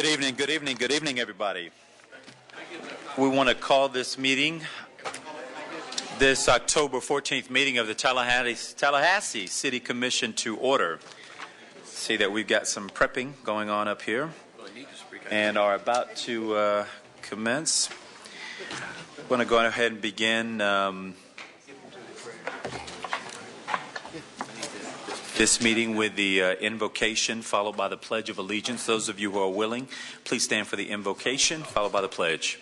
Good evening, everybody. We want to call this meeting, this October 14th meeting of the Tallahassee City Commission to order. See that we've got some prepping going on up here and are about to commence. We're going to go ahead and begin this meeting with the invocation followed by the Pledge of Allegiance. Those of you who are willing, please stand for the invocation followed by the pledge.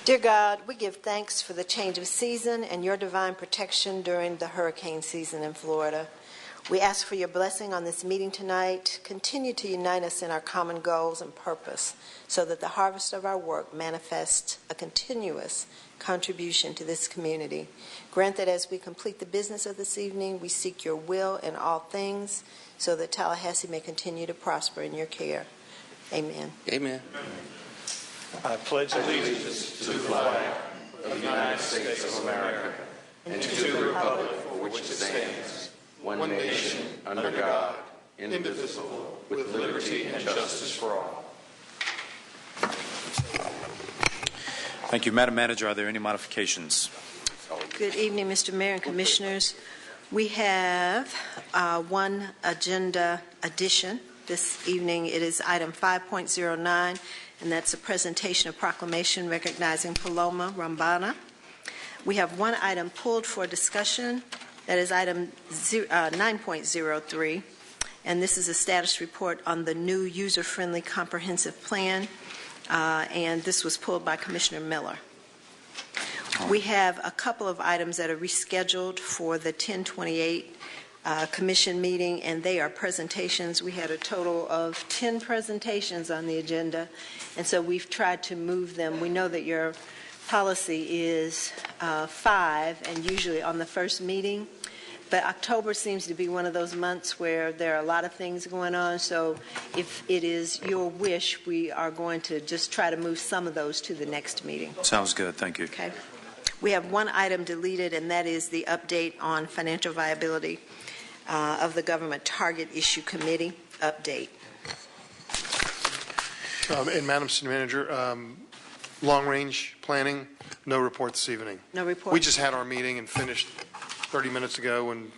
Dear God, we give thanks for the change of season and your divine protection during the hurricane season in Florida. We ask for your blessing on this meeting tonight. Continue to unite us in our common goals and purpose so that the harvest of our work manifests a continuous contribution to this community. Grant that as we complete the business of this evening, we seek your will in all things so that Tallahassee may continue to prosper in your care. Amen. Amen. I pledge allegiance to the flag of the United States of America and to the republic for which it stands, one nation, under God, indivisible, with liberty and justice for all. Thank you. Madam Manager, are there any modifications? Good evening, Mr. Mayor and Commissioners. We have one agenda addition this evening. It is item 5.09, and that's a presentation of proclamation recognizing Paloma Rambana. We have one item pulled for discussion. That is item 9.03, and this is a status report on the new user-friendly comprehensive plan. And this was pulled by Commissioner Miller. We have a couple of items that are rescheduled for the 10/28 commission meeting, and they are presentations. We had a total of 10 presentations on the agenda, and so we've tried to move them. We know that your policy is 5, and usually on the first meeting. But October seems to be one of those months where there are a lot of things going on. So if it is your wish, we are going to just try to move some of those to the next meeting. Sounds good. Thank you. Okay. We have one item deleted, and that is the update on financial viability of the Government Target Issue Committee update. And Madam City Manager, long-range planning, no report this evening. No report? We just had our meeting and finished 30 minutes ago and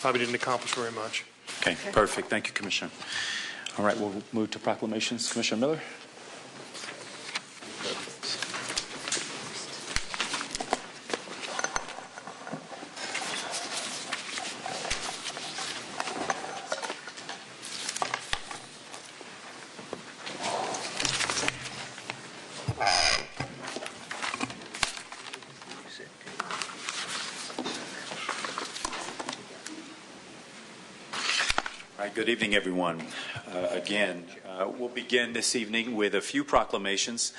probably didn't accomplish very much. Okay, perfect. Thank you, Commissioner. All right, we'll move to proclamations. Commissioner Miller. Good evening, everyone. We'll begin this evening with a few proclamations.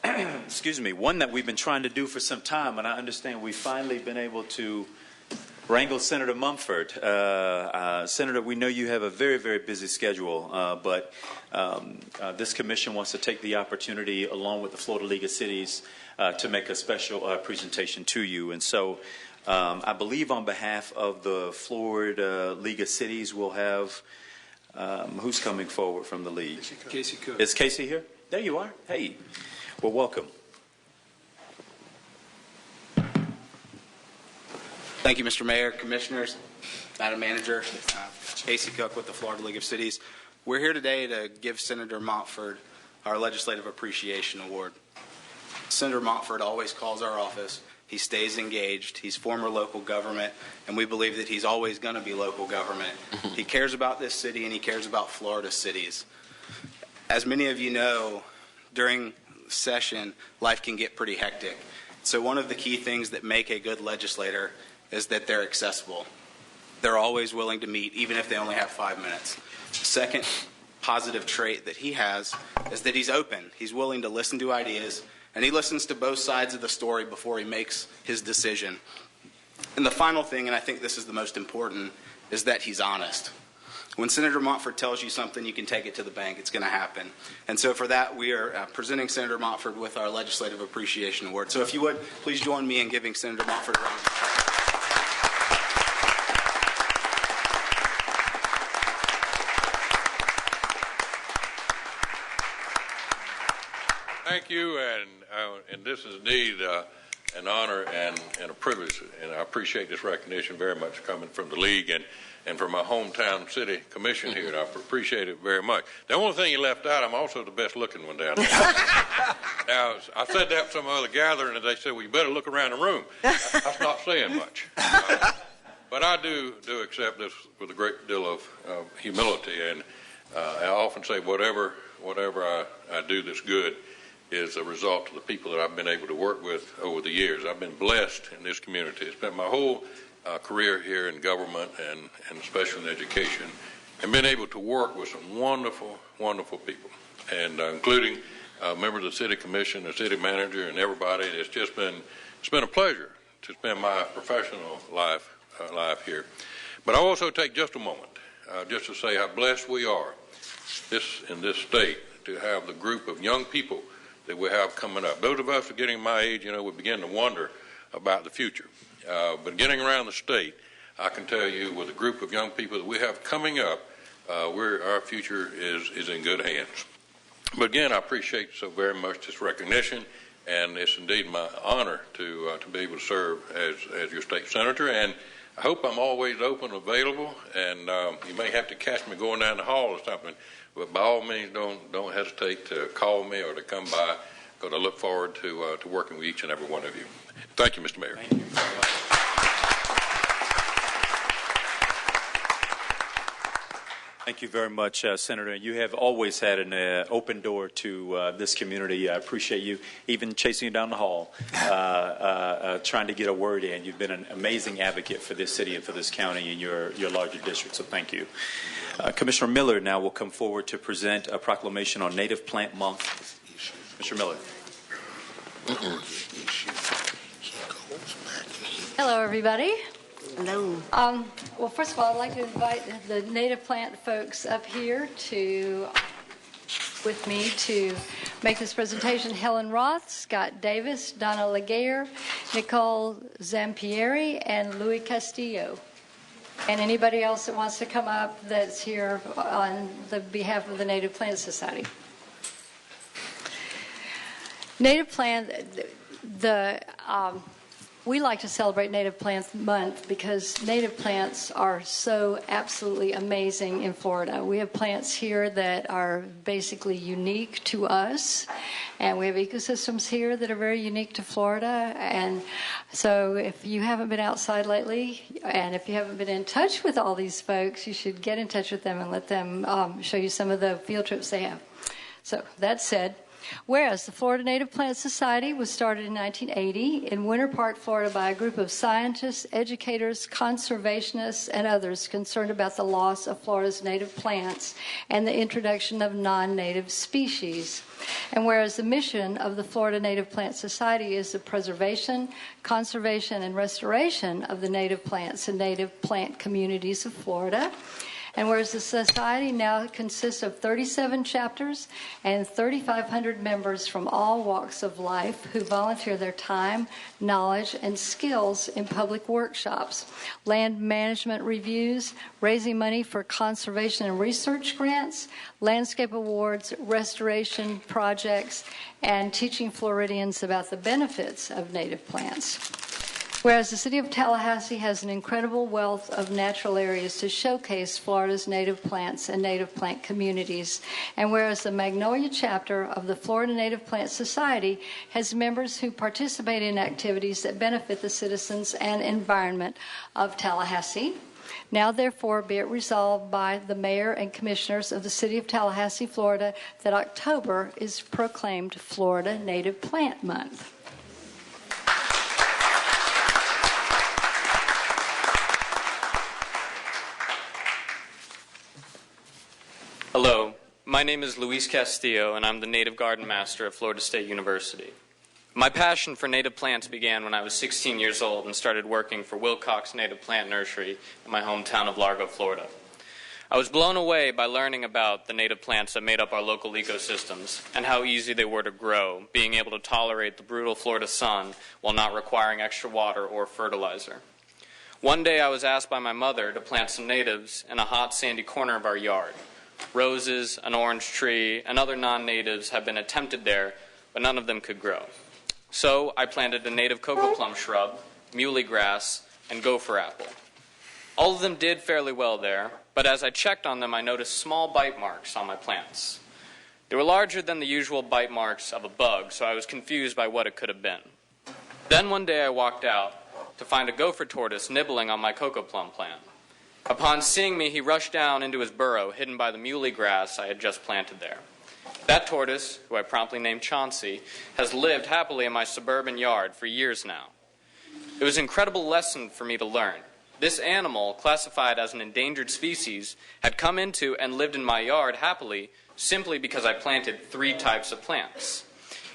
Excuse me, one that we've been trying to do for some time, and I understand we've finally been able to wrangle Senator Mumford. Senator, we know you have a very, very busy schedule, but this commission wants to take the opportunity, along with the Florida League of Cities, to make a special presentation to you. And so I believe on behalf of the Florida League of Cities, we'll have, who's coming forward from the league? Casey Cook. Is Casey here? There you are. Hey, well, welcome. Thank you, Mr. Mayor, Commissioners, Madam Manager, Casey Cook with the Florida League of Cities. We're here today to give Senator Montford our Legislative Appreciation Award. Senator Montford always calls our office. He stays engaged. He's former local government, and we believe that he's always going to be local government. He cares about this city, and he cares about Florida cities. As many of you know, during session, life can get pretty hectic. So one of the key things that make a good legislator is that they're accessible. They're always willing to meet, even if they only have 5 minutes. Second positive trait that he has is that he's open. He's willing to listen to ideas, and he listens to both sides of the story before he makes his decision. And the final thing, and I think this is the most important, is that he's honest. When Senator Montford tells you something, you can take it to the bank. It's going to happen. And so for that, we are presenting Senator Montford with our Legislative Appreciation Award. So if you would, please join me in giving Senator Montford a round of applause. Thank you, and this is indeed an honor and a privilege, and I appreciate this recognition very much coming from the league and from my hometown city commission here. I appreciate it very much. The only thing you left out, I'm also the best looking one down there. Now, I said that at some other gathering, and they said, well, you better look around the room. That's not saying much. But I do accept this with a great deal of humility, and I often say whatever I do that's good is a result of the people that I've been able to work with over the years. I've been blessed in this community. It's been my whole career here in government and especially in education, and been able to work with some wonderful, wonderful people, and including members of the city commission, the city manager, and everybody. It's been a pleasure to spend my professional life here. But I also take just a moment just to say how blessed we are in this state to have the group of young people that we have coming up. Those of us who are getting my age, we begin to wonder about the future. But getting around the state, I can tell you with a group of young people that we have coming up, our future is in good hands. But again, I appreciate so very much this recognition, and it's indeed my honor to be able to serve as your state senator. And I hope I'm always open and available, and you may have to catch me going down the hall or something, but by all means, don't hesitate to call me or to come by, because I look forward to working with each and every one of you. Thank you, Mr. Mayor. Thank you. Thank you very much, Senator. You have always had an open door to this community. I appreciate you even chasing you down the hall, trying to get a word in. You've been an amazing advocate for this city and for this county and your larger district, so thank you. Commissioner Miller now will come forward to present a proclamation on Native Plant Month. Commissioner Miller. Hello, everybody. Hello. Well, first of all, I'd like to invite the native plant folks up here with me to make this presentation. Helen Roth, Scott Davis, Donna Laguerre, Nicole Zampieri, and Louis Castillo. And anybody else that wants to come up that's here on the behalf of the Native Plant Society. Native Plant, we like to celebrate Native Plants Month because native plants are so absolutely amazing in Florida. We have plants here that are basically unique to us, and we have ecosystems here that are very unique to Florida. And so if you haven't been outside lately, and if you haven't been in touch with all these folks, you should get in touch with them and let them show you some of the field trips they have. So that said, whereas the Florida Native Plant Society was started in 1980 in Winter Park, Florida by a group of scientists, educators, conservationists, and others concerned about the loss of Florida's native plants and the introduction of non-native species. And whereas the mission of the Florida Native Plant Society is the preservation, conservation, and restoration of the native plants and native plant communities of Florida. And whereas the Society now consists of 37 chapters and 3,500 members from all walks of life who volunteer their time, knowledge, and skills in public workshops, land management reviews, raising money for conservation and research grants, landscape awards, restoration projects, and teaching Floridians about the benefits of native plants. Whereas the city of Tallahassee has an incredible wealth of natural areas to showcase Florida's native plants and native plant communities, and whereas the Magnolia chapter of the Florida Native Plant Society has members who participate in activities that benefit the citizens and environment of Tallahassee. Now, therefore, be it resolved by the mayor and commissioners of the city of Tallahassee, Florida, that October is proclaimed Florida Native Plant Month. Hello, my name is Luis Castillo, and I'm the Native Garden Master at Florida State University. My passion for native plants began when I was 16 years old and started working for Wilcox Native Plant Nursery in my hometown of Largo, Florida. I was blown away by learning about the native plants that made up our local ecosystems and how easy they were to grow, being able to tolerate the brutal Florida sun while not requiring extra water or fertilizer. One day I was asked by my mother to plant some natives in a hot, sandy corner of our yard. Roses, an orange tree, and other non-natives have been attempted there, but none of them could grow. So I planted a native cocoa plum shrub, muley grass, and gopher apple. All of them did fairly well there, but as I checked on them, I noticed small bite marks on my plants. They were larger than the usual bite marks of a bug, so I was confused by what it could have been. Then one day I walked out to find a gopher tortoise nibbling on my cocoa plum plant. Upon seeing me, he rushed down into his burrow, hidden by the muley grass I had just planted there. That tortoise, who I promptly named Chauncey, has lived happily in my suburban yard for years now. It was an incredible lesson for me to learn. This animal, classified as an endangered species, had come into and lived in my yard happily simply because I planted 3 types of plants.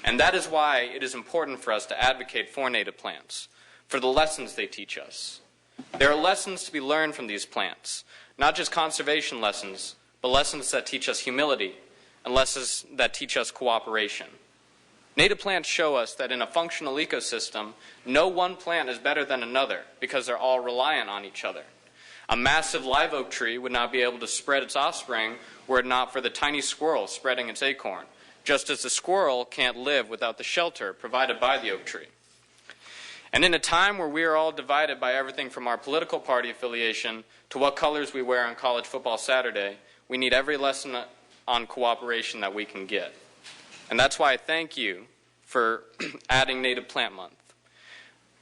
And that is why it is important for us to advocate for native plants, for the lessons they teach us. There are lessons to be learned from these plants, not just conservation lessons, but lessons that teach us humility and lessons that teach us cooperation. Native plants show us that in a functional ecosystem, no one plant is better than another because they're all reliant on each other. A massive live oak tree would not be able to spread its offspring were it not for the tiny squirrel spreading its acorn, just as the squirrel can't live without the shelter provided by the oak tree. And in a time where we are all divided by everything from our political party affiliation to what colors we wear on college football Saturday, we need every lesson on cooperation that we can get. And that's why I thank you for adding Native Plant Month.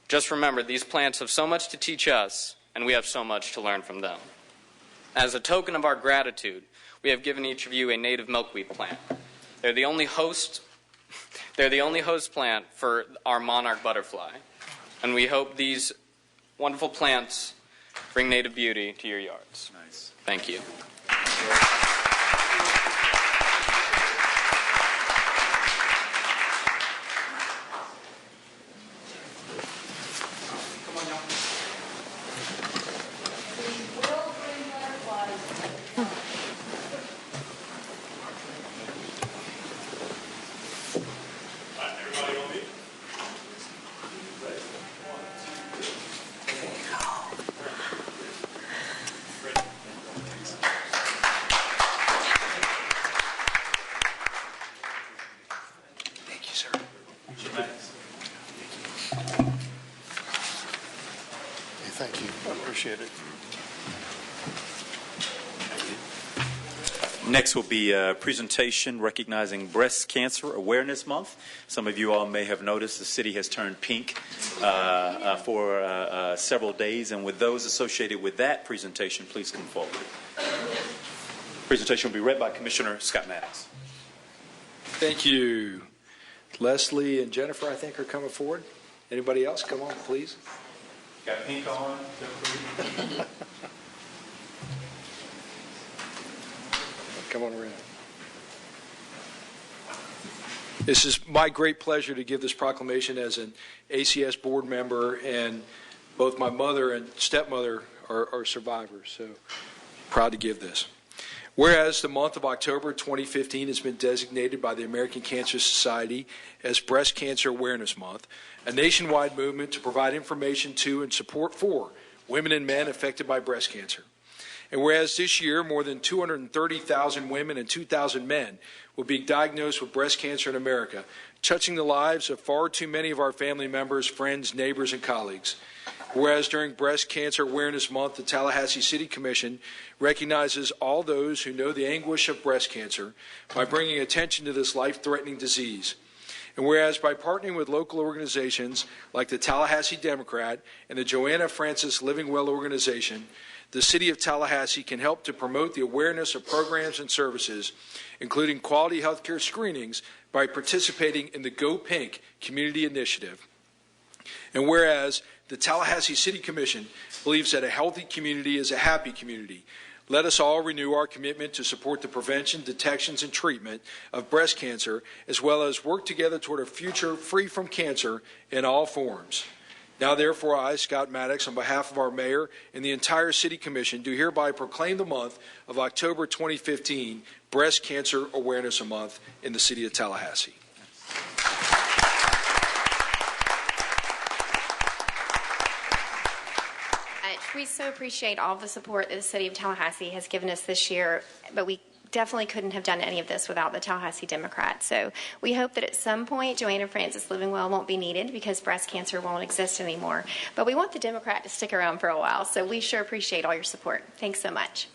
Just remember, these plants have so much to teach us, and we have so much to learn from them. As a token of our gratitude, we have given each of you a native milkweed plant. They're the only host plant for our monarch butterfly. And we hope these wonderful plants bring native beauty to your yards. Nice. Thank you. Thank you. I appreciate it. Next will be a presentation recognizing Breast Cancer Awareness Month. Some of you all may have noticed the city has turned pink for several days, and with those associated with that presentation, please come forward. Presentation will be read by Commissioner Scott Maddox. Thank you. Leslie and Jennifer, I think, are coming forward. Anybody else? Come on, please. Got pink on. Come on around. This is my great pleasure to give this proclamation as an ACS board member, and both my mother and stepmother are survivors, so proud to give this. Whereas the month of October 2015 has been designated by the American Cancer Society as Breast Cancer Awareness Month, a nationwide movement to provide information to and support for women and men affected by breast cancer. And whereas this year more than 230,000 women and 2,000 men will be diagnosed with breast cancer in America, touching the lives of far too many of our family members, friends, neighbors, and colleagues. Whereas during Breast Cancer Awareness Month, the Tallahassee City Commission recognizes all those who know the anguish of breast cancer by bringing attention to this life-threatening disease. And whereas by partnering with local organizations like the Tallahassee Democrat and the Joanna Francis Living Well organization, the City of Tallahassee can help to promote the awareness of programs and services, including quality health care screenings, by participating in the Go Pink community initiative. And whereas the Tallahassee City Commission believes that a healthy community is a happy community, let us all renew our commitment to support the prevention, detections, and treatment of breast cancer, as well as work together toward a future free from cancer in all forms. Now, therefore, I, Scott Maddox, on behalf of our mayor and the entire City Commission, do hereby proclaim the month of October 2015 Breast Cancer Awareness Month in the City of Tallahassee. We so appreciate all the support that the City of Tallahassee has given us this year, but we definitely couldn't have done any of this without the Tallahassee Democrats. So we hope that at some point Joanna Francis Livingwell won't be needed because breast cancer won't exist anymore. But we want the Democrat to stick around for a while, so we sure appreciate all your support. Thanks so much.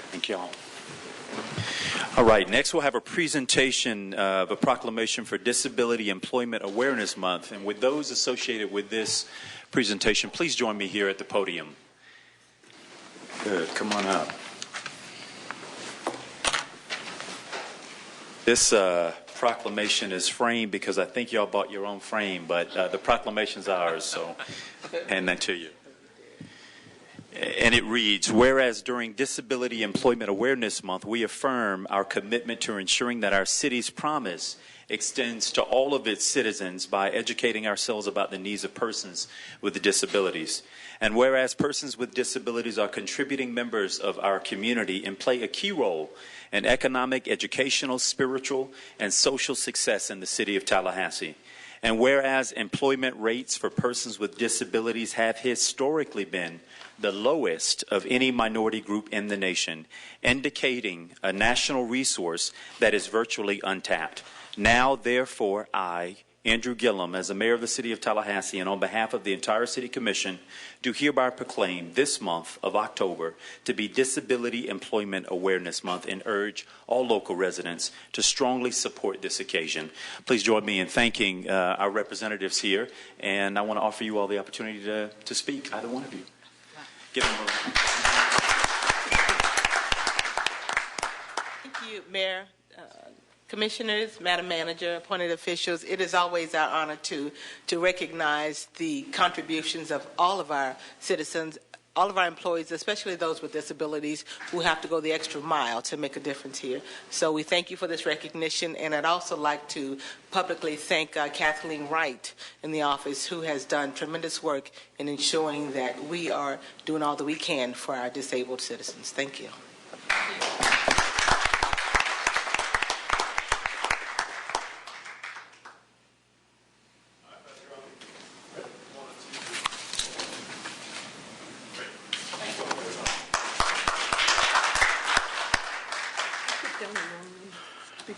Thank y'all. All right, next we'll have a presentation of a proclamation for Disability Employment Awareness Month. And with those associated with this presentation, please join me here at the podium. Good, come on up. This proclamation is framed because I think y'all bought your own frame, but the proclamation's ours, so hand that to you. And it reads, whereas during Disability Employment Awareness Month, we affirm our commitment to ensuring that our city's promise extends to all of its citizens by educating ourselves about the needs of persons with disabilities. And whereas persons with disabilities are contributing members of our community and play a key role in economic, educational, spiritual, and social success in the city of Tallahassee. And whereas employment rates for persons with disabilities have historically been the lowest of any minority group in the nation, indicating a national resource that is virtually untapped. Now, therefore, I, Andrew Gillum, as the mayor of the city of Tallahassee, and on behalf of the entire city commission, do hereby proclaim this month of October to be Disability Employment Awareness Month and urge all local residents to strongly support this occasion. Please join me in thanking our representatives here, and I want to offer you all the opportunity to speak, either one of you. Give them a round. Thank you, Mayor, Commissioners, Madam Manager, appointed officials. It is always our honor to recognize the contributions of all of our citizens, all of our employees, especially those with disabilities who have to go the extra mile to make a difference here. So we thank you for this recognition, and I'd also like to publicly thank Kathleen Wright in the office, who has done tremendous work in ensuring that we are doing all that we can for our disabled citizens. Thank you.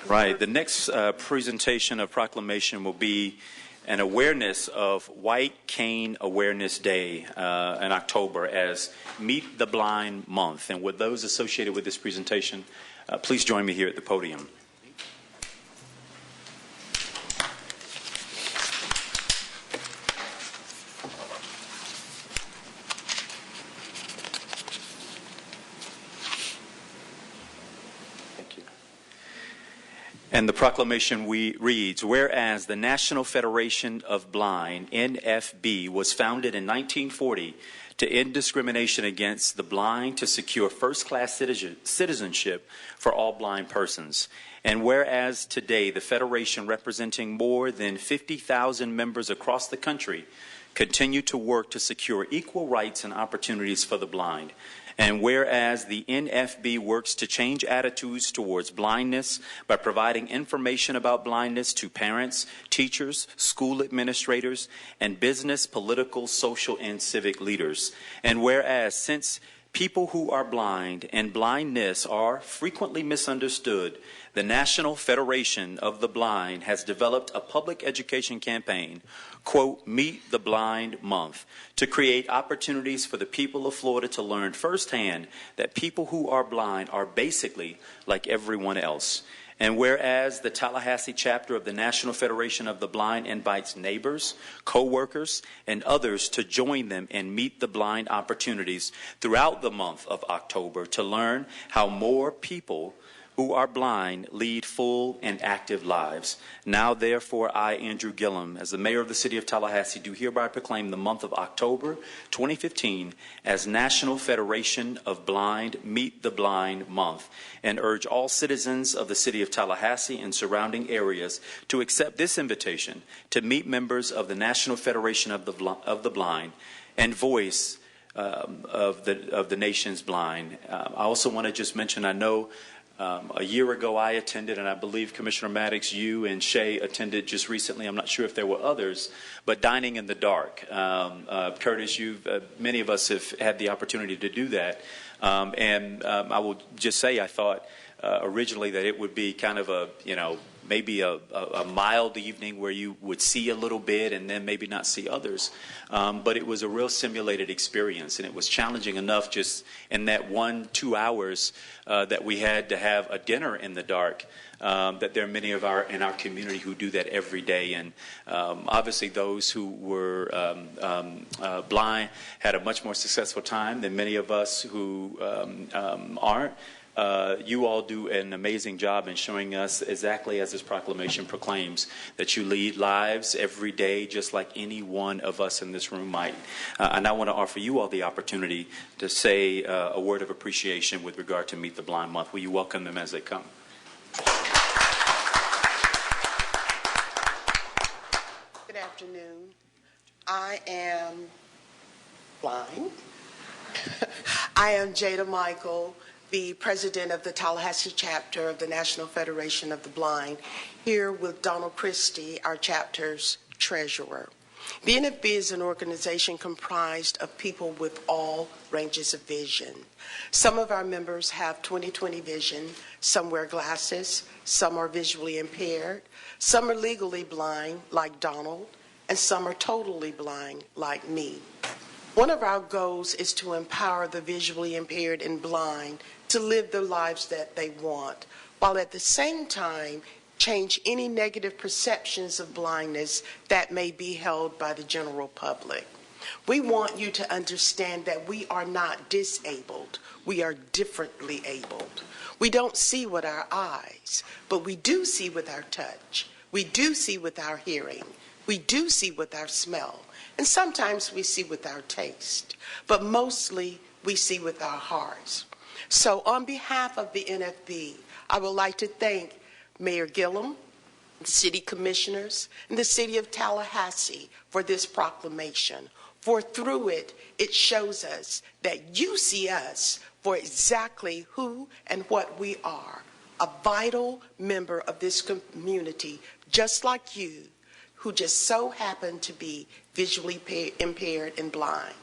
Right. The next presentation of proclamation will be an awareness of White Cane Awareness Day in October as Meet the Blind Month. And with those associated with this presentation, please join me here at the podium. And the proclamation reads, whereas the National Federation of Blind, NFB, was founded in 1940 to end discrimination against the blind to secure first-class citizenship for all blind persons. And whereas today the Federation, representing more than 50,000 members across the country, continue to work to secure equal rights and opportunities for the blind. And whereas the NFB works to change attitudes towards blindness by providing information about blindness to parents, teachers, school administrators, and business, political, social, and civic leaders. And whereas since people who are blind and blindness are frequently misunderstood, the National Federation of the Blind has developed a public education campaign, quote, Meet the Blind Month, to create opportunities for the people of Florida to learn firsthand that people who are blind are basically like everyone else. And whereas the Tallahassee chapter of the National Federation of the Blind invites neighbors, co-workers, and others to join them and meet the blind opportunities throughout the month of October to learn how more people who are blind lead full and active lives. Now, therefore, I, Andrew Gillum, as the mayor of the city of Tallahassee, do hereby proclaim the month of October 2015 as National Federation of Blind Meet the Blind Month, and urge all citizens of the city of Tallahassee and surrounding areas to accept this invitation to meet members of the National Federation of the Blind and voice of the nation's blind. I also want to just mention, I know a year ago I attended, and I believe Commissioner Maddox, you and Shay attended just recently. I'm not sure if there were others, but Dining in the Dark. Curtis, many of us have had the opportunity to do that. I will just say I thought originally that it would be kind of maybe a mild evening where you would see a little bit and then maybe not see others. But it was a real simulated experience, and it was challenging enough just in that 1-2 hours that we had to have a dinner in the dark, that there are many in our community who do that every day. And obviously those who were blind had a much more successful time than many of us who aren't. You all do an amazing job in showing us, exactly as this proclamation proclaims, that you lead lives every day just like any one of us in this room might. And I want to offer you all the opportunity to say a word of appreciation with regard to Meet the Blind Month. Will you welcome them as they come? Good afternoon. I am blind. I am Jada Michael, the president of the Tallahassee chapter of the National Federation of the Blind, here with Donald Christie, our chapter's treasurer. BNFB is an organization comprised of people with all ranges of vision. Some of our members have 20/20 vision, some wear glasses, some are visually impaired, some are legally blind, like Donald, and some are totally blind, like me. One of our goals is to empower the visually impaired and blind to live the lives that they want, while at the same time change any negative perceptions of blindness that may be held by the general public. We want you to understand that we are not disabled. We are differently abled. We don't see with our eyes, but we do see with our touch. We do see with our hearing. We do see with our smell. And sometimes we see with our taste. But mostly we see with our hearts. So on behalf of the NFB, I would like to thank Mayor Gillum, the city commissioners, and the city of Tallahassee for this proclamation. For through it, it shows us that you see us for exactly who and what we are, a vital member of this community, just like you, who just so happen to be visually impaired and blind.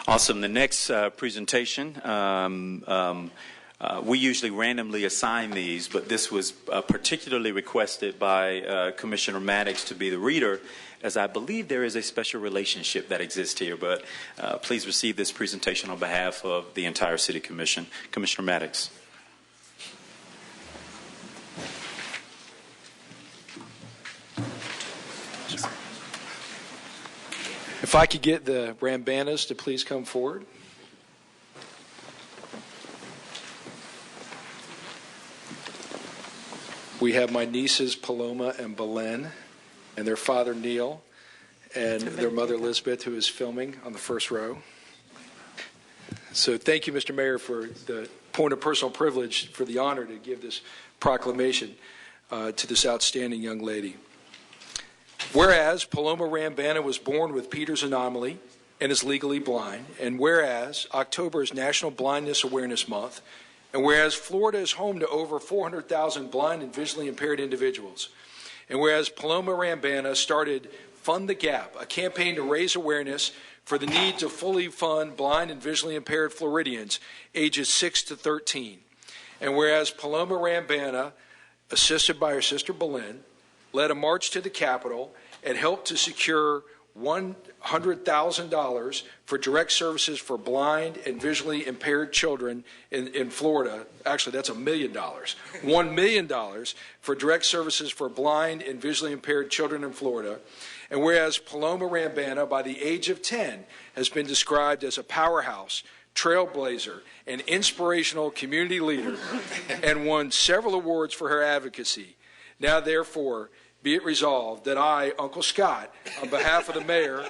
Awesome. The next presentation, we usually randomly assign these, but this was particularly requested by Commissioner Maddox to be the reader, as I believe there is a special relationship that exists here. But please receive this presentation on behalf of the entire City Commission. Commissioner Maddox. If I could get the Rambanas to please come forward. We have my nieces Paloma and Belen and their father Neil and their mother Elizabeth, who is filming on the first row. So thank you, Mr. Mayor, for the point of personal privilege, for the honor to give this proclamation to this outstanding young lady. Whereas Paloma Rambana was born with Peter's anomaly and is legally blind, and whereas October is National Blindness Awareness Month, and whereas Florida is home to over 400,000 blind and visually impaired individuals, and whereas Paloma Rambana started Fund the Gap, a campaign to raise awareness for the need to fully fund blind and visually impaired Floridians ages 6 to 13, and whereas Paloma Rambana assisted by her sister Belen, led a march to the Capitol and helped to secure $100,000 for direct services for blind and visually impaired children in Florida. Actually, that's $1 million. $1 million for direct services for blind and visually impaired children in Florida. And whereas Paloma Rambana, by the age of 10, has been described as a powerhouse, trailblazer, and inspirational community leader, and won several awards for her advocacy. Now, therefore, be it resolved that I, Uncle Scott, on behalf of the mayor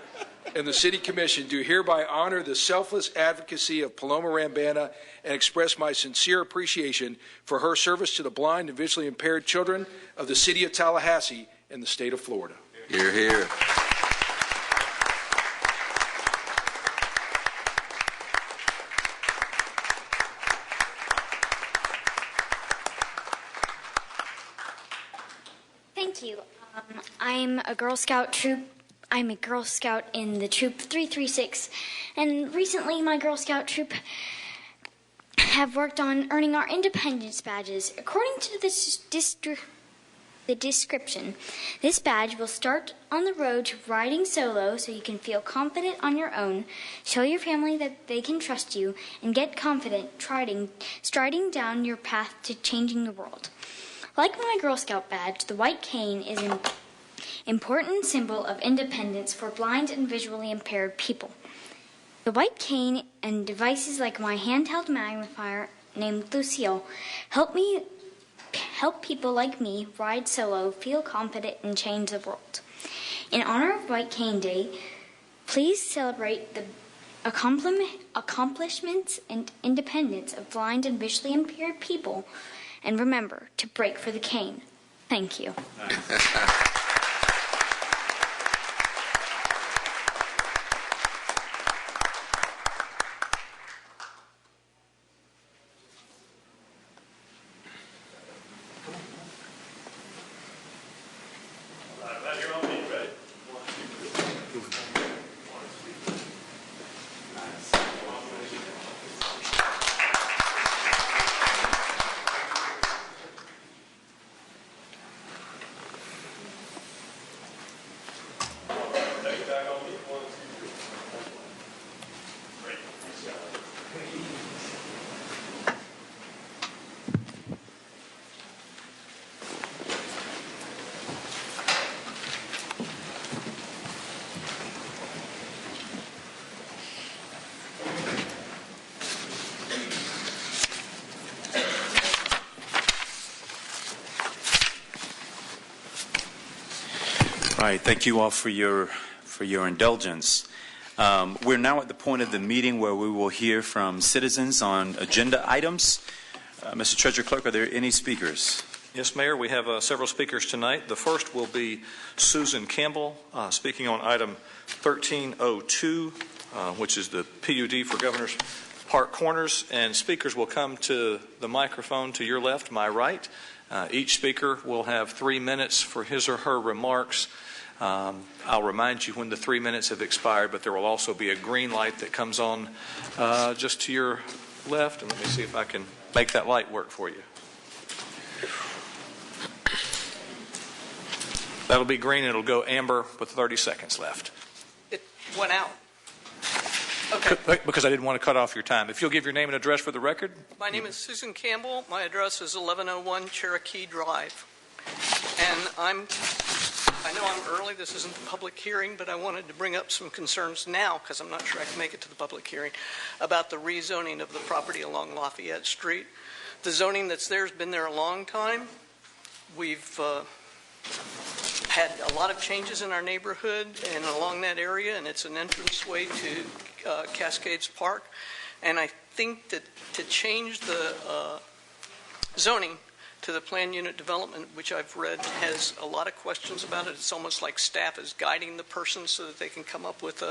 and the city commission, do hereby honor the selfless advocacy of Paloma Rambana and express my sincere appreciation for her service to the blind and visually impaired children of the city of Tallahassee and the state of Florida. Hear, hear. Thank you. I'm a Girl Scout troop. I'm a Girl Scout in the troop 336, and recently my Girl Scout troop have worked on earning our independence badges. According to the description, this badge will start on the road to riding solo so you can feel confident on your own, show your family that they can trust you, and get confident striding down your path to changing the world. Like my Girl Scout badge, the white cane is an important symbol of independence for blind and visually impaired people. The white cane and devices like my handheld magnifier named Lucille help people like me ride solo, feel confident, and change the world. In honor of White Cane Day, please celebrate the accomplishments and independence of blind and visually impaired people, and remember to break for the cane. Thank you. All right, thank you all for your indulgence. We're now at the point of the meeting where we will hear from citizens on agenda items. Mr. Treasurer Clerk, are there any speakers? Yes, Mayor, we have several speakers tonight. The first will be Susan Campbell speaking on item 1302, which is the PUD for Governor's Park Corners, and speakers will come to the microphone to your left, my right. Each speaker will have 3 minutes for his or her remarks. I'll remind you when the 3 minutes have expired, but there will also be a green light that comes on just to your left. And let me see if I can make that light work for you. That'll be green and it'll go amber with 30 seconds left. It went out. Okay. Because I didn't want to cut off your time. If you'll give your name and address for the record. My name is Susan Campbell. My address is 1101 Cherokee Drive. And I know I'm early. This isn't the public hearing, but I wanted to bring up some concerns now, because I'm not sure I can make it to the public hearing, about the rezoning of the property along Lafayette Street. The zoning that's there has been there a long time. We've had a lot of changes in our neighborhood and along that area, and it's an entranceway to Cascades Park. And I think that to change the zoning to the plan unit development, which I've read has a lot of questions about it. It's almost like staff is guiding the person so that they can come up with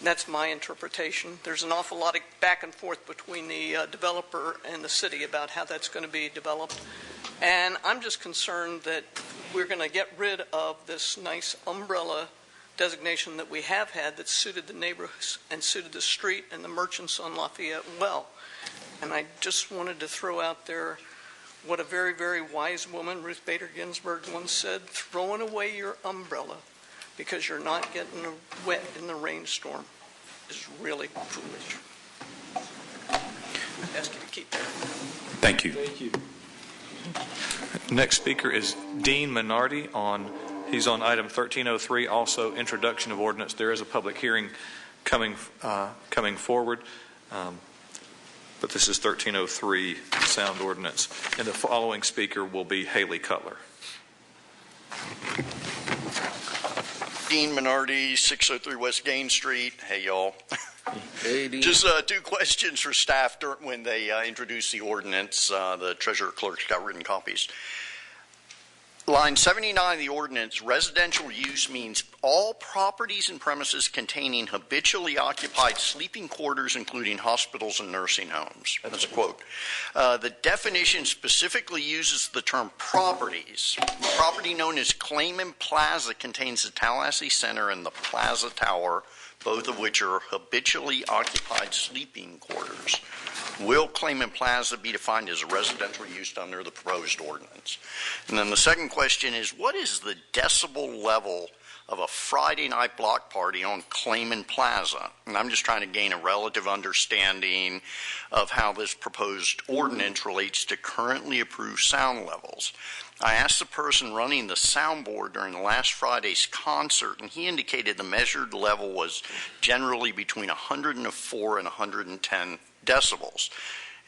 that's my interpretation. There's an awful lot of back and forth between the developer and the city about how that's going to be developed. And I'm just concerned that we're going to get rid of this nice umbrella designation that we have had that suited the neighborhoods and suited the street and the merchants on Lafayette well. And I just wanted to throw out there what a very, very wise woman, Ruth Bader Ginsburg, once said, throwing away your umbrella because you're not getting wet in the rainstorm is really foolish. I ask you to keep that. Thank you. Thank you. Next speaker is Dean Minardi he's on item 1303, also introduction of ordinance. There is a public hearing coming forward, but this is 1303 sound ordinance. And the following speaker will be Haley Cutler. Dean Minardi, 603 West Gain Street. Hey, y'all. Hey, Dean. Just two questions for staff when they introduce the ordinance. The treasurer clerk's got written copies. Line 79 of the ordinance, residential use means all properties and premises containing habitually occupied sleeping quarters, including hospitals and nursing homes. That's a quote. The definition specifically uses the term properties. The property known as Clayman Plaza contains the Tallahassee Center and the Plaza Tower, both of which are habitually occupied sleeping quarters. Will Clayman Plaza be defined as a residential use under the proposed ordinance? And then the second question is, what is the decibel level of a Friday night block party on Clayman Plaza? And I'm just trying to gain a relative understanding of how this proposed ordinance relates to currently approved sound levels. I asked the person running the soundboard during last Friday's concert, and he indicated the measured level was generally between 104 and 110 decibels.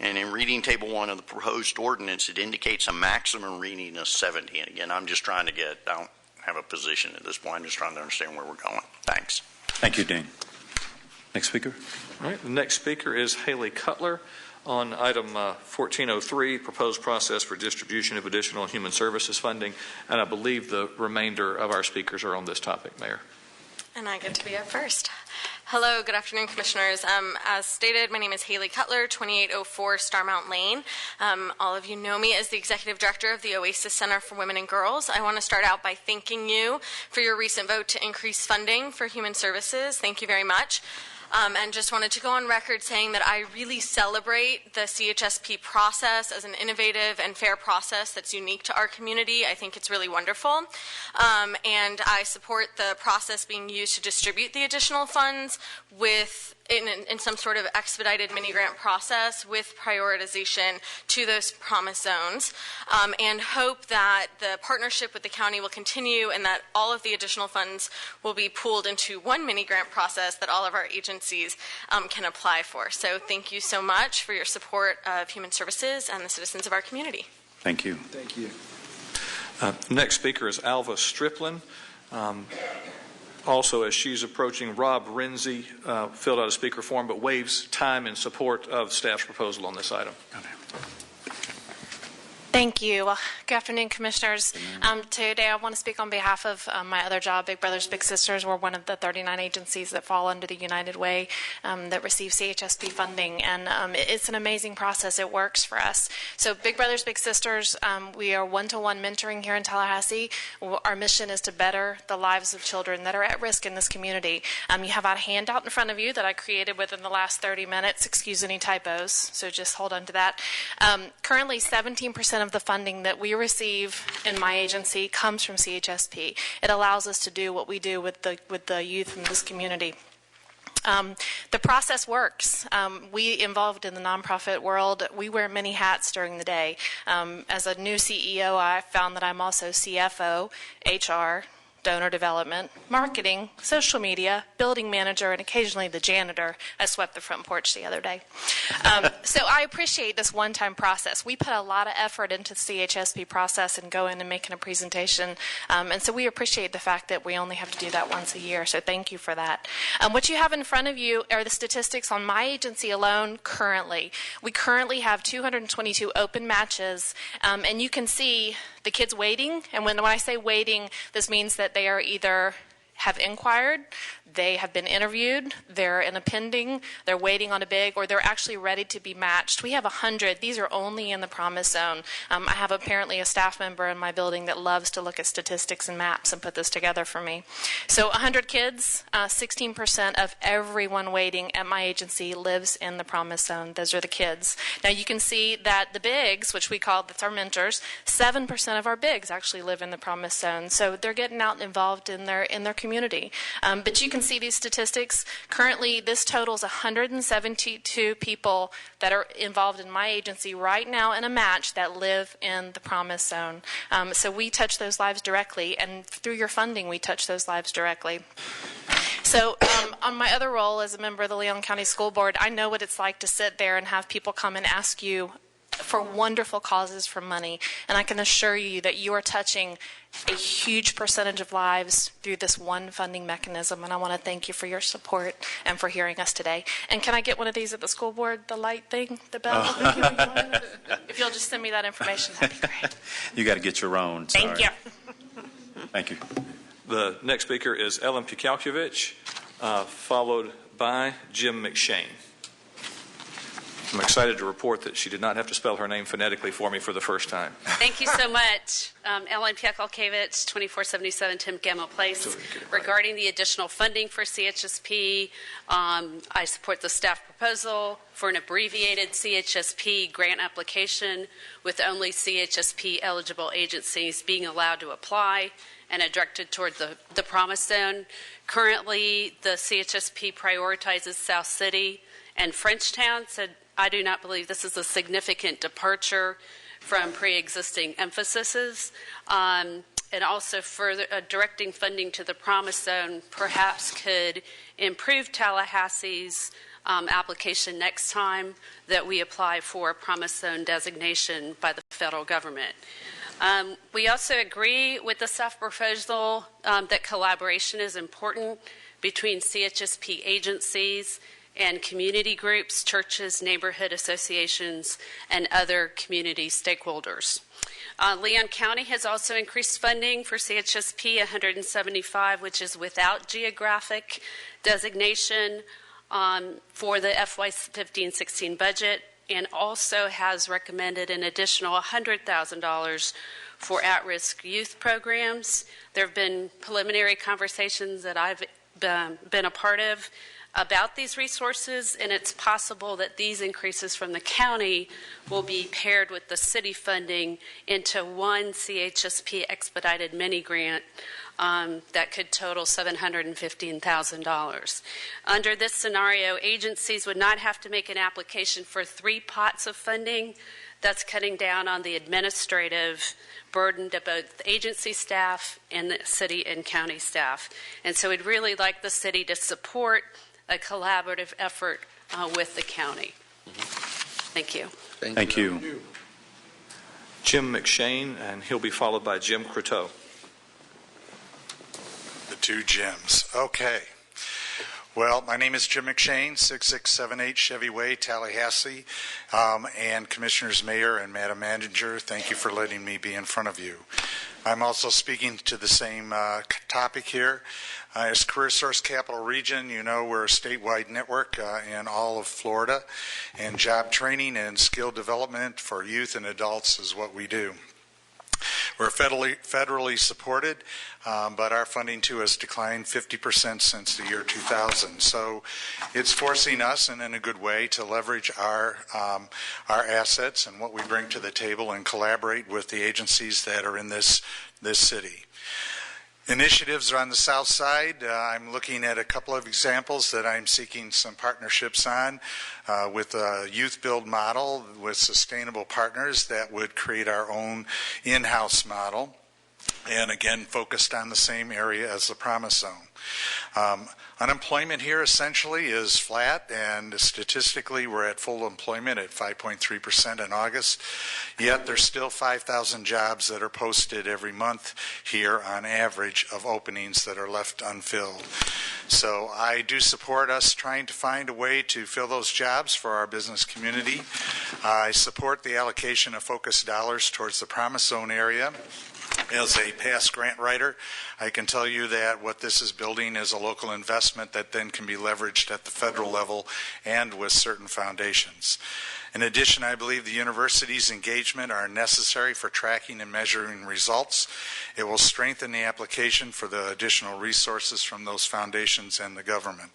And in reading table 1 of the proposed ordinance, it indicates a maximum reading of 70. And again, I'm just trying to I don't have a position at this point. I'm just trying to understand where we're going. Thanks. Thank you, Dean. Next speaker. All right, the next speaker is Haley Cutler on item 1403, proposed process for distribution of additional human services funding. And I believe the remainder of our speakers are on this topic, Mayor. And I get to be up first. Hello, good afternoon, Commissioners. As stated, my name is Haley Cutler, 2804 Starmount Lane. All of you know me as the Executive Director of the Oasis Center for Women and Girls. I want to start out by thanking you for your recent vote to increase funding for human services. Thank you very much. And just wanted to go on record saying that I really celebrate the CHSP process as an innovative and fair process that's unique to our community. I think it's really wonderful. And I support the process being used to distribute the additional funds in some sort of expedited mini-grant process with prioritization to those promise zones, and hope that the partnership with the county will continue and that all of the additional funds will be pooled into one mini-grant process that all of our agencies can apply for. So thank you so much for your support of human services and the citizens of our community. Thank you. Thank you. Next speaker is Alva Striplin. Also, as she's approaching, Rob Renzi filled out a speaker form but waives time in support of staff's proposal on this item. Thank you. Good afternoon, Commissioners. Today I want to speak on behalf of my other job, Big Brothers Big Sisters. We're one of the 39 agencies that fall under the United Way that receive CHSP funding, and it's an amazing process. It works for us. So Big Brothers Big Sisters, we are one-to-one mentoring here in Tallahassee. Our mission is to better the lives of children that are at risk in this community. You have a handout in front of you that I created within the last 30 minutes. Excuse any typos, so just hold on to that. Currently, 17% of the funding that we receive in my agency comes from CHSP. It allows us to do what we do with the youth in this community. The process works. We involved in the nonprofit world, we wear many hats during the day. As a new CEO, I found that I'm also CFO, HR, donor development, marketing, social media, building manager, and occasionally the janitor. I swept the front porch the other day. So I appreciate this one-time process. We put a lot of effort into the CHSP process and go in and making a presentation. And so we appreciate the fact that we only have to do that once a year. So thank you for that. What you have in front of you are the statistics on my agency alone currently. We currently have 222 open matches. And you can see the kids waiting. And when I say waiting, this means that they are either have inquired, they have been interviewed, they're in a pending, they're waiting on a big, or they're actually ready to be matched. We have 100. These are only in the promise zone. I have apparently a staff member in my building that loves to look at statistics and maps and put this together for me. So 100 kids, 16% of everyone waiting at my agency lives in the promise zone. Those are the kids. Now you can see that the bigs, which we call, that's our mentors, 7% of our bigs actually live in the promise zone. So they're getting out and involved in their community. But you can see these statistics. Currently, this totals 172 people that are involved in my agency right now in a match that live in the promise zone. So we touch those lives directly, and through your funding, we touch those lives directly. So on my other role as a member of the Leon County School Board, I know what it's like to sit there and have people come and ask you for wonderful causes for money. And I can assure you that you are touching a huge percentage of lives through this one funding mechanism. And I want to thank you for your support and for hearing us today. And can I get one of these at the school board, the light thing, the bell? If you'll just send me that information, that'd be great. You got to get your own. Sorry. Thank you. Thank you. The next speaker is Ellen Pukalkiewicz, followed by Jim McShane. I'm excited to report that she did not have to spell her name phonetically for me for the first time. Thank you so much. Ellen Pukalkiewicz, 2477 Tim Gamble Place. Regarding the additional funding for CHSP, I support the staff proposal for an abbreviated CHSP grant application with only CHSP eligible agencies being allowed to apply and are directed toward the promise zone. Currently, the CHSP prioritizes South City and Frenchtown, so I do not believe this is a significant departure from pre-existing emphases. And also further directing funding to the promise zone perhaps could improve Tallahassee's application next time that we apply for a promise zone designation by the federal government. We also agree with the staff proposal that collaboration is important between CHSP agencies and community groups, churches, neighborhood associations, and other community stakeholders. Leon County has also increased funding for CHSP 175, which is without geographic designation for the FY15-16 budget, and also has recommended an additional $100,000 for at-risk youth programs. There have been preliminary conversations that I've been a part of about these resources, and it's possible that these increases from the county will be paired with the city funding into one CHSP expedited mini grant that could total $715,000. Under this scenario, agencies would not have to make an application for 3 pots of funding. That's cutting down on the administrative burden to both agency staff and the city and county staff. And so we'd really like the city to support a collaborative effort with the county. Thank you. Thank you. Jim McShane, and he'll be followed by Jim Croteau. The two Jims. Okay. Well, my name is Jim McShane, 6678 Chevy Way, Tallahassee, and Commissioners, Mayor, and Madam Manager, thank you for letting me be in front of you. I'm also speaking to the same topic here. As Career Source Capital Region, you know we're a statewide network in all of Florida, and job training and skill development for youth and adults is what we do. We're federally supported, but our funding too has declined 50% since the year 2000. So it's forcing us, and in a good way, to leverage our assets and what we bring to the table and collaborate with the agencies that are in this city. Initiatives are on the south side. I'm looking at a couple of examples that I'm seeking some partnerships on with a youth build model with sustainable partners that would create our own in-house model, and again focused on the same area as the Promise Zone. Unemployment here essentially is flat, and statistically we're at full employment at 5.3% in August, yet there's still 5,000 jobs that are posted every month here on average of openings that are left unfilled. So I do support us trying to find a way to fill those jobs for our business community. I support the allocation of focused dollars towards the Promise Zone area, As a past grant writer, I can tell you that what this is building is a local investment that then can be leveraged at the federal level and with certain foundations. In addition, I believe the university's engagement are necessary for tracking and measuring results. It will strengthen the application for the additional resources from those foundations and the government.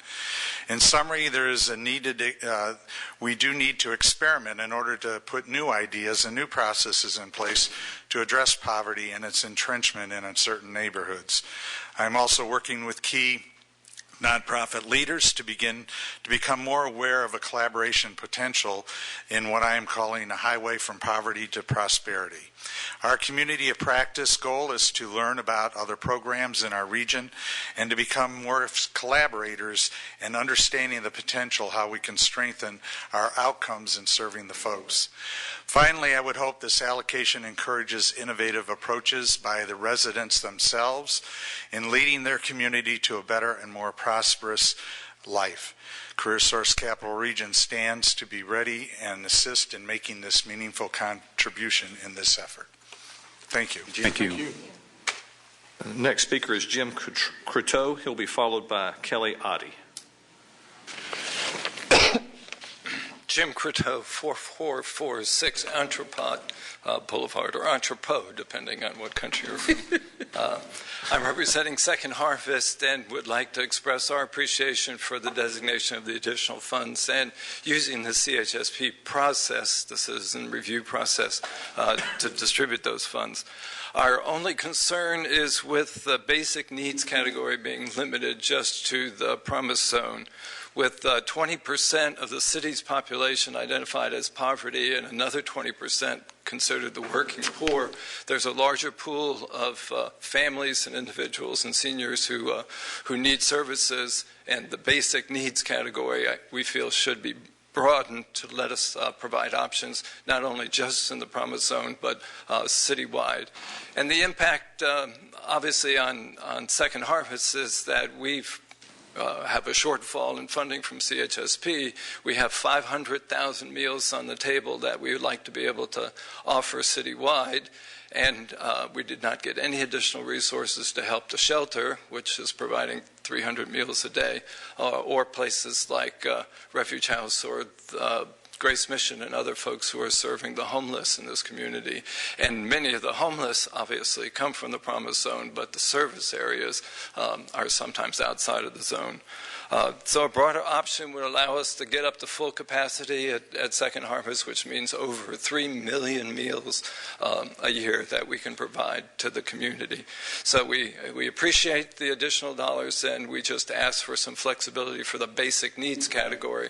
In summary, there is a we do need to experiment in order to put new ideas and new processes in place to address poverty and its entrenchment in certain neighborhoods. I'm also working with key nonprofit leaders to become more aware of a collaboration potential in what I am calling a highway from poverty to prosperity. Our community of practice goal is to learn about other programs in our region and to become more collaborators and understanding the potential how we can strengthen our outcomes in serving the folks. Finally, I would hope this allocation encourages innovative approaches by the residents themselves in leading their community to a better and more prosperous life. CareerSource Capital Region stands to be ready and assist in making this meaningful contribution in this effort. Thank you. Thank you. Next speaker is Jim Croteau. He'll be followed by Kelly Oddie. Jim Croteau, 4446 Entrepot Boulevard, or Entrepot, depending on what country you're from. I'm representing Second Harvest and would like to express our appreciation for the designation of the additional funds and using the CHSP process, the citizen review process, to distribute those funds. Our only concern is with the basic needs category being limited just to the promise zone. With 20% of the city's population identified as poverty and another 20% considered the working poor, there's a larger pool of families and individuals and seniors who need services, and the basic needs category we feel should be broadened to let us provide options not only just in the promise zone but citywide. And the impact obviously on Second Harvest is that we've have a shortfall in funding from CHSP. We have 500,000 meals on the table that we would like to be able to offer citywide, and we did not get any additional resources to help the shelter, which is providing 300 meals a day, or places like Refuge House or Grace Mission and other folks who are serving the homeless in this community. And many of the homeless obviously come from the promise zone, but the service areas are sometimes outside of the zone. So a broader option would allow us to get up to full capacity at Second Harvest, which means over 3 million meals a year that we can provide to the community. So we appreciate the additional dollars, and we just ask for some flexibility for the basic needs category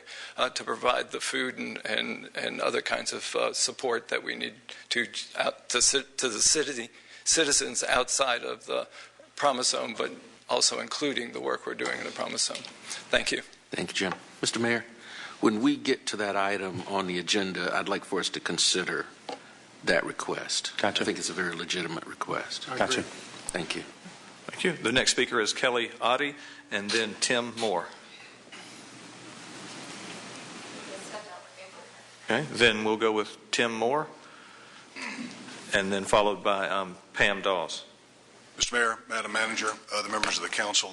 to provide the food and other kinds of support that we need to the citizens outside of the promise zone, but also including the work we're doing in the promise zone. Thank you. Thank you, Jim. Mr. Mayor, when we get to that item on the agenda, I'd like for us to consider that request. Gotcha. I think it's a very legitimate request. Gotcha. Thank you. Thank you. The next speaker is Kelly Oddie, and then Tim Moore. Okay, then we'll go with Tim Moore, and then followed by Pam Dawes. Mr. Mayor, Madam Manager, the members of the council,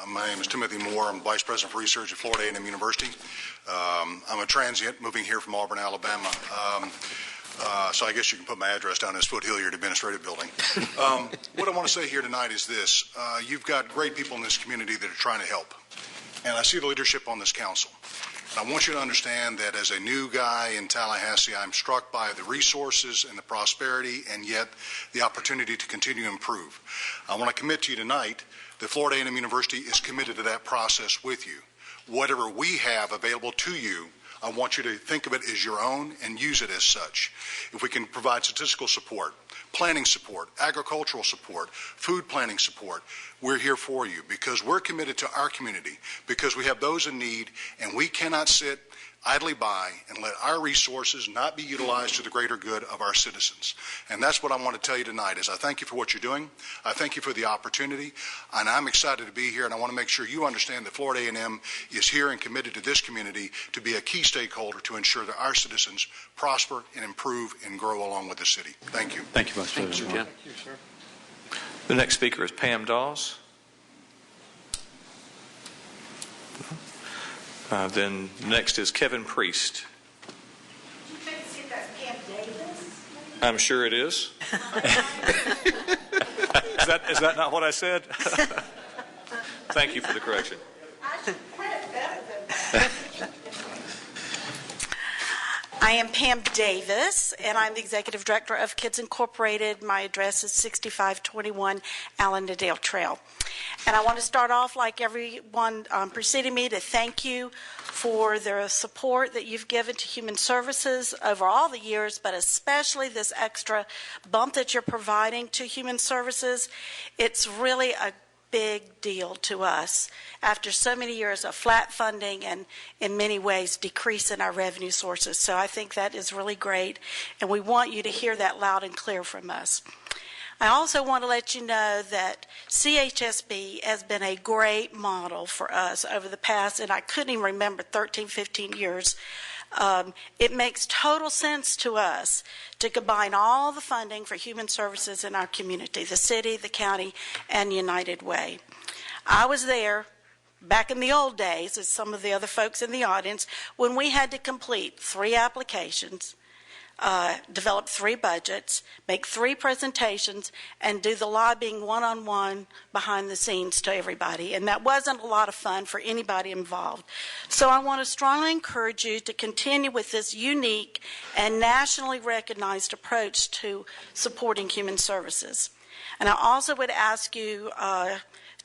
my name is Timothy Moore. I'm Vice President for Research at Florida A&M University. I'm a transient moving here from Auburn, Alabama. So I guess you can put my address down as Foot Hilliard Administrative Building. What I want to say here tonight is this. You've got great people in this community that are trying to help. And I see the leadership on this council. And I want you to understand that as a new guy in Tallahassee, I'm struck by the resources and the prosperity and yet the opportunity to continue to improve. I want to commit to you tonight that Florida A&M University is committed to that process with you. Whatever we have available to you, I want you to think of it as your own and use it as such. If we can provide statistical support, planning support, agricultural support, food planning support, we're here for you because we're committed to our community, because we have those in need, and we cannot sit idly by and let our resources not be utilized to the greater good of our citizens. And that's what I want to tell you tonight is I thank you for what you're doing. I thank you for the opportunity, and I'm excited to be here, and I want to make sure you understand that Florida A&M is here and committed to this community to be a key stakeholder to ensure that our citizens prosper and improve and grow along with the city. Thank you. Thank you, Vice President. Thank you, Jim. Thank you, sir. The next speaker is Pam Dawes. Then next is Kevin Priest. Did you think to see if that's Pam Davis? I'm sure it is. Is that not what I said? Thank you for the correction. I should print better than that. I am Pam Davis, and I'm the Executive Director of Kids Incorporated. My address is 6521 Allendale Trail. And I want to start off, like everyone preceding me, to thank you for the support that you've given to Human Services over all the years, but especially this extra bump that you're providing to Human Services. It's really a big deal to us after so many years of flat funding and in many ways decrease in our revenue sources. So I think that is really great, and we want you to hear that loud and clear from us. I also want to let you know that CHSB has been a great model for us over the past, and I couldn't even remember, 13, 15 years. It makes total sense to us to combine all the funding for human services in our community, the city, the county, and United Way. I was there back in the old days, as some of the other folks in the audience, when we had to complete 3 applications, develop 3 budgets, make 3 presentations, and do the lobbying one-on-one behind the scenes to everybody. And that wasn't a lot of fun for anybody involved. So I want to strongly encourage you to continue with this unique and nationally recognized approach to supporting human services. And I also would ask you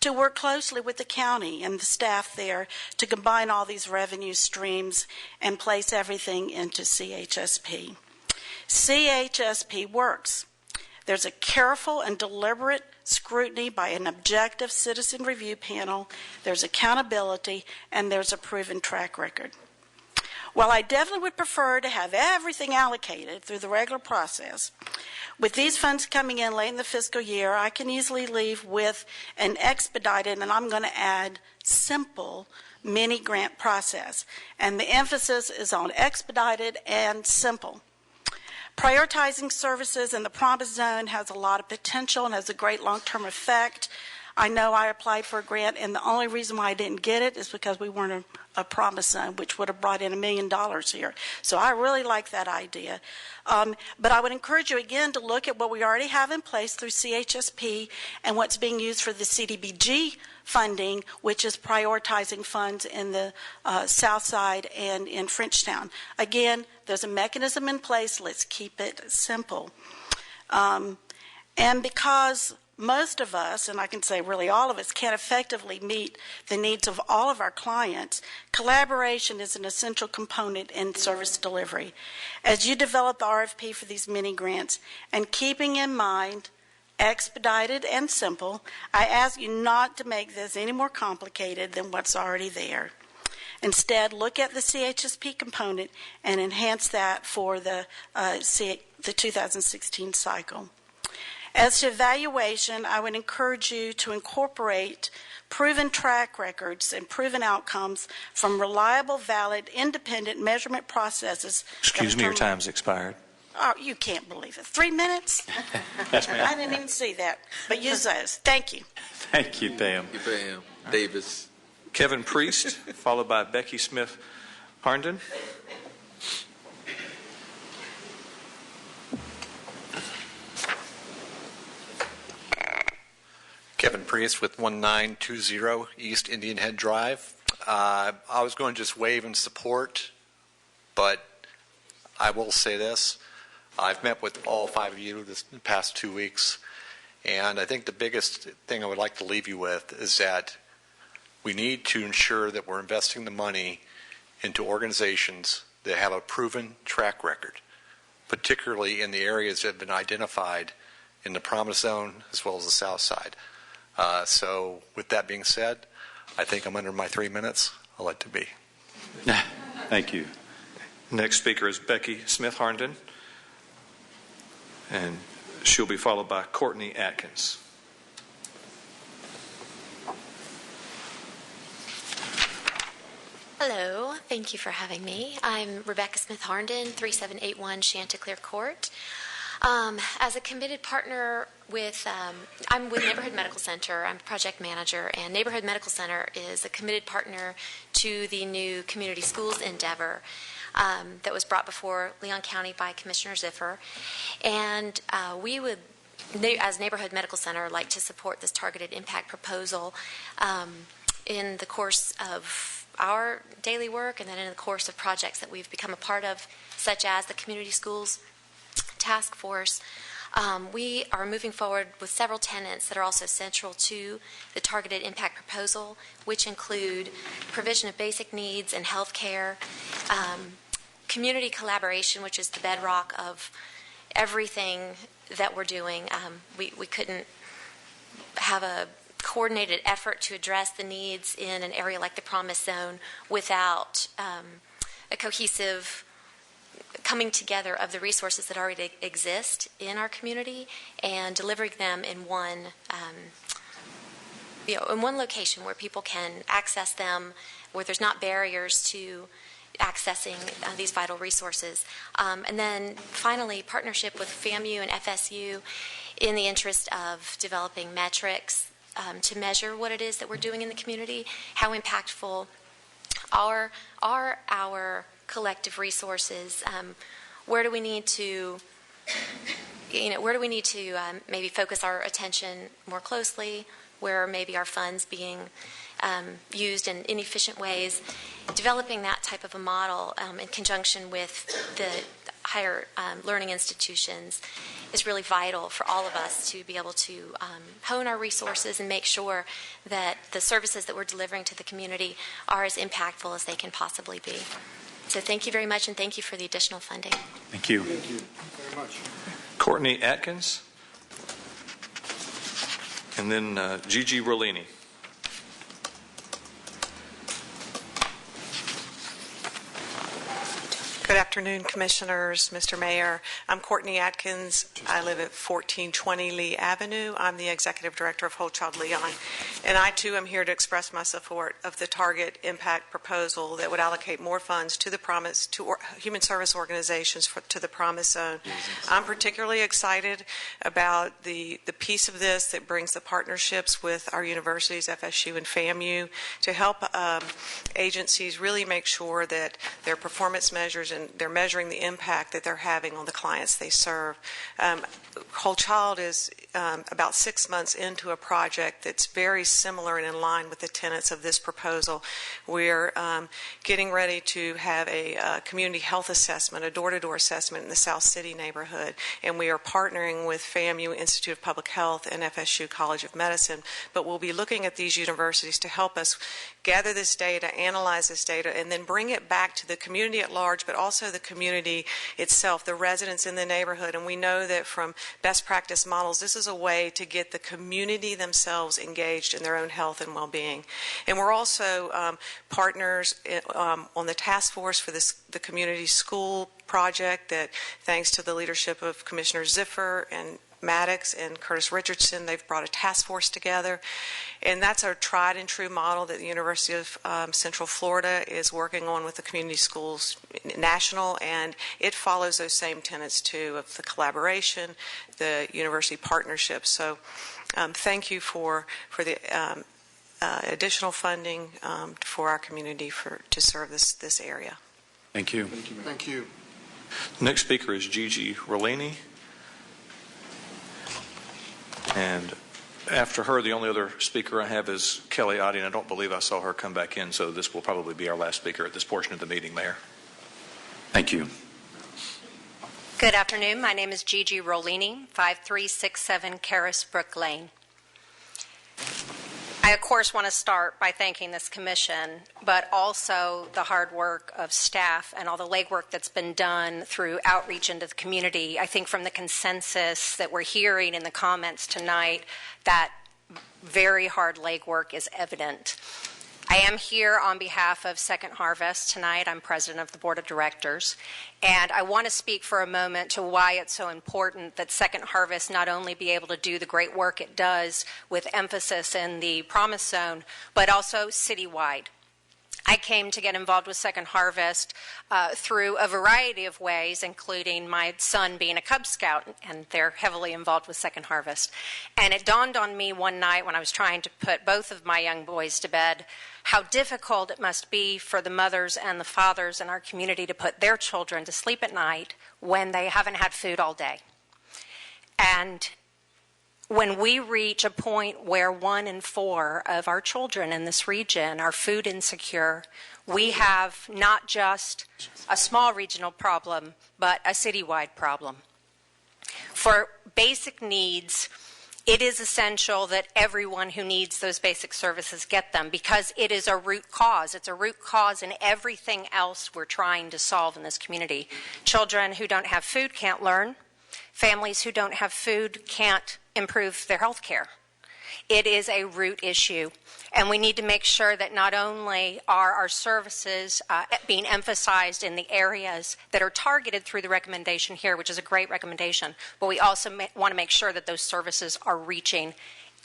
to work closely with the county and the staff there to combine all these revenue streams and place everything into CHSP. CHSP works. There's a careful and deliberate scrutiny by an objective citizen review panel. There's accountability, and there's a proven track record. While I definitely would prefer to have everything allocated through the regular process, with these funds coming in late in the fiscal year, I can easily leave with an expedited, and I'm going to add simple, mini grant process. And the emphasis is on expedited and simple. Prioritizing services in the Promise Zone has a lot of potential and has a great long-term effect. I know I applied for a grant, and the only reason why I didn't get it is because we weren't a Promise Zone, which would have brought in $1 million here. So I really like that idea. But I would encourage you again to look at what we already have in place through CHSP and what's being used for the CDBG funding, which is prioritizing funds in the South Side and in Frenchtown. Again, there's a mechanism in place. Let's keep it simple. And because most of us, and I can say really all of us, can't effectively meet the needs of all of our clients, collaboration is an essential component in service delivery. As you develop the RFP for these mini grants, and keeping in mind expedited and simple, I ask you not to make this any more complicated than what's already there. Instead, look at the CHSP component and enhance that for the 2016 cycle. As to evaluation, I would encourage you to incorporate proven track records and proven outcomes from reliable, valid, independent measurement processes. Excuse me, your time's expired. Oh, you can't believe it. 3 minutes? Yes, ma'am. I didn't even see that. But use those. Thank you. Thank you, Pam. Thank you, Pam. Davis. Kevin Priest, followed by Becky Smith Harnden. Kevin Priest with 1920 East Indian Head Drive. I was going to just wave in support, but I will say this. I've met with all 5 of you this past 2 weeks, and I think the biggest thing I would like to leave you with is that we need to ensure that we're investing the money into organizations that have a proven track record, particularly in the areas that have been identified in the Promise Zone as well as the South Side. So with that being said, I think I'm under my 3 minutes. I'll let it be. Thank you. Next speaker is Becky Smith Harnden, and she'll be followed by Courtney Atkins. Hello, thank you for having me. I'm Rebecca Smith Harnden, 3781 Chanticleer Court. As a committed partner with, I'm with Neighborhood Medical Center. I'm project manager, and Neighborhood Medical Center is a committed partner to the new community schools endeavor that was brought before Leon County by Commissioner Ziffer. And we would, as Neighborhood Medical Center, like to support this targeted impact proposal in the course of our daily work and then in the course of projects that we've become a part of, such as the Community Schools Task Force. We are moving forward with several tenets that are also central to the targeted impact proposal, which include provision of basic needs and health care, community collaboration, which is the bedrock of everything that we're doing. We couldn't have a coordinated effort to address the needs in an area like the Promise Zone without a cohesive coming together of the resources that already exist in our community and delivering them in one, in one location where people can access them, where there's not barriers to accessing these vital resources. And then finally, partnership with FAMU and FSU in the interest of developing metrics to measure what it is that we're doing in the community, how impactful are our collective resources, where do we need to maybe focus our attention more closely, where maybe our funds being used in inefficient ways. Developing that type of a model in conjunction with the higher learning institutions is really vital for all of us to be able to hone our resources and make sure that the services that we're delivering to the community are as impactful as they can possibly be. So thank you very much, and thank you for the additional funding. Thank you. Thank you very much. Courtney Atkins, and then Gigi Rollini. Good afternoon, Commissioners, Mr. Mayor. I'm Courtney Atkins. I live at 1420 Lee Avenue. I'm the Executive Director of Whole Child Leon. And I, too, am here to express my support of the Target Impact proposal that would allocate more funds to the Promise, to human service organizations to the Promise Zone. I'm particularly excited about the piece of this that brings the partnerships with our universities, FSU and FAMU, to help agencies really make sure that their performance measures and they're measuring the impact that they're having on the clients they serve. Whole Child is about 6 months into a project that's very similar and in line with the tenets of this proposal. We're getting ready to have a community health assessment, a door-to-door assessment in the South City neighborhood, and we are partnering with FAMU Institute of Public Health and FSU College of Medicine, but we'll be looking at these universities to help us gather this data, analyze this data, and then bring it back to the community at large, but also the community itself, the residents in the neighborhood. And we know that from best practice models, this is a way to get the community themselves engaged in their own health and well-being. And we're also partners on the task force for the community school project that, thanks to the leadership of Commissioner Ziffer and Maddox and Curtis Richardson, they've brought a task force together. And that's our tried and true model that the University of Central Florida is working on with the community schools national, and it follows those same tenets too of the collaboration, the university partnership. So thank you for the additional funding for our community to serve this area. Thank you. Thank you. Thank you. Next speaker is Gigi Rollini. And after her, the only other speaker I have is Kelly Oddie, and I don't believe I saw her come back in, so this will probably be our last speaker at this portion of the meeting, Mayor. Thank you. Good afternoon. My name is Gigi Rollini, 5367 Carisbrook Lane. I, of course, want to start by thanking this commission, but also the hard work of staff and all the legwork that's been done through outreach into the community. I think from the consensus that we're hearing in the comments tonight, that very hard legwork is evident. I am here on behalf of Second Harvest tonight. I'm president of the board of directors. And I want to speak for a moment to why it's so important that Second Harvest not only be able to do the great work it does with emphasis in the Promise Zone, but also citywide. I came to get involved with Second Harvest through a variety of ways, including my son being a Cub Scout, and they're heavily involved with Second Harvest. And it dawned on me one night when I was trying to put both of my young boys to bed how difficult it must be for the mothers and the fathers in our community to put their children to sleep at night when they haven't had food all day. And when we reach a point where 1 in 4 of our children in this region are food insecure, we have not just a small regional problem, but a citywide problem. For basic needs, it is essential that everyone who needs those basic services get them, because it is a root cause. It's a root cause in everything else we're trying to solve in this community. Children who don't have food can't learn. Families who don't have food can't improve their health care. It is a root issue, and we need to make sure that not only are our services being emphasized in the areas that are targeted through the recommendation here, which is a great recommendation, but we also want to make sure that those services are reaching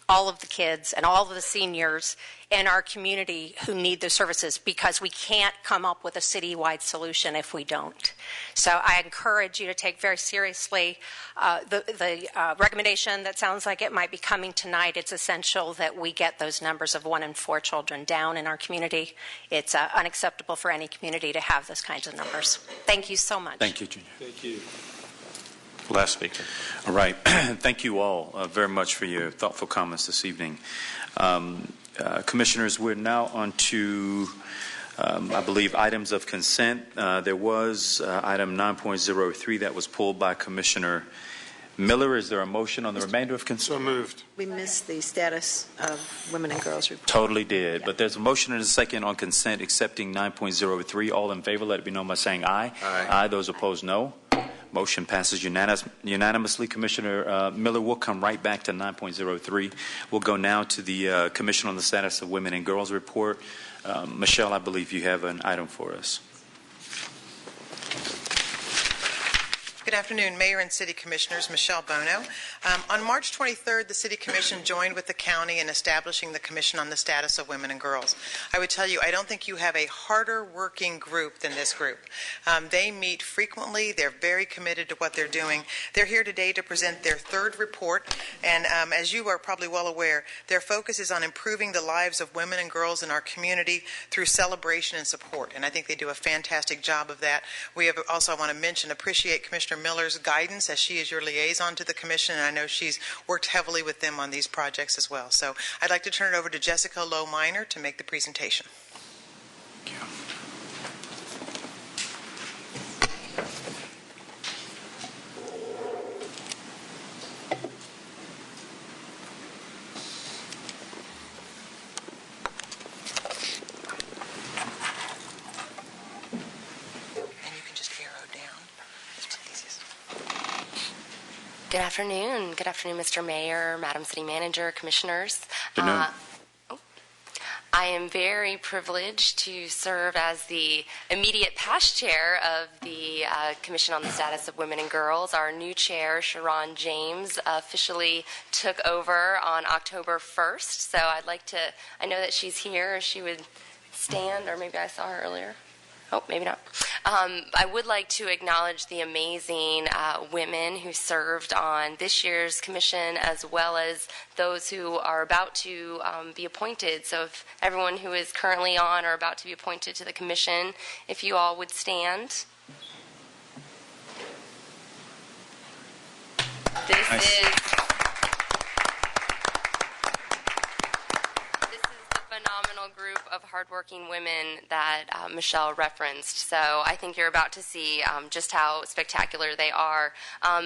all of the kids and all of the seniors in our community who need those services, because we can't come up with a citywide solution if we don't. So I encourage you to take very seriously the recommendation that sounds like it might be coming tonight. It's essential that we get those numbers of 1 in 4 children down in our community. It's unacceptable for any community to have those kinds of numbers. Thank you so much. Thank you, Junior. Thank you. Last speaker. All right. Thank you all very much for your thoughtful comments this evening. Commissioners, we're now on to, I believe, items of consent. There was item 9.03 that was pulled by Commissioner Miller. Is there a motion on the remainder of consent? So moved. We missed the status of women and girls report. Totally did. Yeah. But there's a motion and a second on consent accepting 9.03. All in favor, let it be known by saying aye. Aye. Aye. Those opposed, no. Motion passes unanimously. Commissioner Miller, we'll come right back to 9.03. We'll go now to the Commission on the Status of Women and Girls report. Michelle, I believe you have an item for us. Good afternoon, Mayor and City Commissioners. Michelle Bono. On March 23rd, the City Commission joined with the county in establishing the Commission on the Status of Women and Girls. I would tell you, I don't think you have a harder working group than this group. They meet frequently. They're very committed to what they're doing. They're here today to present their third report, and as you are probably well aware, their focus is on improving the lives of women and girls in our community through celebration and support, and I think they do a fantastic job of that. We have also, I want to mention, appreciate Commissioner Miller's guidance, as she is your liaison to the Commission, and I know she's worked heavily with them on these projects as well. So I'd like to turn it over to Jessica Lowe Minor to make the presentation. Thank you. Good afternoon. Good afternoon, Mr. Mayor, Madam City Manager, Commissioners. Good afternoon. I am very privileged to serve as the immediate past chair of the Commission on the Status of Women and Girls. Our new chair, Sharon James, officially took over on October 1st. So I'd like to, I know that she's here. She would stand, or maybe I saw her earlier. Oh, maybe not. I would like to acknowledge the amazing women who served on this year's commission, as well as those who are about to be appointed. So if everyone who is currently on or about to be appointed to the commission, if you all would stand. This is the phenomenal group of hardworking women that Michelle referenced. So I think you're about to see just how spectacular they are.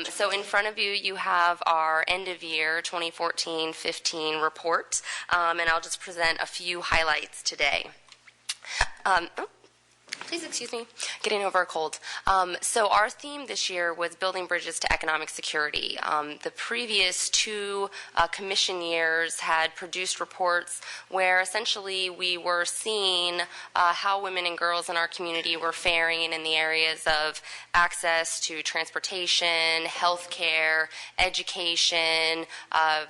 So in front of you, you have our end of year 2014-15 report, and I'll just present a few highlights today. Please excuse me, getting over a cold. So our theme this year was building bridges to economic security. The previous two commission years had produced reports where essentially we were seeing how women and girls in our community were faring in the areas of access to transportation, health care, education,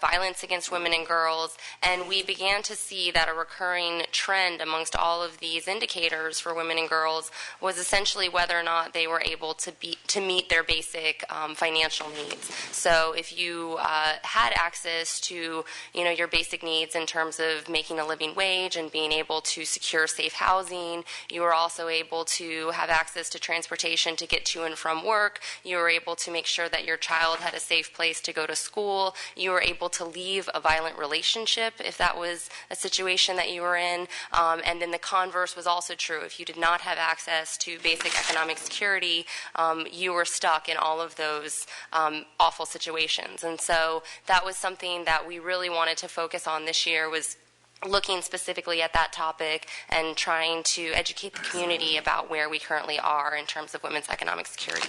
violence against women and girls, and we began to see that a recurring trend amongst all of these indicators for women and girls was essentially whether or not they were able to meet their basic financial needs. So if you had access to your basic needs in terms of making a living wage and being able to secure safe housing, you were also able to have access to transportation to get to and from work. You were able to make sure that your child had a safe place to go to school. You were able to leave a violent relationship if that was a situation that you were in. And then the converse was also true. If you did not have access to basic economic security, you were stuck in all of those awful situations. And so that was something that we really wanted to focus on this year, was looking specifically at that topic and trying to educate the community about where we currently are in terms of women's economic security.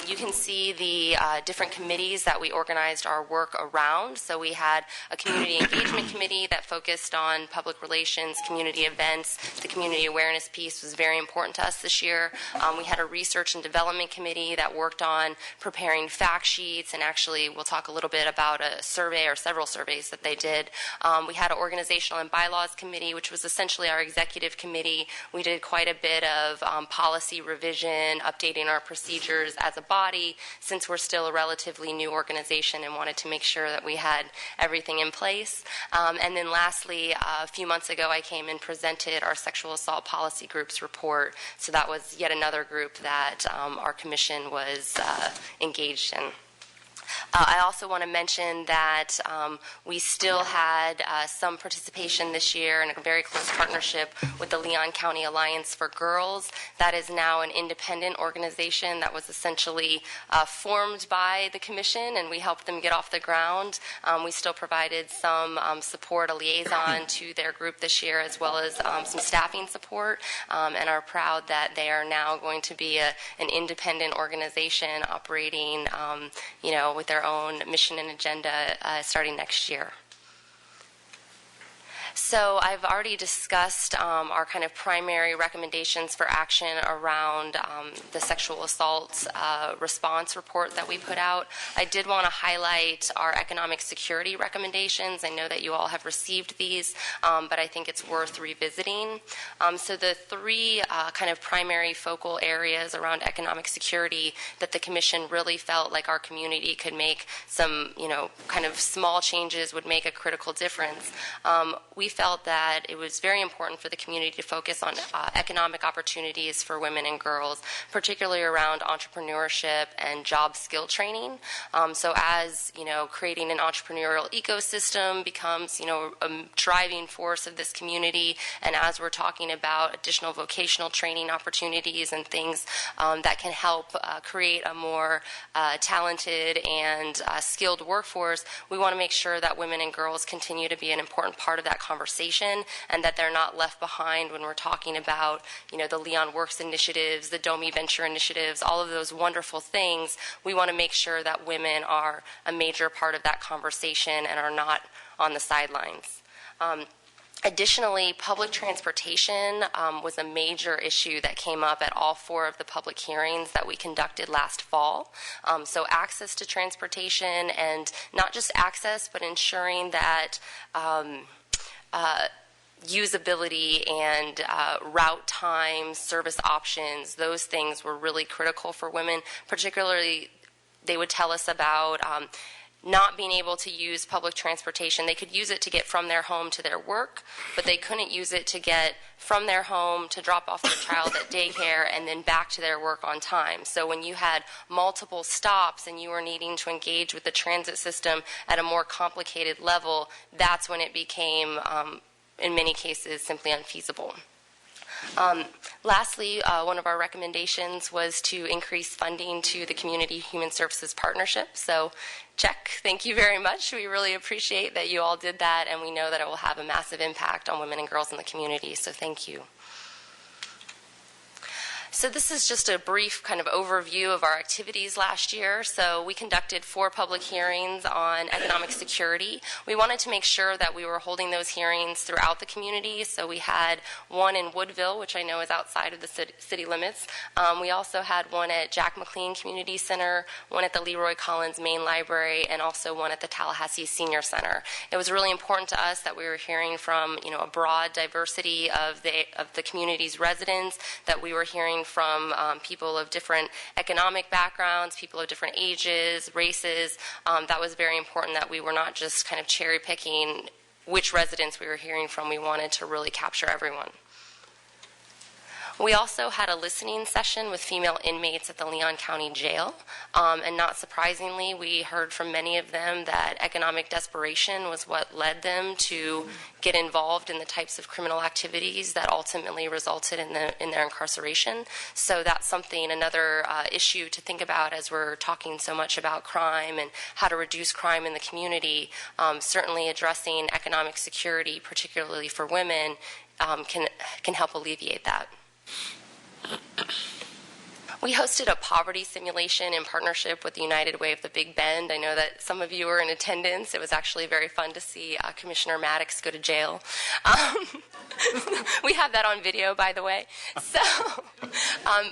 You can see the different committees that we organized our work around. So we had a community engagement committee that focused on public relations, community events. The community awareness piece was very important to us this year. We had a research and development committee that worked on preparing fact sheets, and actually we'll talk a little bit about a survey or several surveys that they did. We had an organizational and bylaws committee, which was essentially our executive committee. We did quite a bit of policy revision, updating our procedures as a body, since we're still a relatively new organization and wanted to make sure that we had everything in place. And then lastly, a few months ago, I came and presented our sexual assault policy group's report. So that was yet another group that our commission was engaged in. I also want to mention that we still had some participation this year in a very close partnership with the Leon County Alliance for Girls. That is now an independent organization that was essentially formed by the commission, and we helped them get off the ground. We still provided some support, a liaison to their group this year, as well as some staffing support, and are proud that they are now going to be an independent organization operating, with their own mission and agenda starting next year. So I've already discussed our kind of primary recommendations for action around the sexual assault response report that we put out. I did want to highlight our economic security recommendations. I know that you all have received these, but I think it's worth revisiting. So the three kind of primary focal areas around economic security that the Commission really felt like our community could make some, kind of small changes would make a critical difference. We felt that it was very important for the community to focus on economic opportunities for women and girls, particularly around entrepreneurship and job skill training. So as, creating an entrepreneurial ecosystem becomes, a driving force of this community, and as we're talking about additional vocational training opportunities and things that can help create a more talented and skilled workforce, we want to make sure that women and girls continue to be an important part of that conversation, and that they're not left behind when we're talking about, the Leon Works initiatives, the DOMI Venture initiatives, all of those wonderful things. We want to make sure that women are a major part of that conversation and are not on the sidelines. Additionally, public transportation was a major issue that came up at all four of the public hearings that we conducted last fall. So access to transportation, and not just access, but ensuring that usability and route times, service options, those things were really critical for women. Particularly, they would tell us about not being able to use public transportation. They could use it to get from their home to their work, but they couldn't use it to get from their home to drop off their child at daycare and then back to their work on time. So when you had multiple stops and you were needing to engage with the transit system at a more complicated level, that's when it became, in many cases, simply unfeasible. Lastly, one of our recommendations was to increase funding to the Community Human Services Partnership. So check. Thank you very much. We really appreciate that you all did that, and we know that it will have a massive impact on women and girls in the community, so thank you. So this is just a brief kind of overview of our activities last year. So we conducted 4 public hearings on economic security. We wanted to make sure that we were holding those hearings throughout the community. So we had one in Woodville, which I know is outside of the city limits. We also had one at Jack McLean Community Center, one at the Leroy Collins Main Library, and also one at the Tallahassee Senior Center. It was really important to us that we were hearing from, a broad diversity of the community's residents, that we were hearing from people of different economic backgrounds, people of different ages, races. That was very important, that we were not just kind of cherry picking which residents we were hearing from. We wanted to really capture everyone. We also had a listening session with female inmates at the Leon County Jail, and not surprisingly, we heard from many of them that economic desperation was what led them to get involved in the types of criminal activities that ultimately resulted in their incarceration. So that's something, another issue to think about as we're talking so much about crime and how to reduce crime in the community. Certainly addressing economic security, particularly for women, can help alleviate that. We hosted a poverty simulation in partnership with the United Way of the Big Bend. I know that some of you were in attendance. It was actually very fun to see Commissioner Maddox go to jail. We have that on video, by the way. So,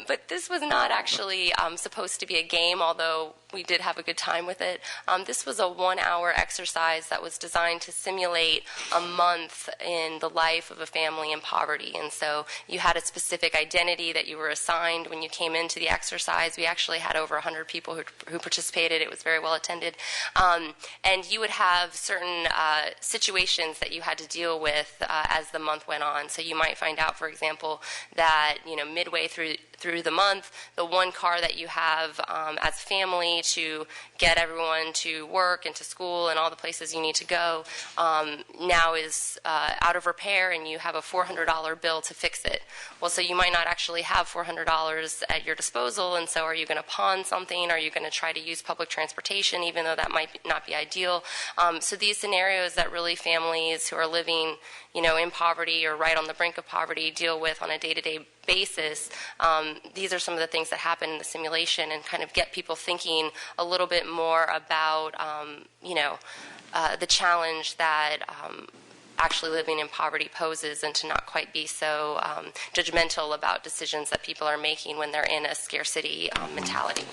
but this was not actually supposed to be a game, although we did have a good time with it. This was a 1-hour exercise that was designed to simulate a month in the life of a family in poverty. And so you had a specific identity that you were assigned when you came into the exercise. We actually had over 100 people who participated. It was very well attended. And you would have certain situations that you had to deal with as the month went on. So you might find out, for example, that midway through the month, the one car that you have as a family to get everyone to work and to school and all the places you need to go now is out of repair, and you have a $400 bill to fix it. Well, so you might not actually have $400 at your disposal, and so are you going to pawn something? Are you going to try to use public transportation, even though that might not be ideal? So these scenarios that really families who are living in poverty or right on the brink of poverty deal with on a day-to-day basis, these are some of the things that happen in the simulation, and kind of get people thinking a little bit more about, the challenge that actually living in poverty poses, and to not quite be so judgmental about decisions that people are making when they're in a scarcity mentality.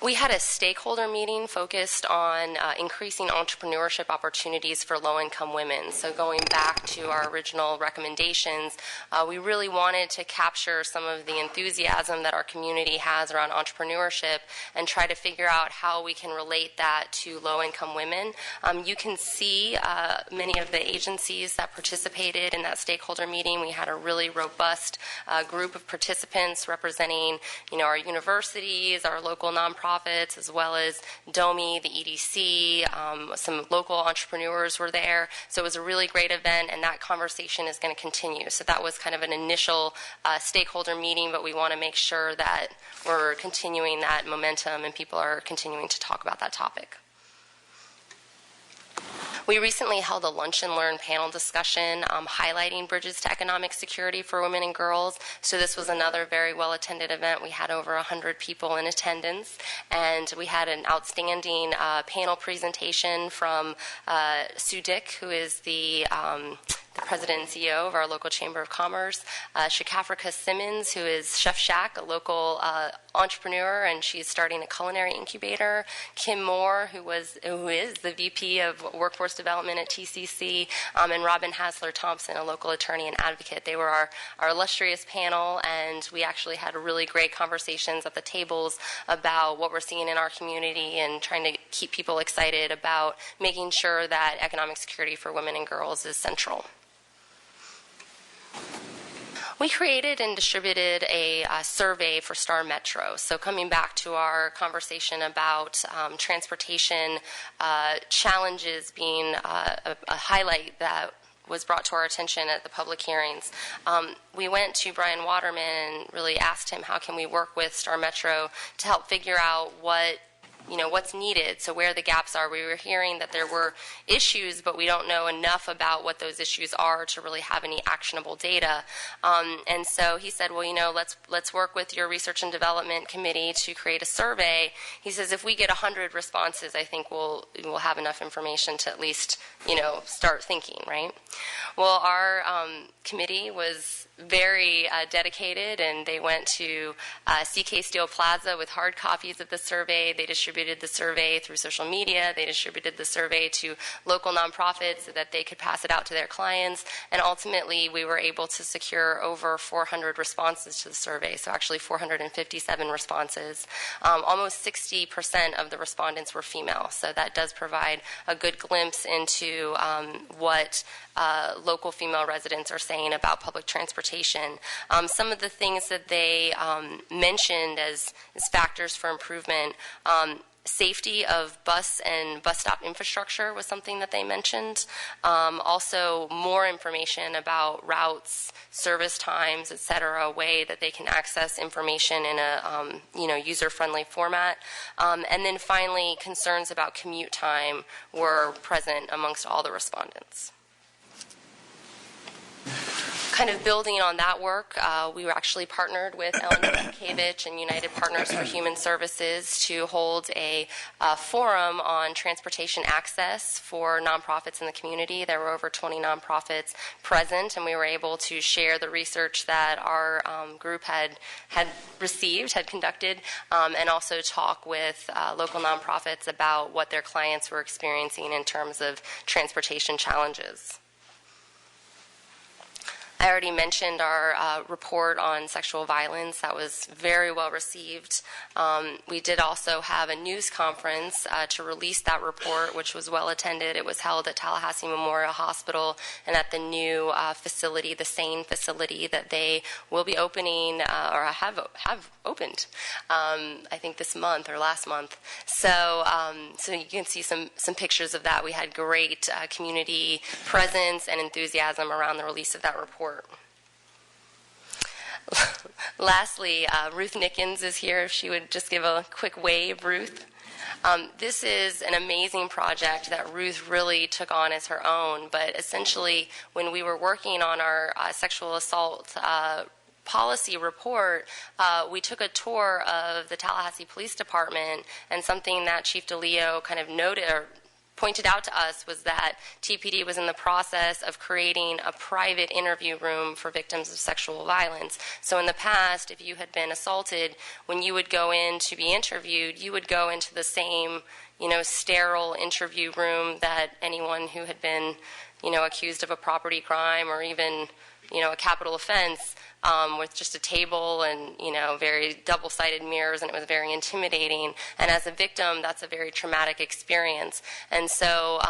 We had a stakeholder meeting focused on increasing entrepreneurship opportunities for low-income women. So going back to our original recommendations, we really wanted to capture some of the enthusiasm that our community has around entrepreneurship and try to figure out how we can relate that to low-income women. You can see many of the agencies that participated in that stakeholder meeting. We had a really robust group of participants representing, our universities, our local nonprofits, as well as DOMI, the EDC, some local entrepreneurs were there. So it was a really great event, and that conversation is going to continue. So that was kind of an initial stakeholder meeting, but we want to make sure that we're continuing that momentum and people are continuing to talk about that topic. We recently held a Lunch and Learn panel discussion highlighting bridges to economic security for women and girls. So this was another very well-attended event. We had over 100 people in attendance, and we had an outstanding panel presentation from Sue Dick, who is the president and CEO of our local Chamber of Commerce, Shakafrika Simmons, who is Chef Shack, a local entrepreneur, and she's starting a culinary incubator, Kim Moore, who is the VP of Workforce Development at TCC, and Robin Hasler-Thompson, a local attorney and advocate. They were our illustrious panel, and we actually had really great conversations at the tables about what we're seeing in our community and trying to keep people excited about making sure that economic security for women and girls is central. We created and distributed a survey for Star Metro. So coming back to our conversation about transportation challenges being a highlight that was brought to our attention at the public hearings, we went to Brian Waterman and really asked him how can we work with Star Metro to help figure out what what's needed, so where the gaps are. We were hearing that there were issues, but we don't know enough about what those issues are to really have any actionable data. And so he said, well, let's work with your research and development committee to create a survey. He says if we get 100 responses, I think we'll have enough information to at least, start thinking, right? Well, our committee was very dedicated, and they went to CK Steel Plaza with hard copies of the survey. They distributed the survey through social media. They distributed the survey to local nonprofits so that they could pass it out to their clients. And ultimately, we were able to secure over 400 responses to the survey, so actually 457 responses. Almost 60% of the respondents were female, so that does provide a good glimpse into what local female residents are saying about public transportation. Some of the things that they mentioned as factors for improvement, safety of bus and bus stop infrastructure was something that they mentioned. Also, more information about routes, service times, et cetera, a way that they can access information in a user-friendly format. And then finally, concerns about commute time were present amongst all the respondents. Kind of building on that work, we were actually partnered with Ellen Piatkevich and United Partners for Human Services to hold a forum on transportation access for nonprofits in the community. There were over 20 nonprofits present, and we were able to share the research that our group had conducted, and also talk with local nonprofits about what their clients were experiencing in terms of transportation challenges. I already mentioned our report on sexual violence. That was very well received. We did also have a news conference to release that report, which was well attended. It was held at Tallahassee Memorial Hospital and at the new facility, the SANE facility that they will be opening or have opened, I think this month or last month. So you can see some pictures of that. We had great community presence and enthusiasm around the release of that report. Lastly, Ruth Nickens is here. If she would just give a quick wave, Ruth. This is an amazing project that Ruth really took on as her own, but essentially when we were working on our sexual assault policy report, we took a tour of the Tallahassee Police Department, and something that Chief DeLeo kind of noted or pointed out to us was that TPD was in the process of creating a private interview room for victims of sexual violence. So in the past, if you had been assaulted, when you would go in to be interviewed, you would go into the same, sterile interview room that anyone who had been, accused of a property crime or even, a capital offense, with just a table and, very double-sided mirrors, and it was very intimidating. And as a victim, that's a very traumatic experience. And so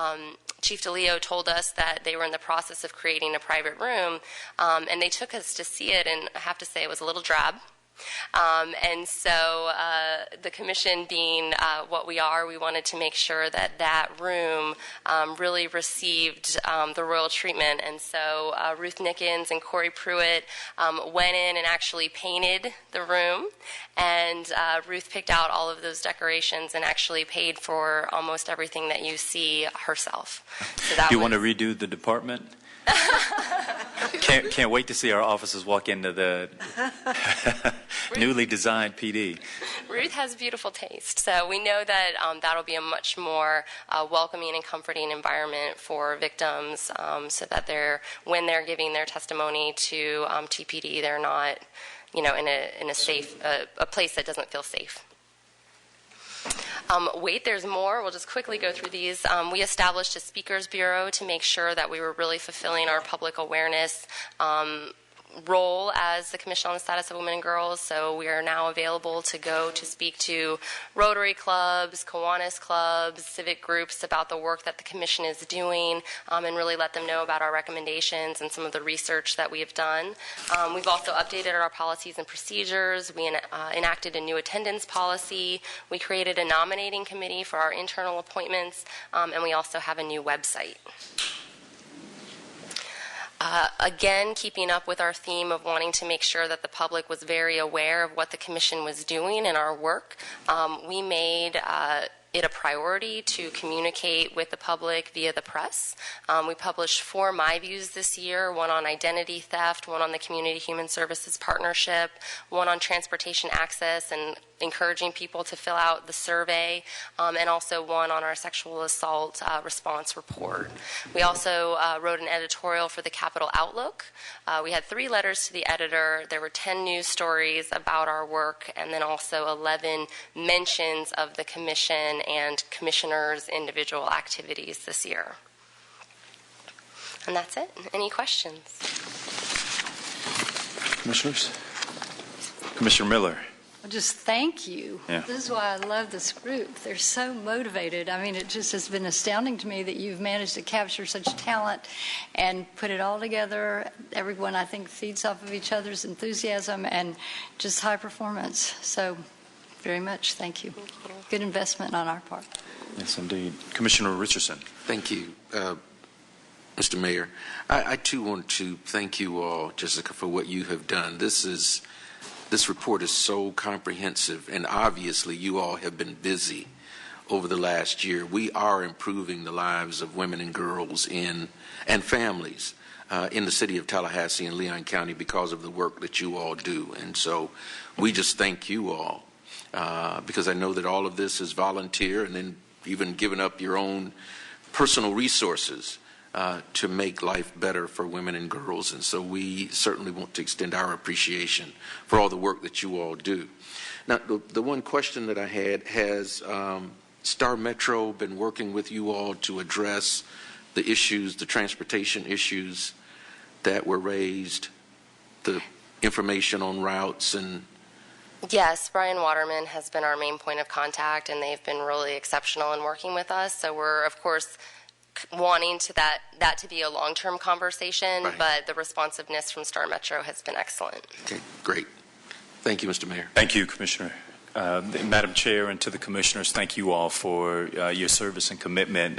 Chief DeLeo told us that they were in the process of creating a private room, and they took us to see it, and I have to say it was a little drab. And so the commission being what we are, we wanted to make sure that that room really received the royal treatment. And so Ruth Nickens and Corey Pruitt went in and actually painted the room. And Ruth picked out all of those decorations and actually paid for almost everything that you see herself. So that you want to redo the department? Can't wait to see our officers walk into the newly designed PD. Ruth has beautiful taste, so we know that that'll be a much more welcoming and comforting environment for victims, so that when they're giving their testimony to TPD, they're not, in a safe a place that doesn't feel safe. Wait, there's more. We'll just quickly go through these. We established a speakers bureau to make sure that we were really fulfilling our public awareness role as the Commission on the Status of Women and Girls. So we are now available to go to speak to Rotary clubs, Kiwanis clubs, civic groups about the work that the Commission is doing, and really let them know about our recommendations and some of the research that we have done. We've also updated our policies and procedures. We enacted a new attendance policy. We created a nominating committee for our internal appointments, and we also have a new website. Again, keeping up with our theme of wanting to make sure that the public was very aware of what the Commission was doing in our work, we made it a priority to communicate with the public via the press. We published 4 My Views this year, one on identity theft, one on the Community Human Services Partnership, one on transportation access and encouraging people to fill out the survey, and also one on our sexual assault response report. We also wrote an editorial for the Capitol Outlook. We had 3 letters to the editor. There were 10 news stories about our work, and then also 11 mentions of the Commission and Commissioners' individual activities this year. And that's it. Any questions? Commissioners? Commissioner Miller. Well, just thank you. Yeah. This is why I love this group. They're so motivated. I mean, it just has been astounding to me that you've managed to capture such talent and put it all together. Everyone, I think, feeds off of each other's enthusiasm and just high performance. So, very much thank you. Good investment on our part. Yes, indeed. Commissioner Richardson. Thank you, Mr. Mayor. I too want to thank you all, Jessica, for what you have done. This report is so comprehensive, and obviously you all have been busy over the last year. We are improving the lives of women and girls and families in the city of Tallahassee and Leon County because of the work that you all do. And so we just thank you all because I know that all of this is volunteer and then even giving up your own personal resources to make life better for women and girls. And so we certainly want to extend our appreciation for all the work that you all do. Now, the one question that I had, has Star Metro been working with you all to address the issues, the transportation issues that were raised, the information on routes and... Yes, Brian Waterman has been our main point of contact, and they've been really exceptional in working with us. So we're, of course, wanting to that to be a long-term conversation, right. But the responsiveness from Star Metro has been excellent. Okay, great. Thank you, Mr. Mayor. Thank you, Commissioner. Madam Chair, and to the commissioners, thank you all for your service and commitment.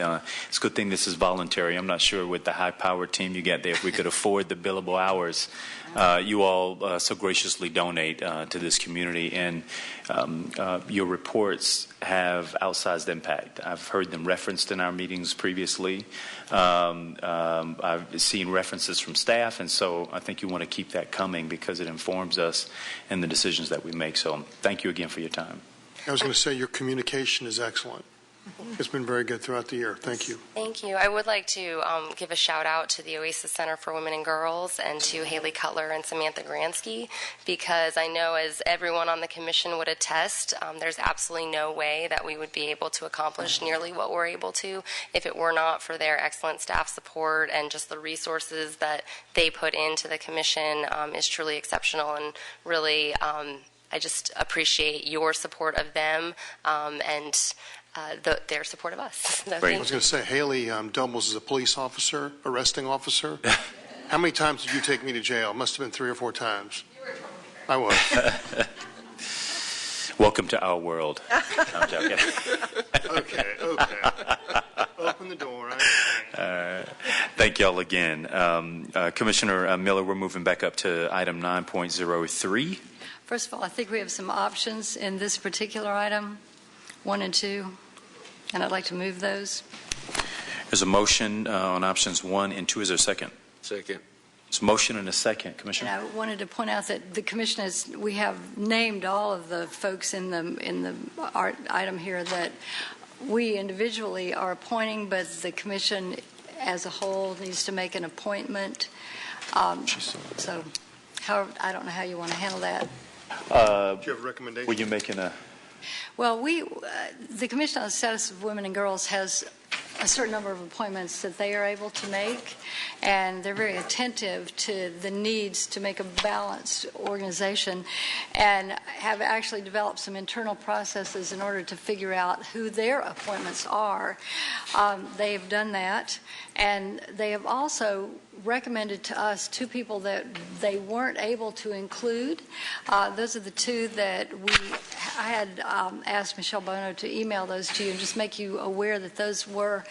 It's a good thing this is voluntary. I'm not sure with the high-powered team you get there if we could afford the billable hours. You all so graciously donate to this community, and your reports have outsized impact. I've heard them referenced in our meetings previously. I've seen references from staff, and so I think you want to keep that coming because it informs us in the decisions that we make. So thank you again for your time. I was going to say your communication is excellent. It's been very good throughout the year. Thank you. Thank you. I would like to give a shout out to the Oasis Center for Women and Girls and to Haley Cutler and Samantha Gransky, because I know, as everyone on the commission would attest, there's absolutely no way that we would be able to accomplish nearly what we're able to if it were not for their excellent staff support, and just the resources that they put into the commission is truly exceptional, and really I just appreciate your support of them and their support of us. So I was going to say, Haley doubles as a police officer, arresting officer. How many times did you take me to jail? Must have been 3 or 4 times. I was. Welcome to our world. I'm joking. Okay. Open the door. Thank you all again. Commissioner Miller, we're moving back up to item 9.03. First of all, I think we have some options in this particular item, 1 and 2, and I'd like to move those. There's a motion on options 1 and 2. Is there a second? Second. There's a motion and a second, Commissioner. And I wanted to point out that the commission we have named all of the folks in the item here that we individually are appointing, but the commission as a whole needs to make an appointment. So, however, I don't know how you want to handle that. Do you have a recommendation? Were you making a... Well, the Commission on the Status of Women and Girls has a certain number of appointments that they are able to make, and they're very attentive to the needs to make a balanced organization, and have actually developed some internal processes in order to figure out who their appointments are. They have done that, and they have also recommended to us 2 people that they weren't able to include. Those are the 2 that I had asked Michelle Bono to email those to you and just make you aware that those were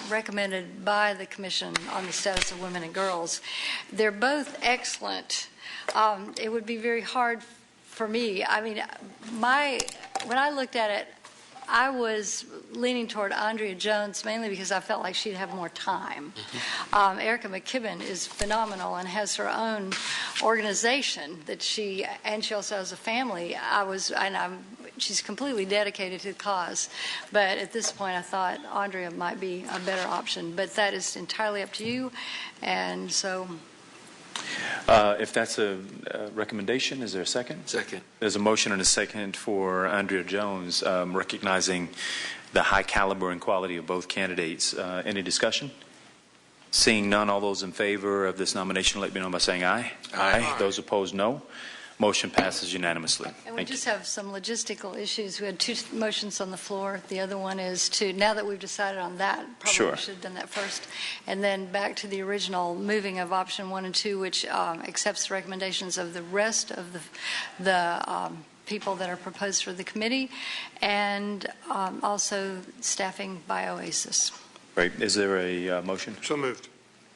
recommended by the Commission on the Status of Women and Girls. They're both excellent. It would be very hard for me. I mean, when I looked at it, I was leaning toward Andrea Jones mainly because I felt like she'd have more time. Erica McKibben is phenomenal and has her own organization that she also has a family. She's completely dedicated to the cause. But at this point, I thought Andrea might be a better option. But that is entirely up to you. And so... If that's a recommendation, is there a second? Second. There's a motion and a second for Andrea Jones, recognizing the high caliber and quality of both candidates. Any discussion? Seeing none, all those in favor of this nomination, let me know by saying aye. Aye. Those opposed, no. Motion passes unanimously. And we just have some logistical issues. We had two motions on the floor. The other one is to, now that we've decided on that, probably we should have done that first. And then back to the original moving of option 1 and 2, which accepts the recommendations of the rest of the people that are proposed for the committee, and also staffing by OASIS. Right. Is there a motion? So moved.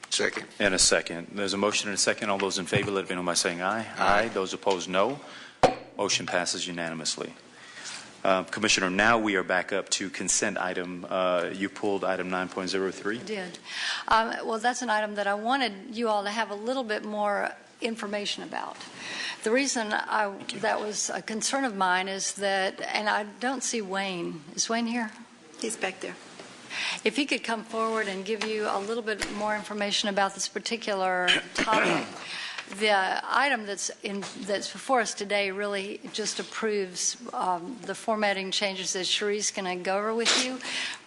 Second. And a second. There's a motion and a second. All those in favor, let me know by saying aye. Aye. Those opposed, no. Motion passes unanimously. Commissioner, now we are back up to consent item. You pulled item 9.03. I did. Well, that's an item that I wanted you all to have a little bit more information about. The reason that was a concern of mine is that, and I don't see Wayne. Is Wayne here? He's back there. If he could come forward and give you a little bit more information about this particular topic. The item that's before us today really just approves the formatting changes that Cherie's going to go over with you.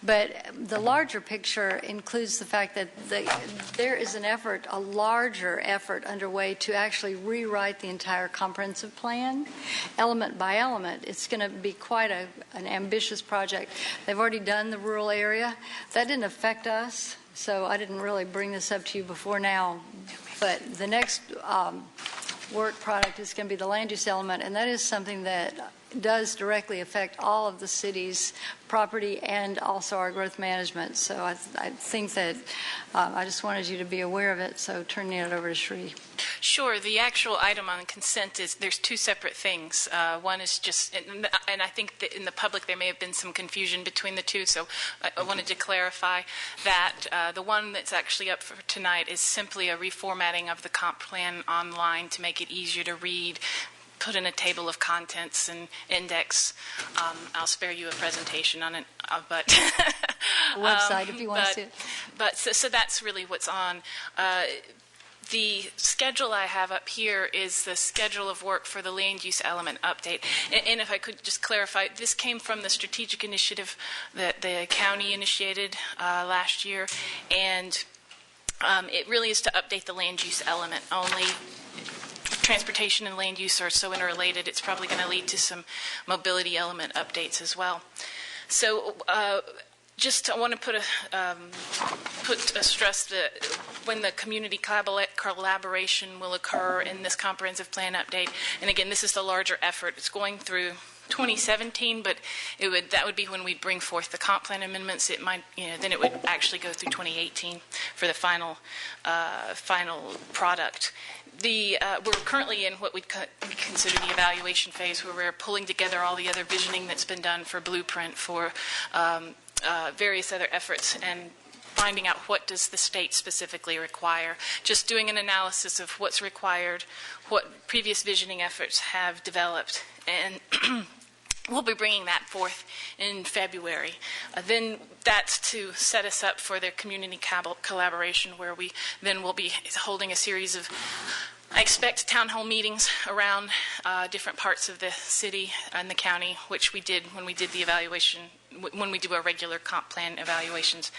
But the larger picture includes the fact that there is a larger effort underway to actually rewrite the entire comprehensive plan, element by element. It's going to be quite an ambitious project. They've already done the rural area. That didn't affect us, so I didn't really bring this up to you before now. But the next work product is going to be the land use element, and that is something that does directly affect all of the city's property and also our growth management. So I think that I just wanted you to be aware of it, so turning it over to Sri. Sure. The actual item on consent is there's two separate things. One is just, and I think that in the public there may have been some confusion between the two, so I wanted to clarify that the one that's actually up for tonight is simply a reformatting of the comp plan online to make it easier to read, put in a table of contents and index. I'll spare you a presentation on it, but website if you want to see it. But so that's really what's on. The schedule I have up here is the schedule of work for the land use element update. And if I could just clarify, this came from the strategic initiative that the county initiated last year, and it really is to update the land use element only. Transportation and land use are so interrelated, it's probably going to lead to some mobility element updates as well. So I want to put a stress that when the community collaboration will occur in this comprehensive plan update, and again, this is the larger effort. It's going through 2017, but that would be when we'd bring forth the comp plan amendments. It might, then it would actually go through 2018 for the final product. We're currently in what we'd consider the evaluation phase, where we're pulling together all the other visioning that's been done for Blueprint, for various other efforts, and finding out what does the state specifically require. Just doing an analysis of what's required, what previous visioning efforts have developed, and we'll be bringing that forth in February. Then that's to set us up for the community collaboration, where we then will be holding a series of, I expect, town hall meetings around different parts of the city and the county, which we did when we did the evaluation, when we do our regular comp plan evaluations.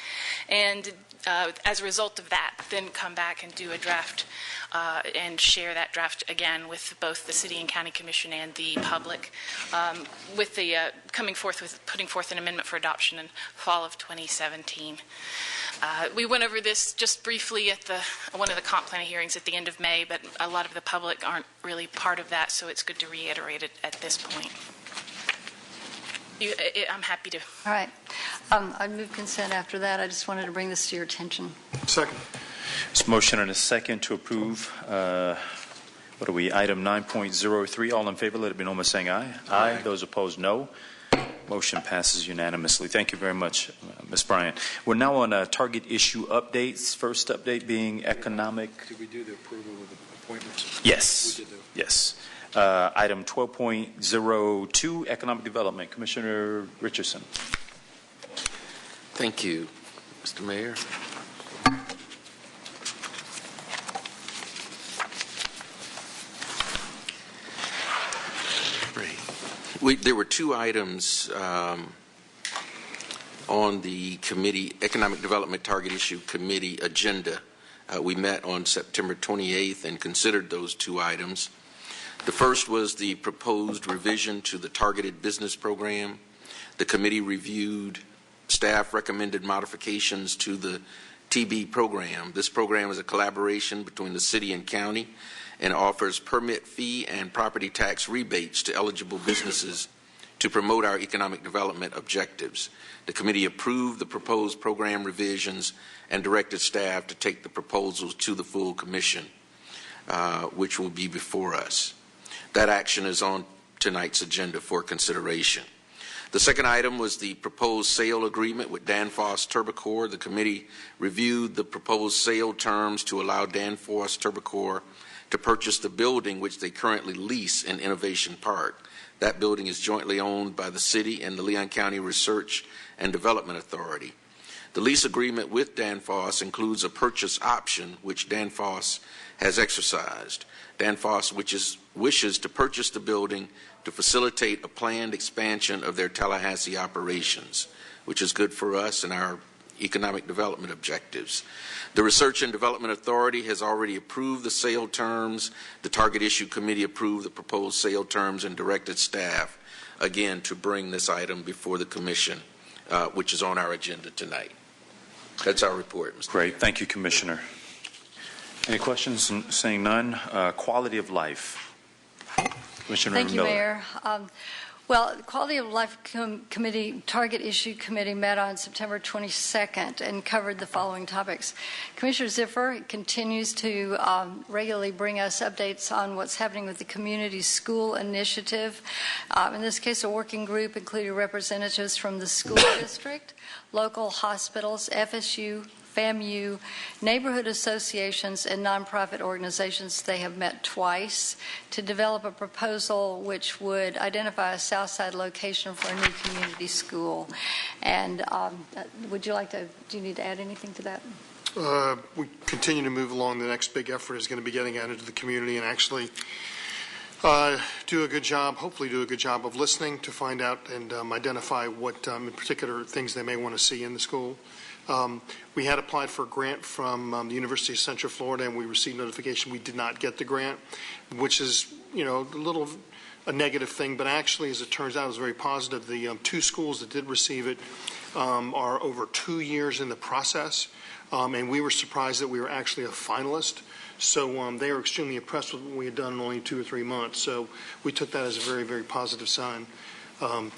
And as a result of that, then come back and do a draft and share that draft again with both the City and County Commission and the public, with the putting forth an amendment for adoption in fall of 2017. We went over this just briefly at one of the comp plan hearings at the end of May, but a lot of the public aren't really part of that, so it's good to reiterate it at this point. I'm happy to. All right. I'd move consent after that. I just wanted to bring this to your attention. Second. It's motion and a second to approve. What are we? Item 9.03. All in favor, let it be known by saying aye. Aye. Those opposed, no. Motion passes unanimously. Thank you very much, Ms. Bryant. We're now on target issue updates. First update being economic. Did we do the approval of the appointments? Yes. We did those. Yes. Item 12.02, economic development. Commissioner Richardson. Thank you, Mr. Mayor. There were two items on the committee, Economic Development Target Issue Committee agenda. We met on September 28th and considered those two items. The first was the proposed revision to the Targeted Business Program. The committee reviewed staff recommended modifications to the TB program. This program is a collaboration between the city and county and offers permit fee and property tax rebates to eligible businesses to promote our economic development objectives. The committee approved the proposed program revisions and directed staff to take the proposals to the full commission, which will be before us. That action is on tonight's agenda for consideration. The second item was the proposed sale agreement with Danfoss Turbocor. The committee reviewed the proposed sale terms to allow Danfoss Turbocor to purchase the building which they currently lease in Innovation Park. That building is jointly owned by the city and the Leon County Research and Development Authority. The lease agreement with Danfoss includes a purchase option which Danfoss has exercised. Danfoss wishes to purchase the building to facilitate a planned expansion of their Tallahassee operations, which is good for us and our economic development objectives. The Research and Development Authority has already approved the sale terms. The Target Issue Committee approved the proposed sale terms and directed staff, again, to bring this item before the Commission, which is on our agenda tonight. That's our report, Mr. Great. Thank you, Commissioner. Any questions? Saying none. Quality of life. Commissioner Thank you, Miller. Mayor. Well, the Quality of Life Committee, Target Issue Committee met on September 22nd and covered the following topics. Commissioner Ziffer continues to regularly bring us updates on what's happening with the Community School Initiative. In this case, a working group including representatives from the school district, local hospitals, FSU, FAMU, neighborhood associations, and nonprofit organizations. They have met twice to develop a proposal which would identify a south side location for a new community school. And would you like to, do you need to add anything to that? We continue to move along. The next big effort is going to be getting out into the community and actually do a good job, hopefully do a good job of listening to find out and identify what in particular things they may want to see in the school. We had applied for a grant from the University of Central Florida, and we received notification we did not get the grant, which is, you know, a negative thing, but actually, as it turns out, it was very positive. The two schools that did receive it are over 2 years in the process, and we were surprised that we were actually a finalist. So they are extremely impressed with what we had done in only 2 or 3 months. So we took that as a very, very positive sign.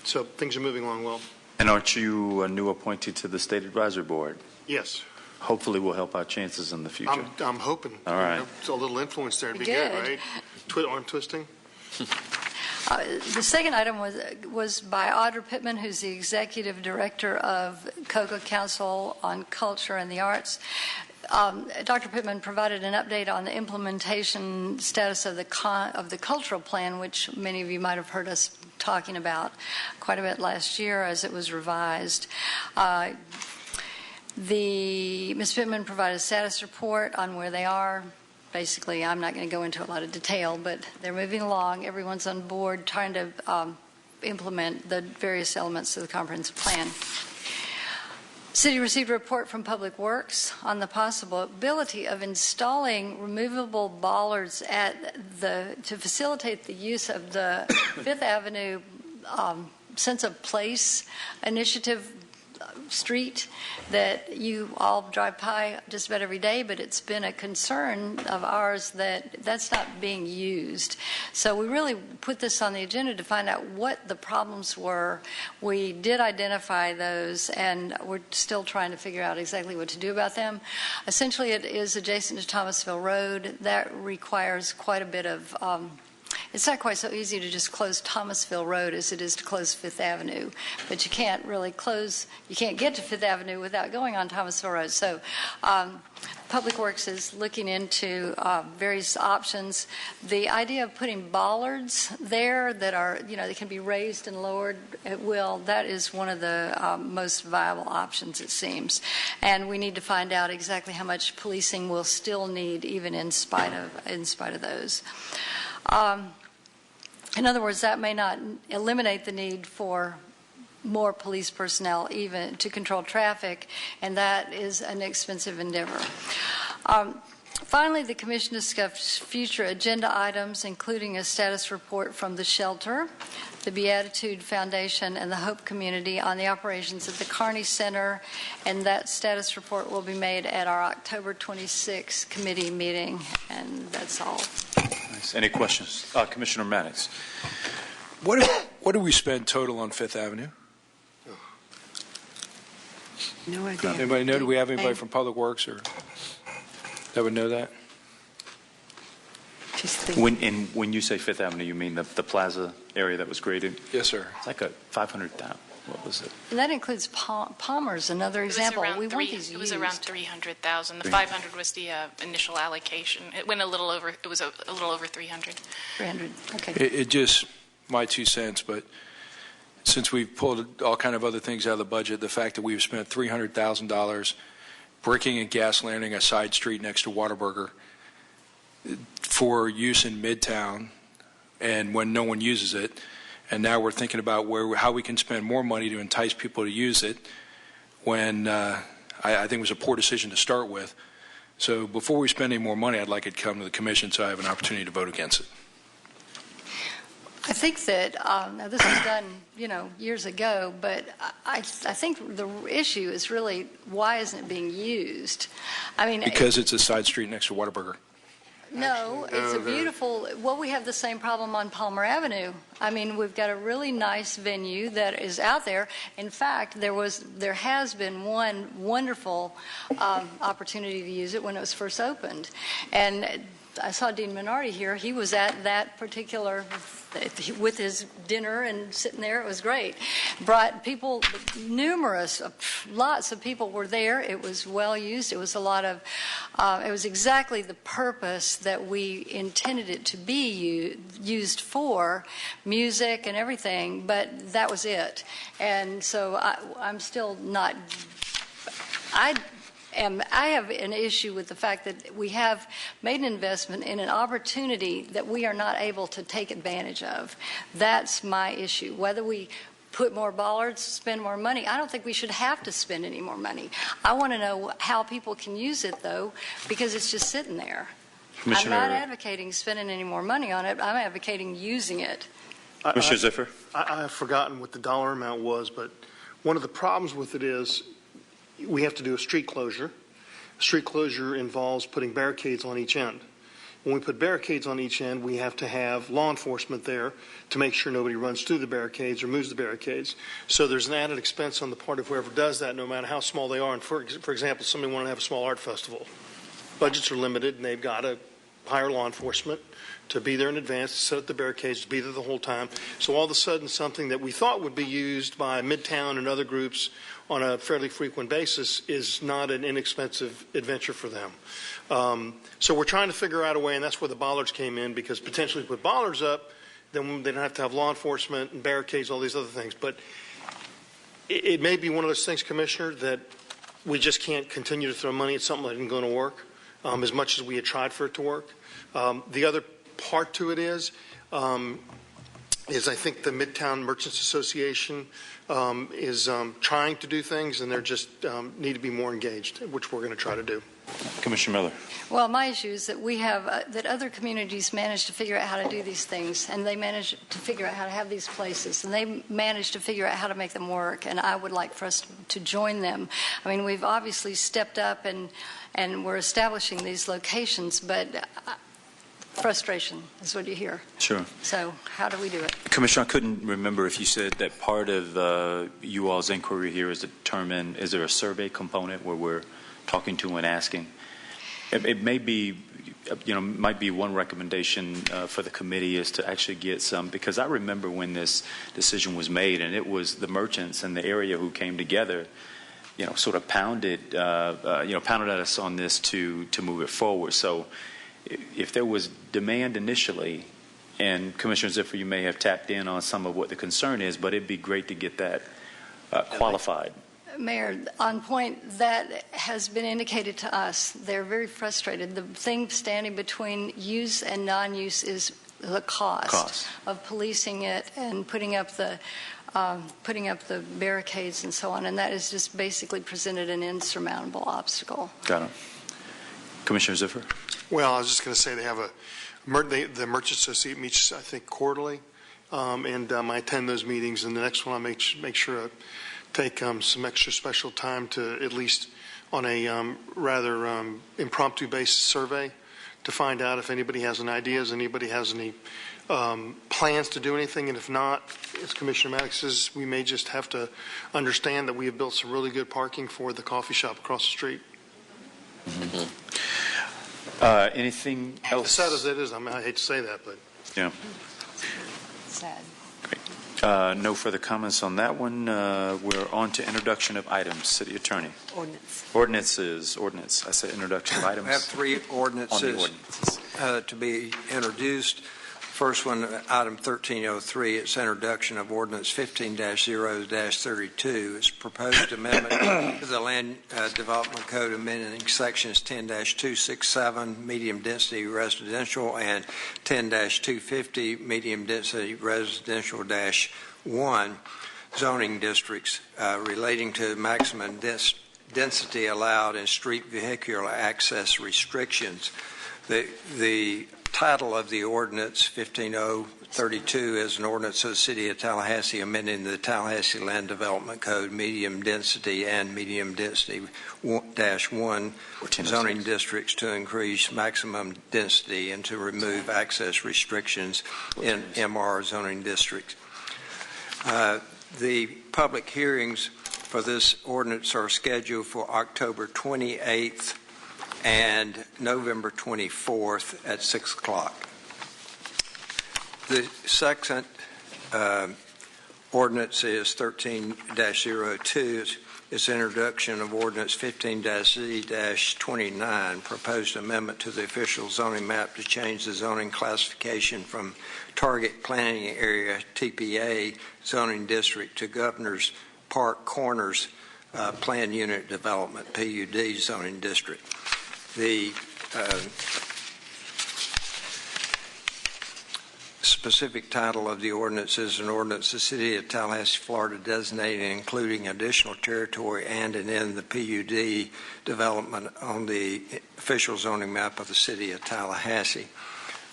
So things are moving along well. And aren't you a new appointee to the State Advisory Board? Yes. Hopefully we'll help our chances in the future. I'm hoping. All right. It's a little influence there. It'd be good, right? Arm twisting. The second item was by Audra Pittman, who's the Executive Director of COCA Council on Culture and the Arts. Dr. Pittman provided an update on the implementation status of the cultural plan, which many of you might have heard us talking about quite a bit last year as it was revised. Ms. Pittman provided a status report on where they are. Basically, I'm not going to go into a lot of detail, but they're moving along. Everyone's on board trying to implement the various elements of the comprehensive plan. City received a report from Public Works on the possibility of installing removable bollards to facilitate the use of the Fifth Avenue Sense of Place initiative street that you all drive by just about every day, but it's been a concern of ours that that's not being used. So we really put this on the agenda to find out what the problems were. We did identify those, and we're still trying to figure out exactly what to do about them. Essentially, it is adjacent to Thomasville Road. That requires quite a bit of it's not quite so easy to just close Thomasville Road as it is to close Fifth Avenue, but you can't get to Fifth Avenue without going on Thomasville Road. So Public Works is looking into various options. The idea of putting bollards there that are, they can be raised and lowered at will, that is one of the most viable options, it seems. And we need to find out exactly how much policing we'll still need, even in spite of those. In other words, that may not eliminate the need for more police personnel even to control traffic, and that is an expensive endeavor. Finally, the Commission discussed future agenda items, including a status report from the shelter, the Beatitude Foundation, and the Hope Community on the operations at the Kearney Center, and that status report will be made at our October 26th committee meeting, and that's all. Nice. Any questions? Commissioner Maddox. What do we spend total on Fifth Avenue? No idea. Anybody know? Do we have anybody from Public Works or that would know that? When you say Fifth Avenue, you mean the plaza area that was created? Yes, sir. It's like a 500,000. What was it? And that includes Palmer's, another example. We want these used. It was around 300,000. The 500 was the initial allocation. It went a little over. It was a little over 300. 300. Okay. It just my 2 cents, but since we've pulled all kind of other things out of the budget, the fact that we've spent $300,000 bricking and gas landing a side street next to Whataburger for use in Midtown, and when no one uses it, and now we're thinking about how we can spend more money to entice people to use it when I think it was a poor decision to start with. So before we spend any more money, I'd like it to come to the Commission so I have an opportunity to vote against it. I think that now this was done, years ago, but I think the issue is really why isn't it being used? I mean, because it's a side street next to Whataburger. No, it's a beautiful. Well, we have the same problem on Palmer Avenue. I mean, we've got a really nice venue that is out there. In fact, there has been one wonderful opportunity to use it when it was first opened, and I saw Dean Minardi here. He was at that particular with his dinner and sitting there. It was great. Brought people, lots of people were there. It was well used. It was it was exactly the purpose that we intended it to be used for, music and everything, but that was it. And so I'm still not, I have an issue with the fact that we have made an investment in an opportunity that we are not able to take advantage of. That's my issue. Whether we put more bollards, spend more money, I don't think we should have to spend any more money. I want to know how people can use it, though, because it's just sitting there. I'm not advocating spending any more money on it. I'm advocating using it. Commissioner Ziffer? I have forgotten what the dollar amount was, but one of the problems with it is we have to do a street closure. Street closure involves putting barricades on each end. When we put barricades on each end, we have to have law enforcement there to make sure nobody runs through the barricades or moves the barricades. So there's an added expense on the part of whoever does that, no matter how small they are. And for example, somebody want to have a small art festival. Budgets are limited, and they've got to hire law enforcement to be there in advance, to set up the barricades, to be there the whole time. So all of a sudden, something that we thought would be used by Midtown and other groups on a fairly frequent basis is not an inexpensive adventure for them. So we're trying to figure out a way, and that's where the bollards came in, because potentially put bollards up, then they don't have to have law enforcement and barricades, all these other things. But it may be one of those things, Commissioner, that we just can't continue to throw money at something that isn't going to work as much as we had tried for it to work. The other part to it is I think the Midtown Merchants Association is trying to do things, and they're just need to be more engaged, which we're going to try to do. Commissioner Miller. Well, my issue is that we have, that other communities manage to figure out how to do these things, and they manage to figure out how to have these places, and they manage to figure out how to make them work, and I would like for us to join them. I mean, we've obviously stepped up and we're establishing these locations, but frustration is what you hear. Sure. So how do we do it? Commissioner, I couldn't remember if you said that part of you all's inquiry here is to determine, is there a survey component where we're talking to and asking? It may be, might be one recommendation for the committee is to actually get some, because I remember when this decision was made, and it was the merchants in the area who came together, sort of pounded at us on this to move it forward. So if there was demand initially, and Commissioner Ziffer, you may have tapped in on some of what the concern is, but it'd be great to get that qualified. Mayor, on point, that has been indicated to us. They're very frustrated. The thing standing between use and non-use is the cost of policing it and putting up the barricades and so on, and that has just basically presented an insurmountable obstacle. Got it. Commissioner Ziffer? Well, I was just going to say they have the Merchant Association meets, I think, quarterly, and I attend those meetings, and the next one I make sure I take some extra special time to, at least on a rather impromptu based survey, to find out if anybody has any ideas, anybody has any plans to do anything, and if not, as Commissioner Maddox says, we may just have to understand that we have built some really good parking for the coffee shop across the street. Mm-hmm. Anything else? As sad as it is, I hate to say that, but yeah. Sad. No further comments on that one. We're on to introduction of items. City Attorney. Ordinance. I said introduction of items. We have three ordinances to be introduced. First one, item 1303, it's introduction of ordinance 15-0-32. It's proposed amendment to the Land Development Code, amending sections 10-267, medium density residential, and 10-250, medium density residential-1 zoning districts relating to maximum density allowed in street vehicular access restrictions. The title of the ordinance 15032 is an ordinance of the City of Tallahassee amending the Tallahassee Land Development Code medium density and medium density -1 zoning districts to increase maximum density and to remove access restrictions in MR zoning districts. The public hearings for this ordinance are scheduled for October 28th and November 24th at 6 o'clock. The second ordinance is 13-02. It's introduction of ordinance 15-Z-29, proposed amendment to the official zoning map to change the zoning classification from target planning area TPA zoning district to Governor's Park Corners Plan Unit Development PUD zoning district. The specific title of the ordinance is an ordinance the City of Tallahassee, Florida designating and including additional territory and in the PUD development on the official zoning map of the City of Tallahassee.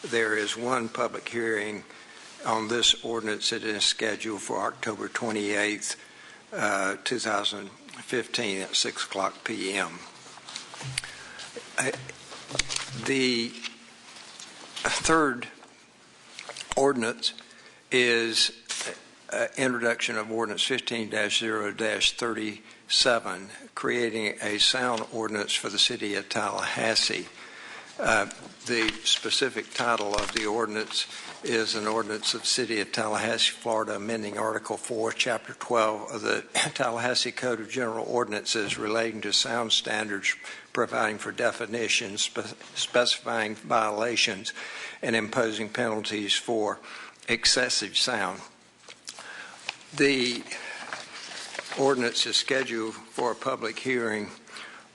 There is one public hearing on this ordinance. It is scheduled for October 28th, 2015 at 6 o'clock p.m. The third ordinance is introduction of ordinance 15-0-37, creating a sound ordinance for the City of Tallahassee. The specific title of the ordinance is an ordinance of the City of Tallahassee, Florida, amending Article 4, Chapter 12 of the Tallahassee Code of General Ordinances relating to sound standards, providing for definitions, specifying violations, and imposing penalties for excessive sound. The ordinance is scheduled for a public hearing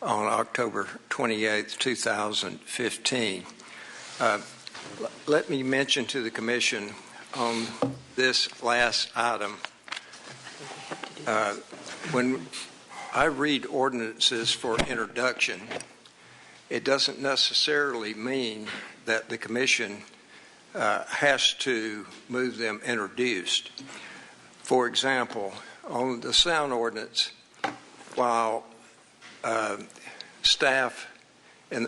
on October 28, 2015. Let me mention to the Commission on this last item, when I read ordinances for introduction, it doesn't necessarily mean that the commission has to move them introduced. For example, on the sound ordinance, while staff and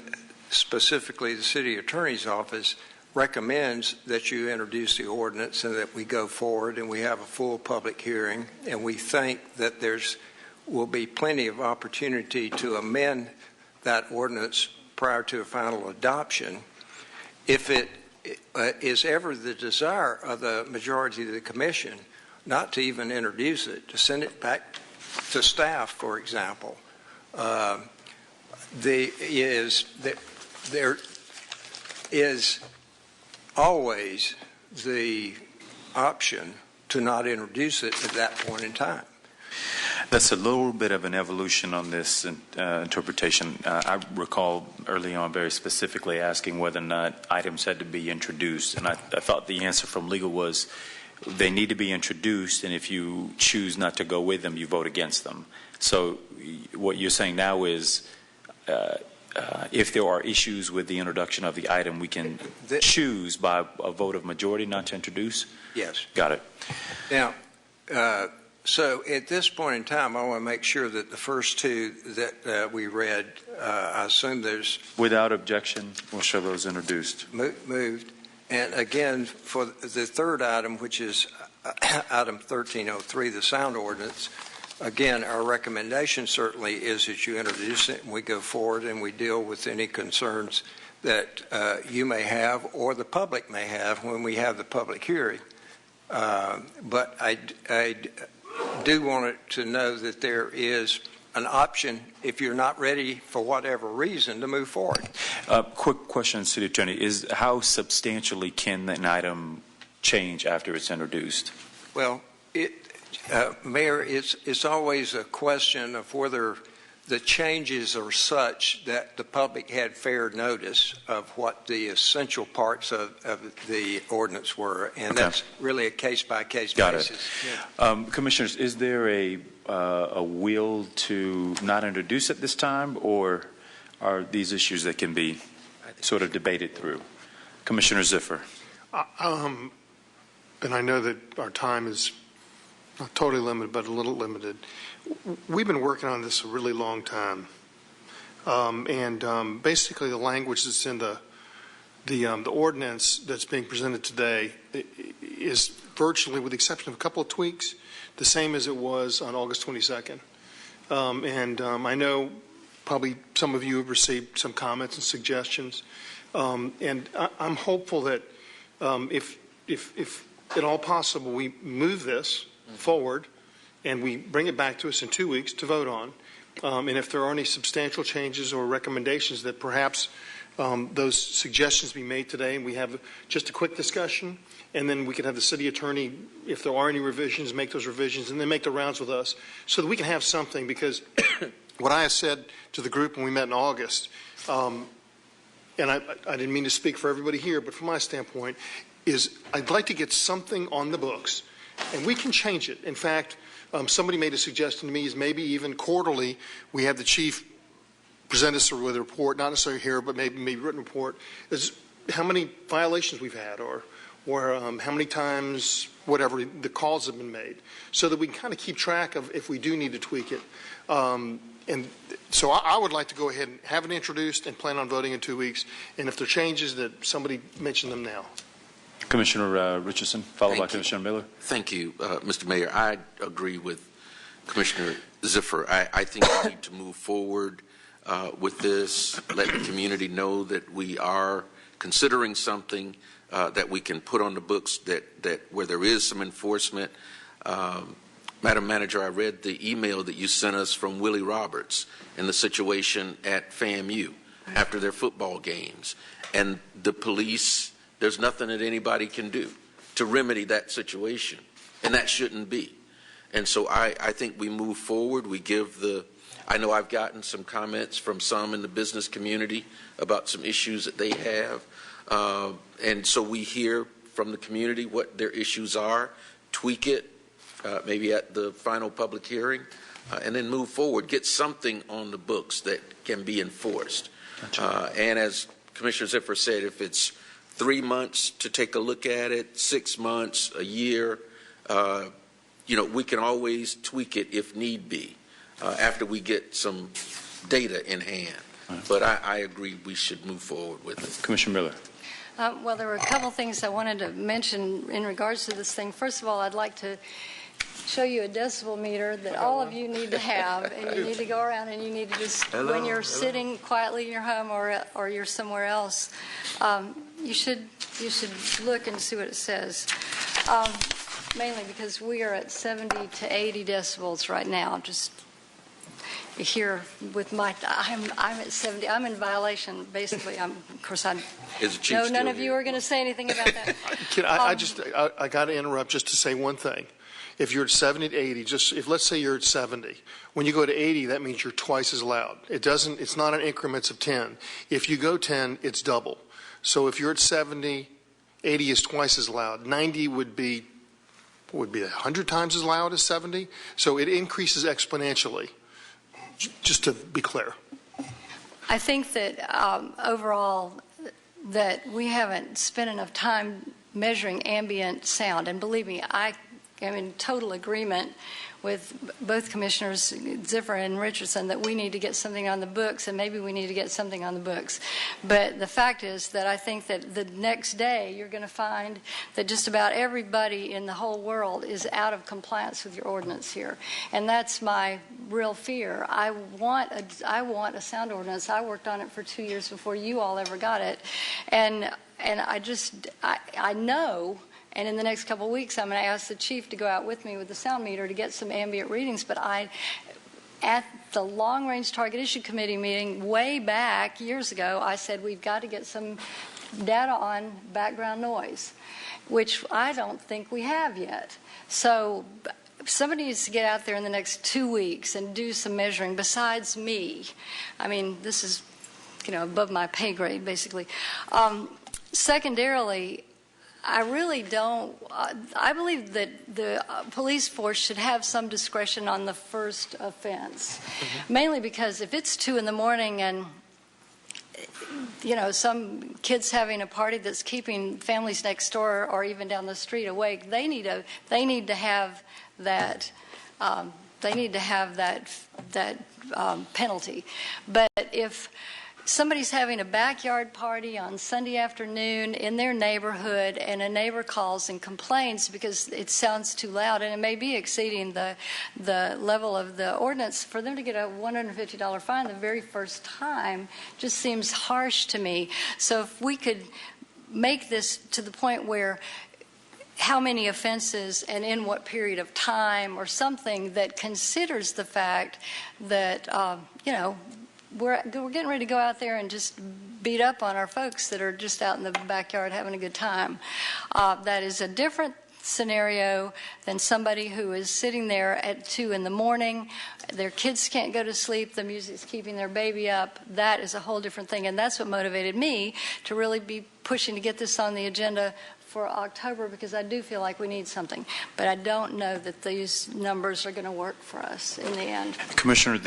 specifically the city attorney's office recommends that you introduce the ordinance and that we go forward and we have a full public hearing, and we think that will be plenty of opportunity to amend that ordinance prior to a final adoption. If it is ever the desire of the majority of the commission not to even introduce it, to send it back to staff, for example, there is always the option to not introduce it at that point in time. That's a little bit of an evolution on this interpretation. I recall early on very specifically asking whether or not items had to be introduced, and I thought the answer from legal was they need to be introduced, and if you choose not to go with them, you vote against them. So what you're saying now is if there are issues with the introduction of the item, we can choose by a vote of majority not to introduce? Yes. Got it. Now, so at this point in time, I want to make sure that the first two that we read, I assume there's... Without objection, we'll show those introduced. Moved. And again, for the third item, which is item 1303, the sound ordinance, again, our recommendation certainly is that you introduce it and we go forward and we deal with any concerns that you may have or the public may have when we have the public hearing. But I do want it to know that there is an option, if you're not ready for whatever reason, to move forward. Quick question, City Attorney, is how substantially can an item change after it's introduced? Well, Mayor, it's always a question of whether the changes are such that the public had fair notice of what the essential parts of the ordinance were, and that's really a case-by-case basis. Got it. Commissioners, is there a will to not introduce at this time, or are these issues that can be sort of debated through? Commissioner Ziffer. And I know that our time is not totally limited, but a little limited. We've been working on this a really long time, and basically the language that's in the ordinance that's being presented today is virtually, with the exception of a couple of tweaks, the same as it was on August 22nd. I know probably some of you have received some comments and suggestions, and I'm hopeful that if at all possible we move this forward and we bring it back to us in 2 weeks to vote on. And if there are any substantial changes or recommendations that perhaps those suggestions be made today, and we have just a quick discussion, and then we can have the city attorney, if there are any revisions, make those revisions, and then make the rounds with us so that we can have something. Because what I have said to the group when we met in August, and I didn't mean to speak for everybody here, but from my standpoint, is I'd like to get something on the books, and we can change it. In fact, somebody made a suggestion to me is maybe even quarterly we have the chief present us with a report, not necessarily here, but maybe written report, is how many violations we've had or how many times whatever the calls have been made, so that we can kind of keep track of if we do need to tweak it. And so I would like to go ahead and have it introduced and plan on voting in 2 weeks. And if there are changes, that somebody mention them now. Commissioner Richardson, followed by Commissioner Miller. Thank you, Mr. Mayor. I agree with Commissioner Ziffer. I think we need to move forward with this, let the community know that we are considering something that we can put on the books that where there is some enforcement. Madam Manager, I read the email that you sent us from Willie Roberts and the situation at FAMU after their football games. And the police, there's nothing that anybody can do to remedy that situation, and that shouldn't be. And so I think we move forward. We give I know I've gotten some comments from some in the business community about some issues that they have. And so we hear from the community what their issues are, tweak it, maybe at the final public hearing, and then move forward, get something on the books that can be enforced. And as Commissioner Ziffer said, if it's 3 months to take a look at it, 6 months, a year, we can always tweak it if need be after we get some data in hand. But I agree we should move forward with it. Commissioner Miller. Well, there were a couple things I wanted to mention in regards to this thing. First of all, I'd like to show you a decibel meter that all of you need to have, and you need to go around and you need to just, when you're sitting quietly in your home or you're somewhere else, you should look and see what it says. Mainly because we are at 70 to 80 decibels right now. Just here with I'm at 70. I'm in violation, basically. Of course, I know none of you are going to say anything about that. I got to interrupt just to say one thing. If you're at 70 to 80, let's say you're at 70, when you go to 80, that means you're twice as loud. It's not in increments of 10. If you go 10, it's double. So if you're at 70, 80 is twice as loud. 90 would be 100 times as loud as 70. So it increases exponentially. Just to be clear. I think that overall that we haven't spent enough time measuring ambient sound. And believe me, I am in total agreement with both Commissioners Ziffer and Richardson that we need to get something on the books, and maybe we need to get something on the books. But the fact is that I think that the next day you're going to find that just about everybody in the whole world is out of compliance with your ordinance here. And that's my real fear. I want a sound ordinance. I worked on it for 2 years before you all ever got it. And I know. And in the next couple of weeks, I'm going to ask the chief to go out with me with the sound meter to get some ambient readings. But at the Long Range Target Issue Committee meeting way back years ago, I said we've got to get some data on background noise, which I don't think we have yet. So somebody needs to get out there in the next 2 weeks and do some measuring besides me. I mean, this is, above my pay grade, basically. Secondarily, I really don't. I believe that the police force should have some discretion on the first offense, mainly because if it's 2 in the morning and some kids having a party that's keeping families next door or even down the street awake, they need to have that. They need to have that penalty. But if somebody's having a backyard party on Sunday afternoon in their neighborhood and a neighbor calls and complains because it sounds too loud and it may be exceeding the level of the ordinance, for them to get a $150 fine the very first time just seems harsh to me. So if we could make this to the point where how many offenses and in what period of time, or something that considers the fact that, we're getting ready to go out there and just beat up on our folks that are just out in the backyard having a good time. That is a different scenario than somebody who is sitting there at 2 in the morning. Their kids can't go to sleep. The music's keeping their baby up. That is a whole different thing. And that's what motivated me to really be pushing to get this on the agenda for October, because I do feel like we need something. But I don't know that these numbers are going to work for us in the end. Commissioner,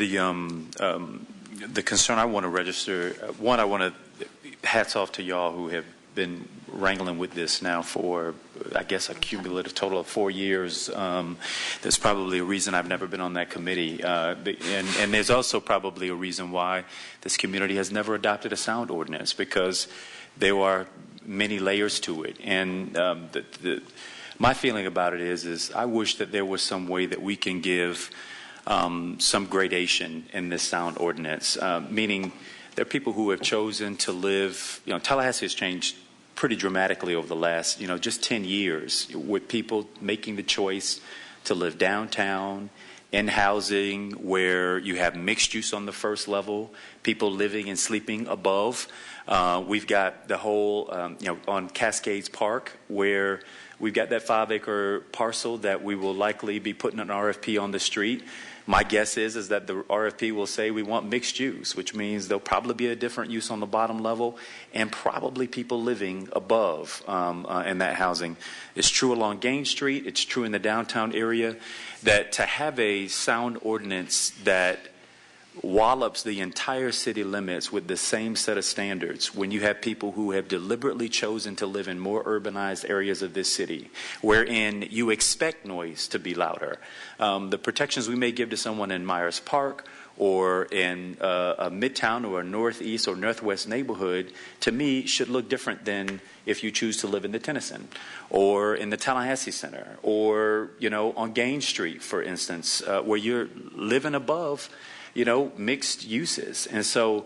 the concern I want to register, one, I want to hats off to y'all who have been wrangling with this now for, I guess, a cumulative total of 4 years. There's probably a reason I've never been on that committee. And there's also probably a reason why this community has never adopted a sound ordinance, because there are many layers to it. And my feeling about it is I wish that there was some way that we can give some gradation in this sound ordinance, meaning there are people who have chosen to live, Tallahassee has changed pretty dramatically over the last, just 10 years, with people making the choice to live downtown in housing where you have mixed use on the first level, people living and sleeping above. We've got the whole, on Cascades Park, where we've got that 5-acre parcel that we will likely be putting an RFP on the street. My guess is that the RFP will say we want mixed use, which means there'll probably be a different use on the bottom level and probably people living above in that housing. It's true along Gaines Street. It's true in the downtown area, that to have a sound ordinance that wallops the entire city limits with the same set of standards when you have people who have deliberately chosen to live in more urbanized areas of this city, wherein you expect noise to be louder. The protections we may give to someone in Myers Park or in a Midtown or a Northeast or Northwest neighborhood, to me, should look different than if you choose to live in the Tennyson or in the Tallahassee Center or, on Gaines Street, for instance, where you're living above, mixed uses. And so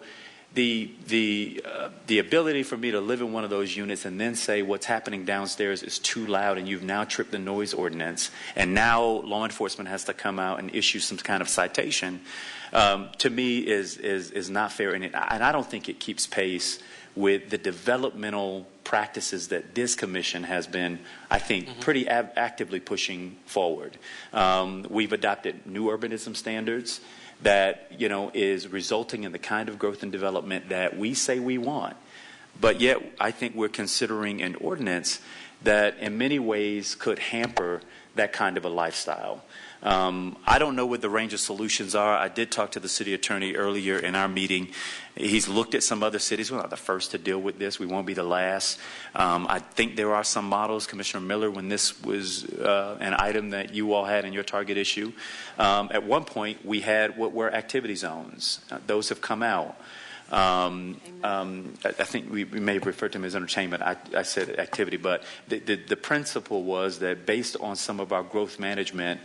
the ability for me to live in one of those units and then say what's happening downstairs is too loud and you've now tripped the noise ordinance and now law enforcement has to come out and issue some kind of citation, to me is not fair. And I don't think it keeps pace with the developmental practices that this commission has been, I think, pretty actively pushing forward. We've adopted new urbanism standards that, is resulting in the kind of growth and development that we say we want. But yet, I think we're considering an ordinance that in many ways could hamper that kind of a lifestyle. I don't know what the range of solutions are. I did talk to the city attorney earlier in our meeting. He's looked at some other cities. We're not the first to deal with this. We won't be the last. I think there are some models, Commissioner Miller, when this was an item that you all had in your target issue. At one point, we had what were activity zones. Those have come out. I think we may have referred to them as entertainment. I said activity, but the principle was that based on some of our growth management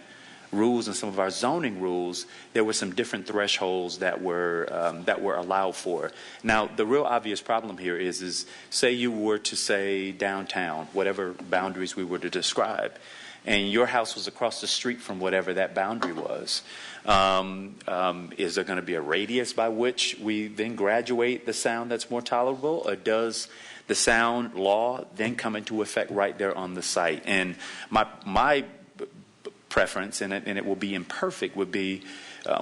rules and some of our zoning rules, there were some different thresholds that were allowed for. Now, the real obvious problem here is say you were to say downtown, whatever boundaries we were to describe, and your house was across the street from whatever that boundary was. Is there going to be a radius by which we then graduate the sound that's more tolerable, or does the sound law then come into effect right there on the site? And my preference, and it will be imperfect, would be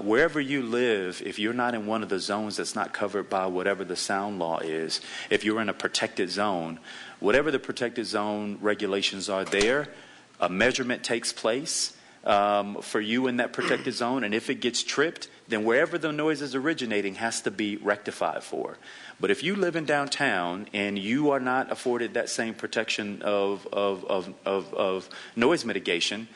wherever you live, if you're not in one of the zones that's not covered by whatever the sound law is, if you're in a protected zone, whatever the protected zone regulations are there, a measurement takes place for you in that protected zone, and if it gets tripped, then wherever the noise is originating has to be rectified for. But if you live in downtown and you are not afforded that same protection of noise mitigation,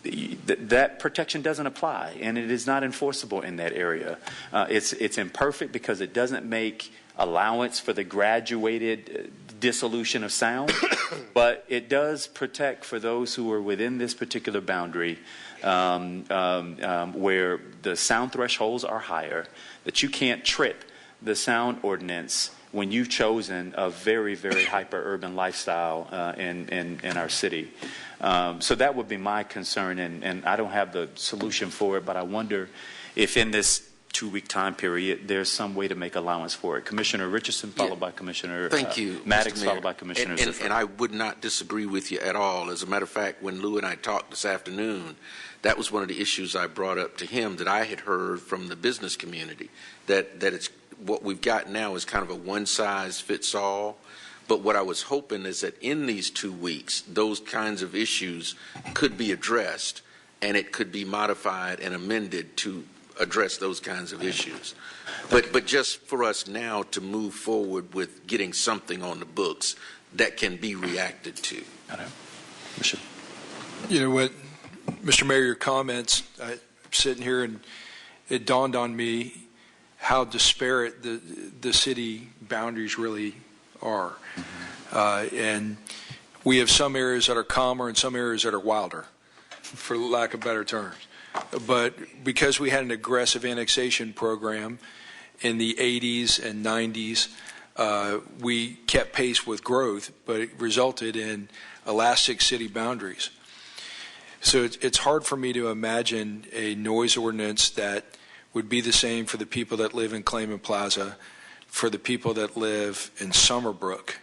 that protection doesn't apply, and it is not enforceable in that area. It's imperfect because it doesn't make allowance for the graduated dissolution of sound, but it does protect for those who are within this particular boundary where the sound thresholds are higher, that you can't trip the sound ordinance when you've chosen a very, very hyper-urban lifestyle in our city. So that would be my concern, and I don't have the solution for it, but I wonder if in this 2-week time period there's some way to make allowance for it. Commissioner Richardson, followed by Commissioner Thank you, Maddox, followed by Commissioner Ziffer. And I would not disagree with you at all. As a matter of fact, when Lou and I talked this afternoon, that was one of the issues I brought up to him that I had heard from the business community, that it's what we've got now is kind of a one-size-fits-all. But what I was hoping is that in these 2 weeks, those kinds of issues could be addressed, and it could be modified and amended to address those kinds of issues. But just for us now to move forward with getting something on the books that can be reacted to. You know what, Mr. Mayor, your comments, I'm sitting here and it dawned on me how disparate the city boundaries really are. And we have some areas that are calmer and some areas that are wilder, for lack of better terms. But because we had an aggressive annexation program in the 80s and 90s, we kept pace with growth, but it resulted in elastic city boundaries. So it's hard for me to imagine a noise ordinance that would be the same for the people that live in Clayman Plaza, for the people that live in Summerbrook,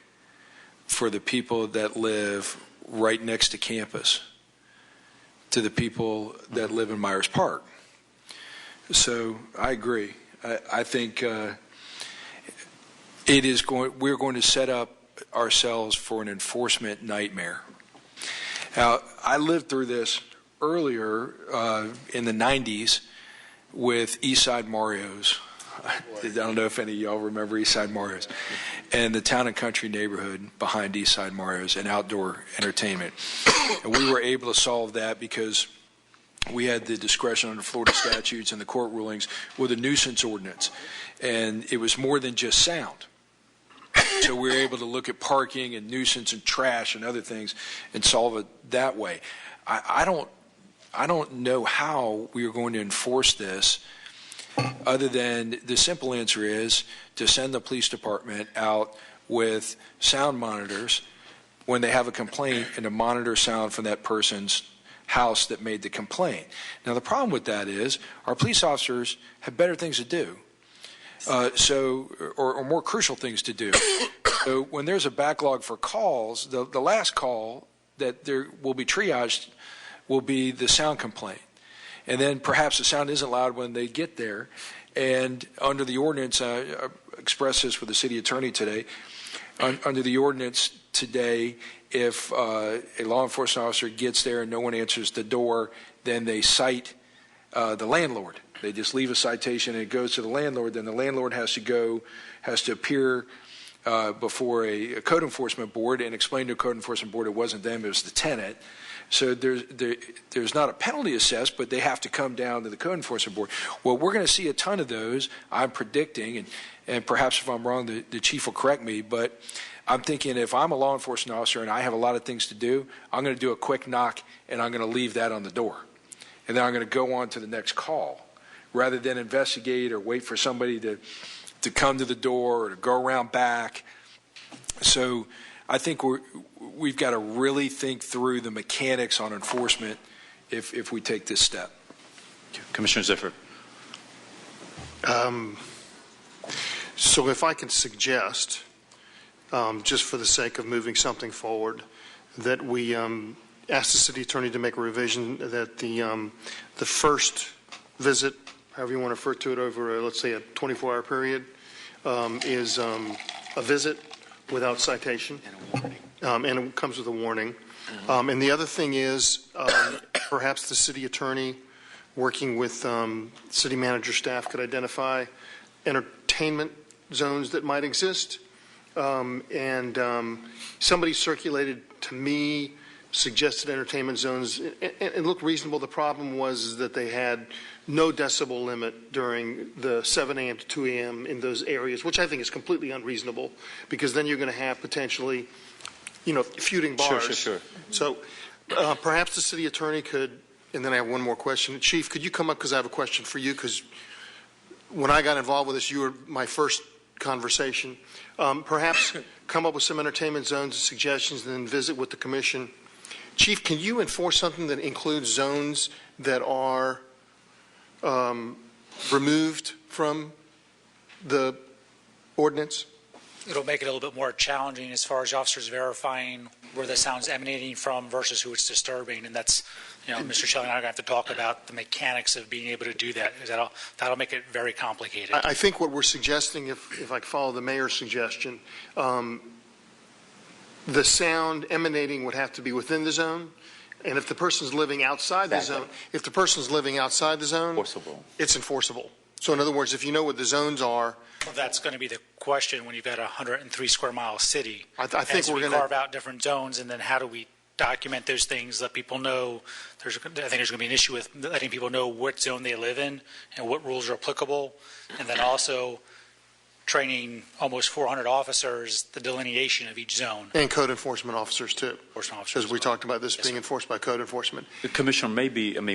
for the people that live right next to campus, to the people that live in Myers Park. So I agree. I think we're going to set up ourselves for an enforcement nightmare. Now, I lived through this earlier in the 90s with Eastside Mario's. I don't know if any of y'all remember Eastside Mario's, and the Town and Country neighborhood behind Eastside Mario's and outdoor entertainment. And we were able to solve that because we had the discretion under Florida statutes and the court rulings with a nuisance ordinance. And it was more than just sound. So we were able to look at parking and nuisance and trash and other things and solve it that way. I don't know how we are going to enforce this other than the simple answer is to send the police department out with sound monitors when they have a complaint and to monitor sound from that person's house that made the complaint. Now, the problem with that is our police officers have better things to do, or more crucial things to do. So when there's a backlog for calls, the last call that there will be triaged will be the sound complaint. And then perhaps the sound isn't loud when they get there. And under the ordinance, I expressed this with the city attorney today, under the ordinance today, if a law enforcement officer gets there and no one answers the door, then they cite the landlord. They just leave a citation and it goes to the landlord. Then the landlord has to appear before a code enforcement board and explain to a code enforcement board it wasn't them, it was the tenant. So there's not a penalty assessed, but they have to come down to the code enforcement board. Well, we're going to see a ton of those, I'm predicting, and perhaps if I'm wrong, the chief will correct me, but I'm thinking if I'm a law enforcement officer and I have a lot of things to do, I'm going to do a quick knock and I'm going to leave that on the door. And then I'm going to go on to the next call rather than investigate or wait for somebody to come to the door or to go around back. So I think we've got to really think through the mechanics on enforcement if we take this step. Commissioner Ziffer. So if I can suggest, just for the sake of moving something forward, that we ask the city attorney to make a revision that the first visit, however you want to refer to it, over, let's say, a 24-hour period, is a visit without citation, and it comes with a warning. And the other thing is perhaps the city attorney, working with city manager staff, could identify entertainment zones that might exist. And somebody circulated to me suggested entertainment zones. It looked reasonable. The problem was that they had no decibel limit during the 7 a.m. to 2 a.m. in those areas, which I think is completely unreasonable, because then you're going to have potentially, feuding bars. Sure. So perhaps the city attorney could, and then I have one more question. Chief, could you come up, because I have a question for you, because when I got involved with this, you were my first conversation. Perhaps come up with some entertainment zones and suggestions and then visit with the commission. Chief, can you enforce something that includes zones that are removed from the ordinance? It'll make it a little bit more challenging as far as officers verifying where the sound's emanating from versus who it's disturbing. And that's, Mr. Shelley and I are going to have to talk about the mechanics of being able to do that. That'll make it very complicated. I think what we're suggesting, if I follow the mayor's suggestion, the sound emanating would have to be within the zone. And if the person's living outside the zone, it's enforceable. So in other words, if you know what the zones are. Well, that's going to be the question when you've got a 103 square mile city. I think we're going to carve out different zones, and then how do we document those things, let people know. I think there's going to be an issue with letting people know what zone they live in and what rules are applicable, and then also training almost 400 officers the delineation of each zone. And code enforcement officers too. Because we talked about this being enforced by code enforcement. Commissioner,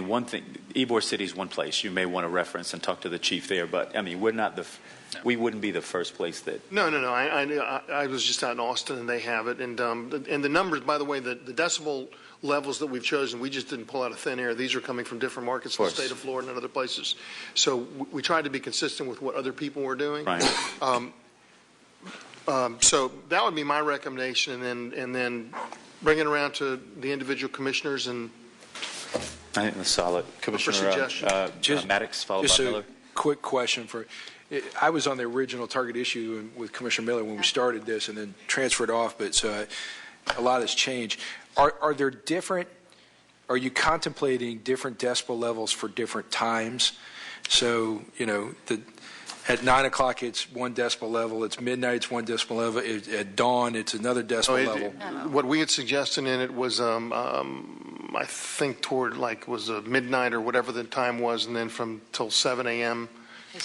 one thing, Ybor City is one place you may want to reference and talk to the chief there, but we wouldn't be the first place that. No. I was just out in Austin and they have it. And the numbers, by the way, the decibel levels that we've chosen, we just didn't pull out of thin air. These are coming from different markets in the state of Florida and other places. So we tried to be consistent with what other people were doing. Right. So that would be my recommendation, and then bring it around to the individual commissioners and. I think that's solid. Commissioner Maddox, followed by Miller. Quick question I was on the original target issue with Commissioner Miller when we started this, and then transferred off. But so a lot has changed. Are you contemplating different decibel levels for different times? So, at 9 o'clock, it's 1 decibel level. It's midnight, it's 1 decibel level. At dawn, it's another decibel level. What we had suggested in it was, I think toward was midnight or whatever the time was, and then from till 7 a.m.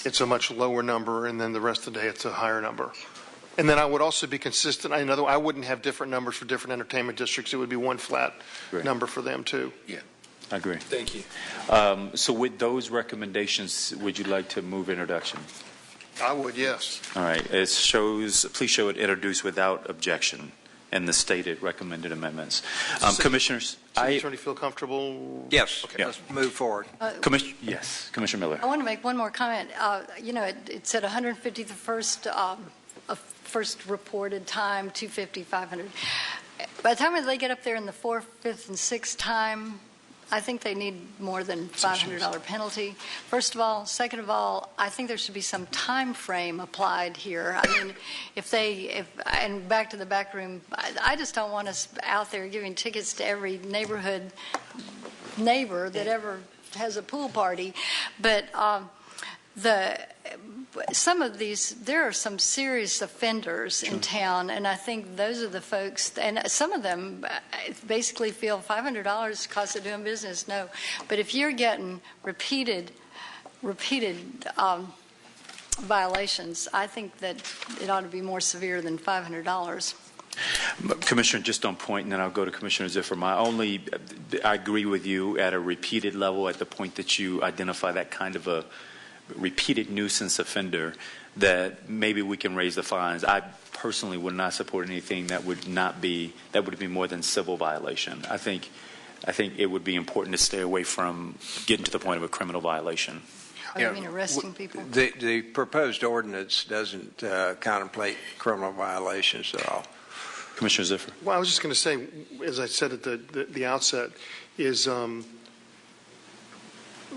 it's a much lower number, and then the rest of the day it's a higher number. And then I would also be consistent. I wouldn't have different numbers for different entertainment districts. It would be one flat number for them too. Yeah. I agree. Thank you. So with those recommendations, would you like to move introduction? I would, yes. All right. Please show it introduced without objection and the stated recommended amendments. Commissioners, City Attorney feel comfortable? Yes. Okay. Let's move forward. Yes, Commissioner Miller. I want to make one more comment. It said 150 the first reported time, 250, 500. By the time they get up there in the 4th, 5th, and 6th time, I think they need more than $500 penalty. First of all. Second of all, I think there should be some time frame applied here. I mean, and back to the back room, I just don't want us out there giving tickets to every neighborhood neighbor that ever has a pool party. But some of these, there are some serious offenders in town, and I think those are the folks, and some of them basically feel $500 cost of doing business. No, but if you're getting repeated violations, I think that it ought to be more severe than $500. Commissioner, just on point, and then I'll go to Commissioner Ziffer. I agree with you at a repeated level at the point that you identify that kind of a repeated nuisance offender, that maybe we can raise the fines. I personally would not support anything that would be more than civil violation. I think it would be important to stay away from getting to the point of a criminal violation. You mean arresting people? The proposed ordinance doesn't contemplate criminal violations at all. Commissioner Ziffer. Well, I was just going to say, as I said at the outset, is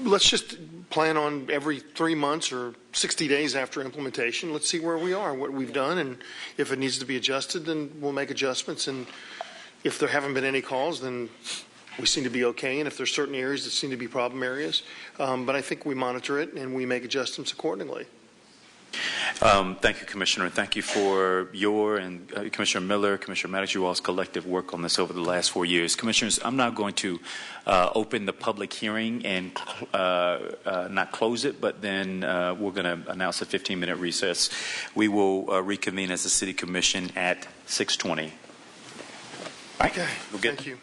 let's just plan on every 3 months or 60 days after implementation. Let's see where we are, what we've done, and if it needs to be adjusted, then we'll make adjustments. And if there haven't been any calls, then we seem to be okay. And if there's certain areas that seem to be problem areas, but I think we monitor it and we make adjustments accordingly. Thank you, Commissioner, and thank you for your and Commissioner Miller, Commissioner Maddox, you all's collective work on this over the last 4 years. Commissioners, I'm now going to open the public hearing and not close it, but then we're going to announce a 15-minute recess. We will reconvene as the City Commission at 6:20. Okay, thank you.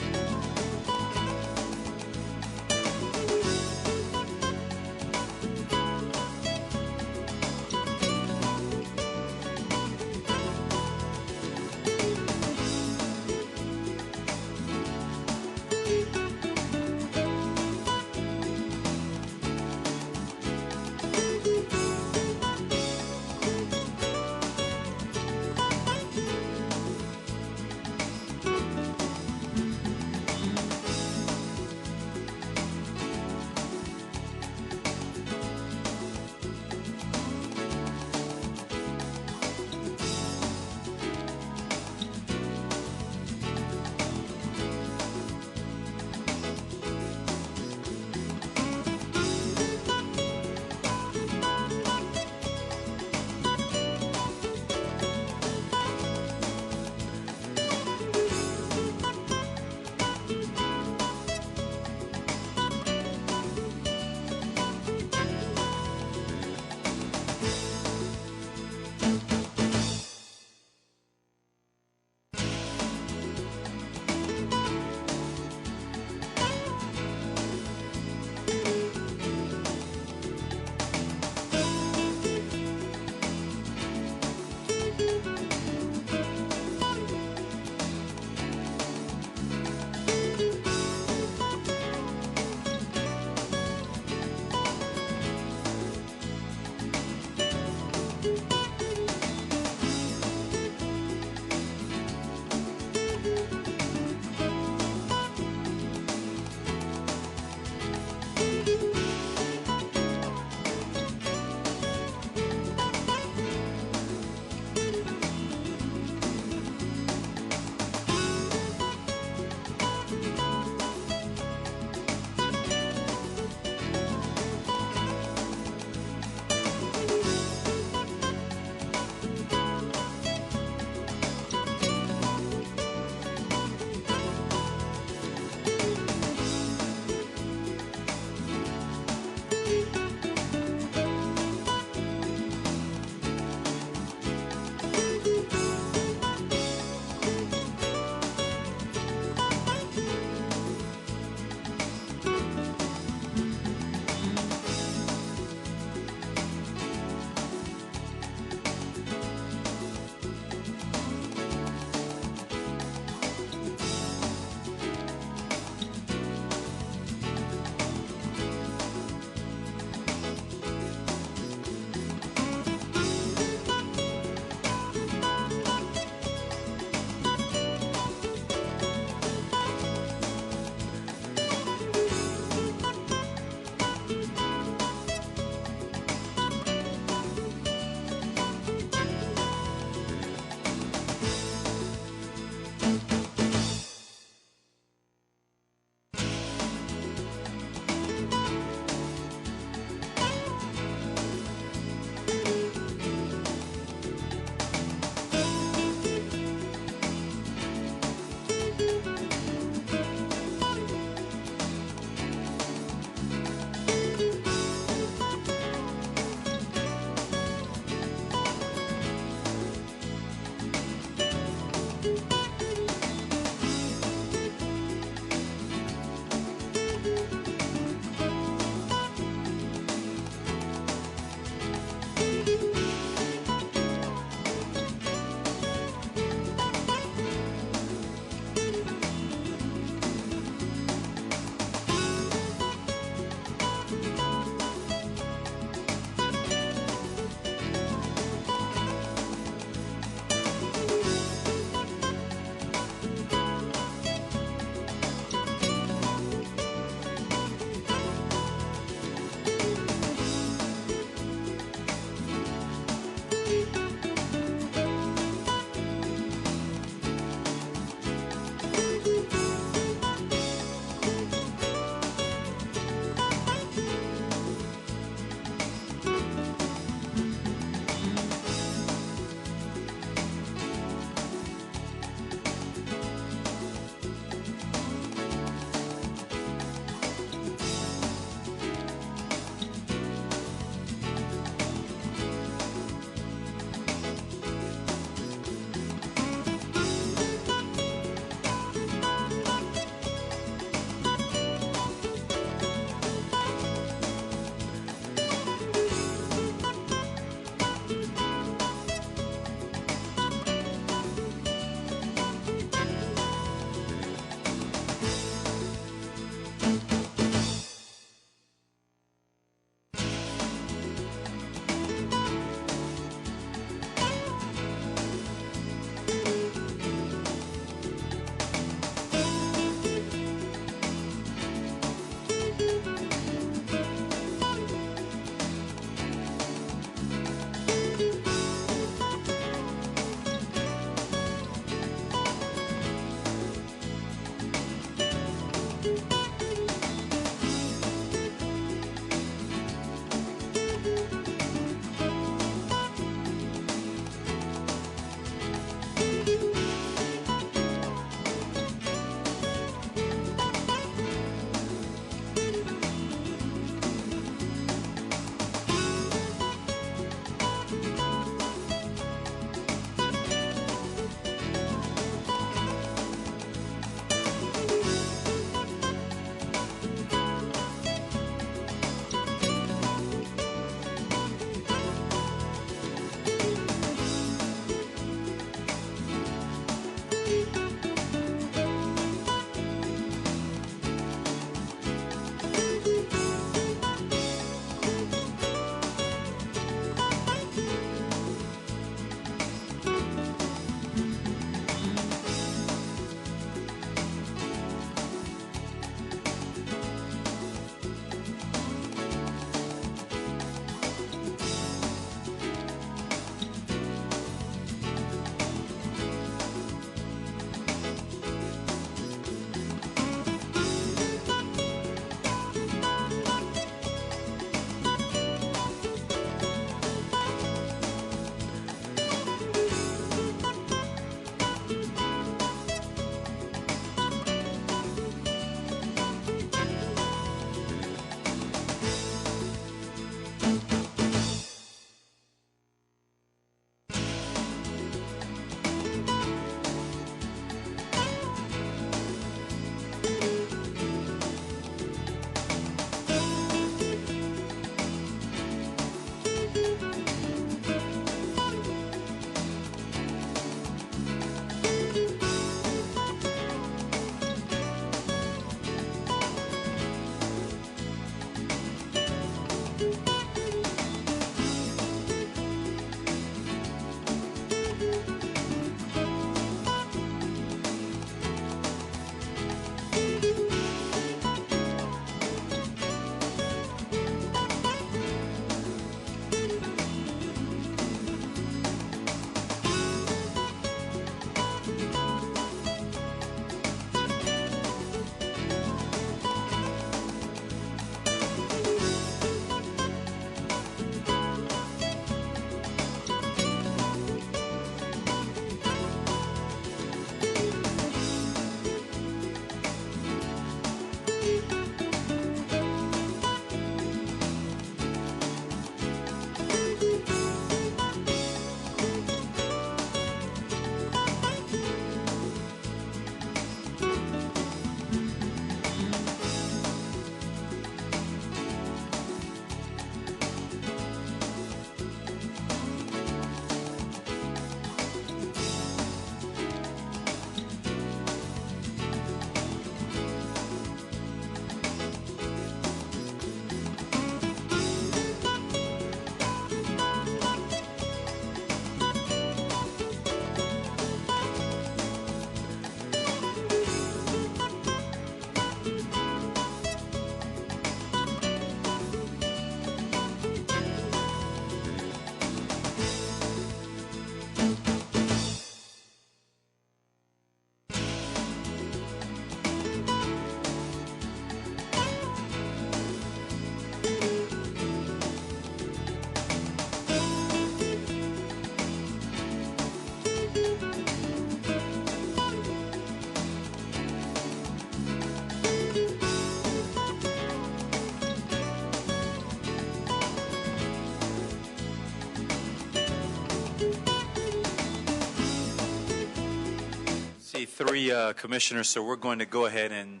3 commissioners, so we're going to go ahead and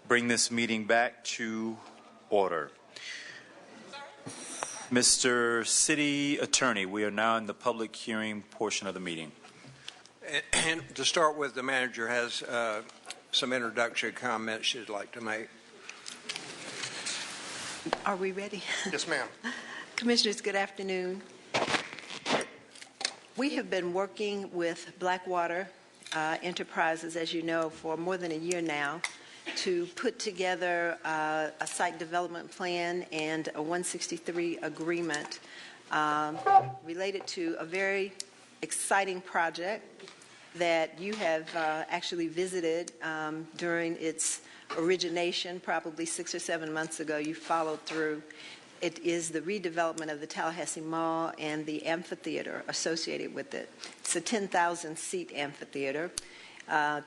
bring this meeting back to order. Mr. City Attorney, we are now in the public hearing portion of the meeting. And to start with, the manager has some introductory comments she'd like to make. Are we ready? Yes, ma'am. Commissioners, good afternoon. We have been working with Blackwater Enterprises, as you know, for more than a year now to put together a site development plan and a 163 agreement related to a very exciting project that you have actually visited during its origination, probably 6 or 7 months ago. You followed through. It is the redevelopment of the Tallahassee Mall and the amphitheater associated with it. It's a 10,000-seat amphitheater.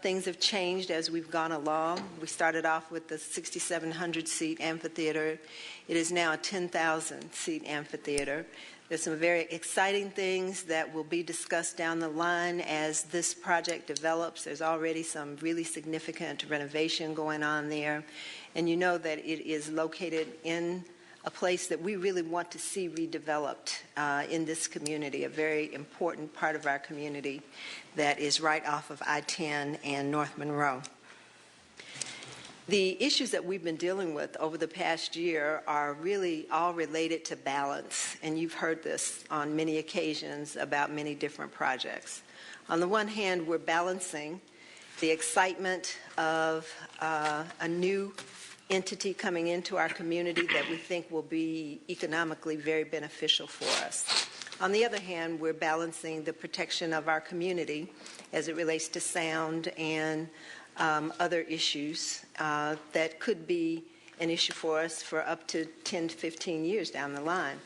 Things have changed as we've gone along. We started off with the 6,700-seat amphitheater. It is now a 10,000-seat amphitheater. There's some very exciting things that will be discussed down the line as this project develops. There's already some really significant renovation going on there. And you know that it is located in a place that we really want to see redeveloped in this community, a very important part of our community that is right off of I-10 and North Monroe. The issues that we've been dealing with over the past year are really all related to balance, and you've heard this on many occasions about many different projects. On the one hand, we're balancing the excitement of a new entity coming into our community that we think will be economically very beneficial for us. On the other hand, we're balancing the protection of our community as it relates to sound and other issues that could be an issue for us for up to 10 to 15 years down the line.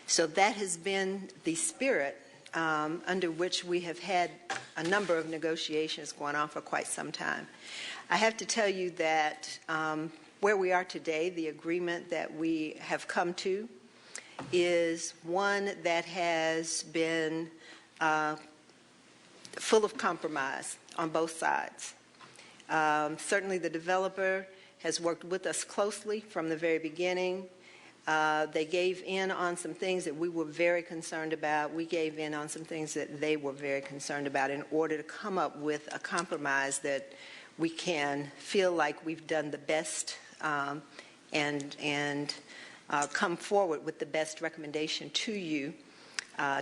So that has been the spirit under which we have had a number of negotiations going on for quite some time. I have to tell you that where we are today, the agreement that we have come to is one that has been full of compromise on both sides. Certainly the developer has worked with us closely from the very beginning. They gave in on some things that we were very concerned about. We gave in on some things that they were very concerned about in order to come up with a compromise that we can feel like we've done the best and come forward with the best recommendation to you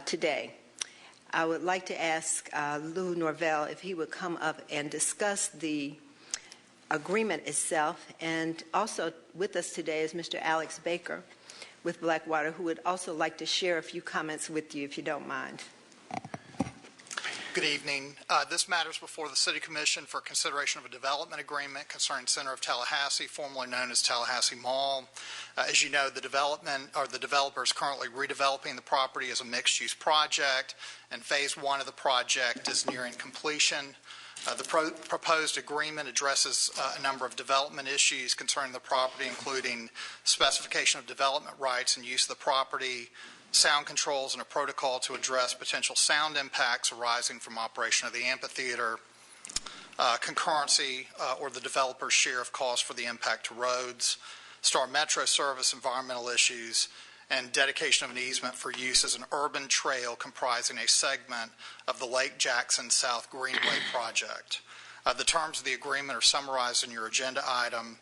today. I would like to ask Lou Norvell if he would come up and discuss the agreement itself, and also with us today is Mr. Alex Baker with Blackwater, who would also like to share a few comments with you, if you don't mind. Good evening. This matters before the City Commission for consideration of a development agreement concerning Center of Tallahassee, formerly known as Tallahassee Mall. As you know, the developer is currently redeveloping the property as a mixed-use project, and Phase 1 of the project is nearing completion. The proposed agreement addresses a number of development issues concerning the property, including specification of development rights and use of the property, sound controls, and a protocol to address potential sound impacts arising from operation of the amphitheater, concurrency or the developer's share of costs for the impact to roads, Star Metro service, environmental issues, and dedication of an easement for use as an urban trail comprising a segment of the Lake Jackson South Greenway project. The terms of the agreement are summarized in your agenda item.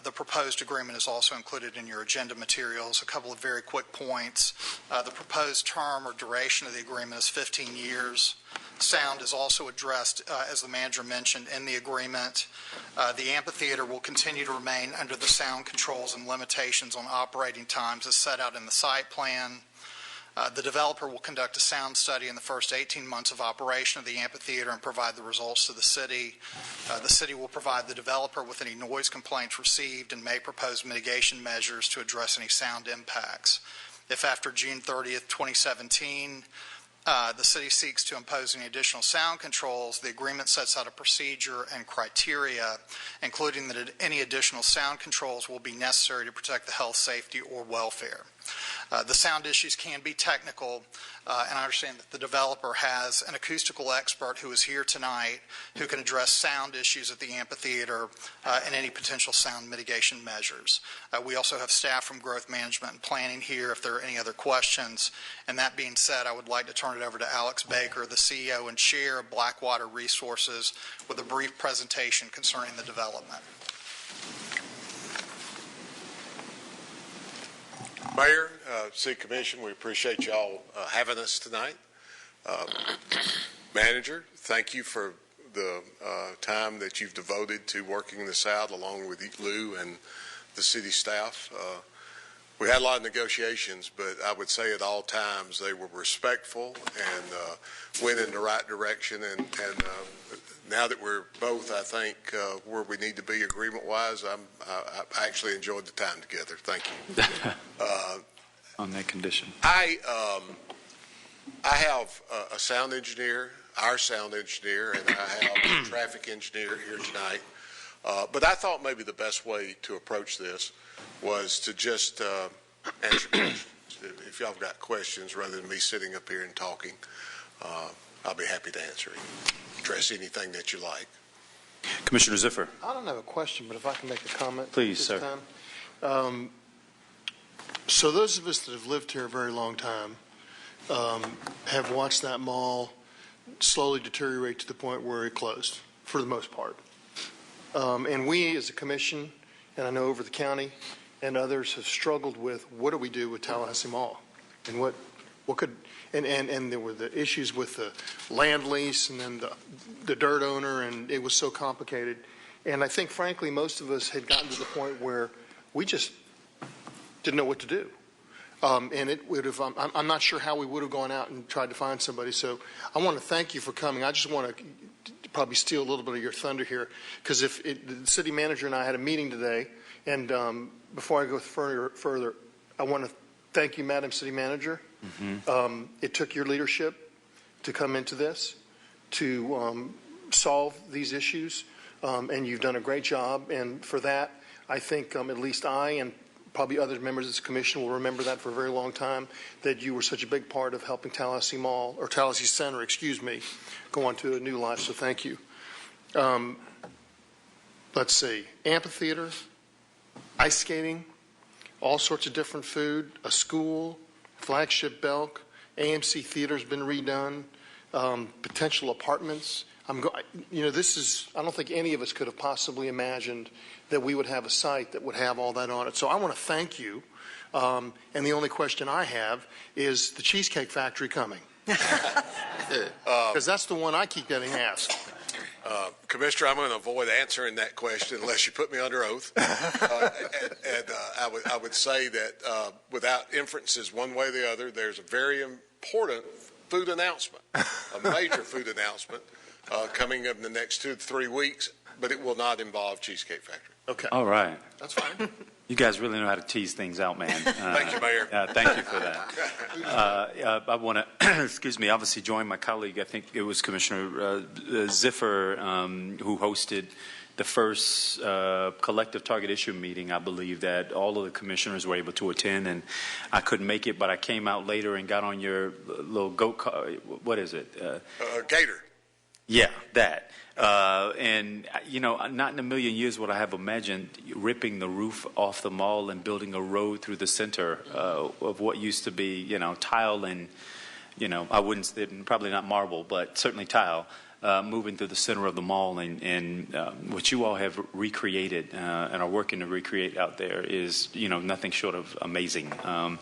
The proposed agreement is also included in your agenda materials. A couple of very quick points. The proposed term or duration of the agreement is 15 years. Sound is also addressed, as the manager mentioned, in the agreement. The amphitheater will continue to remain under the sound controls and limitations on operating times as set out in the site plan. The developer will conduct a sound study in the first 18 months of operation of the amphitheater and provide the results to the city. The city will provide the developer with any noise complaints received and may propose mitigation measures to address any sound impacts. If after June 30th, 2017, the city seeks to impose any additional sound controls, the agreement sets out a procedure and criteria, including that any additional sound controls will be necessary to protect the health, safety, or welfare. The sound issues can be technical, and I understand that the developer has an acoustical expert who is here tonight who can address sound issues at the amphitheater and any potential sound mitigation measures. We also have staff from Growth Management and Planning here if there are any other questions. And that being said, I would like to turn it over to Alex Baker, the CEO and Chair of Blackwater Resources, with a brief presentation concerning the development. Mayor, City Commission, we appreciate y'all having us tonight. Manager, thank you for the time that you've devoted to working this out along with Lou and the city staff. We had a lot of negotiations, but I would say at all times they were respectful and went in the right direction. And now that we're both, I think, where we need to be agreement-wise, I actually enjoyed the time together. Thank you. On that condition. I have a sound engineer, our sound engineer, and I have a traffic engineer here tonight. But I thought maybe the best way to approach this was to just answer questions. If y'all have got questions, rather than me sitting up here and talking, I'll be happy to answer it. Address anything that you like. Commissioner Ziffer. I don't have a question, but if I can make a comment. Please, sir. Time. So those of us that have lived here a very long time have watched that mall slowly deteriorate to the point where it closed, for the most part. And we as a commission, and I know over the county and others, have struggled with what do we do with Tallahassee Mall? And what could, and there were the issues with the land lease and then the dirt owner, and it was so complicated. And I think, frankly, most of us had gotten to the point where we just didn't know what to do. And it would have, I'm not sure how we would have gone out and tried to find somebody. So I want to thank you for coming. I just want to probably steal a little bit of your thunder here, because the city manager and I had a meeting today, and before I go further, I want to thank you, Madam City Manager. Mm-hmm. It took your leadership to come into this, to solve these issues, and you've done a great job. And for that, I think at least I and probably other members of this commission will remember that for a very long time, that you were such a big part of helping Tallahassee Mall, or Tallahassee Center, excuse me, go on to a new life. So thank you. Let's see, amphitheater, ice skating, all sorts of different food, a school, flagship Belk, AMC Theater's been redone, potential apartments. This is, I don't think any of us could have possibly imagined that we would have a site that would have all that on it. So I want to thank you. And the only question I have is the Cheesecake Factory coming? Because that's the one I keep getting asked. Commissioner, I'm going to avoid answering that question unless you put me under oath. I would say that without inferences one way or the other, there's a very important food announcement, a major food announcement coming up in the next 2 to 3 weeks, but it will not involve Cheesecake Factory. Okay. All right. That's fine. You guys really know how to tease things out, man. Thank you, Mayor. Thank you for that. I want to, obviously join my colleague. I think it was Commissioner Ziffer who hosted the first collective target issue meeting, I believe, that all of the commissioners were able to attend, and I couldn't make it, but I came out later and got on your little goat car. What is it? Gator. Yeah, that. And, not in a million years would I have imagined ripping the roof off the mall and building a road through the center of what used to be, tile and, I wouldn't, probably not marble, but certainly tile, moving through the center of the mall. And what you all have recreated and are working to recreate out there is, nothing short of amazing. I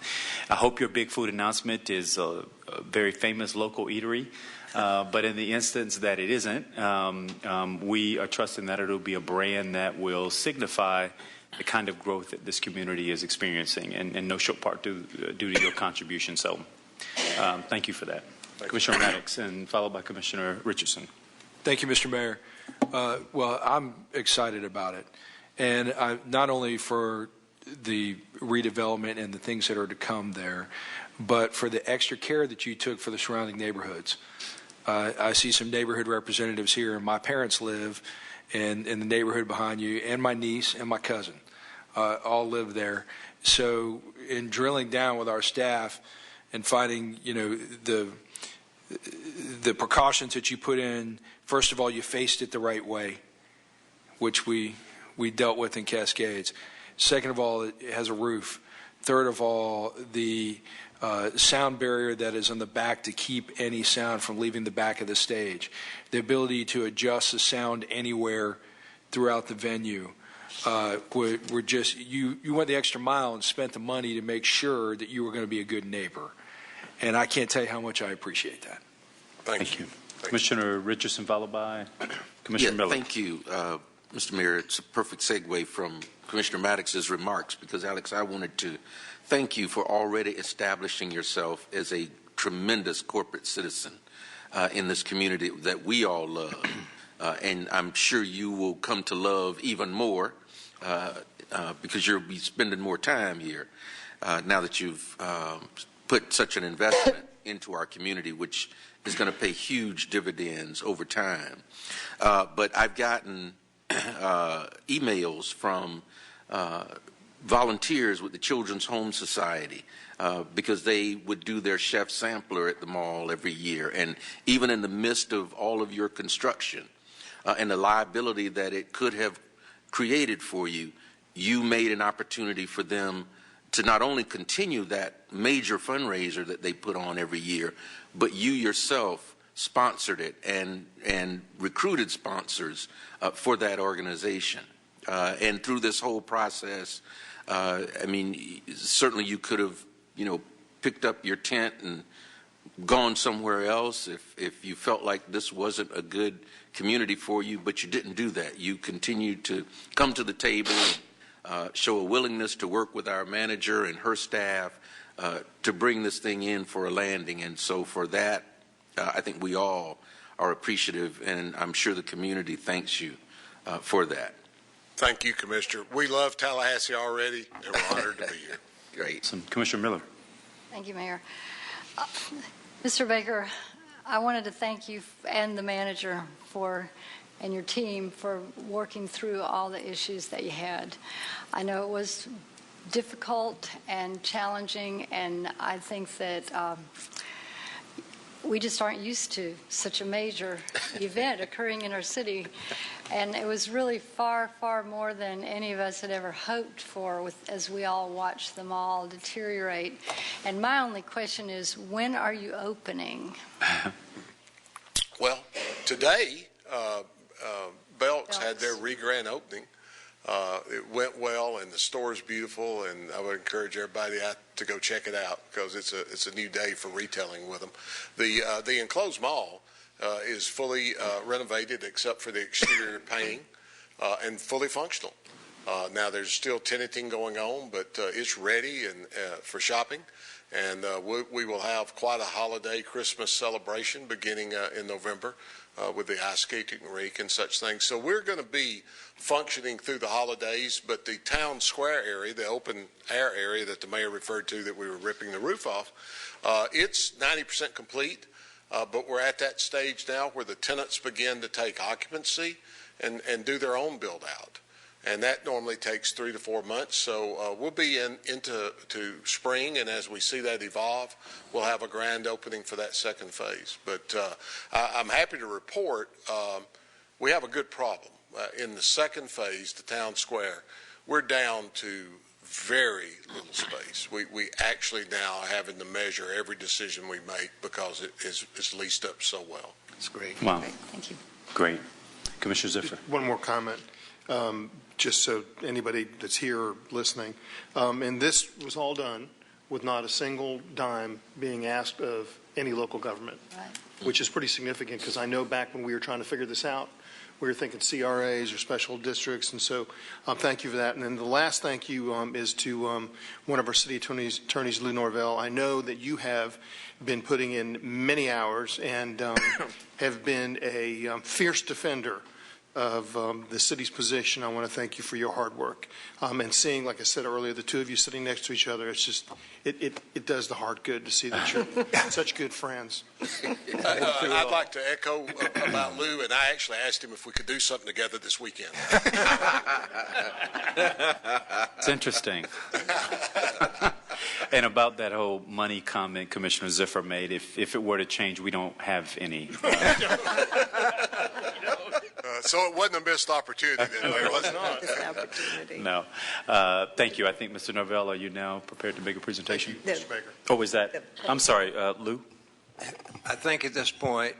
hope your big food announcement is a very famous local eatery. But in the instance that it isn't, we are trusting that it'll be a brand that will signify the kind of growth that this community is experiencing, and no short part due to your contribution. So thank you for that. Commissioner Maddox, and followed by Commissioner Richardson. Thank you, Mr. Mayor. Well, I'm excited about it. And not only for the redevelopment and the things that are to come there, but for the extra care that you took for the surrounding neighborhoods. I see some neighborhood representatives here, and my parents live in the neighborhood behind you, and my niece and my cousin all live there. So in drilling down with our staff, and finding, the precautions that you put in. First of all, you faced it the right way, which we dealt with in Cascades. Second of all, it has a roof. Third of all, the sound barrier that is on the back to keep any sound from leaving the back of the stage. The ability to adjust the sound anywhere throughout the venue. We're just, you went the extra mile and spent the money to make sure that you were going to be a good neighbor. And I can't tell you how much I appreciate that. Thank you. Commissioner Richardson, followed by Commissioner Miller. Thank you, Mr. Mayor. It's a perfect segue from Commissioner Maddox's remarks because, Alex, I wanted to thank you for already establishing yourself as a tremendous corporate citizen in this community that we all love. And I'm sure you will come to love even more because you'll be spending more time here now that you've put such an investment into our community, which is going to pay huge dividends over time. But I've gotten emails from volunteers with the Children's Home Society because they would do their chef sampler at the mall every year. And even in the midst of all of your construction and the liability that it could have created for you, you made an opportunity for them to not only continue that major fundraiser that they put on every year, but you yourself sponsored it and recruited sponsors for that organization. And through this whole process, certainly you could have, picked up your tent and gone somewhere else if you felt like this wasn't a good community for you, but you didn't do that. You continued to come to the table, show a willingness to work with our manager and her staff to bring this thing in for a landing. And so for that, I think we all are appreciative, and I'm sure the community thanks you for that. Thank you, Commissioner. We love Tallahassee already, and we're honored to be here. Great. Commissioner Miller. Thank you, Mayor. Mr. Baker, I wanted to thank you and the manager and your team for working through all the issues that you had. I know it was difficult and challenging, and I think that we just aren't used to such a major event occurring in our city. And it was really far, far more than any of us had ever hoped for as we all watched them all deteriorate. And my only question is, when are you opening? Well, today, Belk's had their re-grand opening. It went well, and the store is beautiful, and I would encourage everybody out to go check it out because it's a new day for retailing with them. The enclosed mall is fully renovated except for the exterior painting and fully functional. Now there's still tenanting going on, but it's ready and for shopping. And we will have quite a holiday Christmas celebration beginning in November with the ice skating rink and such things. So we're going to be functioning through the holidays, but the town square area, the open air area that the mayor referred to that we were ripping the roof off, it's 90% complete, but we're at that stage now where the tenants begin to take occupancy and do their own build out. And that normally takes 3 to 4 months. So we'll be into spring, and as we see that evolve, we'll have a grand opening for that second phase. But I'm happy to report we have a good problem. In the second phase, the town square, we're down to very little space. We actually now are having to measure every decision we make because it's leased up so well. That's great. Wow. Great. Thank you. Great. Commissioner Ziffer. One more comment. Just so anybody that's here or listening, and this was all done with not a single dime being asked of any local government, Right. which is pretty significant because I know back when we were trying to figure this out, we were thinking CRAs or special districts, and so thank you for that. And then the last thank you is to one of our city attorneys, Lou Norvell. I know that you have been putting in many hours and have been a fierce defender of the city's position. I want to thank you for your hard work. And seeing, like I said earlier, the two of you sitting next to each other, it's just, it does the heart good to see that you're such good friends. I'd like to echo about Lou, and I actually asked him if we could do something together this weekend. It's interesting. And about that whole money comment Commissioner Ziffer made, if it were to change, we don't have any. So it wasn't a missed opportunity then, Mayor, was it? It's an opportunity. No. Thank you. I think, Mr. Novell, are you now prepared to make a presentation? Thank you, Mr. Baker. Oh, is that? I'm sorry, Lou? I think at this point,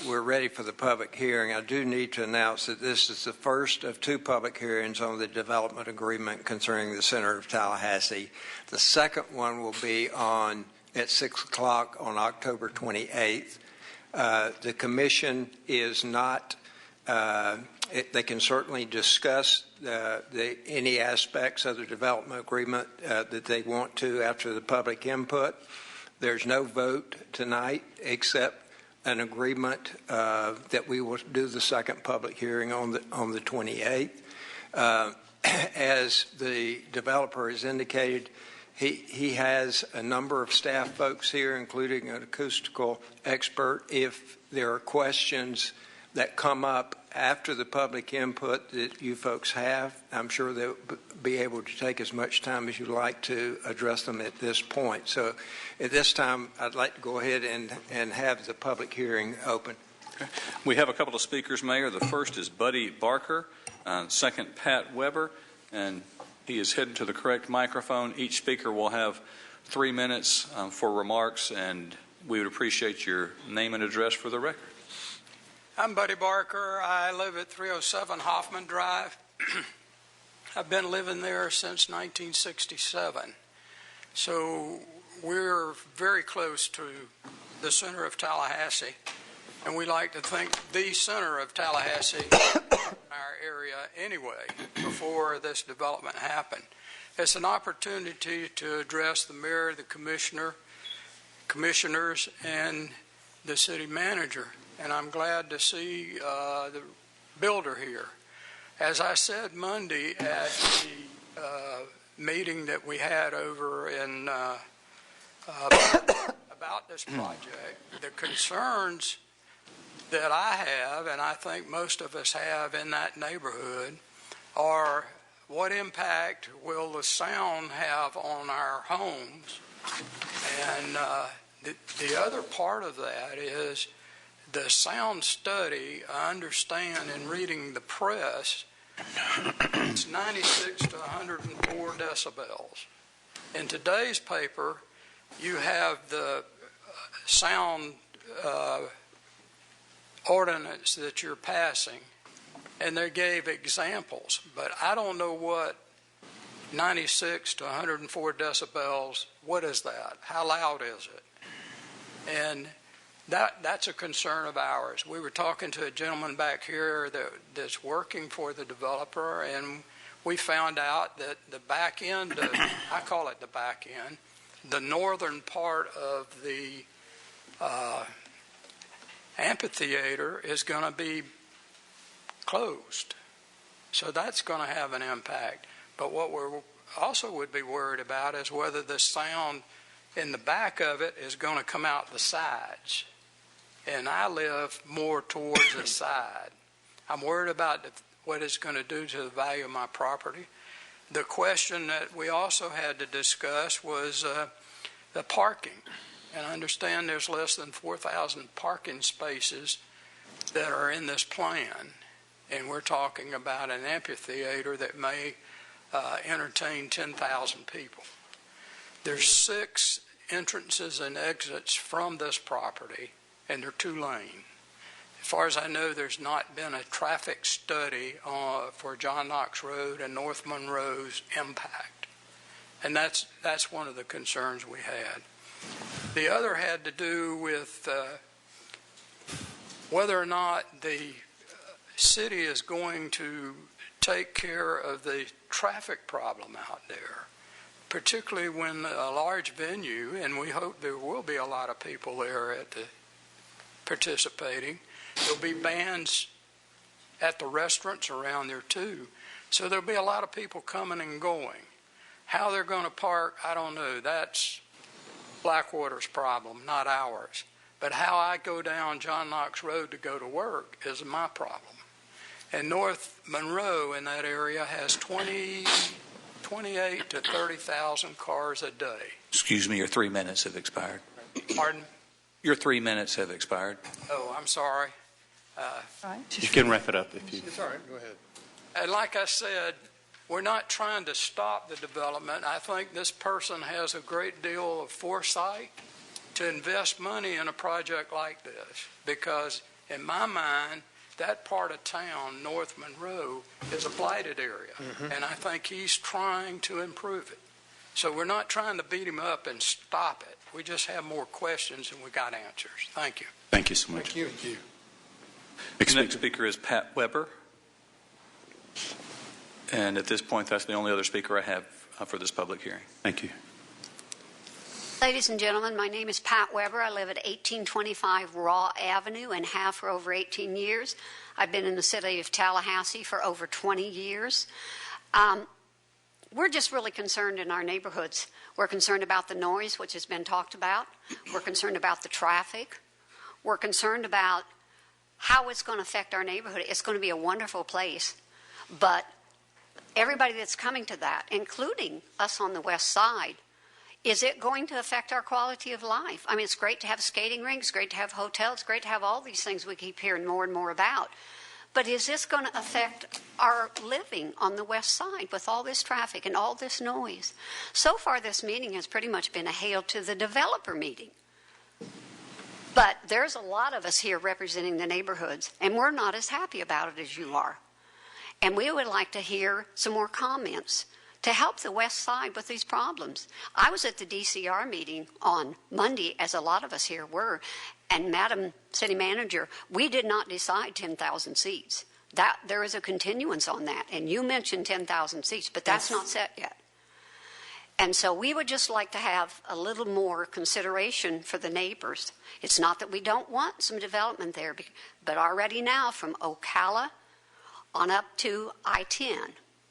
we're ready for the public hearing. I do need to announce that this is the first of two public hearings on the development agreement concerning the center of Tallahassee. The second one will be at 6 o'clock on October 28th. The commission is not, they can certainly discuss any aspects of the development agreement that they want to after the public input. There's no vote tonight except an agreement that we will do the second public hearing on the 28th. As the developer has indicated, he has a number of staff folks here, including an acoustical expert. If there are questions that come up after the public input that you folks have, I'm sure they'll be able to take as much time as you like to address them at this point. So at this time, I'd like to go ahead and have the public hearing open. Okay. We have a couple of speakers, Mayor. The first is Buddy Barker, second Pat Weber, and he is heading to the correct microphone. Each speaker will have 3 minutes for remarks, and we would appreciate your name and address for the record. I'm Buddy Barker. I live at 307 Hoffman Drive. I've been living there since 1967. So we're very close to the center of Tallahassee, and we like to think the center of Tallahassee in our area anyway before this development happened. It's an opportunity to address the mayor, the commissioners, and the city manager. And I'm glad to see the builder here. As I said Monday at the meeting that we had over in about this project, the concerns that I have, and I think most of us have in that neighborhood, are what impact will the sound have on our homes? And the other part of that is the sound study. I understand in reading the press, it's 96 to 104 decibels. In today's paper, you have the sound ordinance that you're passing, and they gave examples, but I don't know what 96 to 104 decibels, what is that? How loud is it? And that's a concern of ours. We were talking to a gentleman back here that's working for the developer, and we found out that the back end, I call it the back end, the northern part of the amphitheater is going to be closed. So that's going to have an impact. But what we also would be worried about is whether the sound in the back of it is going to come out the sides. And I live more towards the side. I'm worried about what it's going to do to the value of my property. The question that we also had to discuss was the parking. And I understand there's less than 4,000 parking spaces that are in this plan. And we're talking about an amphitheater that may entertain 10,000 people. There's 6 entrances and exits from this property, and they're 2-lane. As far as I know, there's not been a traffic study for John Knox Road and North Monroe's impact. And that's one of the concerns we had. The other had to do with whether or not the city is going to take care of the traffic problem out there, particularly when a large venue, and we hope there will be a lot of people there at the participating. There'll be bands at the restaurants around there too. So there'll be a lot of people coming and going. How they're going to park, I don't know. That's Blackwater's problem, not ours. But how I go down John Knox Road to go to work is my problem. And North Monroe in that area has 20 28 to 30,000 cars a day. Excuse me, your 3 minutes have expired. Pardon? Your 3 minutes have expired. Oh, I'm sorry. You can wrap it up if you... It's all right, go ahead. And like I said, we're not trying to stop the development. I think this person has a great deal of foresight to invest money in a project like this, because in my mind, that part of town, North Monroe, is a blighted area, and I think he's trying to improve it. So we're not trying to beat him up and stop it. We just have more questions and we got answers. Thank you. Thank you so much. Thank you. Thank you. Next speaker is Pat Weber. And at this point, that's the only other speaker I have for this public hearing. Thank you. Ladies and gentlemen, my name is Pat Weber. I live at 1825 Raw Avenue and have for over 18 years. I've been in the city of Tallahassee for over 20 years. We're just really concerned in our neighborhoods. We're concerned about the noise, which has been talked about. We're concerned about the traffic. We're concerned about how it's going to affect our neighborhood. It's going to be a wonderful place, but everybody that's coming to that, including us on the west side, is it going to affect our quality of life? I mean, it's great to have skating rinks, great to have hotels, it's great to have all these things we keep hearing more and more about. But is this going to affect our living on the west side with all this traffic and all this noise? So far, this meeting has pretty much been a hail to the developer meeting. But there's a lot of us here representing the neighborhoods, and we're not as happy about it as you are. And we would like to hear some more comments to help the west side with these problems. I was at the DCR meeting on Monday, as a lot of us here were, and Madam City Manager, we did not decide 10,000 seats. There is a continuance on that, and you mentioned 10,000 seats, but that's not set yet. And so we would just like to have a little more consideration for the neighbors. It's not that we don't want some development there, but already now from Ocala on up to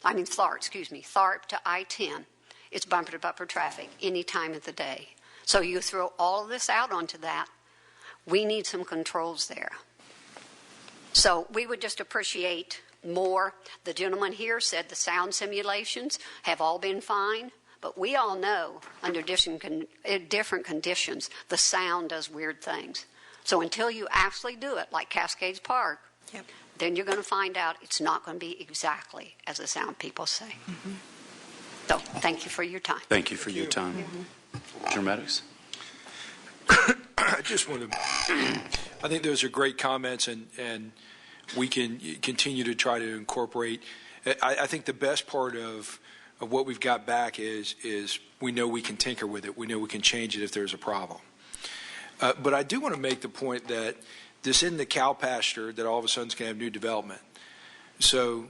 Tharp to I-10, it's bumper-to-bumper traffic any time of the day. So you throw all of this out onto that, we need some controls there. So we would just appreciate more. The gentleman here said the sound simulations have all been fine, but we all know under different conditions, the sound does weird things. So until you actually do it, like Cascades Park, then you're going to find out it's not going to be exactly as the sound people say. So thank you for your time. Thank you for your time. Mr. Maddox? I just want to, I think those are great comments, and we can continue to try to incorporate. I think the best part of what we've got back is we know we can tinker with it. We know we can change it if there's a problem. But I do want to make the point that this isn't the cow pasture that all of a sudden is going to have new development. So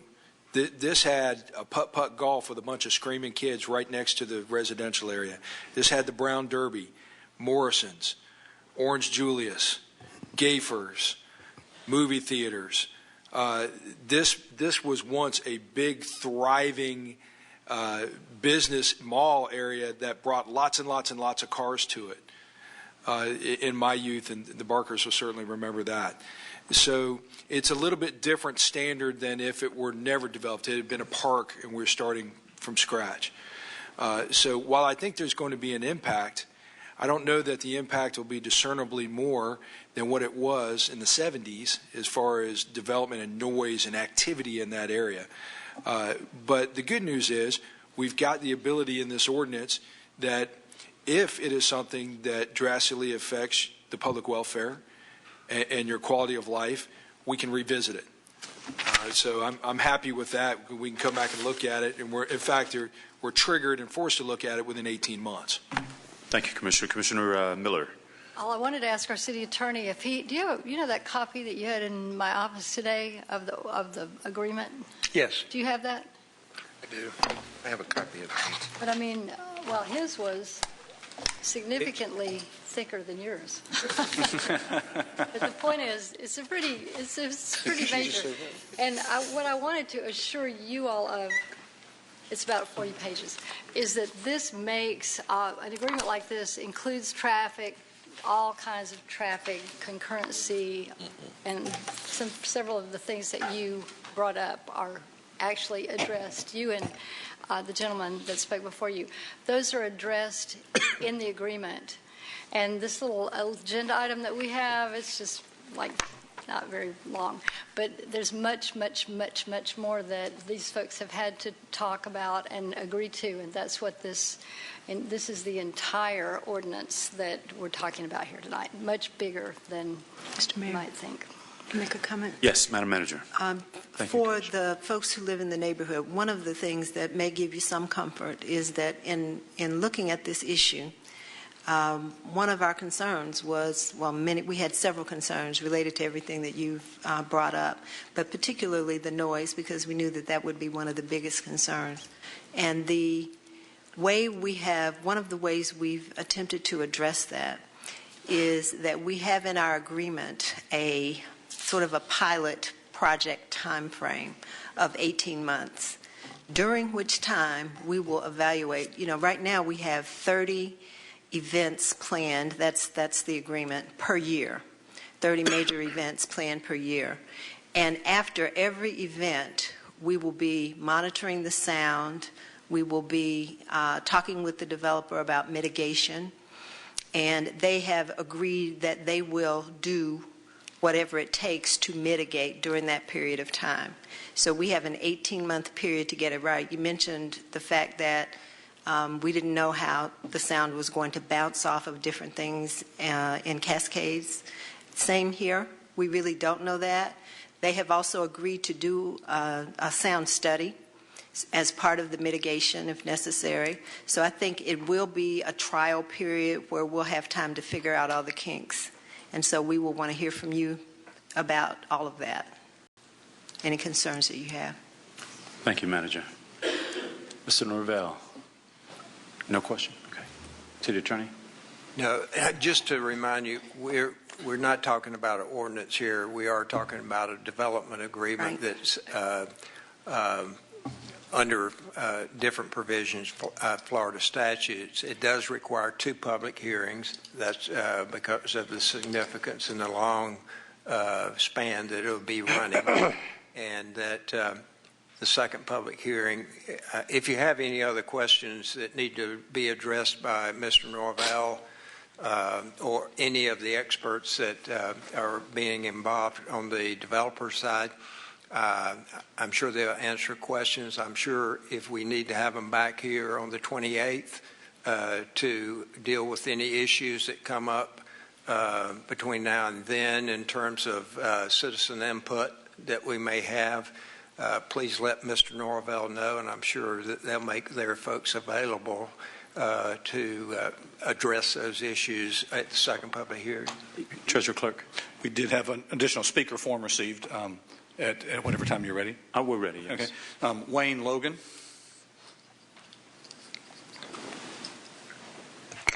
this had a putt-putt golf with a bunch of screaming kids right next to the residential area. This had the Brown Derby, Morrison's, Orange Julius, Gayfers, movie theaters. This was once a big, thriving business mall area that brought lots and lots and lots of cars to it in my youth, and the Barkers will certainly remember that. So it's a little bit different standard than if it were never developed. It had been a park and we're starting from scratch. So while I think there's going to be an impact, I don't know that the impact will be discernibly more than what it was in the 70s as far as development and noise and activity in that area. But the good news is we've got the ability in this ordinance that if it is something that drastically affects the public welfare and your quality of life, we can revisit it. So I'm happy with that. We can come back and look at it, and we're triggered and forced to look at it within 18 months. Thank you, Commissioner. Commissioner Miller. All I wanted to ask our city attorney if do you know that copy that you had in my office today of the agreement? Yes. Do you have that? I do. I have a copy of it. But I mean, well, his was significantly thicker than yours. But the point is, it's pretty major. And what I wanted to assure you all of, it's about 40 pages, is that this makes an agreement like this includes traffic, all kinds of traffic, concurrency, and several of the things that you brought up are actually addressed. You and the gentleman that spoke before you, those are addressed in the agreement. And this little agenda item that we have, it's just like not very long, but there's much, much, much, much more that these folks have had to talk about and agree to, and that's what this, and this is the entire ordinance that we're talking about here tonight, much bigger than you might think. Can I make a comment? Yes, Madam Manager. For the folks who live in the neighborhood, one of the things that may give you some comfort is that in looking at this issue, one of our concerns was, well, we had several concerns related to everything that you've brought up, but particularly the noise, because we knew that that would be one of the biggest concerns. And the way one of the ways we've attempted to address that is that we have in our agreement a sort of a pilot project time frame of 18 months, during which time we will evaluate. Right now we have 30 events planned, that's the agreement, per year, 30 major events planned per year. And after every event, we will be monitoring the sound, we will be talking with the developer about mitigation, and they have agreed that they will do whatever it takes to mitigate during that period of time. So we have an 18-month period to get it right. You mentioned the fact that we didn't know how the sound was going to bounce off of different things in Cascades. Same here. We really don't know that. They have also agreed to do a sound study as part of the mitigation if necessary. So I think it will be a trial period where we'll have time to figure out all the kinks. And so we will want to hear from you about all of that. Any concerns that you have. Thank you, Manager. Mr. Norvell. No question? Okay. City Attorney? No, just to remind you, we're not talking about an ordinance here. We are talking about a development agreement that's under different provisions, Florida statutes. It does require 2 public hearings. That's because of the significance and the long span that it will be running. And that the second public hearing, if you have any other questions that need to be addressed by Mr. Norvell or any of the experts that are being involved on the developer side, I'm sure they'll answer questions. I'm sure if we need to have them back here on the 28th to deal with any issues that come up between now and then in terms of citizen input that we may have, please let Mr. Norvell know, and I'm sure that they'll make their folks available to address those issues at the second public hearing. Treasurer Clerk. We did have an additional speaker form received at whatever time you're ready. We're ready, yes. Okay. Wayne Logan.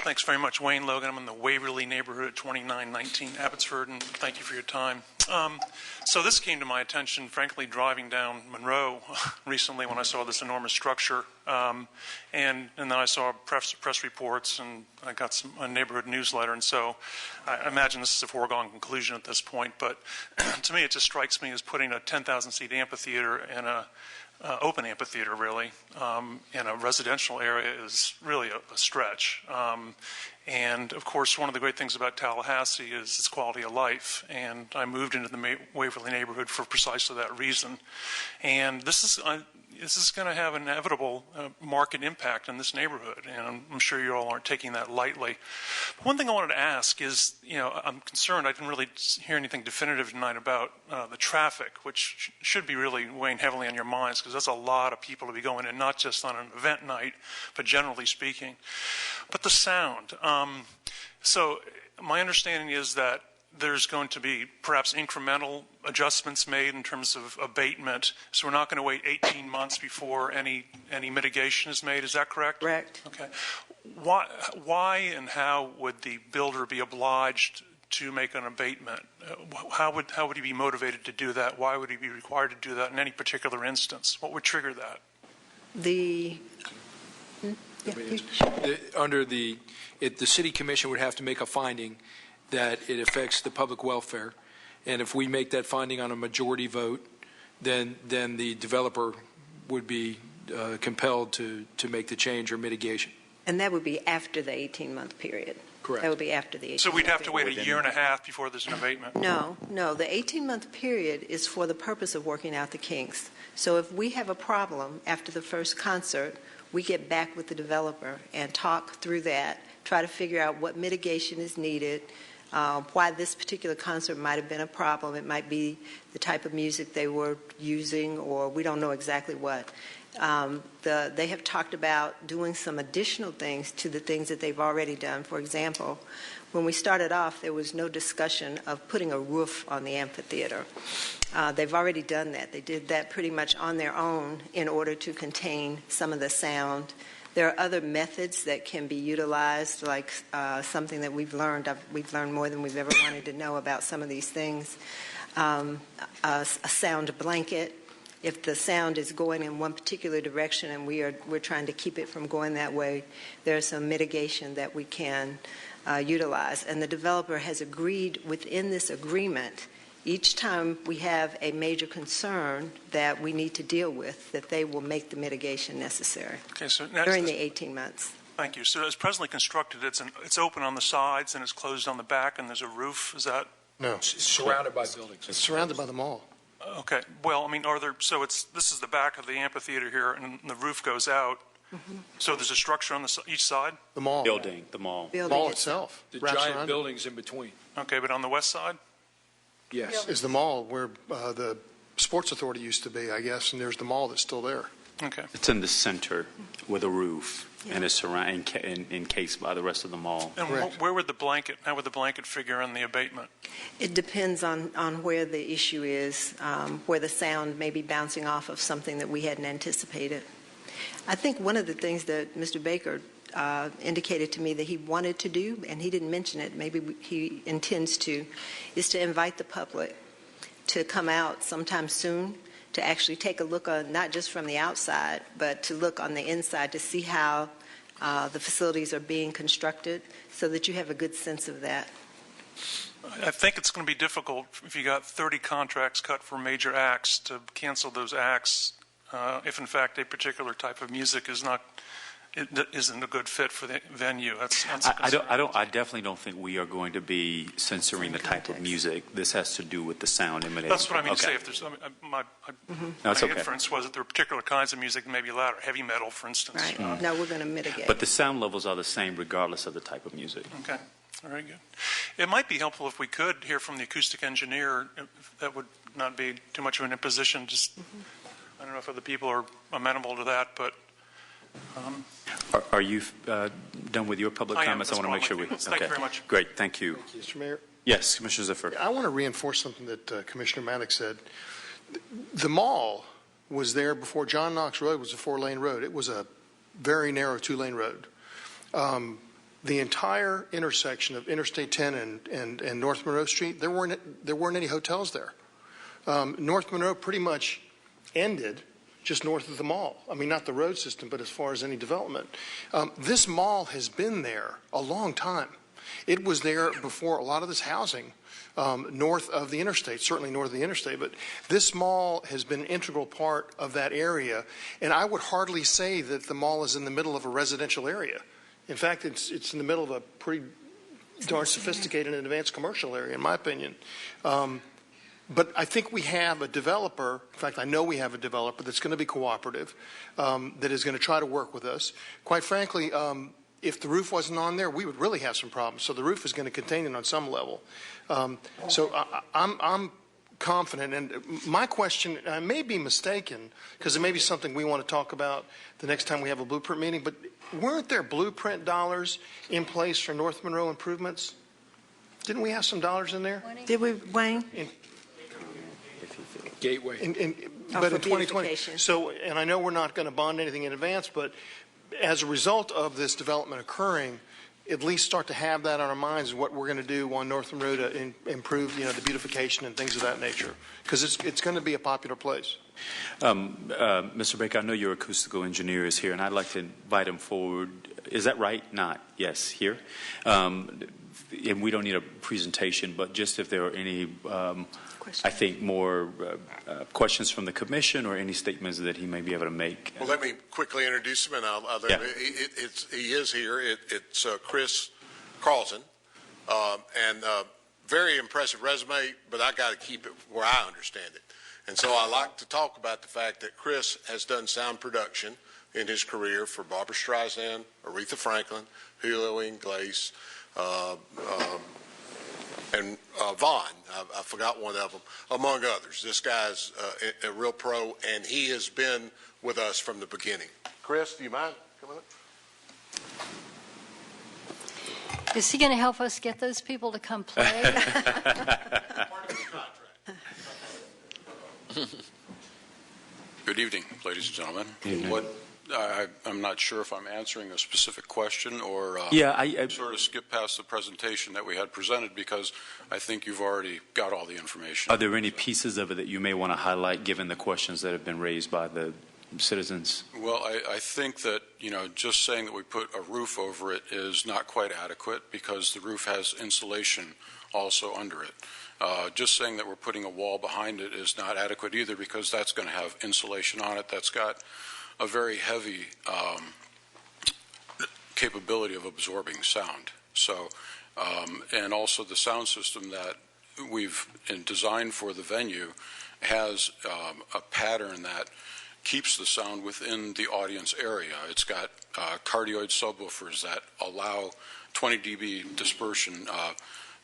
Thanks very much, Wayne Logan. I'm in the Waverly neighborhood at 2919 Abbotsford, and thank you for your time. So this came to my attention, frankly, driving down Monroe recently when I saw this enormous structure, and then I saw press reports, and I got a neighborhood newsletter, and so I imagine this is a foregone conclusion at this point, but to me it just strikes me as putting a 10,000-seat amphitheater in a open amphitheater, really, in a residential area is really a stretch. And, of course, one of the great things about Tallahassee is its quality of life. And I moved into the Waverly neighborhood for precisely that reason. And this is going to have an inevitable market impact on this neighborhood. And I'm sure you all aren't taking that lightly. But one thing I wanted to ask is, I'm concerned. I didn't really hear anything definitive tonight about the traffic, which should be really weighing heavily on your minds, because that's a lot of people to be going in, not just on an event night, but generally speaking. But the sound. So my understanding is that there's going to be perhaps incremental adjustments made in terms of abatement. So we're not going to wait 18 months before any mitigation is made. Is that correct? Correct. Okay. Why and how would the builder be obliged to make an abatement? How would he be motivated to do that? Why would he be required to do that in any particular instance? What would trigger that? The City Commission would have to make a finding that it affects the public welfare, and if we make that finding on a majority vote, then the developer would be compelled to make the change or mitigation. And that would be after the 18-month period. Correct. That would be after the 18-month So we'd have to wait period. a year and a half before there's an abatement? No. The 18-month period is for the purpose of working out the kinks. So if we have a problem after the first concert, we get back with the developer and talk through that, try to figure out what mitigation is needed, why this particular concert might have been a problem. It might be the type of music they were using, or we don't know exactly what. They have talked about doing some additional things to the things that they've already done. For example, when we started off, there was no discussion of putting a roof on the amphitheater. They've already done that. They did that pretty much on their own in order to contain some of the sound. There are other methods that can be utilized, like something that we've learned. We've learned more than we've ever wanted to know about some of these things. A sound blanket. If the sound is going in one particular direction and we're trying to keep it from going that way, there's some mitigation that we can utilize. And the developer has agreed within this agreement, each time we have a major concern that we need to deal with, that they will make the mitigation necessary during the 18 months. Thank you. So as presently constructed, it's open on the sides and it's closed on the back, and there's a roof. Is that? No. It's surrounded by buildings. It's surrounded by the mall. Okay. Well, I mean, this is the back of the amphitheater here, and the roof goes out. Mm-hmm. So there's a structure on each side? The mall. The mall. The mall itself. The giant buildings in between. Okay, but on the west side? Yes. Is the mall where the Sports Authority used to be, I guess, and there's the mall that's still there. Okay. It's in the center with a roof, and it's encased by the rest of the mall. And how would the blanket figure in the abatement? It depends on where the issue is, where the sound may be bouncing off of something that we hadn't anticipated. I think one of the things that Mr. Baker indicated to me that he wanted to do, and he didn't mention it, maybe he intends to, is to invite the public to come out sometime soon to actually take a look on, not just from the outside, but to look on the inside to see how the facilities are being constructed so that you have a good sense of that. I think it's going to be difficult if you got 30 contracts cut for major acts to cancel those acts if, in fact, a particular type of music isn't a good fit for the venue. I definitely don't think we are going to be censoring the type of music. This has to do with the sound emanating. That's what I mean to say. If there's my inference was that there are particular kinds of music that may be louder, heavy metal, for instance. Right. No, we're going to mitigate. But the sound levels are the same regardless of the type of music. Okay. Very good. It might be helpful if we could hear from the acoustic engineer. That would not be too much of an imposition. Just I don't know if other people are amenable to that, but. Are you done with your public comments? I want to make sure we. Thank you very much. Great. Thank you. Mr. Mayor? Yes, Commissioner Ziffer. I want to reinforce something that Commissioner Maddox said. The mall was there before John Knox Road was a 4-lane road. It was a very narrow 2-lane road. The entire intersection of Interstate 10 and North Monroe Street, there weren't any hotels there. North Monroe pretty much ended just north of the mall. I mean, not the road system, but as far as any development. This mall has been there a long time. It was there before a lot of this housing north of the interstate, certainly north of the interstate, but this mall has been an integral part of that area, and I would hardly say that the mall is in the middle of a residential area. In fact, it's in the middle of a pretty darn sophisticated and advanced commercial area, in my opinion. But I think we have a developer, in fact, I know we have a developer that's going to be cooperative, that is going to try to work with us. Quite frankly, if the roof wasn't on there, we would really have some problems. So the roof is going to contain it on some level. So I'm confident. And my question, I may be mistaken, because it may be something we want to talk about the next time we have a blueprint meeting, but weren't there blueprint dollars in place for North Monroe improvements? Didn't we have some dollars in there? Did we, Wayne? Gateway. But in 2020. So, and I know we're not going to bond anything in advance, but as a result of this development occurring, at least start to have that on our minds and what we're going to do on North Monroe to improve, the beautification and things of that nature, because it's going to be a popular place. Mr. Baker, I know your acoustical engineer is here, and I'd like to invite him forward. Is that right? Not? Yes, here. And we don't need a presentation, but just if there are any, I think, more questions from the commission or any statements that he may be able to make. Well, let me quickly introduce him, and he is here. It's Chris Carlson, and very impressive resume, but I got to keep it where I understand it. And so I like to talk about the fact that Chris has done sound production in his career for Barbra Streisand, Aretha Franklin, Julio Iglesias, and Vaughn. I forgot one of them, among others. This guy's a real pro, and he has been with us from the beginning. Chris, do you mind coming up? Is he going to help us get those people to come play? Good evening, ladies and gentlemen. I'm not sure if I'm answering a specific question or I sort of skip past the presentation that we had presented because I think you've already got all the information. Are there any pieces of it that you may want to highlight given the questions that have been raised by the citizens? Well, I think that, just saying that we put a roof over it is not quite adequate because the roof has insulation also under it. Just saying that we're putting a wall behind it is not adequate either because that's going to have insulation on it that's got a very heavy capability of absorbing sound. So, and also the sound system that we've designed for the venue has a pattern that keeps the sound within the audience area. It's got cardioid subwoofers that allow 20 dB dispersion,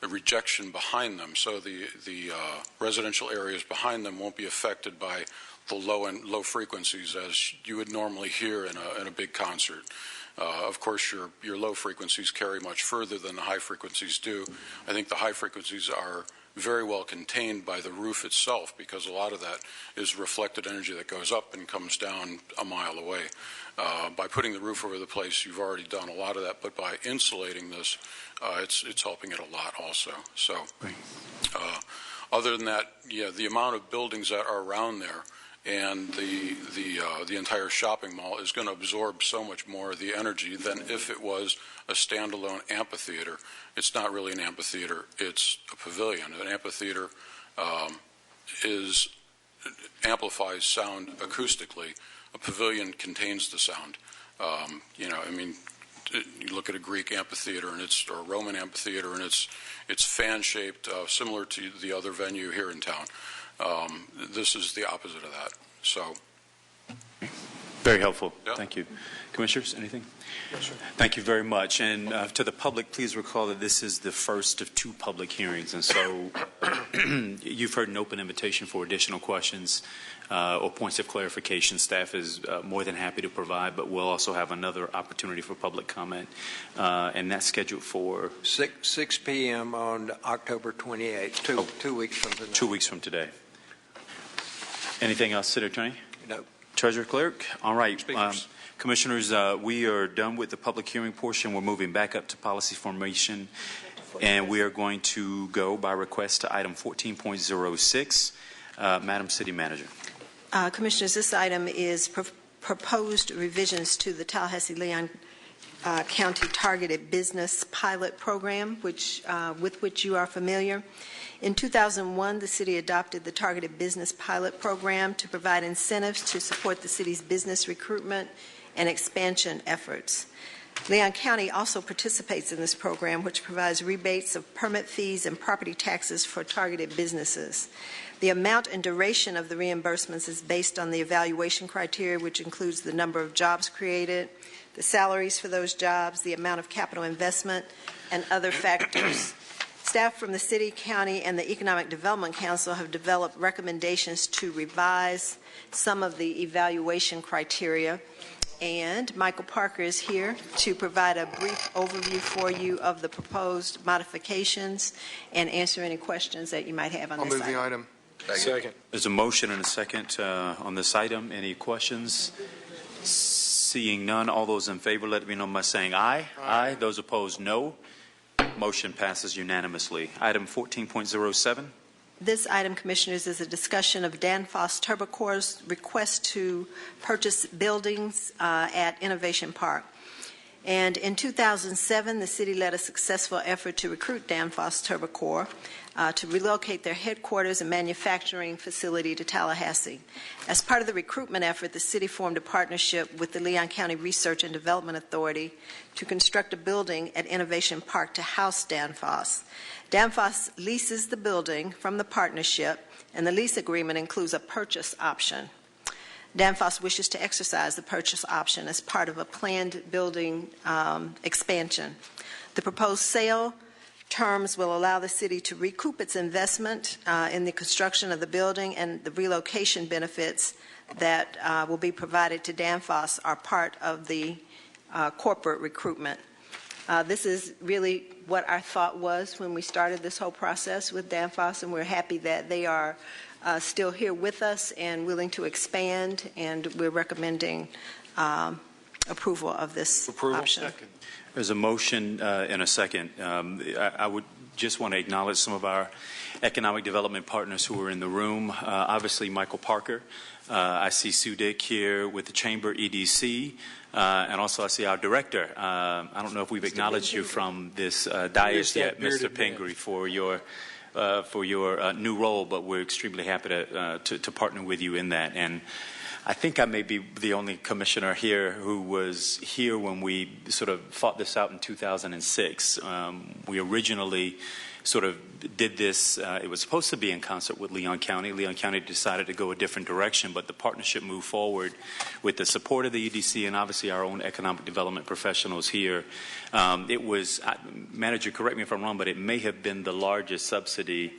rejection behind them, so the residential areas behind them won't be affected by the low frequencies as you would normally hear in a big concert. Of course, your low frequencies carry much further than the high frequencies do. I think the high frequencies are very well contained by the roof itself because a lot of that is reflected energy that goes up and comes down a mile away. By putting the roof over the place, you've already done a lot of that, but by insulating this, it's helping it a lot also. So, other than that, the amount of buildings that are around there and the entire shopping mall is going to absorb so much more of the energy than if it was a standalone amphitheater. It's not really an amphitheater, it's a pavilion. An amphitheater amplifies sound acoustically. A pavilion contains the sound. You look at a Greek amphitheater or a Roman amphitheater, and it's fan-shaped, similar to the other venue here in town. This is the opposite of that. So, very helpful. Yeah. Thank you. Commissioners, anything? Yes, sir. Thank you very much. And to the public, please recall that this is the first of 2 public hearings. And so you've heard an open invitation for additional questions or points of clarification. Staff is more than happy to provide, but we'll also have another opportunity for public comment. And that's scheduled for 6 p.m. on October 28th, 2 weeks from today. 2 weeks from today. Anything else, City Attorney? No. Treasurer Clerk? All right. Commissioners, we are done with the public hearing portion. We're moving back up to policy formation, and we are going to go by request to item 14.06. Madam City Manager. Commissioners, this item is proposed revisions to the Tallahassee-Leon County Targeted Business Pilot Program, with which you are familiar. In 2001, the city adopted the Targeted Business Pilot Program to provide incentives to support the city's business recruitment and expansion efforts. Leon County also participates in this program, which provides rebates of permit fees and property taxes for targeted businesses. The amount and duration of the reimbursements is based on the evaluation criteria, which includes the number of jobs created, the salaries for those jobs, the amount of capital investment, and other factors. Staff from the City, County, and the Economic Development Council have developed recommendations to revise some of the evaluation criteria. And Michael Parker is here to provide a brief overview for you of the proposed modifications and answer any questions that you might have on this item. I'll move the item. Second. There's a motion and a second on this item. Any questions? Seeing none, all those in favor, let me know by saying aye. Aye. Those opposed, no. Motion passes unanimously. Item 14.07. This item, Commissioners, is a discussion of Danfoss Turbocor's request to purchase buildings at Innovation Park. And in 2007, the city led a successful effort to recruit Danfoss Turbocor to relocate their headquarters and manufacturing facility to Tallahassee. As part of the recruitment effort, the city formed a partnership with the Leon County Research and Development Authority to construct a building at Innovation Park to house Danfoss. Danfoss leases the building from the partnership, and the lease agreement includes a purchase option. Danfoss wishes to exercise the purchase option as part of a planned building expansion. The proposed sale terms will allow the city to recoup its investment in the construction of the building, and the relocation benefits that will be provided to Danfoss are part of the corporate recruitment. This is really what our thought was when we started this whole process with Danfoss, and we're happy that they are still here with us and willing to expand, and we're recommending approval of this option. Second. There's a motion and a second. I would just want to acknowledge some of our economic development partners who are in the room. Obviously, Michael Parker. I see Sue Dick here with the Chamber EDC. And also I see our director. I don't know if we've acknowledged you from this dais yet, Mr. Pingree, for your new role, but we're extremely happy to partner with you in that. And I think I may be the only commissioner here who was here when we sort of fought this out in 2006. We originally sort of did this. It was supposed to be in concert with Leon County. Leon County decided to go a different direction, but the partnership moved forward with the support of the EDC and obviously our own economic development professionals here. It was, Manager, correct me if I'm wrong, but it may have been the largest subsidy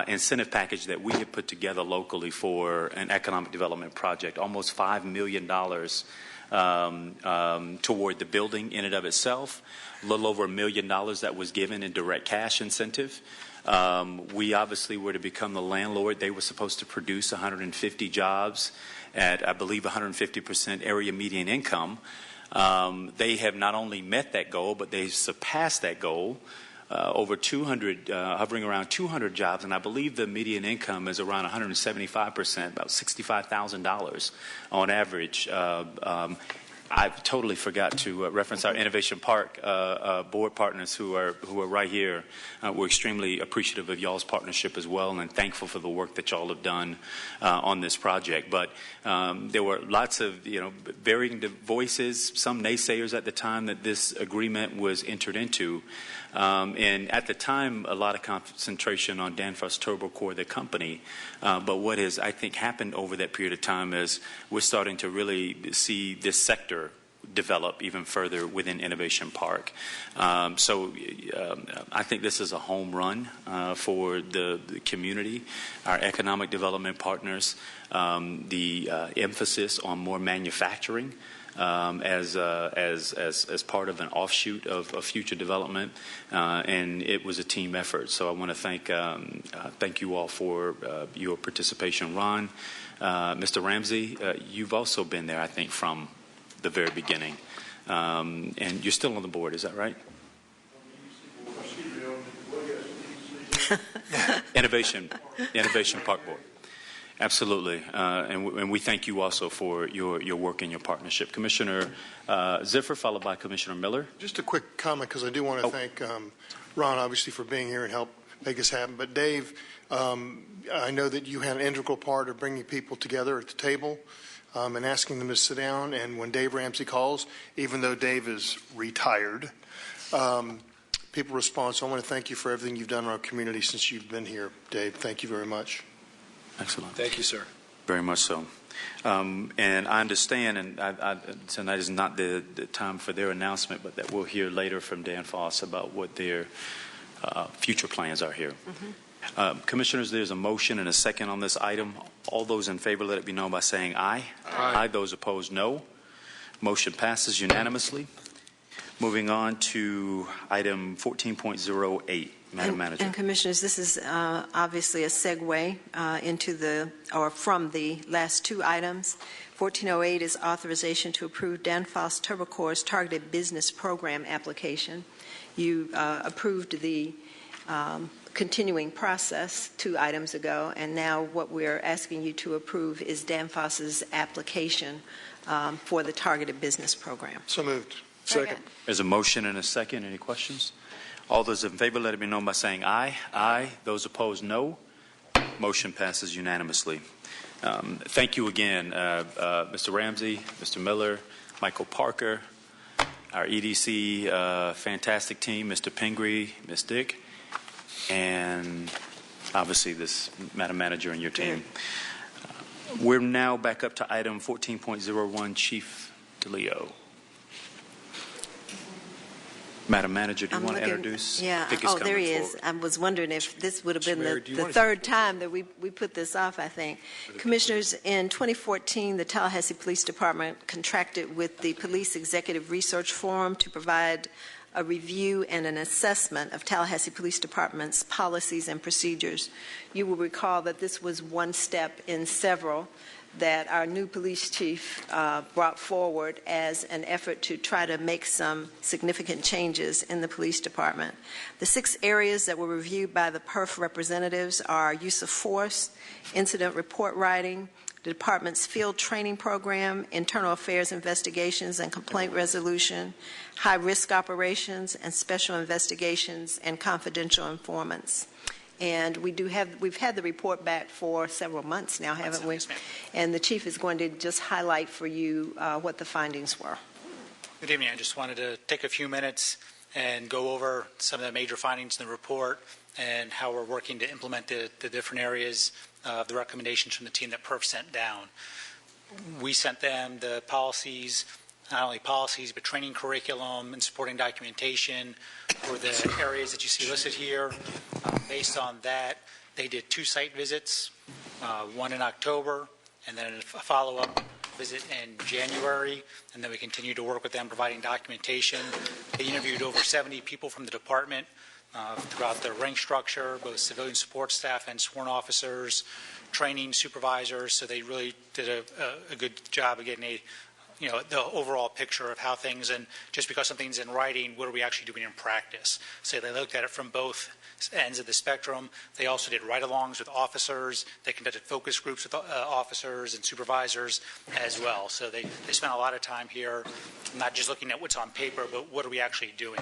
incentive package that we had put together locally for an economic development project, almost $5 million toward the building in and of itself. A little over $1 million that was given in direct cash incentive. We obviously were to become the landlord. They were supposed to produce 150 jobs at, I believe, 150% area median income. They have not only met that goal, but they've surpassed that goal. Over 200, hovering around 200 jobs, and I believe the median income is around 175%, about $65,000 on average. I totally forgot to reference our Innovation Park board partners who are right here. We're extremely appreciative of y'all's partnership as well, and thankful for the work that y'all have done on this project. But there were lots of varying voices, some naysayers at the time that this agreement was entered into. And at the time, a lot of concentration on Danfoss Turbocor, the company. But what has, I think, happened over that period of time is we're starting to really see this sector develop even further within Innovation Park. So I think this is a home run for the community, our economic development partners, the emphasis on more manufacturing. As part of an offshoot of future development, and it was a team effort. So I want to thank you all for your participation. Ron, Mr. Ramsey, you've also been there, I think, from the very beginning, and you're still on the board. Is that right? Innovation Park Board. Absolutely, and we thank you also for your work and your partnership. Commissioner Ziffer, followed by Commissioner Miller. Just a quick comment, because I do want to thank Ron, obviously, for being here and help make this happen. But Dave, I know that you had an integral part of bringing people together at the table and asking them to sit down. And when Dave Ramsey calls, even though Dave is retired, people respond. So I want to thank you for everything you've done in our community since you've been here, Dave. Thank you very much. Excellent. Thank you, sir. Very much so. And I understand, and tonight is not the time for their announcement, but that we'll hear later from Danfoss about what their future plans are here. Mm-hmm. Commissioners, there's a motion and a second on this item. All those in favor, let it be known by saying aye. Aye. Those opposed, no. Motion passes unanimously. Moving on to item 14.08. Madam Manager. And Commissioners, this is obviously a segue from the last two items. 1408 is authorization to approve Danfoss Turbocor's targeted business program application. You approved the continuing process 2 items ago, and now what we're asking you to approve is Danfoss's application for the Targeted Business Program. So moved. Second. There's a motion and a second. Any questions? All those in favor, let it be known by saying aye. Aye. Those opposed, no. Motion passes unanimously. Thank you again, Mr. Ramsey, Mr. Miller, Michael Parker, our EDC fantastic team, Mr. Pingree, Ms. Dick, and obviously this Madam Manager and your team. We're now back up to item 14.01, Chief DeLeo. Madam Manager, do you want to introduce? Yeah. Oh, there he is. I was wondering if this would have been the third time that we put this off, I think. Commissioners, in 2014, the Tallahassee Police Department contracted with the Police Executive Research Forum to provide a review and an assessment of Tallahassee Police Department's policies and procedures. You will recall that this was one step in several that our new police chief brought forward as an effort to try to make some significant changes in the police department. The 6 areas that were reviewed by the PERF representatives are use of force, incident report writing, the department's field training program, internal affairs investigations and complaint resolution, high-risk operations, and special investigations and confidential informants. And we've had the report back for several months now, haven't we? Yes, ma'am. And the chief is going to just highlight for you what the findings were. Good evening. I just wanted to take a few minutes and go over some of the major findings in the report and how we're working to implement the different areas of the recommendations from the team that PERF sent down. We sent them the policies, not only policies, but training curriculum and supporting documentation for the areas that you see listed here. Based on that, they did 2 site visits, one in October, and then a follow-up visit in January, and then we continue to work with them providing documentation. They interviewed over 70 people from the department throughout the rank structure, both civilian support staff and sworn officers, training supervisors, so they really did a good job of getting the overall picture of how things, and just because something's in writing, what are we actually doing in practice? So they looked at it from both ends of the spectrum. They also did ride-alongs with officers. They conducted focus groups with officers and supervisors as well. So they spent a lot of time here, not just looking at what's on paper, but what are we actually doing?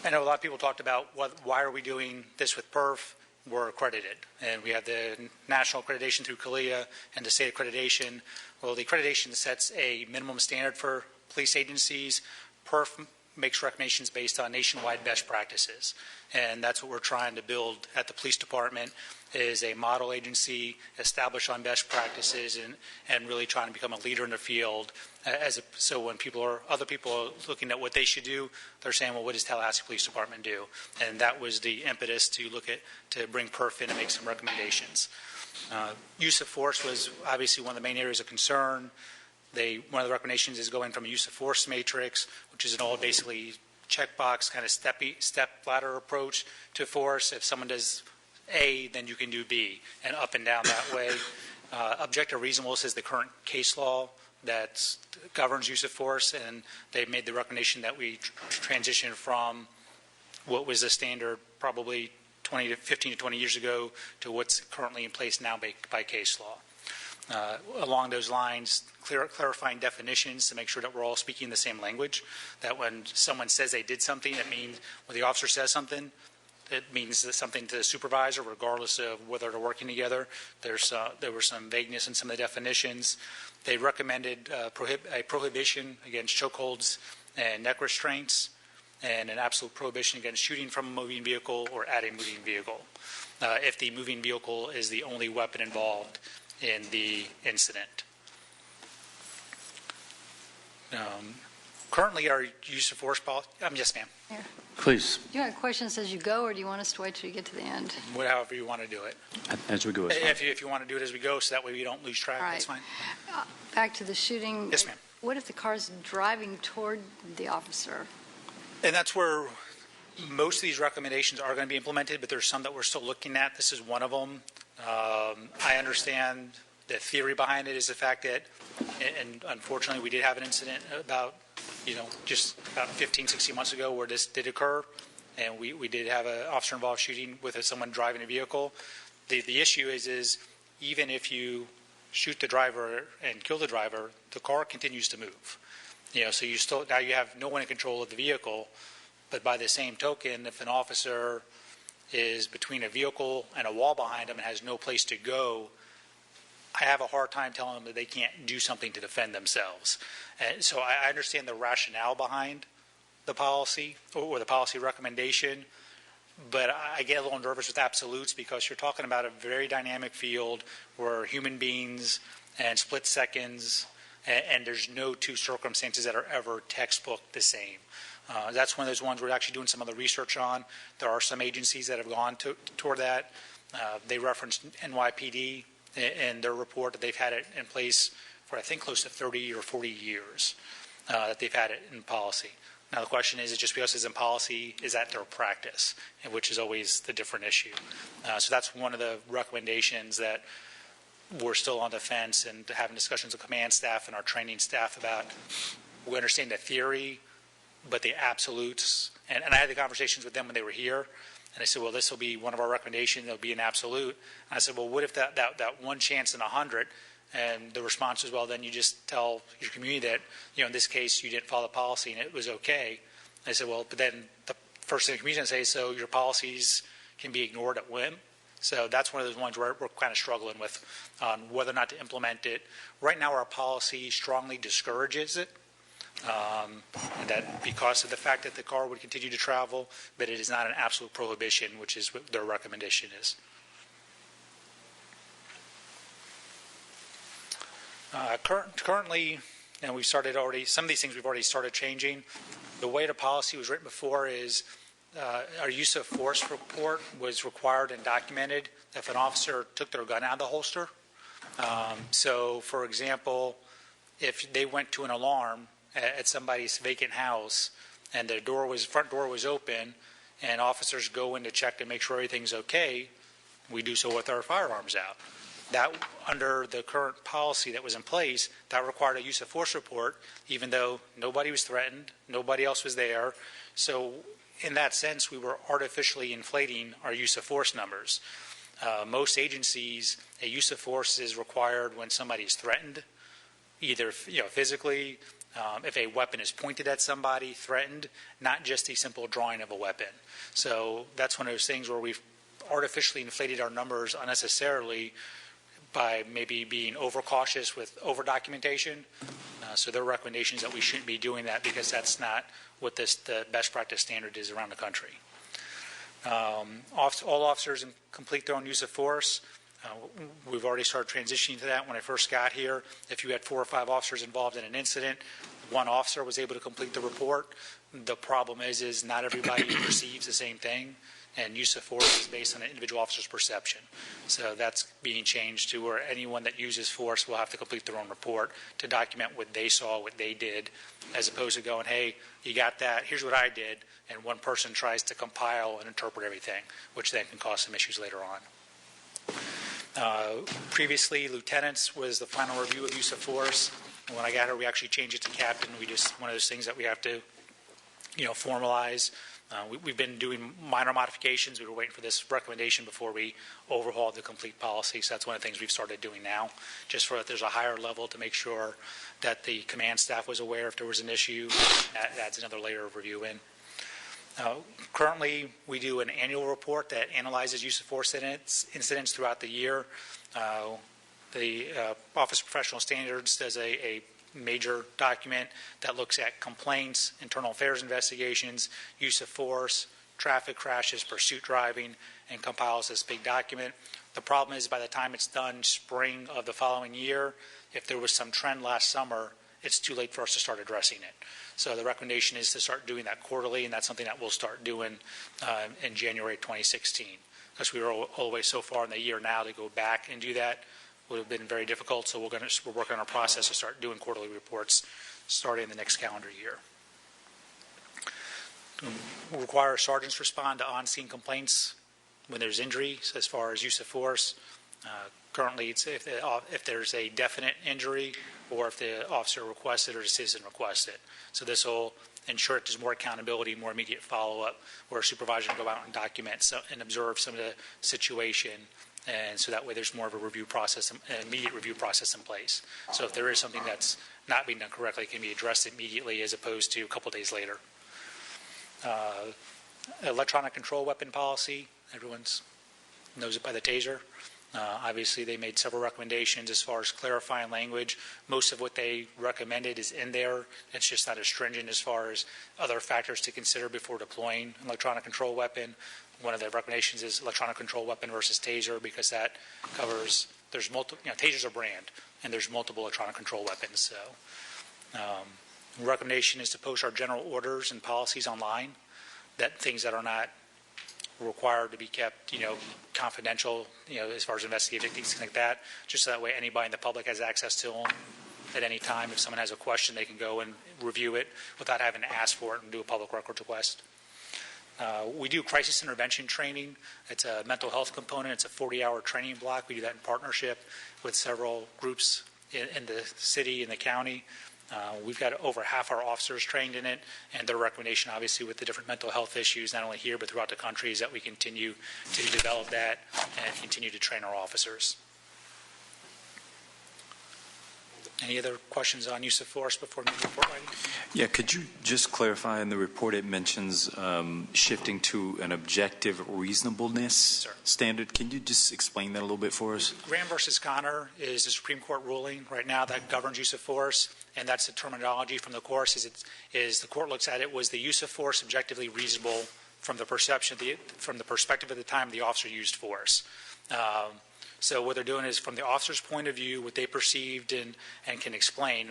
I know a lot of people talked about why are we doing this with PERF? We're accredited, and we have the national accreditation through CALEA and the state accreditation. Well, the accreditation sets a minimum standard for police agencies. PERF makes recommendations based on nationwide best practices, and that's what we're trying to build at the police department, is a model agency established on best practices and really trying to become a leader in the field. So when other people are looking at what they should do, they're saying, well, what does Tallahassee Police Department do? And that was the impetus to bring PERF in and make some recommendations. Use of force was obviously one of the main areas of concern. One of the recommendations is going from a use of force matrix, which is an old basically checkbox kind of step ladder approach to force. If someone does A, then you can do B, and up and down that way. Objective reasonableness is the current case law that governs use of force, and they made the recommendation that we transition from what was the standard probably 15 to 20 years ago to what's currently in place now by case law. Along those lines, clarifying definitions to make sure that we're all speaking the same language, that when someone says they did something, it means when the officer says something, it means something to the supervisor, regardless of whether they're working together. There was some vagueness in some of the definitions. They recommended a prohibition against chokeholds and neck restraints, and an absolute prohibition against shooting from a moving vehicle or at a moving vehicle, if the moving vehicle is the only weapon involved in the incident. Currently, our use of force policy. Yes, ma'am. Here. Please. Do you have questions as you go, or do you want us to wait till you get to the end? However you want to do it. As we go. If you want to do it as we go, so that way we don't lose track, right. That's fine. Back to the shooting. Yes, ma'am. What if the car's driving toward the officer? And that's where most of these recommendations are going to be implemented, but there's some that we're still looking at. This is one of them. I understand the theory behind it is the fact that, and unfortunately we did have an incident about, just about 15, 16 months ago where this did occur, and we did have an officer-involved shooting with someone driving a vehicle. The issue is even if you shoot the driver and kill the driver, the car continues to move. So you still, now you have no one in control of the vehicle, but by the same token, if an officer is between a vehicle and a wall behind them and has no place to go, I have a hard time telling them that they can't do something to defend themselves. And so I understand the rationale behind the policy or the policy recommendation, but I get a little nervous with absolutes because you're talking about a very dynamic field where human beings and split seconds, and there's no two circumstances that are ever textbook the same. That's one of those ones we're actually doing some other research on. There are some agencies that have gone toward that. They referenced NYPD in their report that they've had it in place for, I think, close to 30 or 40 years that they've had it in policy. Now, the question is just because it's in policy, is that their practice, and which is always the different issue. So that's one of the recommendations that we're still on the fence and having discussions with command staff and our training staff about. We understand the theory, but the absolutes, and I had the conversations with them when they were here, and they said, well, this will be one of our recommendations, it'll be an absolute. And I said, well, what if that one chance in 100, and the response was, well, then you just tell your community that, in this case, you didn't follow the policy and it was okay. I said, well, but then the first thing the community is going to say, so your policies can be ignored at whim. So that's one of those ones where we're kind of struggling with on whether or not to implement it. Right now, our policy strongly discourages it. And that because of the fact that the car would continue to travel, but it is not an absolute prohibition, which is what their recommendation is. Currently, and we've started already, some of these things we've already started changing. The way the policy was written before is our use of force report was required and documented if an officer took their gun out of the holster. So, for example, if they went to an alarm at somebody's vacant house and the front door was open and officers go in to check and make sure everything's okay, we do so with our firearms out. That, under the current policy that was in place, that required a use of force report, even though nobody was threatened, nobody else was there. So in that sense, we were artificially inflating our use of force numbers. Most agencies, a use of force is required when somebody is threatened, either physically, if a weapon is pointed at somebody, threatened, not just a simple drawing of a weapon. So that's one of those things where we've artificially inflated our numbers unnecessarily by maybe being overcautious with over-documentation. So their recommendation is that we shouldn't be doing that because that's not what the best practice standard is around the country. All officers complete their own use of force. We've already started transitioning to that. When I first got here, if you had 4 or 5 officers involved in an incident, one officer was able to complete the report. The problem is not everybody perceives the same thing, and use of force is based on an individual officer's perception. So that's being changed to where anyone that uses force will have to complete their own report to document what they saw, what they did, as opposed to going, hey, you got that, here's what I did, and one person tries to compile and interpret everything, which then can cause some issues later on. Previously, lieutenants was the final review of use of force. And when I got here, we actually changed it to captain. One of those things that we have to, formalize. We've been doing minor modifications. We were waiting for this recommendation before we overhauled the complete policy. So that's one of the things we've started doing now, just for that there's a higher level to make sure that the command staff was aware if there was an issue. That adds another layer of review in. Currently, we do an annual report that analyzes use of force incidents throughout the year. The Office of Professional Standards does a major document that looks at complaints, internal affairs investigations, use of force, traffic crashes, pursuit driving, and compiles this big document. The problem is by the time it's done spring of the following year, if there was some trend last summer, it's too late for us to start addressing it. So the recommendation is to start doing that quarterly, and that's something that we'll start doing in January 2016. Because we were all the way so far in the year now to go back and do that would have been very difficult. So we're working on our process to start doing quarterly reports starting in the next calendar year. We'll require sergeants respond to on-scene complaints when there's injuries as far as use of force. Currently, it's if there's a definite injury or if the officer requests it or the citizen requests it. So this will ensure that there's more accountability, more immediate follow-up, where a supervisor can go out and document and observe some of the situation, and so that way there's more of a review process, an immediate review process in place. So if there is something that's not being done correctly, it can be addressed immediately as opposed to a couple days later. Electronic control weapon policy, everyone knows it by the taser. Obviously, they made several recommendations as far as clarifying language. Most of what they recommended is in there. It's just not as stringent as far as other factors to consider before deploying an electronic control weapon. One of the recommendations is electronic control weapon versus taser, because that covers, there's multiple, tasers are brand, and there's multiple electronic control weapons. So, recommendation is to post our general orders and policies online, that things that are not required to be kept, confidential, as far as investigative things like that, just so that way anybody in the public has access to them at any time. If someone has a question, they can go and review it without having to ask for it and do a public records request. We do crisis intervention training. It's a mental health component. It's a 40-hour training block. We do that in partnership with several groups in the city and the county. We've got over half our officers trained in it, and their recommendation, obviously, with the different mental health issues, not only here but throughout the country, is that we continue to develop that and continue to train our officers. Any other questions on use of force before we move to report writing? Yeah, could you just clarify, in the report it mentions shifting to an objective reasonableness standard. Can you just explain that a little bit for us? Graham versus Connor is the Supreme Court ruling right now that governs use of force, and that's the terminology from the course. Is the court looks at it, was the use of force objectively reasonable from the perspective of the time the officer used force. So what they're doing is, from the officer's point of view, what they perceived and can explain,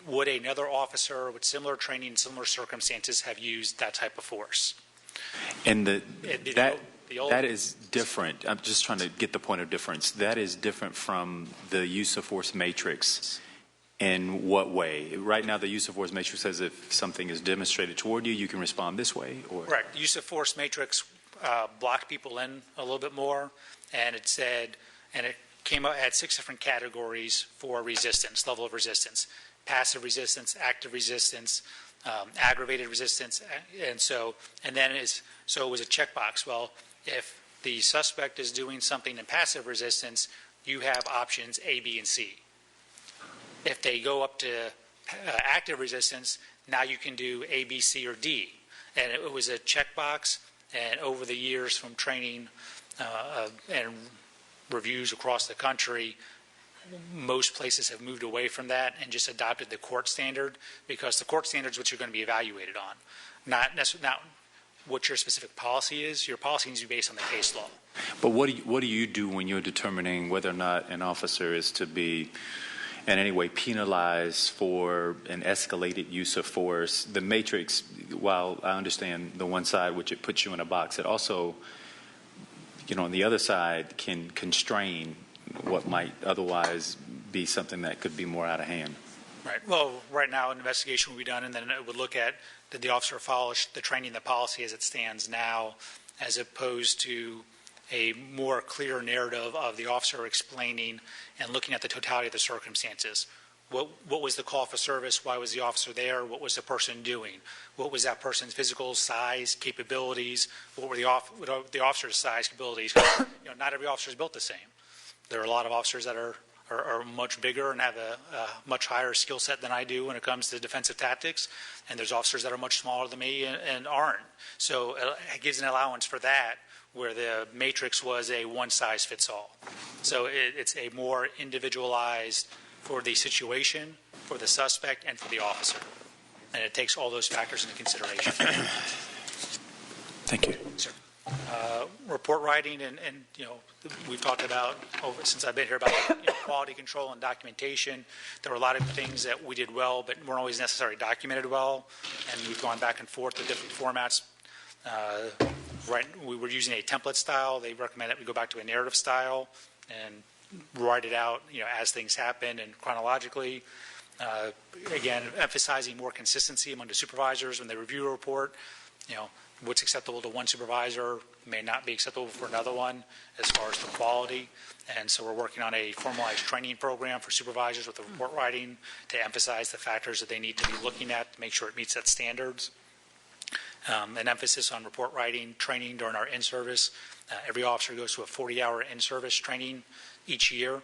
would another officer with similar training and similar circumstances have used that type of force? And that is different. I'm just trying to get the point of difference. That is different from the use of force matrix. In what way? Right now, the use of force matrix says if something is demonstrated toward you, you can respond this way. Or? Right. The use of force matrix blocked people in a little bit more, and it said, and it came out, had 6 different categories for resistance, level of resistance: passive resistance, active resistance, aggravated resistance, and then it was a checkbox. Well, if the suspect is doing something in passive resistance, you have options A, B, and C. If they go up to active resistance, now you can do A, B, C, or D. And it was a checkbox, and over the years from training and reviews across the country, most places have moved away from that and just adopted the court standard, because the court standard is what you're going to be evaluated on, not what your specific policy is. Your policy needs to be based on the case law. But what do you do when you're determining whether or not an officer is to be in any way penalized for an escalated use of force? The matrix, while I understand the one side, which it puts you in a box, it also, on the other side, can constrain what might otherwise be something that could be more out of hand. Right. Well, right now an investigation will be done, and then it would look at, did the officer follow the training, the policy as it stands now, as opposed to a more clear narrative of the officer explaining and looking at the totality of the circumstances. What was the call for service? Why was the officer there? What was the person doing? What was that person's physical size, capabilities? What were the officer's size, capabilities? Not every officer is built the same. There are a lot of officers that are much bigger and have a much higher skill set than I do when it comes to defensive tactics, and there's officers that are much smaller than me and aren't. So it gives an allowance for that, where the matrix was a one-size-fits-all. So it's a more individualized for the situation, for the suspect, and for the officer. And it takes all those factors into consideration. Thank you. Sir. Report writing, and we've talked about, since I've been here, about quality control and documentation. There were a lot of things that we did well, but weren't always necessarily documented well, and we've gone back and forth with different formats. We were using a template style. They recommend that we go back to a narrative style and write it out, as things happen and chronologically. Again, emphasizing more consistency among the supervisors when they review a report. what's acceptable to one supervisor may not be acceptable for another one as far as the quality. And so we're working on a formalized training program for supervisors with the report writing to emphasize the factors that they need to be looking at to make sure it meets that standards. An emphasis on report writing training during our in-service. Every officer goes to a 40-hour in-service training each year,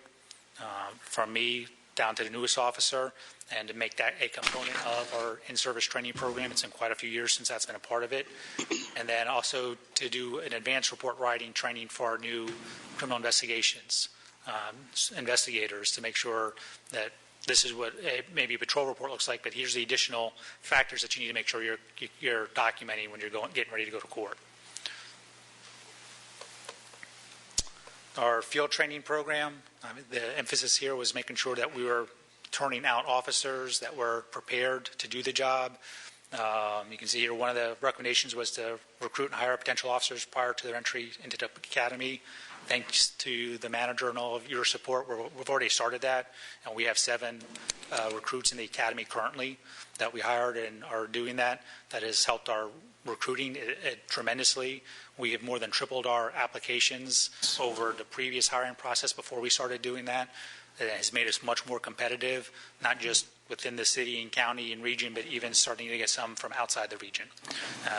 from me down to the newest officer, and to make that a component of our in-service training program. It's been quite a few years since that's been a part of it. And then also to do an advanced report writing training for our new criminal investigations investigators, to make sure that this is what maybe a patrol report looks like, but here's the additional factors that you need to make sure you're documenting when you're getting ready to go to court. Our field training program, the emphasis here was making sure that we were turning out officers that were prepared to do the job. You can see here one of the recommendations was to recruit and hire potential officers prior to their entry into the academy. Thanks to the manager and all of your support, we've already started that, and we have 7 recruits in the academy currently that we hired and are doing that. That has helped our recruiting tremendously. We have more than tripled our applications over the previous hiring process before we started doing that. It has made us much more competitive, not just within the city and county and region, but even starting to get some from outside the region.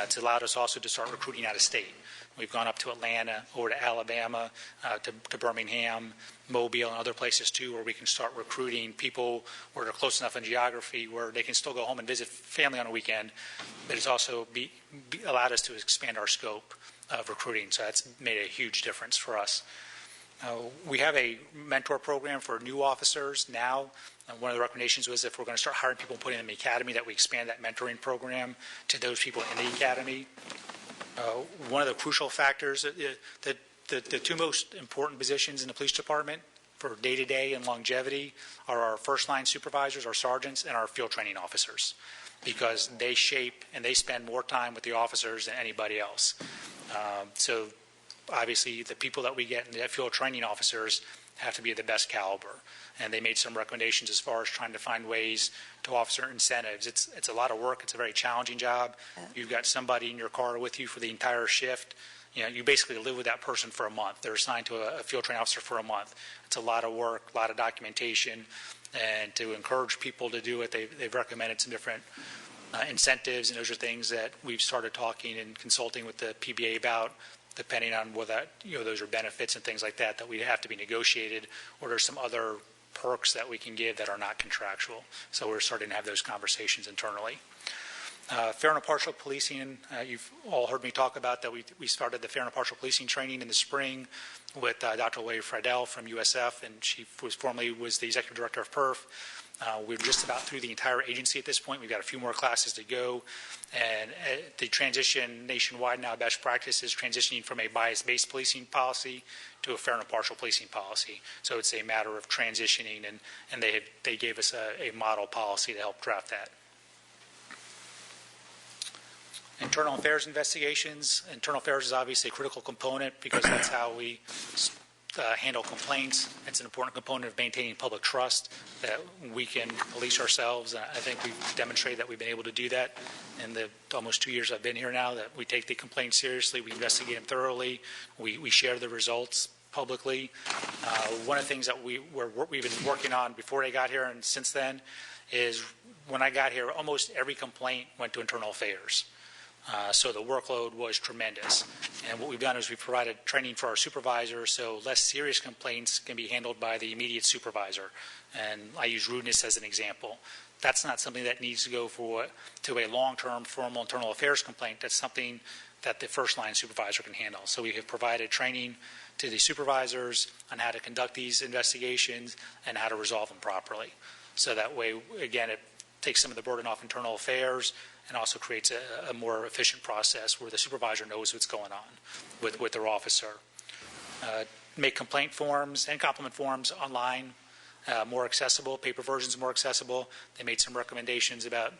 It's allowed us also to start recruiting out of state. We've gone up to Atlanta, over to Alabama, to Birmingham, Mobile, and other places too, where we can start recruiting people where they're close enough in geography where they can still go home and visit family on a weekend, but it's also allowed us to expand our scope of recruiting. So that's made a huge difference for us. We have a mentor program for new officers now. One of the recommendations was if we're going to start hiring people and putting them in the academy, that we expand that mentoring program to those people in the academy. One of the crucial factors, the 2 most important positions in the police department for day-to-day and longevity are our first-line supervisors, our sergeants, and our field training officers, because they shape and they spend more time with the officers than anybody else. So obviously the people that we get in the field training officers have to be of the best caliber. And they made some recommendations as far as trying to find ways to offer incentives. It's a lot of work. It's a very challenging job. You've got somebody in your car with you for the entire shift. You basically live with that person for a month. They're assigned to a field training officer for a month. It's a lot of work, a lot of documentation, and to encourage people to do it, they've recommended some different incentives, and those are things that we've started talking and consulting with the PBA about, depending on whether those are benefits and things like that we have to be negotiated, or there's some other perks that we can give that are not contractual. So we're starting to have those conversations internally. Fair and impartial policing, you've all heard me talk about that. We started the fair and impartial policing training in the spring with Dr. Larry Friedel from USF, and she formerly was the executive director of PERF. We're just about through the entire agency at this point. We've got a few more classes to go. And the transition nationwide now, best practice is transitioning from a bias-based policing policy to a fair and impartial policing policy. So it's a matter of transitioning, and they gave us a model policy to help draft that. Internal affairs investigations. Internal affairs is obviously a critical component because that's how we handle complaints. It's an important component of maintaining public trust, that we can police ourselves. I think we've demonstrated that we've been able to do that in the almost 2 years I've been here now, that we take the complaints seriously, we investigate them thoroughly, we share the results publicly. One of the things that we've been working on before I got here and since then is when I got here, almost every complaint went to internal affairs. So the workload was tremendous. And what we've done is we've provided training for our supervisors, so less serious complaints can be handled by the immediate supervisor. And I use rudeness as an example. That's not something that needs to go to a long-term formal internal affairs complaint. That's something that the first-line supervisor can handle. So we have provided training to the supervisors on how to conduct these investigations and how to resolve them properly. So that way, again, it takes some of the burden off internal affairs and also creates a more efficient process where the supervisor knows what's going on with their officer. Make complaint forms and compliment forms online more accessible, paper versions more accessible. They made some recommendations about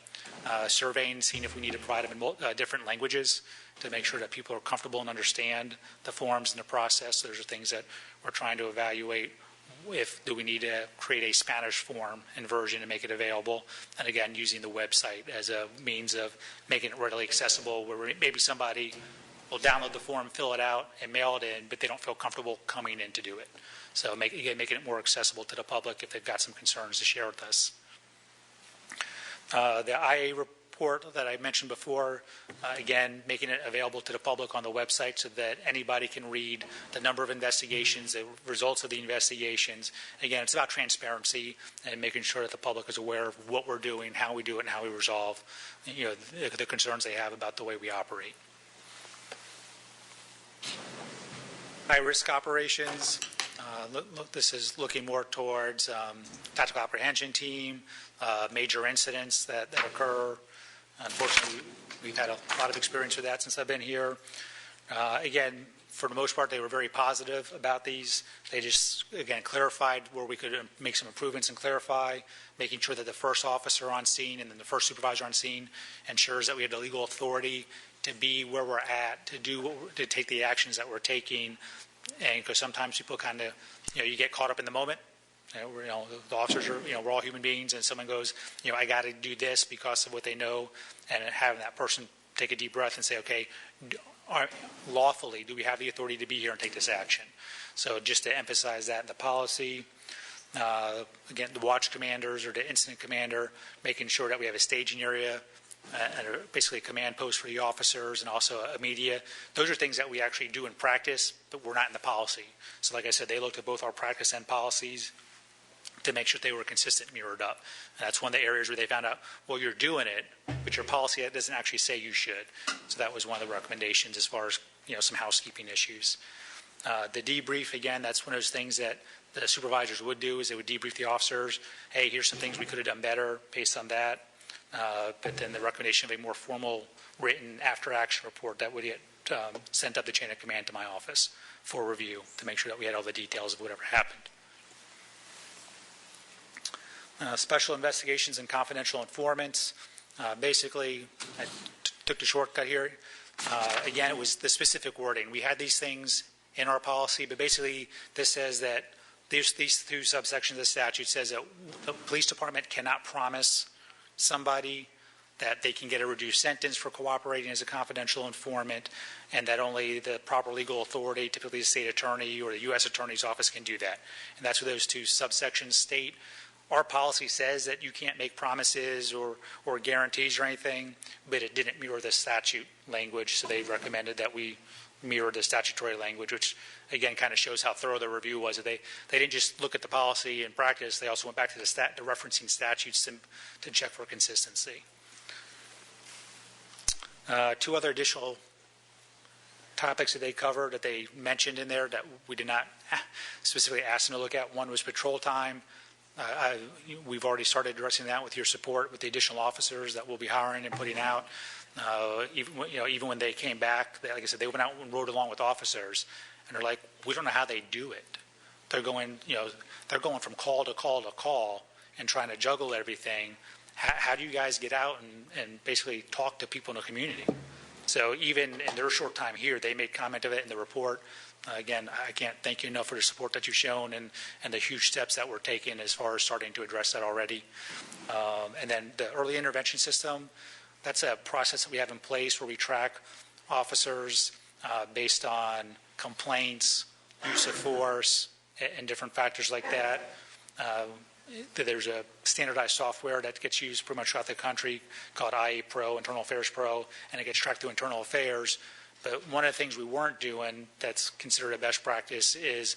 surveying, seeing if we need to provide them in different languages to make sure that people are comfortable and understand the forms and the process. So those are things that we're trying to evaluate do we need to create a Spanish form and version and make it available? And again, using the website as a means of making it readily accessible, where maybe somebody will download the form, fill it out, and mail it in, but they don't feel comfortable coming in to do it. So making it more accessible to the public if they've got some concerns to share with us. The IA report that I mentioned before, again, making it available to the public on the website so that anybody can read the number of investigations, the results of the investigations. Again, it's about transparency and making sure that the public is aware of what we're doing, how we do it, and how we resolve, the concerns they have about the way we operate. High-risk operations. This is looking more towards tactical apprehension team, major incidents that occur. Unfortunately, we've had a lot of experience with that since I've been here. Again, for the most part, they were very positive about these. They just, again, clarified where we could make some improvements and clarify, making sure that the first officer on scene and then the first supervisor on scene ensures that we have the legal authority to be where we're at, to take the actions that we're taking. And because sometimes people kind of, you get caught up in the moment. The officers are, we're all human beings, and someone goes, I got to do this because of what they know, and having that person take a deep breath and say, okay, lawfully, do we have the authority to be here and take this action? So just to emphasize that in the policy, again, the watch commanders or the incident commander, making sure that we have a staging area, and basically a command post for the officers and also a media. Those are things that we actually do in practice, but we're not in the policy. So like I said, they looked at both our practice and policies to make sure they were consistent, mirrored up. And that's one of the areas where they found out, well, you're doing it, but your policy doesn't actually say you should. So that was one of the recommendations as far as some housekeeping issues. The debrief, again, that's one of those things that the supervisors would do, is they would debrief the officers. Hey, here's some things we could have done better based on that. But then the recommendation of a more formal written after-action report that would get sent up the chain of command to my office for review to make sure that we had all the details of whatever happened. Special investigations and confidential informants. Basically, I took the shortcut here. Again, it was the specific wording. We had these things in our policy, but basically this says that these two subsections of the statute says that the police department cannot promise somebody that they can get a reduced sentence for cooperating as a confidential informant, and that only the proper legal authority, typically the state attorney or the U.S. Attorney's Office, can do that. And that's what those two subsections state. Our policy says that you can't make promises or guarantees or anything, but it didn't mirror the statute language, so they recommended that we mirror the statutory language, which again kind of shows how thorough the review was. They didn't just look at the policy and practice, they also went back to the referencing statutes to check for consistency. Two other additional topics that they covered that they mentioned in there that we did not specifically ask them to look at. One was patrol time. We've already started addressing that with your support with the additional officers that we'll be hiring and putting out. Even when they came back, like I said, they went out and rode along with officers, and they're like, we don't know how they do it. They're going from call to call to call and trying to juggle everything. How do you guys get out and basically talk to people in the community? So even in their short time here, they made comment of it in the report. Again, I can't thank you enough for the support that you've shown and the huge steps that we're taking as far as starting to address that already. And then the early intervention system, that's a process that we have in place where we track officers based on complaints, use of force, and different factors like that. There's a standardized software that gets used pretty much throughout the country called IA Pro, Internal Affairs Pro, and it gets tracked through Internal Affairs. But one of the things we weren't doing that's considered a best practice is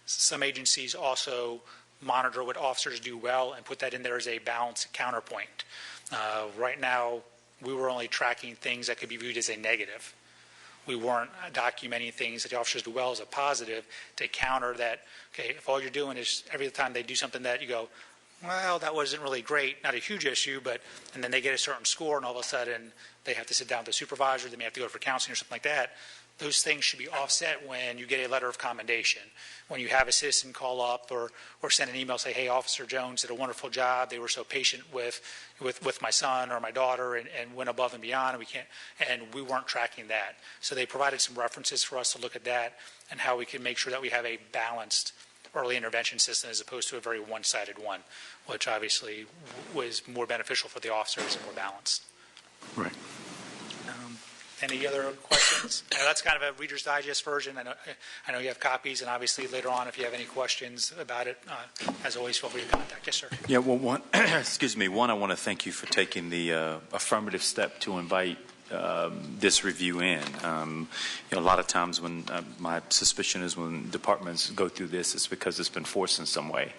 some agencies also monitor what officers do well and put that in there as a balanced counterpoint. Right now, we were only tracking things that could be viewed as a negative. We weren't documenting things that the officers do well as a positive to counter that, okay, if all you're doing is every time they do something that you go, well, that wasn't really great, not a huge issue, and then they get a certain score and all of a sudden they have to sit down with the supervisor, they may have to go for counseling or something like that. Those things should be offset when you get a letter of commendation. When you have a citizen call up or send an email, say, hey, Officer Jones did a wonderful job. They were so patient with my son or my daughter and went above and beyond. And we weren't tracking that. So they provided some references for us to look at that and how we can make sure that we have a balanced early intervention system as opposed to a very one-sided one, which obviously was more beneficial for the officers and more balanced. Right. Any other questions? That's kind of a Reader's Digest version. I know you have copies, and obviously later on, if you have any questions about it, as always, feel free to contact. Yes, sir. Yeah, well, one, excuse me. One, I want to thank you for taking the affirmative step to invite this review in. A lot of times when my suspicion is when departments go through this, it's because it's been forced in some way.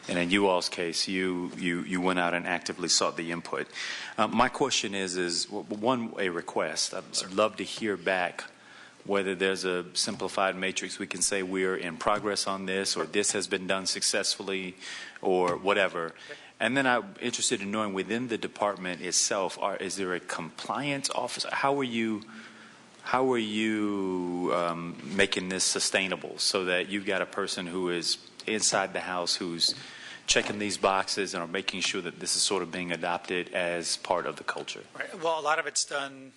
And in you all's case, you went out and actively sought the input. My question is one, a request. I'd love to hear back whether there's a simplified matrix we can say we're in progress on this, or this has been done successfully, or whatever. And then I'm interested in knowing within the department itself, is there a compliance officer? How are you making this sustainable so that you've got a person who is inside the house who's checking these boxes and are making sure that this is sort of being adopted as part of the culture? Right. Well, a lot of it's done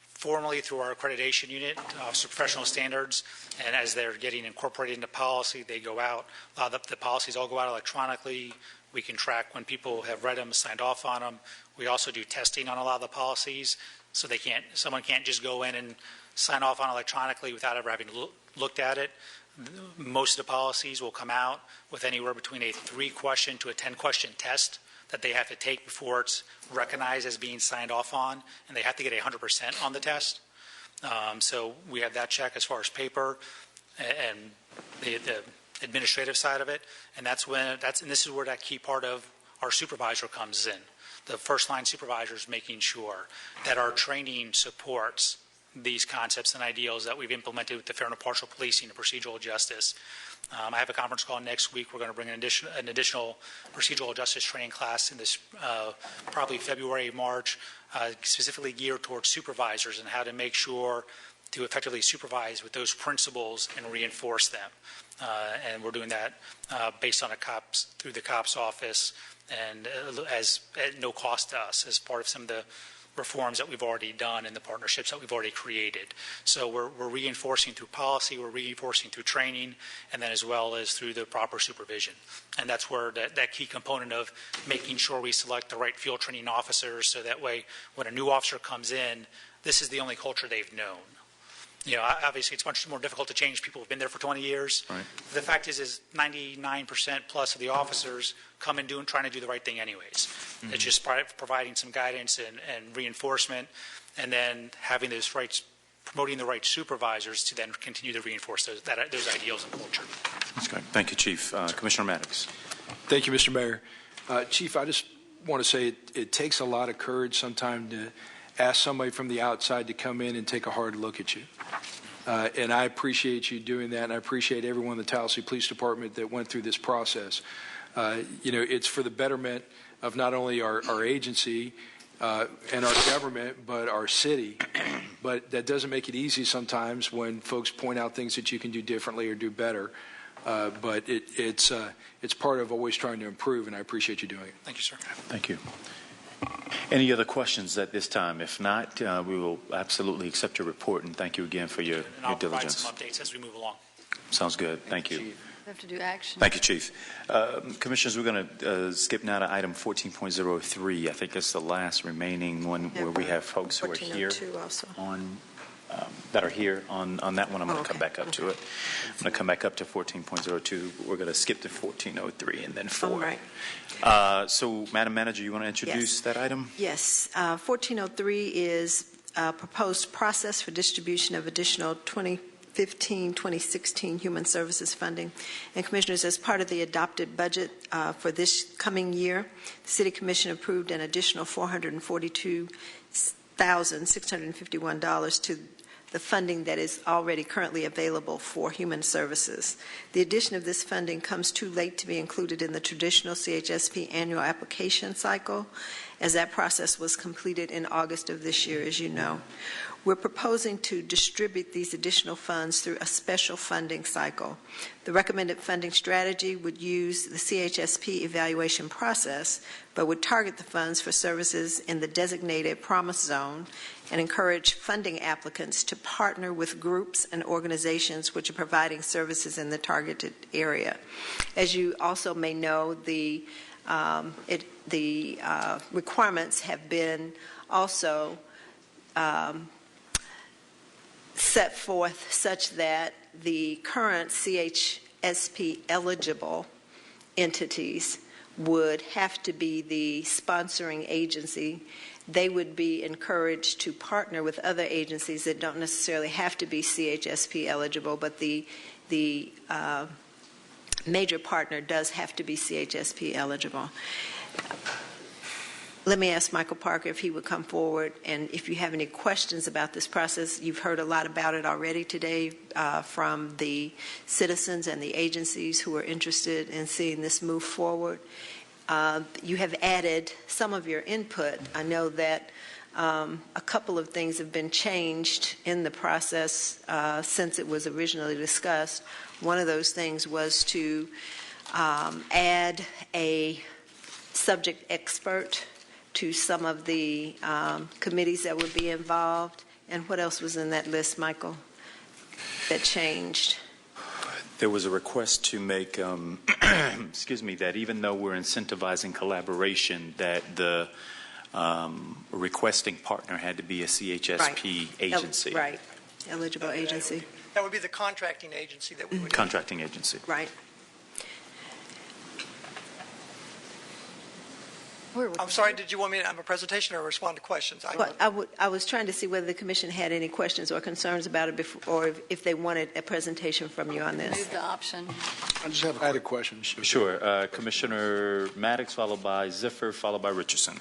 formally through our accreditation unit, Office of Professional Standards, and as they're getting incorporated into policy, they go out. A lot of the policies all go out electronically. We can track when people have read them, signed off on them. We also do testing on a lot of the policies, so someone can't just go in and sign off on electronically without ever having looked at it. Most of the policies will come out with anywhere between a 3-question to a 10-question test that they have to take before it's recognized as being signed off on, and they have to get 100% on the test. So we have that check as far as paper and the administrative side of it, and this is where that key part of our supervisor comes in. The first line supervisor is making sure that our training supports these concepts and ideals that we've implemented with the fair and impartial policing and procedural justice. I have a conference call next week. We're going to bring an additional procedural justice training class in this probably February, March, specifically geared towards supervisors and how to make sure to effectively supervise with those principles and reinforce them. And we're doing that based on through the COPS office and as at no cost to us as part of some of the reforms that we've already done and the partnerships that we've already created. So we're reinforcing through policy, we're reinforcing through training, and then as well as through the proper supervision. And that's where that key component of making sure we select the right field training officers so that way when a new officer comes in, this is the only culture they've known. Obviously it's much more difficult to change people who've been there for 20 years. Right. The fact is 99% plus of the officers come in trying to do the right thing anyways. Mm-hmm. It's just providing some guidance and reinforcement, and then having those rights, promoting the right supervisors to then continue to reinforce those ideals and culture. That's good. Thank you, Chief. Commissioner Maddox. Thank you, Mr. Mayor. Chief, I just want to say it takes a lot of courage sometimes to ask somebody from the outside to come in and take a hard look at you. And I appreciate you doing that, and I appreciate everyone in the Tallahassee Police Department that went through this process. It's for the betterment of not only our agency and our government, but our city. But that doesn't make it easy sometimes when folks point out things that you can do differently or do better. But it's part of always trying to improve, and I appreciate you doing it. Thank you, sir. Thank you. Any other questions at this time? If not, we will absolutely accept your report, and thank you again for your diligence. And I'll provide some updates as we move along. Sounds good. Thank you. We have to do action. Thank you, Chief. Commissioners, we're going to skip now to item 14.03. I think that's the last remaining one where we have folks who are here on that are here on that one. I'm going to come back up to it. I'm going to come back up to 14.02. We're going to skip to 14.03 and then 4. All right. So, Madam Manager, you want to introduce that item? Yes. 1403 is a proposed process for distribution of additional 2015-2016 Human Services funding. And Commissioners, as part of the adopted budget for this coming year, the City Commission approved an additional $442,651 to the funding that is already currently available for human services. The addition of this funding comes too late to be included in the traditional CHSP annual application cycle, as that process was completed in August of this year, as you know. We're proposing to distribute these additional funds through a special funding cycle. The recommended funding strategy would use the CHSP evaluation process, but would target the funds for services in the designated promise zone and encourage funding applicants to partner with groups and organizations which are providing services in the targeted area. As you also may know, the requirements have been also set forth such that the current CHSP eligible entities would have to be the sponsoring agency. They would be encouraged to partner with other agencies that don't necessarily have to be CHSP eligible, but the major partner does have to be CHSP eligible. Let me ask Michael Parker if he would come forward, and if you have any questions about this process. You've heard a lot about it already today from the citizens and the agencies who are interested in seeing this move forward. You have added some of your input. I know that a couple of things have been changed in the process since it was originally discussed. One of those things was to add a subject expert to some of the committees that would be involved. And what else was in that list, Michael, that changed? There was a request to make, excuse me, that even though we're incentivizing collaboration, that the requesting partner had to be a CHSP agency. Right, eligible agency. That would be the contracting agency that we would. Contracting agency. Right. I'm sorry, did you want me to have a presentation or respond to questions? I was trying to see whether the Commission had any questions or concerns about it before, or if they wanted a presentation from you on this. Move the option. I had a question. Sure. Commissioner Maddox, followed by Ziffer, followed by Richardson.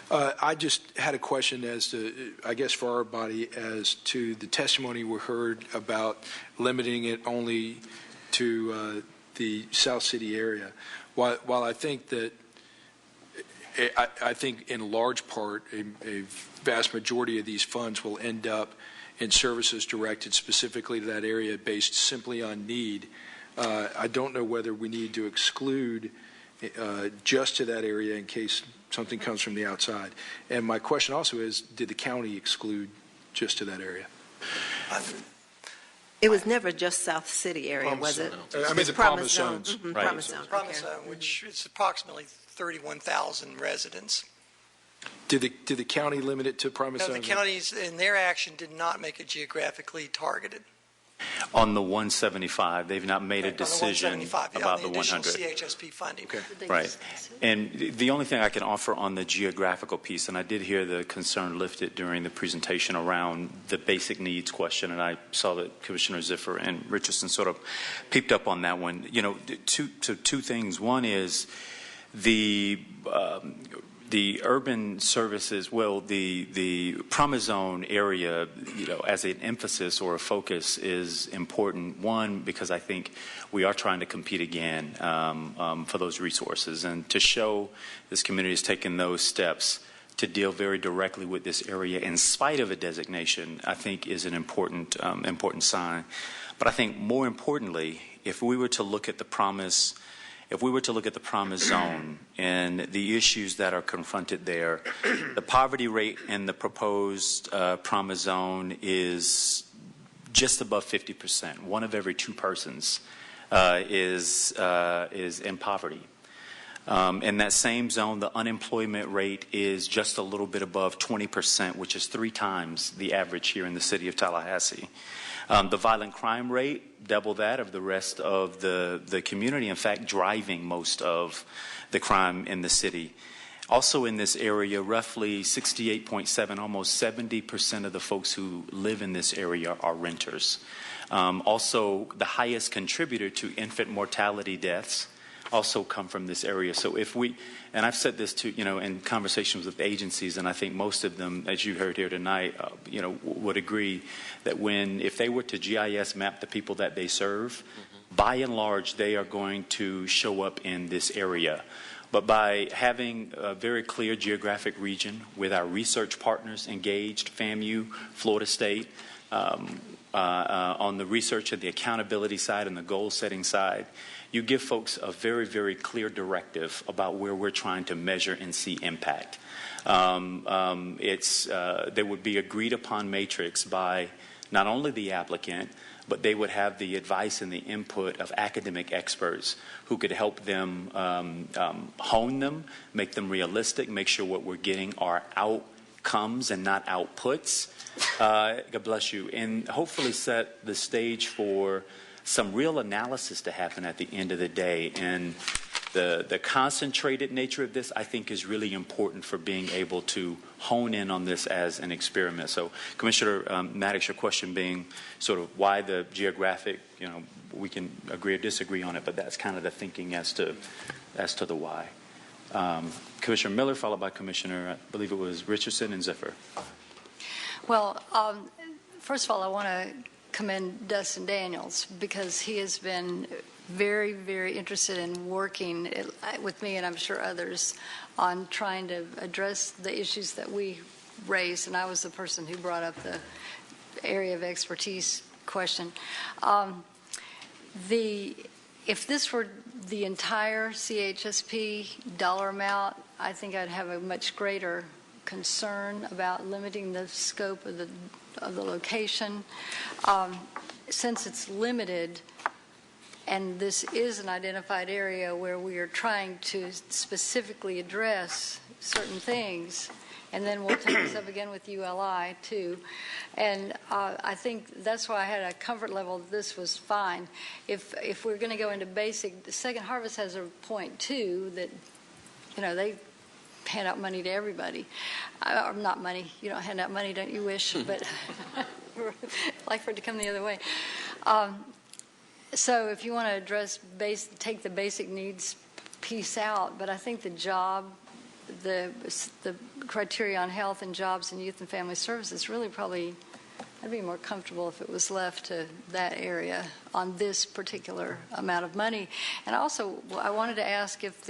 I just had a question as to, I guess for our body, as to the testimony we heard about limiting it only to the South City area. While I think that I think in large part a vast majority of these funds will end up in services directed specifically to that area based simply on need. I don't know whether we need to exclude just to that area in case something comes from the outside. And my question also is, did the county exclude just to that area? It was never just South City area, was it? I mean the Promise Zones. Mm-hmm. Right. Promise Zone. Promise Zone, which is approximately 31,000 residents. Did the county limit it to Promise Zone? No, the counties in their action did not make it geographically targeted. On the 175, they've not made a decision about the 100. CHSP funding. Okay. Right. And the only thing I can offer on the geographical piece, and I did hear the concern lifted during the presentation around the basic needs question, and I saw that Commissioner Ziffer and Richardson sort of picked up on that one. You know, two things. One is the urban services, well, the Promise Zone area, you know, as an emphasis or a focus is important. One, because I think we are trying to compete again for those resources, and to show this community has taken those steps to deal very directly with this area in spite of a designation, I think is an important sign. But I think more importantly, if we were to look at the Promise Zone and the issues that are confronted there, the poverty rate in the proposed Promise Zone is just above 50%. One of every two persons is in poverty. In that same zone, the unemployment rate is just a little bit above 20%, which is 3 times the average here in the city of Tallahassee. The violent crime rate, double that of the rest of the community, in fact, driving most of the crime in the city. Also in this area, roughly 68.7, almost 70% of the folks who live in this area are renters. Also, the highest contributor to infant mortality deaths also come from this area. So if we, and I've said this to, you know, in conversations with agencies, and I think most of them, as you heard here tonight, you know, would agree that if they were to GIS map the people that they serve, by and large, they are going to show up in this area. But by having a very clear geographic region with our research partners engaged, FAMU, Florida State, on the research and the accountability side and the goal setting side, you give folks a very, very clear directive about where we're trying to measure and see impact. There would be agreed upon matrix by not only the applicant, but they would have the advice and the input of academic experts who could help them hone them, make them realistic, make sure what we're getting are outcomes and not outputs. God bless you. And hopefully set the stage for some real analysis to happen at the end of the day. And the concentrated nature of this, I think, is really important for being able to hone in on this as an experiment. So, Commissioner Maddox, your question being sort of why the geographic, we can agree or disagree on it, but that's kind of the thinking as to the why. Commissioner Miller, followed by Commissioner, I believe it was Richardson and Ziffer. Well, first of all, I want to commend Dustin Daniels because he has been very, very interested in working with me and I'm sure others on trying to address the issues that we raised. And I was the person who brought up the area of expertise question. If this were the entire CHSP dollar amount, I think I'd have a much greater concern about limiting the scope of the location. Since it's limited, and this is an identified area where we are trying to specifically address certain things, and then we'll take this up again with ULI too. And I think that's why I had a comfort level that this was fine. If we're going to go into basic, the Second Harvest has a point too that, they hand out money to everybody. Or not money. You don't hand out money, don't you wish? But I'd like for it to come the other way. So if you want to address take the basic needs piece out, but I think the criteria on health and jobs and youth and family services really probably, I'd be more comfortable if it was left to that area on this particular amount of money. And also, I wanted to ask if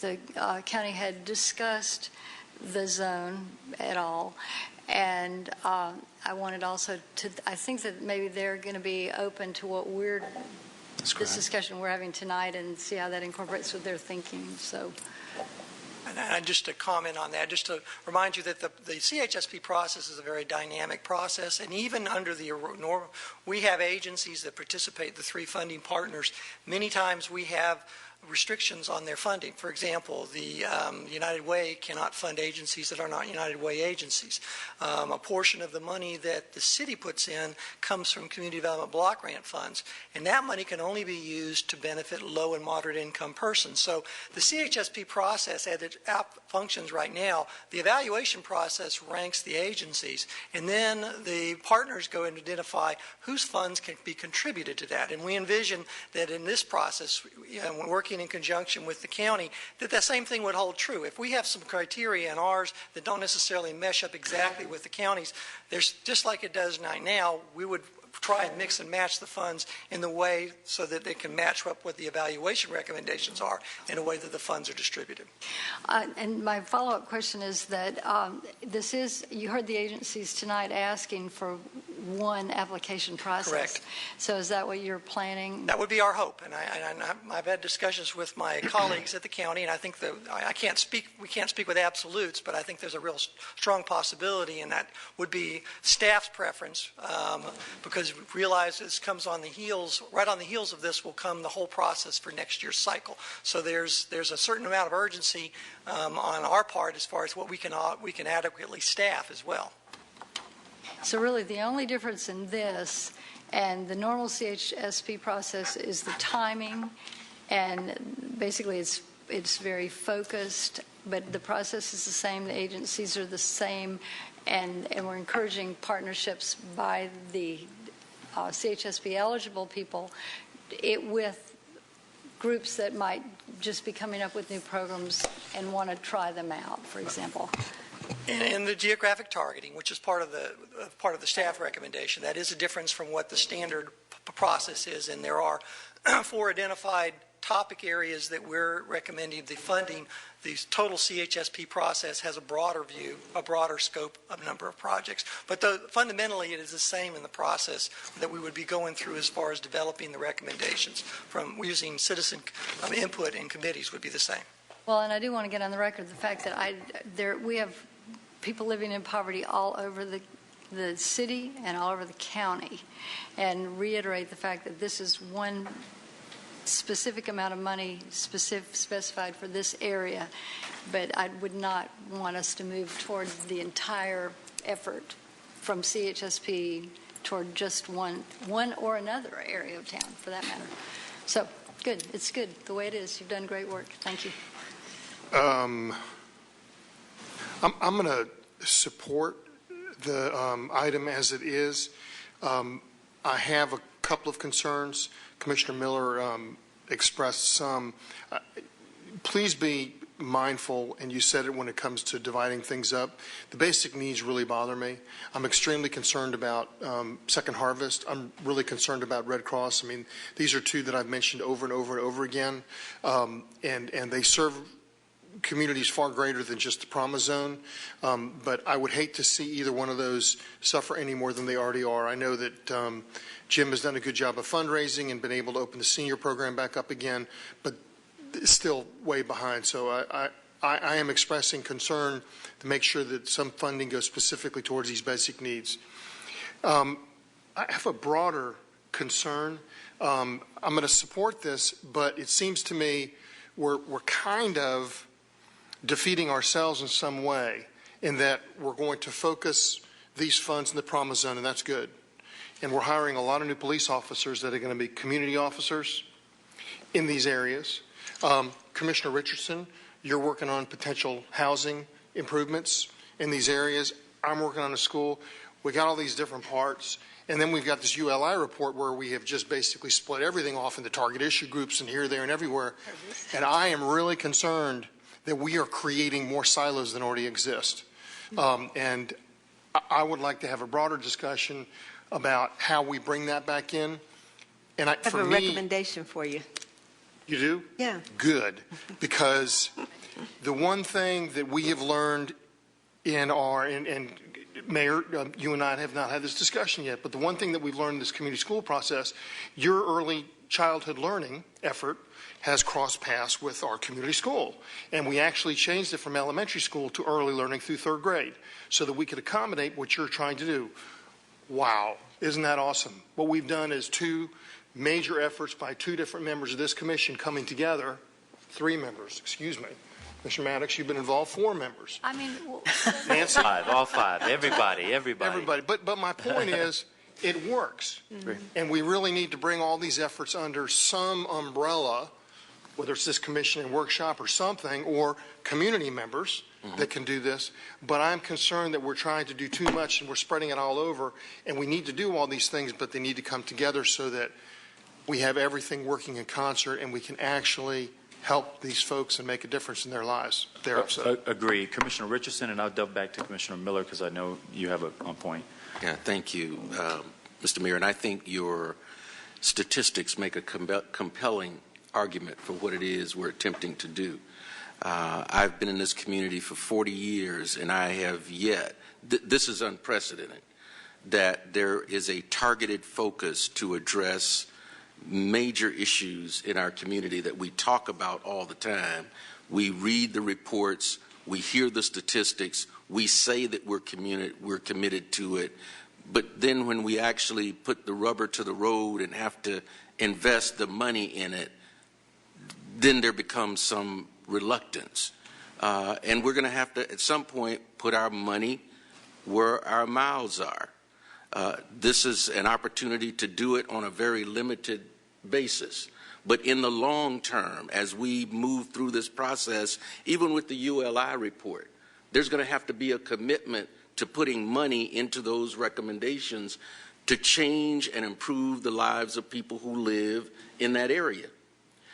the county had discussed the zone at all. And I wanted also I think that maybe they're going to be open to what this discussion we're having tonight and see how that incorporates with their thinking. So. And just to comment on that, just to remind you that the CHSP process is a very dynamic process, and even under the norm, we have agencies that participate, the three funding partners. Many times we have restrictions on their funding. For example, the United Way cannot fund agencies that are not United Way agencies. A portion of the money that the city puts in comes from community development block grant funds, and that money can only be used to benefit low and moderate income persons. So the CHSP process, as it functions right now, the evaluation process ranks the agencies, and then the partners go and identify whose funds can be contributed to that. And we envision that in this process, when working in conjunction with the county, that same thing would hold true. If we have some criteria in ours that don't necessarily mesh up exactly with the county's, there's just like it does right now, we would try and mix and match the funds in the way so that they can match up what the evaluation recommendations are in a way that the funds are distributed. And my follow-up question is that you heard the agencies tonight asking for one application process. Correct. So is that what you're planning? That would be our hope. And I've had discussions with my colleagues at the county, and I think that we can't speak with absolutes, but I think there's a real strong possibility, and that would be staff's preference, because we realize this comes on the heels, right on the heels of this will come the whole process for next year's cycle. So there's a certain amount of urgency on our part as far as what we can adequately staff as well. So really the only difference in this and the normal CHSP process is the timing, and basically it's very focused, but the process is the same, the agencies are the same, and we're encouraging partnerships by the CHSP eligible people with groups that might just be coming up with new programs and want to try them out, for example. And the geographic targeting, which is part of the staff recommendation, that is a difference from what the standard process is, and there are 4 identified topic areas that we're recommending the funding, the total CHSP process has a broader view, a broader scope of number of projects. But fundamentally, it is the same in the process that we would be going through as far as developing the recommendations from using citizen input in committees would be the same. Well, and I do want to get on the record the fact that we have people living in poverty all over the city and all over the county, and reiterate the fact that this is one specific amount of money specified for this area, but I would not want us to move toward the entire effort from CHSP toward just one or another area of town, for that matter. So, good. It's good the way it is. You've done great work. Thank you. I'm going to support the item as it is. I have a couple of concerns. Commissioner Miller expressed some. Please be mindful, and you said it when it comes to dividing things up. The basic needs really bother me. I'm extremely concerned about Second Harvest. I'm really concerned about Red Cross. I mean, these are two that I've mentioned over and over and over again, and they serve communities far greater than just the Promise Zone, but I would hate to see either one of those suffer any more than they already are. I know that Jim has done a good job of fundraising and been able to open the senior program back up again, but it's still way behind. So I am expressing concern to make sure that some funding goes specifically towards these basic needs. I have a broader concern. I'm going to support this, but it seems to me we're kind of defeating ourselves in some way in that we're going to focus these funds in the Promise Zone, and that's good. And we're hiring a lot of new police officers that are going to be community officers in these areas. Commissioner Richardson, you're working on potential housing improvements in these areas. I'm working on a school. We got all these different parts. And then we've got this ULI report where we have just basically split everything off into target issue groups and here, there, and everywhere. And I am really concerned that we are creating more silos than already exist. And I would like to have a broader discussion about how we bring that back in. And I have a recommendation for you. You do? Yeah. Good. Because the one thing that we have learned in our, and Mayor, you and I have not had this discussion yet, but the one thing that we've learned in this community school process, your early childhood learning effort has crossed paths with our community school. And we actually changed it from elementary school to early learning through third grade so that we could accommodate what you're trying to do. Wow, isn't that awesome? What we've done is two major efforts by two different members of this commission coming together, three members, excuse me. Mr. Maddox, you've been involved, 4 members. I mean, Nancy? All five, everybody. Everybody. But my point is, it works. Mm-hmm. And we really need to bring all these efforts under some umbrella, whether it's this commission and workshop or something, or community members that can do this. But I'm concerned that we're trying to do too much and we're spreading it all over. And we need to do all these things, but they need to come together so that we have everything working in concert and we can actually help these folks and make a difference in their lives. They're upset. Agree. Commissioner Richardson, and I'll dub back to Commissioner Miller because I know you have a point. Yeah, thank you, Mr. Mayor. And I think your statistics make a compelling argument for what it is we're attempting to do. I've been in this community for 40 years, and I have yet, this is unprecedented, that there is a targeted focus to address major issues in our community that we talk about all the time. We read the reports, we hear the statistics, we say that we're committed to it, but then when we actually put the rubber to the road and have to invest the money in it, then there becomes some reluctance. And we're going to have to, at some point, put our money where our mouths are. This is an opportunity to do it on a very limited basis. But in the long term, as we move through this process, even with the ULI report, there's going to have to be a commitment to putting money into those recommendations to change and improve the lives of people who live in that area.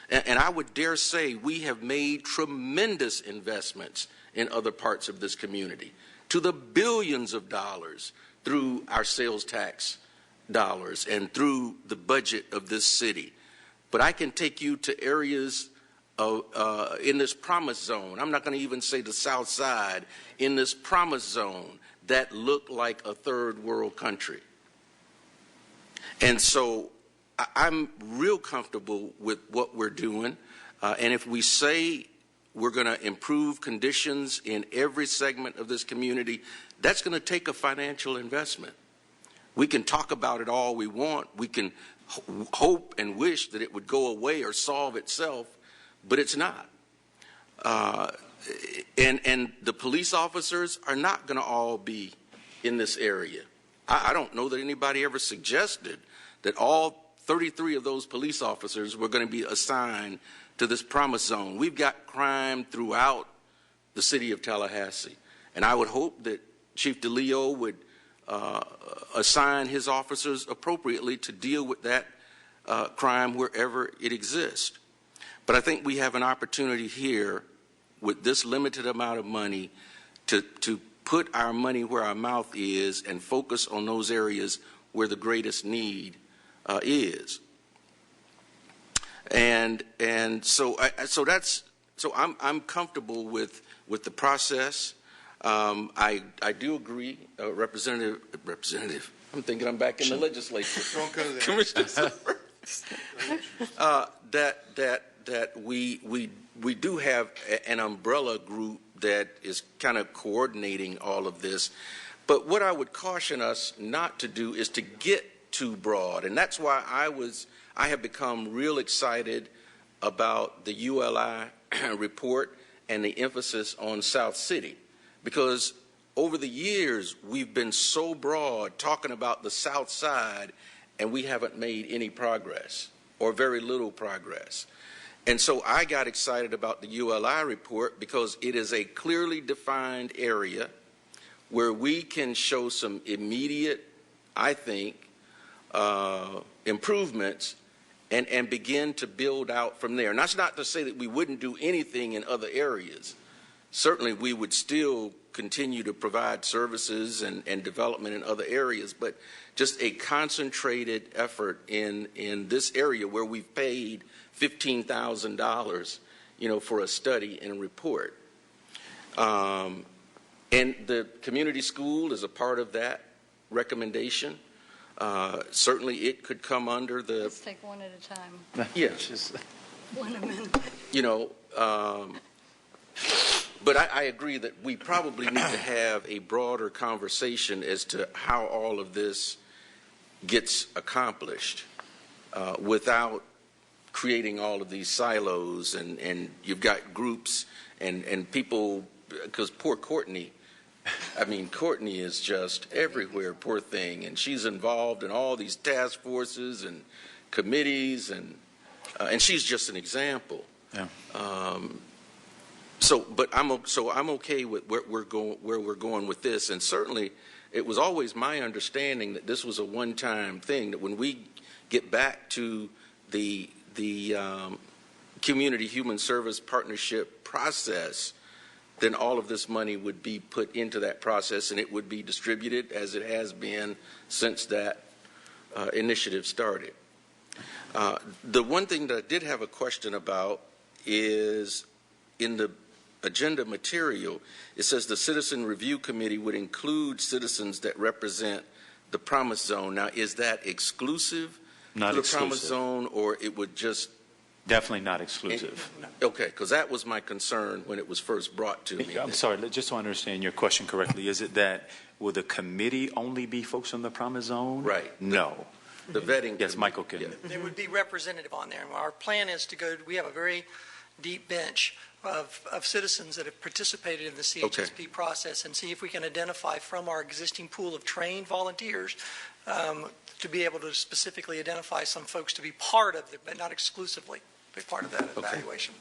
And I would dare say we have made tremendous investments in other parts of this community, to the billions of dollars through our sales tax dollars and through the budget of this city. but I can take you to areas in this promise zone. I'm not going to even say the South Side, in this promise zone that look like a third world country. And so I'm real comfortable with what we're doing. And if we say we're going to improve conditions in every segment of this community, that's going to take a financial investment. We can talk about it all we want. We can hope and wish that it would go away or solve itself, but it's not. And the police officers are not going to all be in this area. I don't know that anybody ever suggested that all 33 of those police officers were going to be assigned to this promise zone. We've got crime throughout the city of Tallahassee, and I would hope that Chief DeLeo would assign his officers appropriately to deal with that crime wherever it exists. But I think we have an opportunity here with this limited amount of money to put our money where our mouth is and focus on those areas where the greatest need is. And so I'm comfortable with the process. I do agree, Representative. I'm thinking I'm back in the legislature. Don't go there. Commissioner, that we do have an umbrella group that is kind of coordinating all of this. But what I would caution us not to do is to get too broad, and that's why I have become real excited about the ULI report and the emphasis on South City, because over the years we've been so broad talking about the South Side, and we haven't made any progress or very little progress. And so I got excited about the ULI report because it is a clearly defined area where we can show some immediate, I think, improvements and begin to build out from there. And that's not to say that we wouldn't do anything in other areas. Certainly we would still continue to provide services and development in other areas, but just a concentrated effort in this area where we've paid $15,000, for a study and a report. And the community school is a part of that recommendation. Certainly it could come under the... Let's take one at a time. Yes. One a minute. But I agree that we probably need to have a broader conversation as to how all of this gets accomplished without creating all of these silos, and you've got groups and people, because poor Courtney, Courtney is just everywhere, poor thing, and she's involved in all these task forces and committees, and she's just an example. Yeah. But I'm okay with where we're going with this, and certainly it was always my understanding that this was a one-time thing. That when we get back to the Community Human Service Partnership process, then all of this money would be put into that process, and it would be distributed as it has been since that initiative started. The one thing that I did have a question about is in the agenda material, it says the Citizen Review Committee would include citizens that represent the Promise Zone. Now, is that exclusive Not to the exclusive. Promise Zone, or it would just... Definitely not exclusive. Okay, because that was my concern when it was first brought to me. I'm sorry, just to understand your question correctly, is it that will the committee only be folks from the Promise Zone? Right. No. The vetting... Yes, Michael can. Yeah. There would be representative on there. Our plan is to go, we have a very deep bench of citizens that have participated in the CHSP process, and see if we can identify from our existing pool of trained volunteers to be able to specifically identify some folks to be part of it, but not exclusively be part of that evaluation.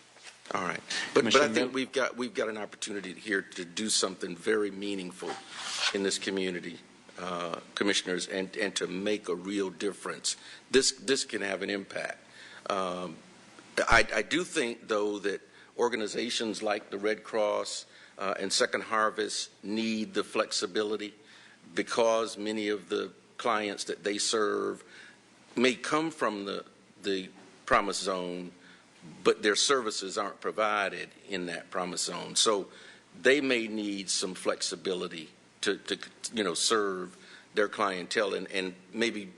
All right. But I think we've got an opportunity here to do something very meaningful in this community, commissioners, and to make a real difference. This can have an impact. I do think, though, that organizations like the Red Cross and Second Harvest need the flexibility, because many of the clients that they serve may come from the promise zone, but their services aren't provided in that promise zone. So they may need some flexibility to serve their clientele, and maybe,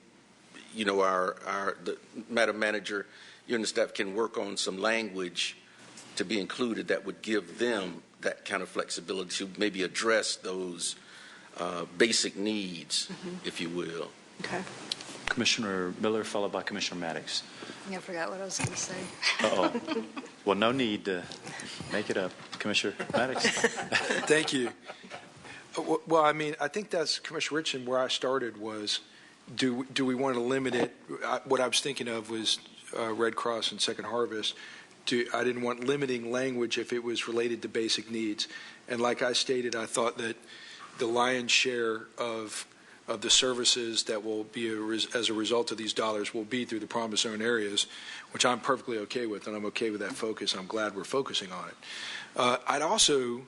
the Madam Manager, you and the staff can work on some language to be included that would give them that kind of flexibility to maybe address those basic needs, if you will. Okay. Commissioner Miller, followed by Commissioner Maddox. I forgot what I was going to say. Uh-oh. Well, no need to make it up. Commissioner Maddox. Thank you. Well, I mean, I think that's, Commissioner Richardson, where I started was, do we want to limit it? What I was thinking of was Red Cross and Second Harvest. I didn't want limiting language if it was related to basic needs. And like I stated, I thought that the lion's share of the services that will be as a result of these dollars will be through the promise zone areas, which I'm perfectly okay with, and I'm okay with that focus. I'm glad we're focusing on it. I'd also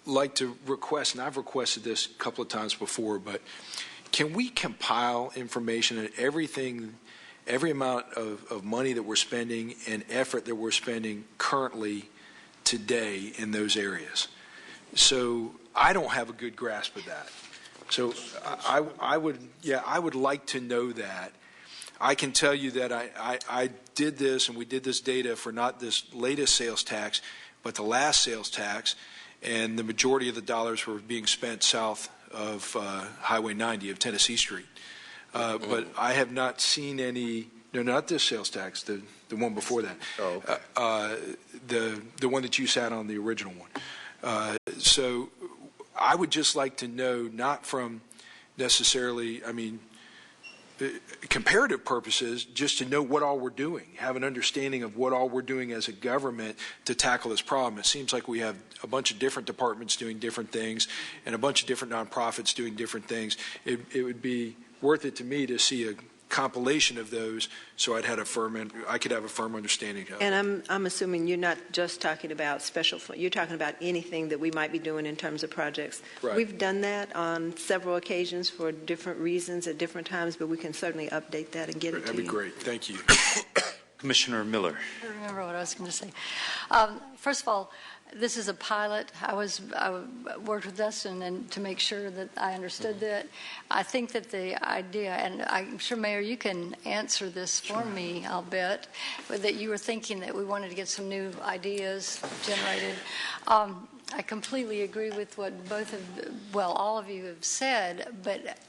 like to request, and I've requested this a couple of times before, but can we compile information on every amount of money that we're spending and effort that we're spending currently today in those areas? So I don't have a good grasp of that. So I would like to know that. I can tell you that I did this, and we did this data for not this latest sales tax, but the last sales tax, and the majority of the dollars were being spent south of Highway 90 of Tennessee Street. But I have not seen any, no, not this sales tax, the one before that. Oh, okay. The one that you sat on, the original one. So I would just like to know, not from necessarily, comparative purposes, just to know what all we're doing, have an understanding of what all we're doing as a government to tackle this problem. It seems like we have a bunch of different departments doing different things and a bunch of different nonprofits doing different things. It would be worth it to me to see a compilation of those, so I could have a firm understanding of it. And I'm assuming you're not just talking about special, you're talking about anything that we might be doing in terms of projects. Right. We've done that on several occasions for different reasons at different times, but we can certainly update that and get it to you. That'd be great. Thank you. Commissioner Miller. I remember what I was going to say. First of all, this is a pilot. I worked with Dustin and to make sure that I understood that. I think that the idea, and I'm sure, Mayor, you can answer this for me, I'll bet, but that you were thinking that we wanted to get some new ideas generated. I completely agree with what all of you have said, but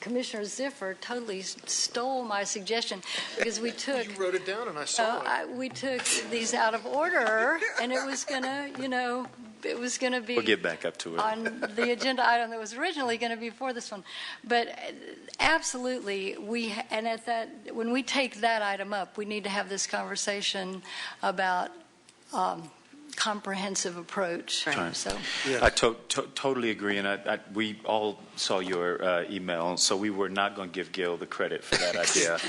Commissioner Ziffer totally stole my suggestion, because we took... You wrote it down and I saw it. We took these out of order, and it was going to, be... We'll get back up to it. On the agenda item that was originally going to be for this one. But absolutely, when we take that item up, we need to have this conversation about comprehensive approach. Right. So, yeah. I totally agree, and we all saw your email, so we were not going to give Gil the credit for that idea.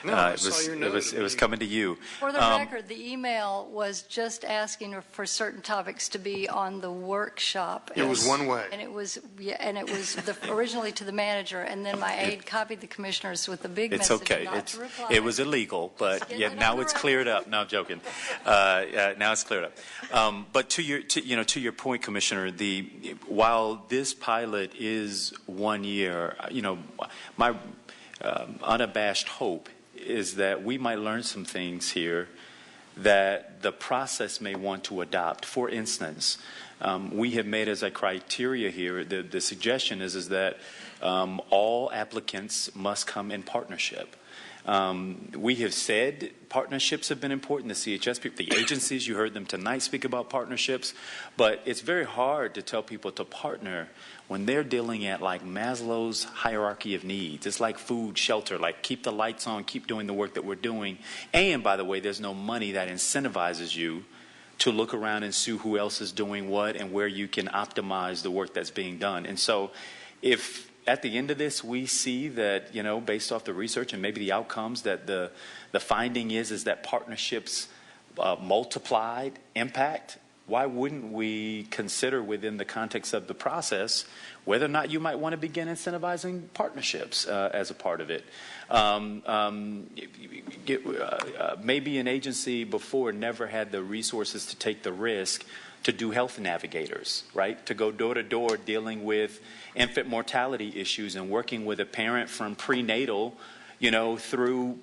No, I saw your note. It was coming to you. For the record, the email was just asking for certain topics to be on the workshop. It was one way, and it was originally to the manager, and then my aide copied the commissioners with the big it's message. Okay. It was illegal, but now it's cleared up. No, I'm joking. Now it's cleared up. But to your point, Commissioner, while this pilot is 1 year, my unabashed hope is that we might learn some things here that the process may want to adopt. For instance, we have made as a criteria here, the suggestion is that all applicants must come in partnership. We have said partnerships have been important. The CHS, the agencies, you heard them tonight speak about partnerships, but it's very hard to tell people to partner when they're dealing at like Maslow's hierarchy of needs. It's like food, shelter, like keep the lights on, keep doing the work that we're doing. And by the way, there's no money that incentivizes you to look around and see who else is doing what and where you can optimize the work that's being done. And so if at the end of this, we see that, based off the research and maybe the outcomes, that the finding is that partnerships multiplied impact, why wouldn't we consider within the context of the process whether or not you might want to begin incentivizing partnerships as a part of it? Maybe an agency before never had the resources to take the risk to do health navigators, right? To go door to door dealing with infant mortality issues and working with a parent from prenatal, through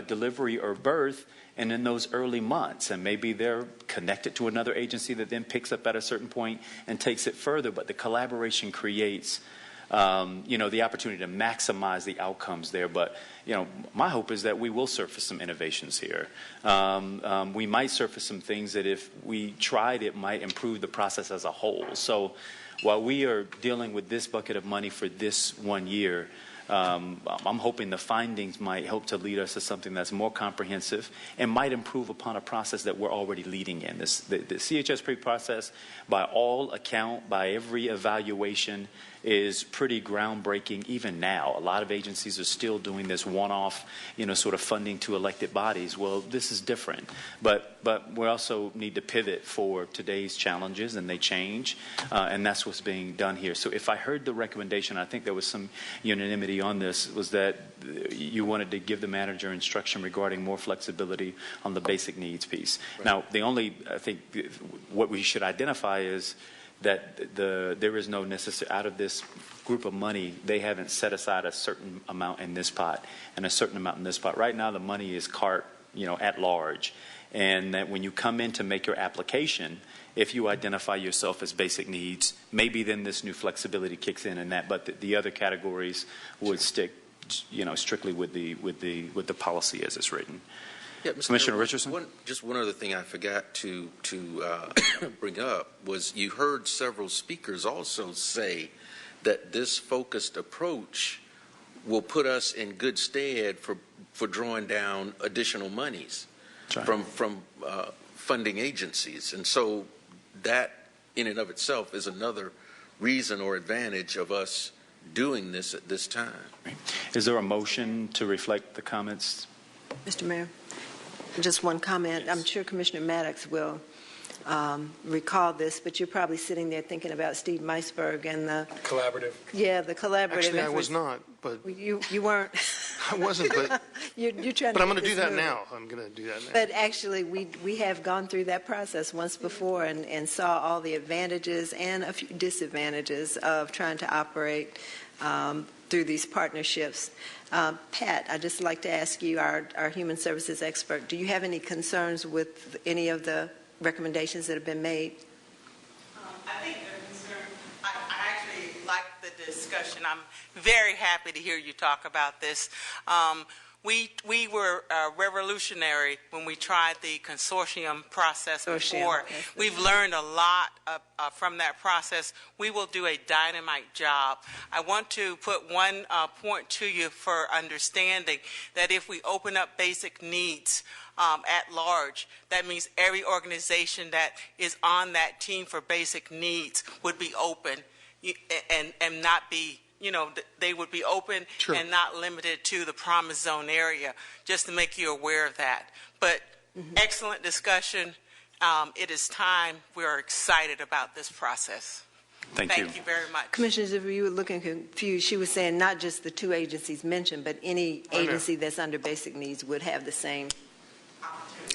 delivery or birth, and in those early months. And maybe they're connected to another agency that then picks up at a certain point and takes it further. But the collaboration creates, the opportunity to maximize the outcomes there. But, my hope is that we will surface some innovations here. We might surface some things that if we tried, it might improve the process as a whole. So while we are dealing with this bucket of money for this 1 year, I'm hoping the findings might help to lead us to something that's more comprehensive and might improve upon a process that we're already leading in. The CHSP process, by all account, by every evaluation, is pretty groundbreaking even now. A lot of agencies are still doing this one-off, sort of funding to elected bodies. Well, this is different. But we also need to pivot for today's challenges, and they change, and that's what's being done here. So if I heard the recommendation, I think there was some unanimity on this, was that you wanted to give the manager instruction regarding more flexibility on the basic needs piece. Right. Now, I think what we should identify is that there is no necessary, out of this group of money, they haven't set aside a certain amount in this pot and a certain amount in this pot. Right now, the money is at large. And that when you come in to make your application, if you identify yourself as basic needs, maybe then this new flexibility kicks in that, but the other categories would stick, strictly with the policy as it's written. Yeah, Mr. Commissioner Mayor, Richardson? Just one other thing I forgot to bring up was you heard several speakers also say that this focused approach will put us in good stead for drawing down additional monies from funding agencies. And so that in and of itself is another reason or advantage of us doing this at this time. Is there a motion to reflect the comments? Mr. Mayor, just one comment. I'm sure Commissioner Maddox will recall this, but you're probably sitting there thinking about Steve Meisberg and the collaborative. Yeah, the collaborative. Actually, I was not, but you weren't. I wasn't, but you're trying. But to I'm going to do that moving. now. I'm going to do that now. But actually, we have gone through that process once before and saw all the advantages and a few disadvantages of trying to operate through these partnerships. Pat, I'd just like to ask you, our human services expert, do you have any concerns with any of the recommendations that have been made? I think they're concerned. I actually like the discussion. I'm very happy to hear you talk about this. We were revolutionary when we tried the consortium process before. We've learned a lot from that process. We will do a dynamite job. I want to put one point to you for understanding that if we open up basic needs at large, that means every organization that is on that team for basic needs would be open and not be, they would be open and not limited to the promise zone area, just to make you aware of that. But excellent discussion. It is time. We're excited about this process. Thank you. Thank you very much. Commissioners, if you were looking confused, she was saying not just the two agencies mentioned, but any agency that's under basic needs would have the same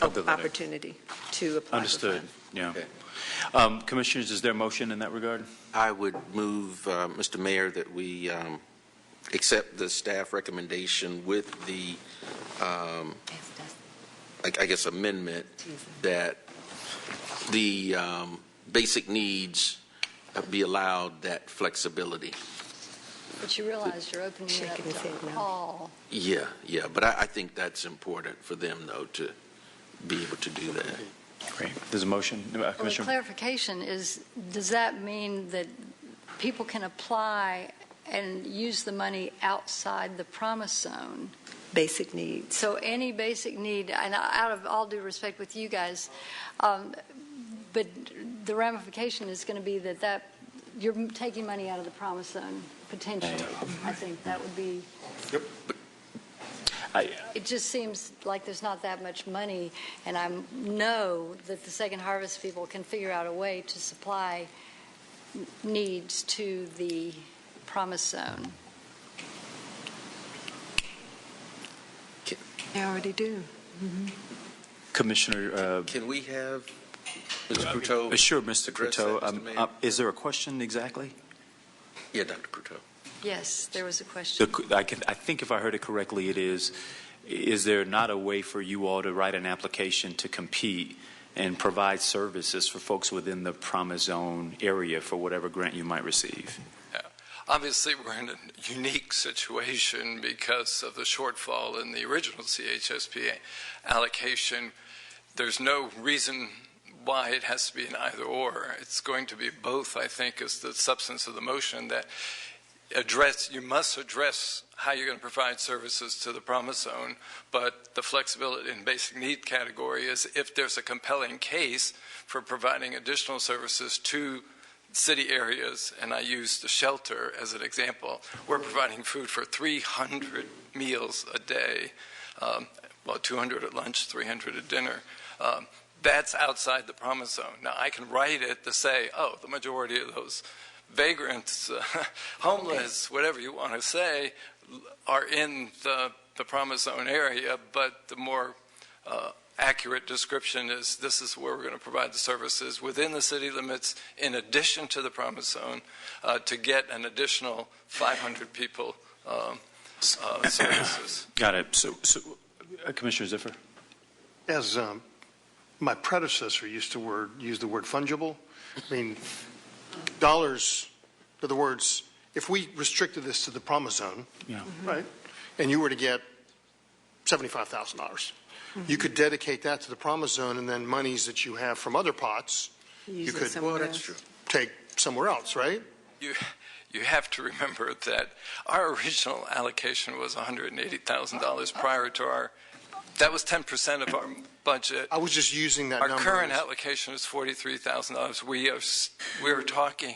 opportunity to apply. Understood. Yeah. Okay. Commissioners, is there a motion in that regard? I would move, Mr. Mayor, that we accept the staff recommendation with the, I guess, amendment that the basic needs be allowed that flexibility. But you realize you're opening it up to all. Yeah, but I think that's important for them, though, to be able to do that. Great. There's a motion. Well, the clarification is, does that mean that people can apply and use the money outside the promise zone? Basic needs. So any basic need, and out of all due respect with you guys, but the ramification is going to be that you're taking money out of the promise zone, potentially. I think that would be... Yep. It just seems like there's not that much money, and I know that the Second Harvest people can figure out a way to supply needs to the Promise Zone. They already do. Commissioner. Can we have Mr. Pruteau? Sure, Mr. Pruteau. Is there a question exactly? Yeah, Dr. Pruteau. Yes, there was a question. I think if I heard it correctly, it is there not a way for you all to write an application to compete and provide services for folks within the Promise Zone area for whatever grant you might receive? Obviously, we're in a unique situation because of the shortfall in the original CHSP allocation. There's no reason why it has to be an either or. It's going to be both, I think, is the substance of the motion, that you must address how you're going to provide services to the Promise Zone, but the flexibility in basic need category is if there's a compelling case for providing additional services to city areas, and I use the shelter as an example. We're providing food for 300 meals a day, 200 at lunch, 300 at dinner. That's outside the Promise Zone. Now, I can write it to say, the majority of those vagrants, homeless, whatever you want to say, are in the Promise Zone area, but the more accurate description is this is where we're going to provide the services within the city limits in addition to the Promise Zone to get an additional 500 people services. Got it. So Commissioner Ziffer? As my predecessor used the word fungible, I mean, dollars, in other words, if we restricted this to the Promise Zone, right, and you were to get $75,000, you could dedicate that to the Promise Zone, and then monies that you have from other pots, you could take somewhere else, right? You have to remember that our original allocation was $180,000 prior to that was 10% of our budget. I was just using that number. Our current allocation is $43,000. We are talking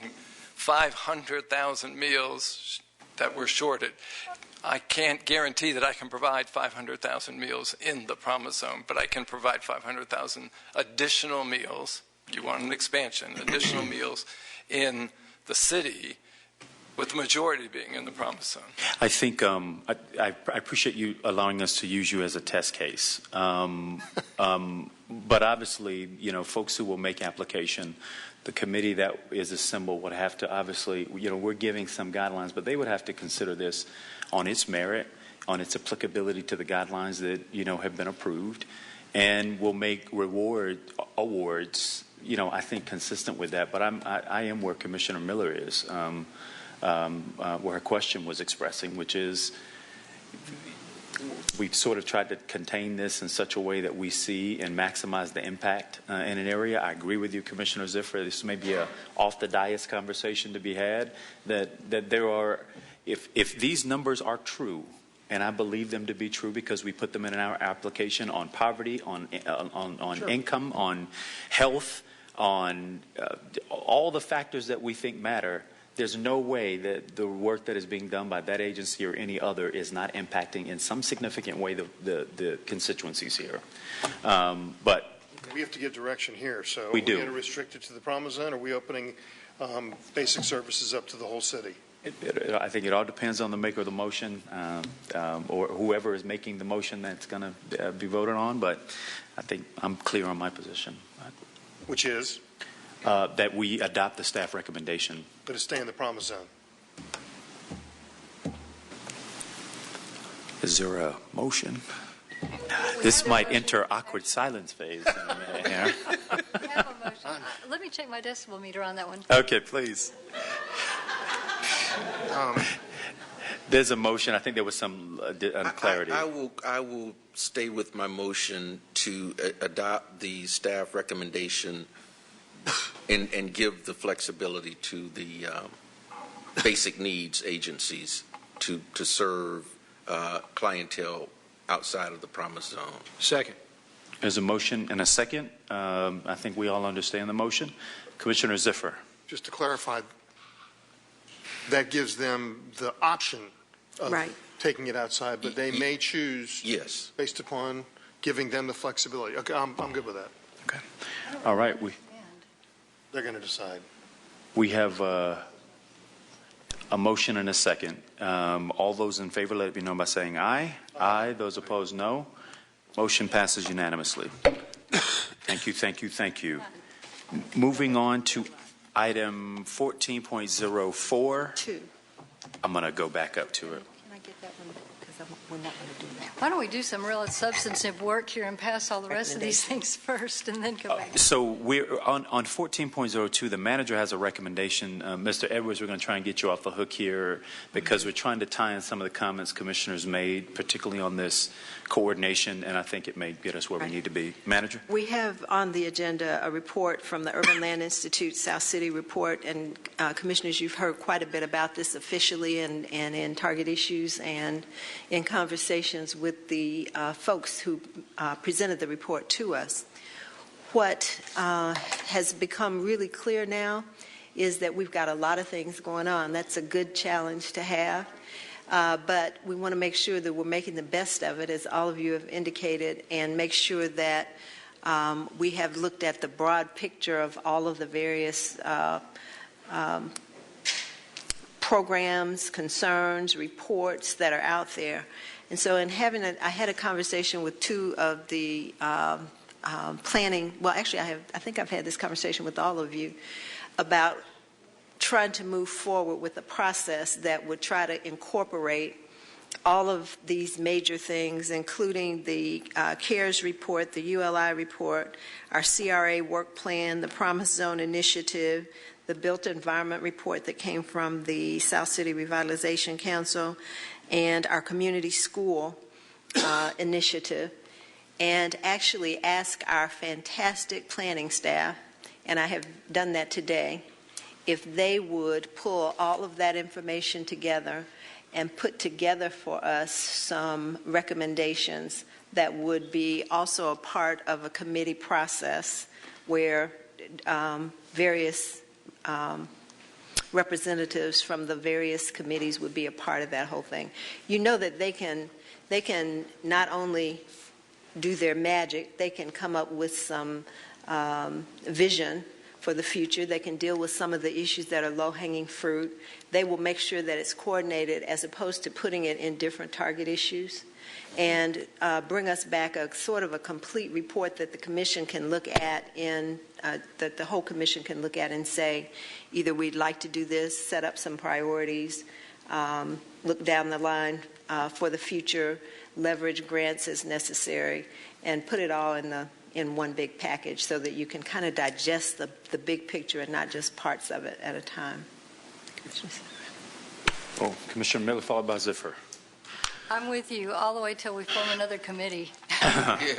500,000 meals that we're shorted. I can't guarantee that I can provide 500,000 meals in the Promise Zone, but I can provide 500,000 additional meals. You want an expansion, additional meals in the city, with the majority being in the Promise Zone. I think I appreciate you allowing us to use you as a test case. But obviously, folks who will make application, the committee that is assembled would have to obviously, we're giving some guidelines, but they would have to consider this on its merit, on its applicability to the guidelines that, have been approved, and will make awards, I think consistent with that. But I am where Commissioner Miller is, where her question was expressing, which is we've sort of tried to contain this in such a way that we see and maximize the impact in an area. I agree with you, Commissioner Ziffer. This may be a off-the-dais conversation to be had, that there are, if these numbers are true, and I believe them to be true because we put them in our application on poverty, on income, on health, on all the factors that we think matter, there's no way that the work that is being done by that agency or any other is not impacting in some significant way the constituencies here. But we have to give direction here. So we do. Are we going to restrict it to the Promise Zone, or are we opening basic services up to the whole city? I think it all depends on the maker of the motion or whoever is making the motion that's going to be voted on. But I think I'm clear on my position. Which is? That we adopt the staff recommendation. But it's stay in the Promise Zone. Is there a motion? This might enter awkward silence phase in a minute here. I have a motion. Let me check my decibel meter on that one. Okay, please. There's a motion. I think there was some unclarity. I will stay with my motion to adopt the staff recommendation and give the flexibility to the basic needs agencies to serve clientele outside of the Promise Zone. Second. There's a motion and a second. I think we all understand the motion. Commissioner Ziffer. Just to clarify, that gives them the option of Right. taking it outside, but they may choose Yes. based upon giving them the flexibility. Okay, I'm good with that. All right, They're going to decide. we have a motion and a second. All those in favor, let it be known by saying aye. Aye. Those opposed, no. Motion passes unanimously. Thank you, thank you, thank you. Moving on to item 14.04. I'm going to go back up to it. Can I get that one? Because we're not going to do that. Why don't we do some real substantive work here and pass all the rest of these things first and then go back? So we're on 14.02, the manager has a recommendation. Mr. Edwards, we're going to try and get you off the hook here because we're trying to tie in some of the comments commissioners made, particularly on this coordination, and I think it may get us where we need to be. Manager? We have on the agenda a report from the Urban Land Institute South City report, and commissioners, you've heard quite a bit about this officially and in target issues and in conversations with the folks who presented the report to us. What has become really clear now is that we've got a lot of things going on. That's a good challenge to have. But we want to make sure that we're making the best of it, as all of you have indicated, and make sure that we have looked at the broad picture of all of the various programs, concerns, reports that are out there. And so I had a conversation with two of the planning, well, actually I think I've had this conversation with all of you about trying to move forward with a process that would try to incorporate all of these major things, including the CARES report, the ULI report, our CRA work plan, the Promise Zone Initiative, the Built Environment report that came from the South City Revitalization Council, and our community school initiative, and actually ask our fantastic planning staff, and I have done that today, if they would pull all of that information together and put together for us some recommendations that would be also a part of a committee process where various representatives from the various committees would be a part of that whole thing. You know that they can not only do their magic, they can come up with some vision for the future. They can deal with some of the issues that are low-hanging fruit. They will make sure that it's coordinated as opposed to putting it in different target issues, and bring us back a sort of a complete report that the commission can look at that the whole commission can look at and say, either we'd like to do this, set up some priorities, look down the line for the future, leverage grants as necessary, and put it all in one big package so that you can kind of digest the big picture and not just parts of it at a time. Well, Commissioner Miller, followed by Ziffer. I'm with you all the way till we form another committee. And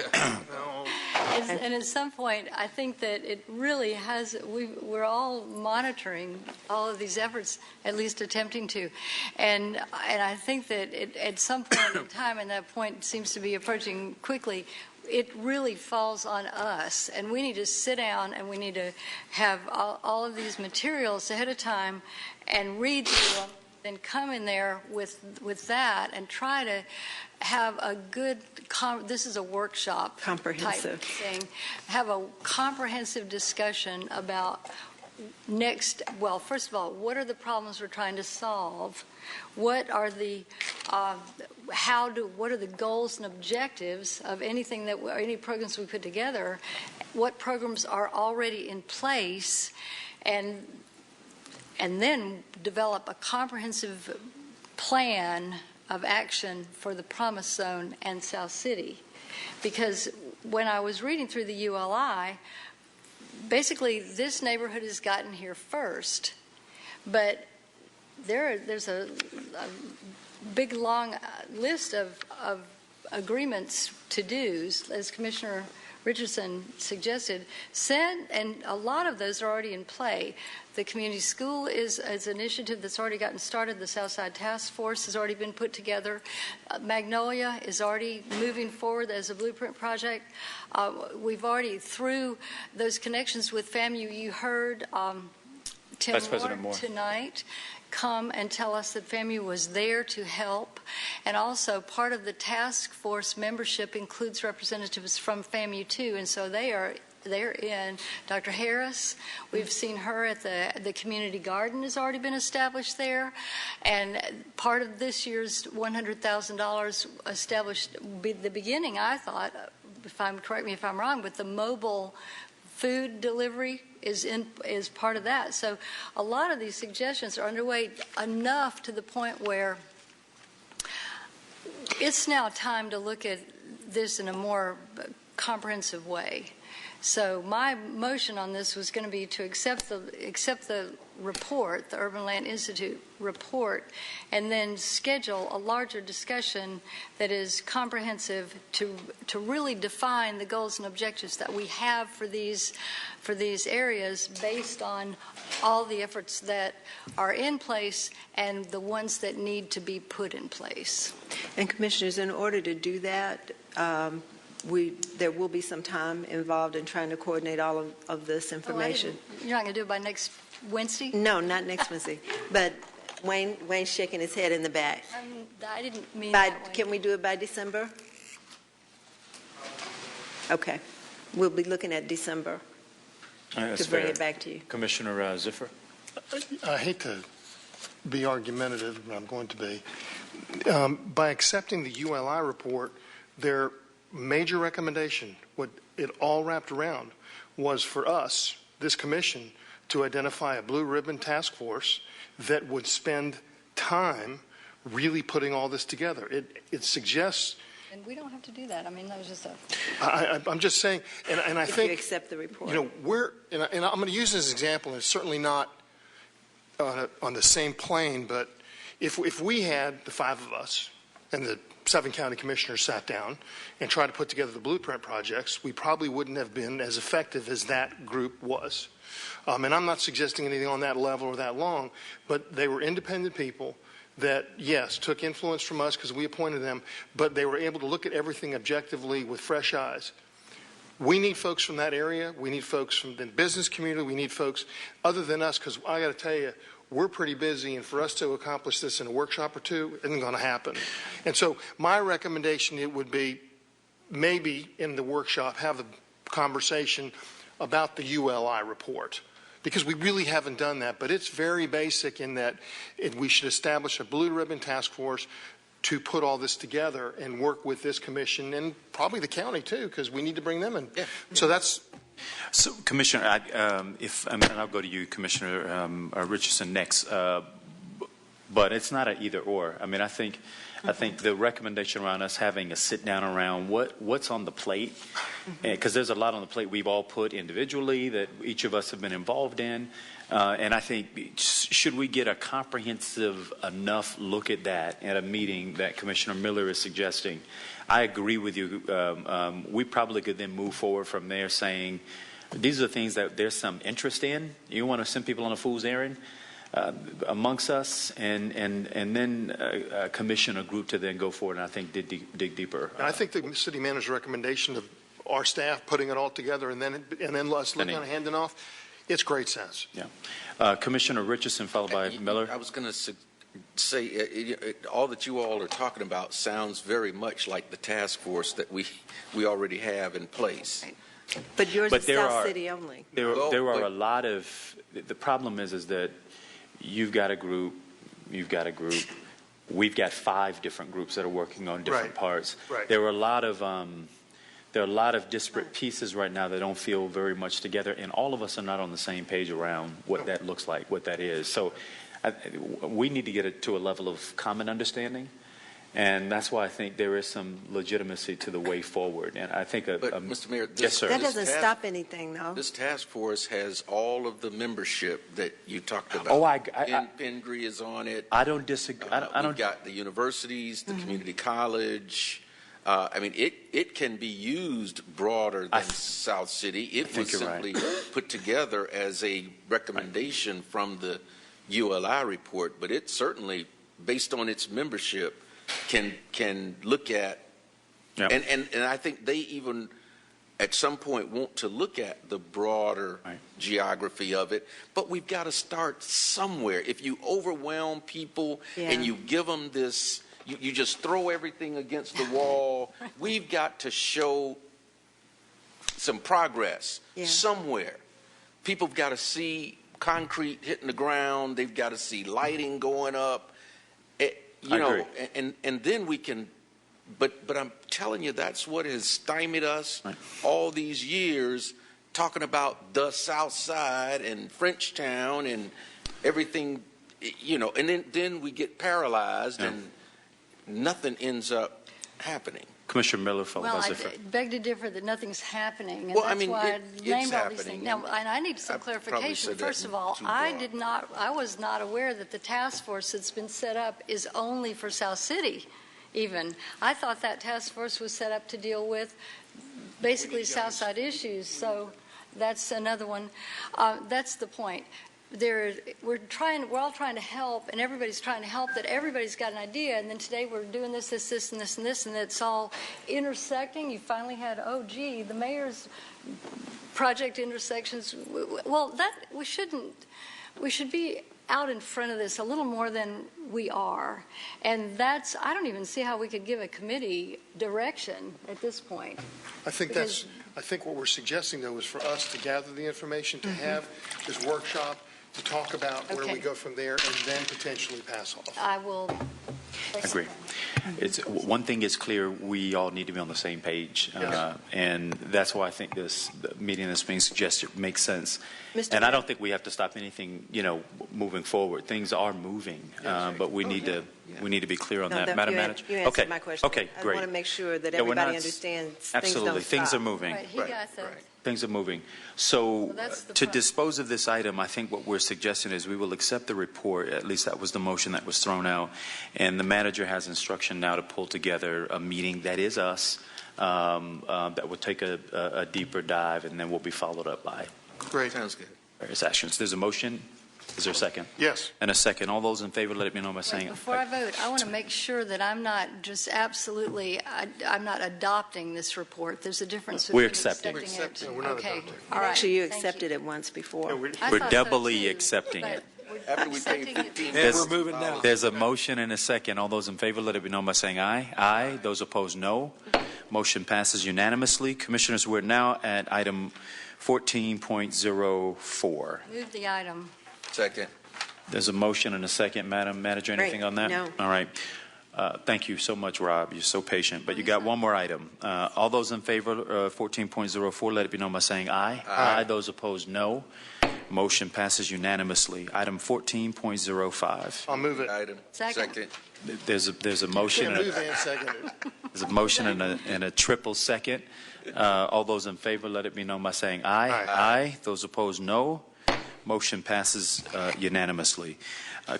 at some point, I think that it really has, we're all monitoring all of these efforts, at least attempting to. And I think that at some point in time, and that point seems to be approaching quickly, it really falls on us. And we need to sit down and we need to have all of these materials ahead of time and read through them, then come in there with that and try to have a good, this is a workshop comprehensive type thing, have a comprehensive discussion about first of all, what are the problems we're trying to solve? What are the what are the goals and objectives of anything any programs we put together? What programs are already in place, and then develop a comprehensive plan of action for the Promise Zone and South City. Because when I was reading through the ULI, basically this neighborhood has gotten here first, but there's a big long list of agreements, to-dos, as Commissioner Richardson suggested, and a lot of those are already in play. The community school is an initiative that's already gotten started. The Southside Task Force has already been put together. Magnolia is already moving forward as a blueprint project. We've already, through those connections with FAMU, you heard Tim Moore tonight come and tell us that FAMU was there to help. And also part of the task force membership includes representatives from FAMU too. And so they're in. Dr. Harris, we've seen her at the community garden has already been established there. And part of this year's $100,000 established the beginning, I thought, correct me if I'm wrong, but the mobile food delivery is part of that. So a lot of these suggestions are underway enough to the point where it's now time to look at this in a more comprehensive way. So my motion on this was going to be to accept the report, the Urban Land Institute report, and then schedule a larger discussion that is comprehensive to really define the goals and objectives that we have for these areas based on all the efforts that are in place and the ones that need to be put in place. And Commissioners, in order to do that, there will be some time involved in trying to coordinate all of this information. You're not going to do it by next Wednesday? No, not next Wednesday. But Wayne's shaking his head in the back. I didn't mean that way. Can we do it by December? Okay. We'll be looking at December to bring it back to you. Commissioner Ziffer? I hate to be argumentative, but I'm going to be. By accepting the ULI report, their major recommendation, what it all wrapped around, was for us, this commission, to identify a blue ribbon task force that would spend time really putting all this together. It suggests. And we don't have to do that. I mean, that was just I'm just saying, and I think. If you accept the report. You know, and I'm going to use this as an example, and it's certainly not on the same plane, but if we had the five of us and the 7 county commissioners sat down and tried to put together the blueprint projects, we probably wouldn't have been as effective as that group was. And I'm not suggesting anything on that level or that long, but they were independent people that, yes, took influence from us because we appointed them, but they were able to look at everything objectively with fresh eyes. We need folks from that area. We need folks from the business community. We need folks other than us, because I got to tell you, we're pretty busy, and for us to accomplish this in a workshop or two isn't going to happen. And so my recommendation, it would be maybe in the workshop have a conversation about the ULI report, because we really haven't done that. But it's very basic in that we should establish a blue ribbon task force to put all this together and work with this commission and probably the county too, because we need to bring them in. Yeah. So that's. So, Commissioner, and I'll go to you, Commissioner Richardson, next. But it's not an either or. I mean, I think the recommendation around us having a sit down around what's on the plate, because there's a lot on the plate we've all put individually that each of us have been involved in. And I think should we get a comprehensive enough look at that at a meeting that Commissioner Miller is suggesting? I agree with you. We probably could then move forward from there saying, these are the things that there's some interest in. You want to send people on a fool's errand amongst us, and then commission a group to then go forward and I think dig deeper. And I think the city manager's recommendation of our staff putting it all together and then us looking at handing off, it's great sense. Yeah. Commissioner Richardson, followed by Miller. I was going to say all that you all are talking about sounds very much like the task force that we already have in place. But yours is South City only. There are a lot of. The problem is that you've got a group, we've got 5 different groups that are working on different parts. Right. There are a lot of disparate pieces right now that don't feel very much together, and all of us are not on the same page around what that looks like, what that is. So we need to get it to a level of common understanding, and that's why I think there is some legitimacy to the way forward. And I think Mr. Mayor, yes, sir. That doesn't stop anything, though. This task force has all of the membership that you talked about. Oh, Pingree is on it. I don't disagree. We've got the universities, the community college. I mean, it can be used broader than South City. It was simply put together as a recommendation from the ULI report, but it certainly, based on its membership, can look at, and I think they even at some point want to look at the broader geography of it, but we've got to start somewhere. If you overwhelm people and you give them this, you just throw everything against the wall, we've got to show some progress somewhere. People have got to see concrete hitting the ground. They've got to see lighting going up. And then we can. But I'm telling you, that's what has stymied us all these years, talking about the South Side and Frenchtown and everything, and then we get paralyzed and nothing ends up happening. Commissioner Miller, followed by I Ziffer. beg to differ that nothing's happening, and Well, that's why I it's named all these happening. things. Now, and I need some clarification. First of all, I was not aware that the task force that's been set up is only for South City. Even I thought that task force was set up to deal with basically South Side issues. So that's another one. That's the point. We're all trying to help, and everybody's trying to help. That everybody's got an idea, and then today we're doing this, and it's all intersecting. You finally had, the mayor's project intersections. Well, we should be out in front of this a little more than we are, and I don't even see how we could give a committee direction at this point. I think what we're suggesting, though, is for us to gather the information, to have this workshop, to talk about where we go from there, and then potentially pass off. I will. Agree. One thing is clear: we all need to be on the same page, and that's why I think the meeting that's being suggested makes sense. And I don't think we have to stop anything, moving forward. Things are moving, but we need to be clear on that, Madam Manager. You answered my question. Okay, great. I want to make sure that everybody understands. Absolutely, things are moving. Right, he got that. Things are moving. So to dispose of this item, I think what we're suggesting is we will accept the report. At least that was the motion that was thrown out. And the manager has instruction now to pull together a meeting that is us, that will take a deeper dive, and then we'll be followed up by. Great. Sounds good. Various actions. There's a motion. Is there a second? Yes. And a second. All those in favor, let it be known by saying. Before I vote, I want to make sure that I'm not just absolutely, I'm not adopting this report. There's a difference between accepting it. We're not Okay. adopting. All right. Actually, you accepted it once before. We're doubly accepting it. After we pay 15 we're moving now. There's a motion and a second. All those in favor, let it be known by saying aye. Aye. Those opposed, no. Motion passes unanimously. Commissioners, we're now at item 14.04. Move the item. Second. There's a motion and a second. Madam Manager, anything on that? No. All right. Thank you so much, Rob. You're so patient. But you got one more item. All those in favor, 14.04, let it be known by saying aye. Aye. Those opposed, no. Motion passes unanimously. Item 14.05. I'll move it. Item. Second. There's a motion. Can't move and second it. There's a motion and a triple second. All those in favor, let it be known by saying aye. Aye. Those opposed, no. Motion passes unanimously.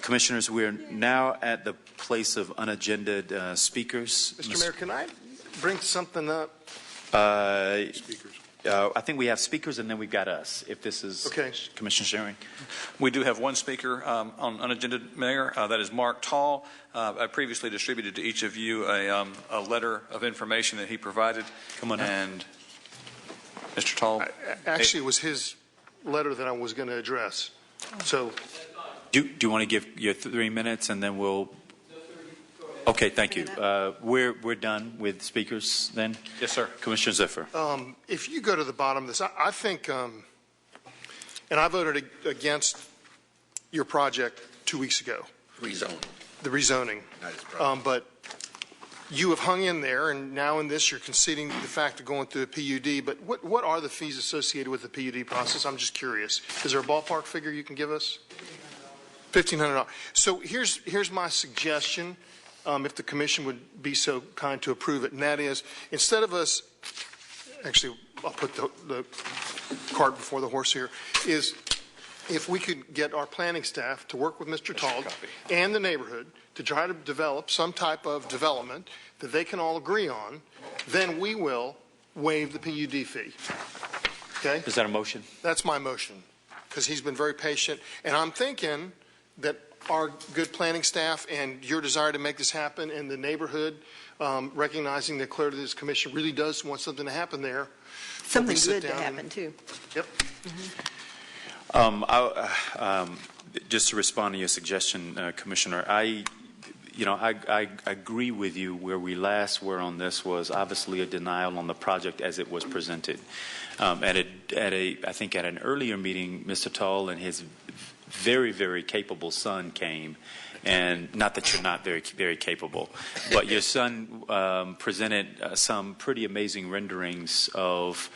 Commissioners, we are now at the place of unagendaed speakers. Mr. Mayor, can I bring something up? Speakers. I think we have speakers, and then we've got us, if this is Commissioner Sharing. We do have one speaker on unagendaed, Mayor. That is Mark Tall. I previously distributed to each of you a letter of information that he provided. Come on. And Mr. Tall. Actually, it was his letter that I was going to address. So, do you want to give your 3 minutes, and then we'll? Okay, thank you. We're done with speakers then. Yes, sir. Commissioner Ziffer. if you go to the bottom of this, I think, and I voted against your project 2 weeks ago. Rezoning. The rezoning. But you have hung in there, and now in this you're conceding the fact of going through a PUD. But what are the fees associated with the PUD process? I'm just curious. Is there a ballpark figure you can give us? $1,500. So here's my suggestion, if the commission would be so kind to approve it, and that is, instead of us, actually, I'll put the cart before the horse here, is if we could get our planning staff to work with Mr. Tald and the neighborhood to try to develop some type of development that they can all agree on, then we will waive the PUD fee. Okay? Is that a motion? That's my motion, because he's been very patient. And I'm thinking that our good planning staff and your desire to make this happen, and the neighborhood recognizing that clearly this commission really does want something to happen there, Something sit good to down happen, too. Yep. Just to respond to your suggestion, Commissioner, I agree with you. Where we last were on this was obviously a denial on the project as it was presented. I think at an earlier meeting, Mr. Tall and his very, very capable son came, and not that you're not very, very capable, but your son presented some pretty amazing renderings of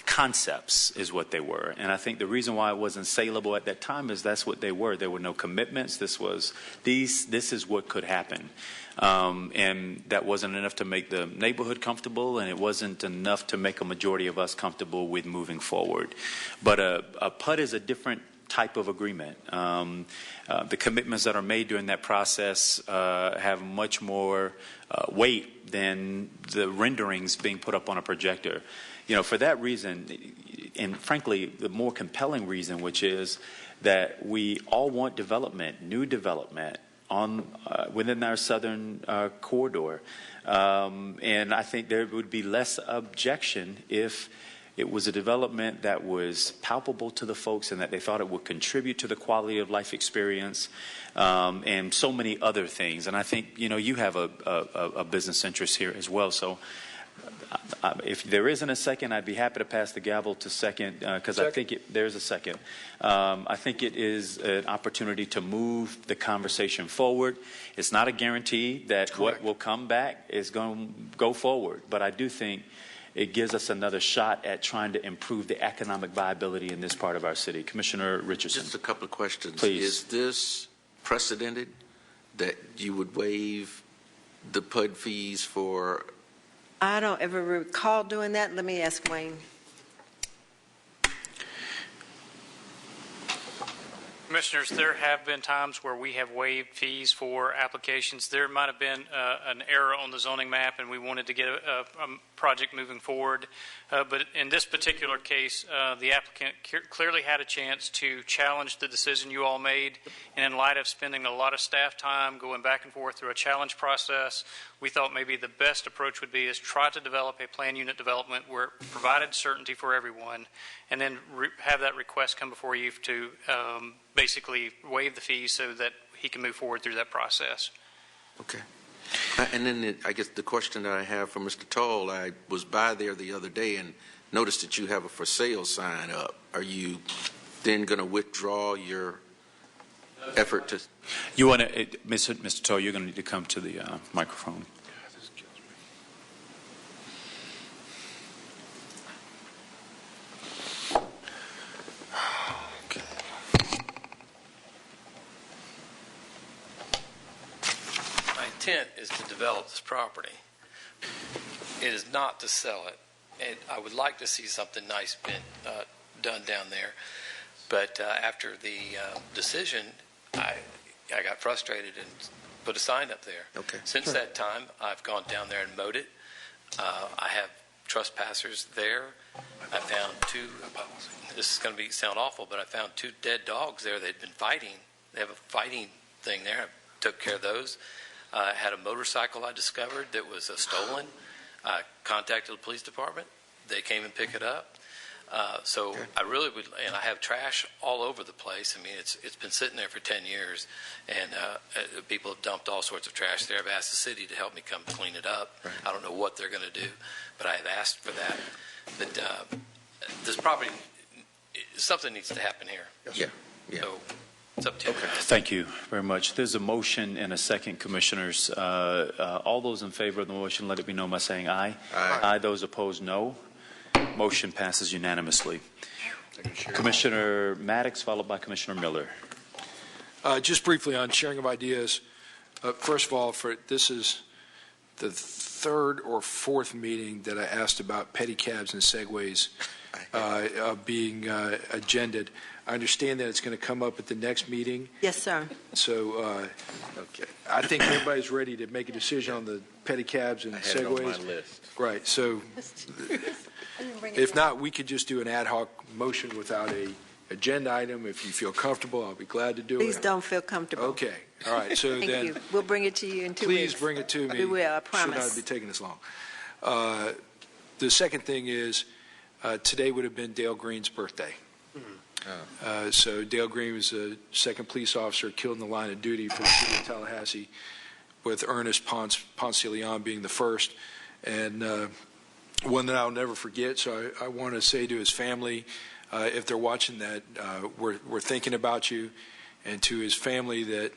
concepts is what they were. And I think the reason why it wasn't saleable at that time is that's what they were. There were no commitments. This is what could happen. And that wasn't enough to make the neighborhood comfortable, and it wasn't enough to make a majority of us comfortable with moving forward. But a PUD is a different type of agreement. The commitments that are made during that process have much more weight than the renderings being put up on a projector. For that reason, and frankly, the more compelling reason, which is that we all want development, new development within our southern corridor. And I think there would be less objection if it was a development that was palpable to the folks and that they thought it would contribute to the quality of life experience and so many other things. And I think, you have a business interest here as well. So if there isn't a second, I'd be happy to pass the gavel to second because I think there's a second. I think it is an opportunity to move the conversation forward. It's not a guarantee that what will come back is going to go forward, but I do think it gives us another shot at trying to improve the economic viability in this part of our city. Commissioner Richardson. Just a couple of questions. Please. Is this precedented that you would waive the PUD fees for? I don't ever recall doing that. Let me ask Wayne. Commissioners, there have been times where we have waived fees for applications. There might have been an error on the zoning map, and we wanted to get a project moving forward. But in this particular case, the applicant clearly had a chance to challenge the decision you all made. And in light of spending a lot of staff time going back and forth through a challenge process, we thought maybe the best approach would be is try to develop a plan unit development where it provided certainty for everyone, and then have that request come before you to basically waive the fees so that he can move forward through that process. Okay. And then I guess the question that I have for Mr. Toll, I was by there the other day and noticed that you have a for sale sign up. Are you then going to withdraw your effort to? You want to, Mr. Toll, you're going to need to come to the microphone. Intent is to develop this property. It is not to sell it. And I would like to see something nice been done down there. But after the decision, I got frustrated and put a sign up there. Okay. Since that time, I've gone down there and mowed it. I have trespassers there. I found two. This is going to sound awful, but I found two dead dogs there. They'd been fighting. They have a fighting thing there. I took care of those. I had a motorcycle I discovered that was stolen. I contacted the police department. They came and picked it up. So okay. I really would, and I have trash all over the place. I mean, it's been sitting there for 10 years, and people have dumped all sorts of trash there. I've asked the city to help me come clean it up. Right. I don't know what they're going to do, but I have asked for that. But this property, something needs to happen here. Yes. Yeah. So it's up to you. Okay. Thank you very much. There's a motion and a second, Commissioners. All those in favor of the motion, let it be known by saying aye. Aye. Aye. Those opposed, no. Motion passes unanimously. Commissioner Maddox, followed by Commissioner Miller. Just briefly on sharing of ideas. First of all, this is the third or fourth meeting that I asked about pedicabs and segways being agended. I understand that it's going to come up at the next meeting. Yes, sir. So okay. I think everybody's ready to make a decision on the pedicabs and segways. I had it on my list. Right. So if not, we could just do an ad hoc motion without a agenda item. If you feel comfortable, I'll be glad to do it. Please don't feel comfortable. Okay. All right. So Thank then you. We'll bring it to you in 2 weeks. Please bring it to me. We will, I promise. Should not be taking this long. The second thing is today would have been Dale Green's birthday. So Dale Green was a second police officer killed in the line of duty for the city of Tallahassee, with Ernest Ponce de Leon being the first, and one that I'll never forget. So I want to say to his family, if they're watching that, we're thinking about you, and to his family that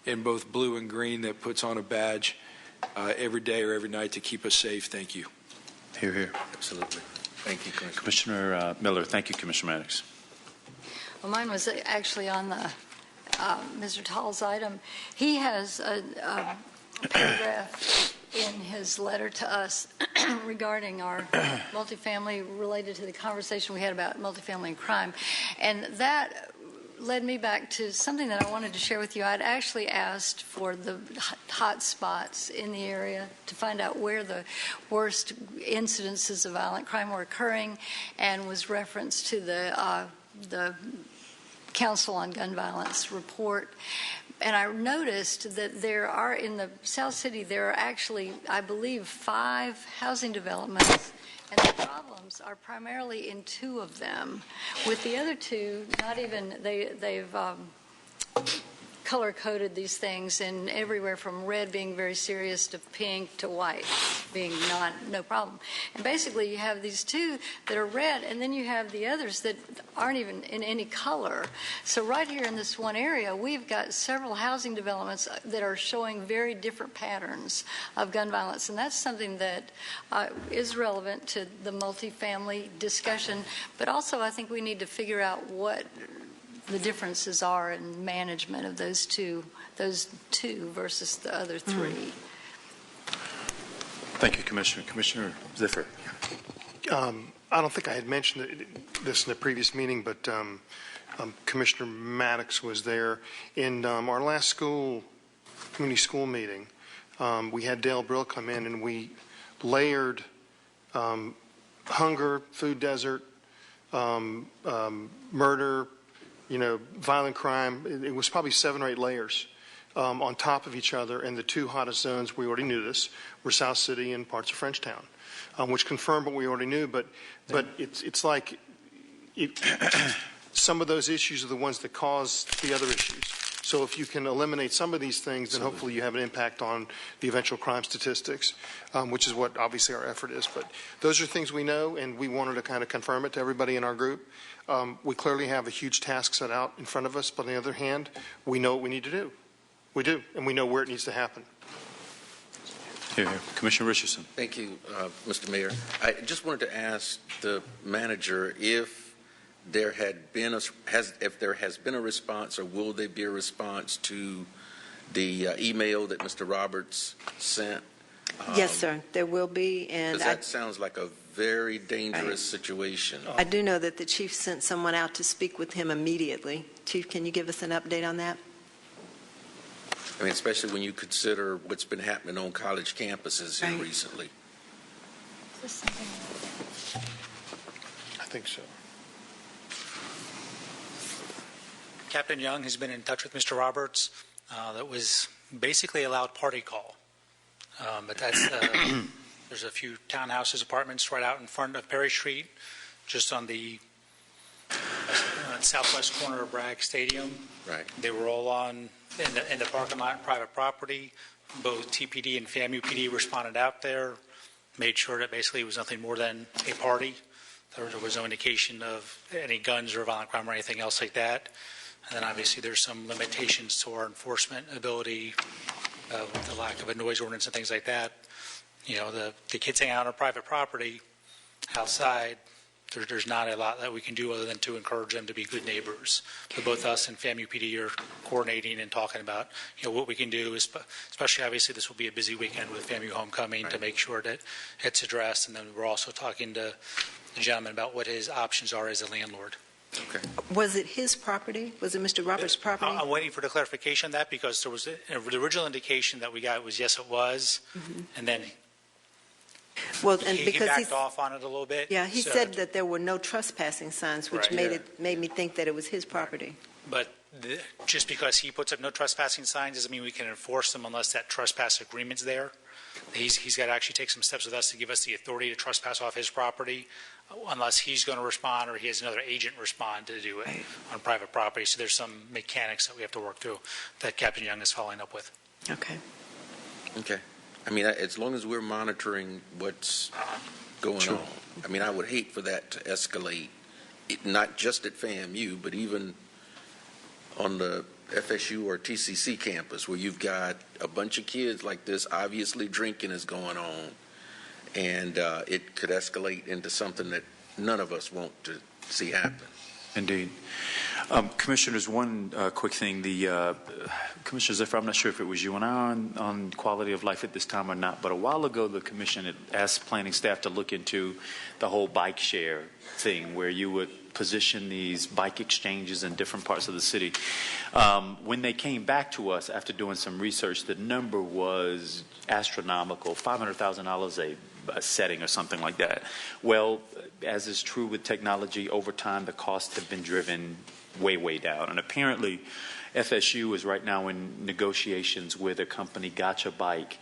in both blue and green that puts on a badge every day or every night to keep us safe. Thank you. Hear, hear. Absolutely. Thank you, Commissioner. Commissioner Miller. Thank you, Commissioner Maddox. Well, mine was actually on the Mr. Tall's item. He has a paragraph in his letter to us regarding our multifamily, related to the conversation we had about multifamily and crime. And that led me back to something that I wanted to share with you. I'd actually asked for the hot spots in the area to find out where the worst incidences of violent crime were occurring, and was referenced to the Council on Gun Violence report. And I noticed that there are, in the South City, there are actually, I believe, 5 housing developments, and the problems are primarily in 2 of them. With the other 2, not even, they've color-coded these things in everywhere from red being very serious to pink to white being no problem. And basically you have these 2 that are red, and then you have the others that aren't even in any color. So right here in this one area, we've got several housing developments that are showing very different patterns of gun violence, and that's something that is relevant to the multifamily discussion. But also I think we need to figure out what the differences are in management of those two versus the other 3. Thank you, Commissioner. Commissioner Ziffer. I don't think I had mentioned this in the previous meeting, but Commissioner Maddox was there. In our last community school meeting, we had Dale Brill come in, and we layered hunger, food desert, murder, violent crime. It was probably 7 or 8 layers on top of each other, and the 2 hottest zones, we already knew this, were South City and parts of Frenchtown, which confirmed what we already knew. But it's like some of those issues are the ones that cause the other issues. So if you can eliminate some of these things, then hopefully you have an impact on the eventual crime statistics, which is what obviously our effort is. But those are things we know, and we wanted to kind of confirm it to everybody in our group. We clearly have a huge task set out in front of us, but on the other hand, we know what we need to do. We do, and we know where it needs to happen. Here, here. Commissioner Richardson. Thank you, Mr. Mayor. I just wanted to ask the manager if there has been a response, or will there be a response to the email that Mr. Roberts sent? Yes, sir, there will be. And that sounds like a very dangerous situation. I do know that the chief sent someone out to speak with him immediately. Chief, can you give us an update on that? I mean, especially when you consider what's been happening on college campuses here recently. I think so. Captain Young has been in touch with Mr. Roberts. That was basically a loud party call. But that's there's a few townhouses, apartments right out in front of Perry Street, just on the southwest corner of Bragg Stadium. Right. They were all in the parking lot, private property. Both TPD and FAMU PD responded out there, made sure that basically it was nothing more than a party. There was no indication of any guns or violent crime or anything else like that. And then obviously there's some limitations to our enforcement ability with the lack of a noise ordinance and things like that. The kids hang out on private property outside. There's not a lot that we can do other than to encourage them to be good neighbors. But both us and FAMU PD are coordinating and talking about what we can do, especially obviously this will be a busy weekend with FAMU homecoming to make sure that it's addressed. And then we're also talking to the gentleman about what his options are as a landlord. Okay. Was it his property? Was it Mr. Roberts' property? I'm waiting for the clarification on that because there was the original indication that we got was yes, it was, and then he backed off on it a little bit. Yeah, he said that there were no trespassing signs, which made me think that it was his property. But just because he puts up no trespassing signs doesn't mean we can enforce them unless that trespass agreement's there. He's got to actually take some steps with us to give us the authority to trespass off his property, unless he's going to respond or he has another agent respond to do it on private property. So there's some mechanics that we have to work through that Captain Young is following up with. Okay. Okay. I mean, as long as we're monitoring what's going on. I mean, I would hate for that to escalate, not just at FAMU, but even on the FSU or TCC campus, where you've got a bunch of kids like this, obviously drinking is going on, and it could escalate into something that none of us want to see happen. Indeed. Commissioners, one quick thing. Commissioner Ziffer, I'm not sure if it was you and I on quality of life at this time or not, but a while ago the commission had asked planning staff to look into the whole bike share thing, where you would position these bike exchanges in different parts of the city. When they came back to us after doing some research, the number was astronomical, $500,000 a setting or something like that. Well, as is true with technology, over time the costs have been driven way, way down. And apparently FSU is right now in negotiations with a company, Gotcha Bike,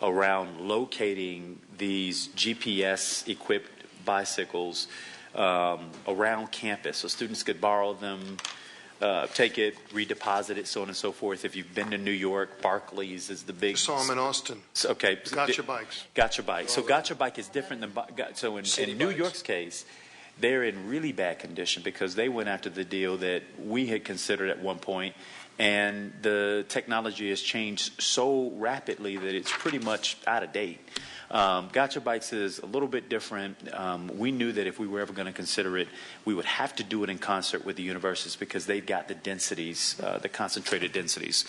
around locating these GPS-equipped bicycles around campus, so students could borrow them, take it, redeposit it, so on and so forth. If you've been to New York, Barclays is the big. Saw them in Austin. Okay. Gotcha Bikes. Gotcha Bike. So Gotcha Bike is different than. So in New York's case, they're in really bad condition because they went after the deal that we had considered at one point, and the technology has changed so rapidly that it's pretty much out of date. Gotcha Bikes is a little bit different. We knew that if we were ever going to consider it, we would have to do it in concert with the universities because they've got the densities, the concentrated densities.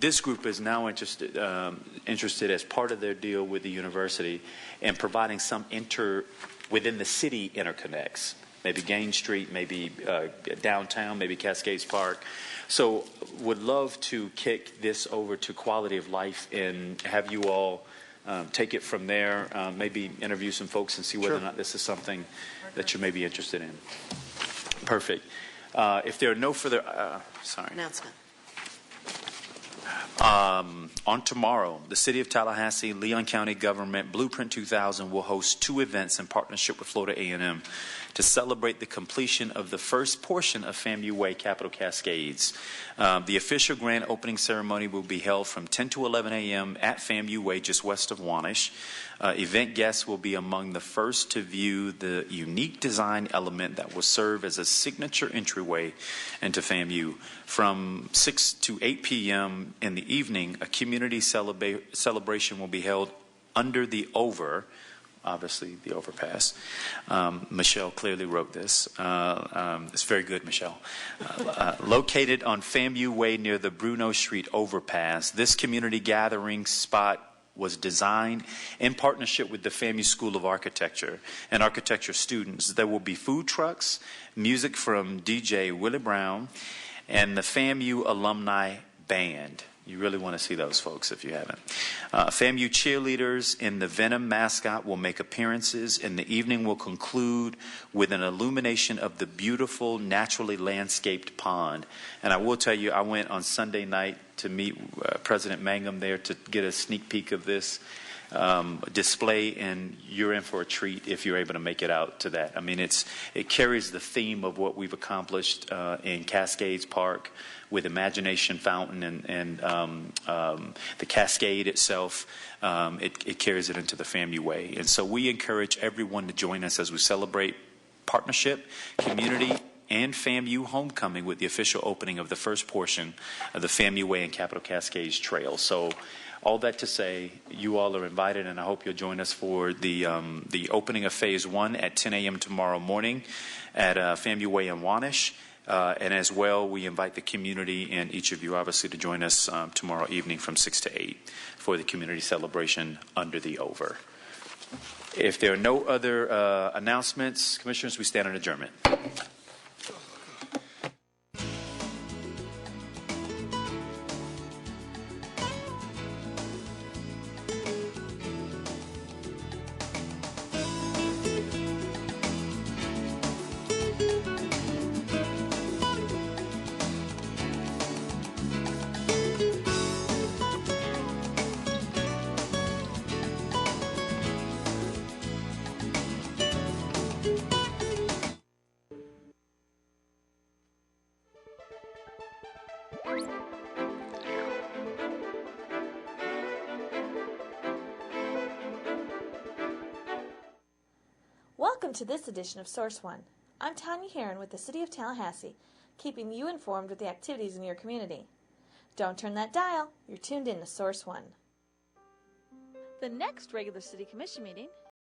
This group is now interested as part of their deal with the university in providing some within the city interconnects, maybe Gaines Street, maybe downtown, maybe Cascades Park. So would love to kick this over to Quality of Life and have you all take it from there, maybe interview some folks and see whether or not this is something that you may be interested in. Perfect. If there are no further, Announcement. On tomorrow, the City of Tallahassee, Leon County Government, Blueprint 2000 will host 2 events in partnership with Florida A&M to celebrate the completion of the first portion of FAMU Way Capital Cascades. The official grand opening ceremony will be held from 10 to 11 a.m. at FAMU Way, just west of Wanish. Event guests will be among the first to view the unique design element that will serve as a signature entryway into FAMU. From 6 to 8 p.m. in the evening, a community celebration will be held under the obviously the overpass. Michelle clearly wrote this. It's very good, Michelle. Located on FAMU Way near the Bruno Street overpass, this community gathering spot was designed in partnership with the FAMU School of Architecture and architecture students. There will be food trucks, music from DJ Willie Brown, and the FAMU Alumni Band. You really want to see those folks if you haven't. FAMU cheerleaders in the Venom mascot will make appearances, and the evening will conclude with an illumination of the beautiful, naturally landscaped pond. And I will tell you, I went on Sunday night to meet President Mangum there to get a sneak peek of this display, and you're in for a treat if you're able to make it out to that. I mean, it carries the theme of what we've accomplished in Cascades Park with Imagination Fountain and the Cascade itself. It carries it into the FAMU Way. And so we encourage everyone to join us as we celebrate partnership, community, and FAMU homecoming with the official opening of the first portion of the FAMU Way and Capital Cascades Trail. So all that to say, you all are invited, and I hope you'll join us for the opening of Phase 1 at 10 a.m. tomorrow morning at FAMU Way in Wanish. And as well, we invite the community and each of you, obviously, to join us tomorrow evening from 6 to 8 for the community celebration under the over. If there are no other announcements, Commissioners, we stand on adjournment. Welcome to this edition of Source One. I'm Tanya Heron with the City of Tallahassee, keeping you informed with the activities in your community. Don't turn that dial. You're tuned in to Source One. The next regular City Commission meeting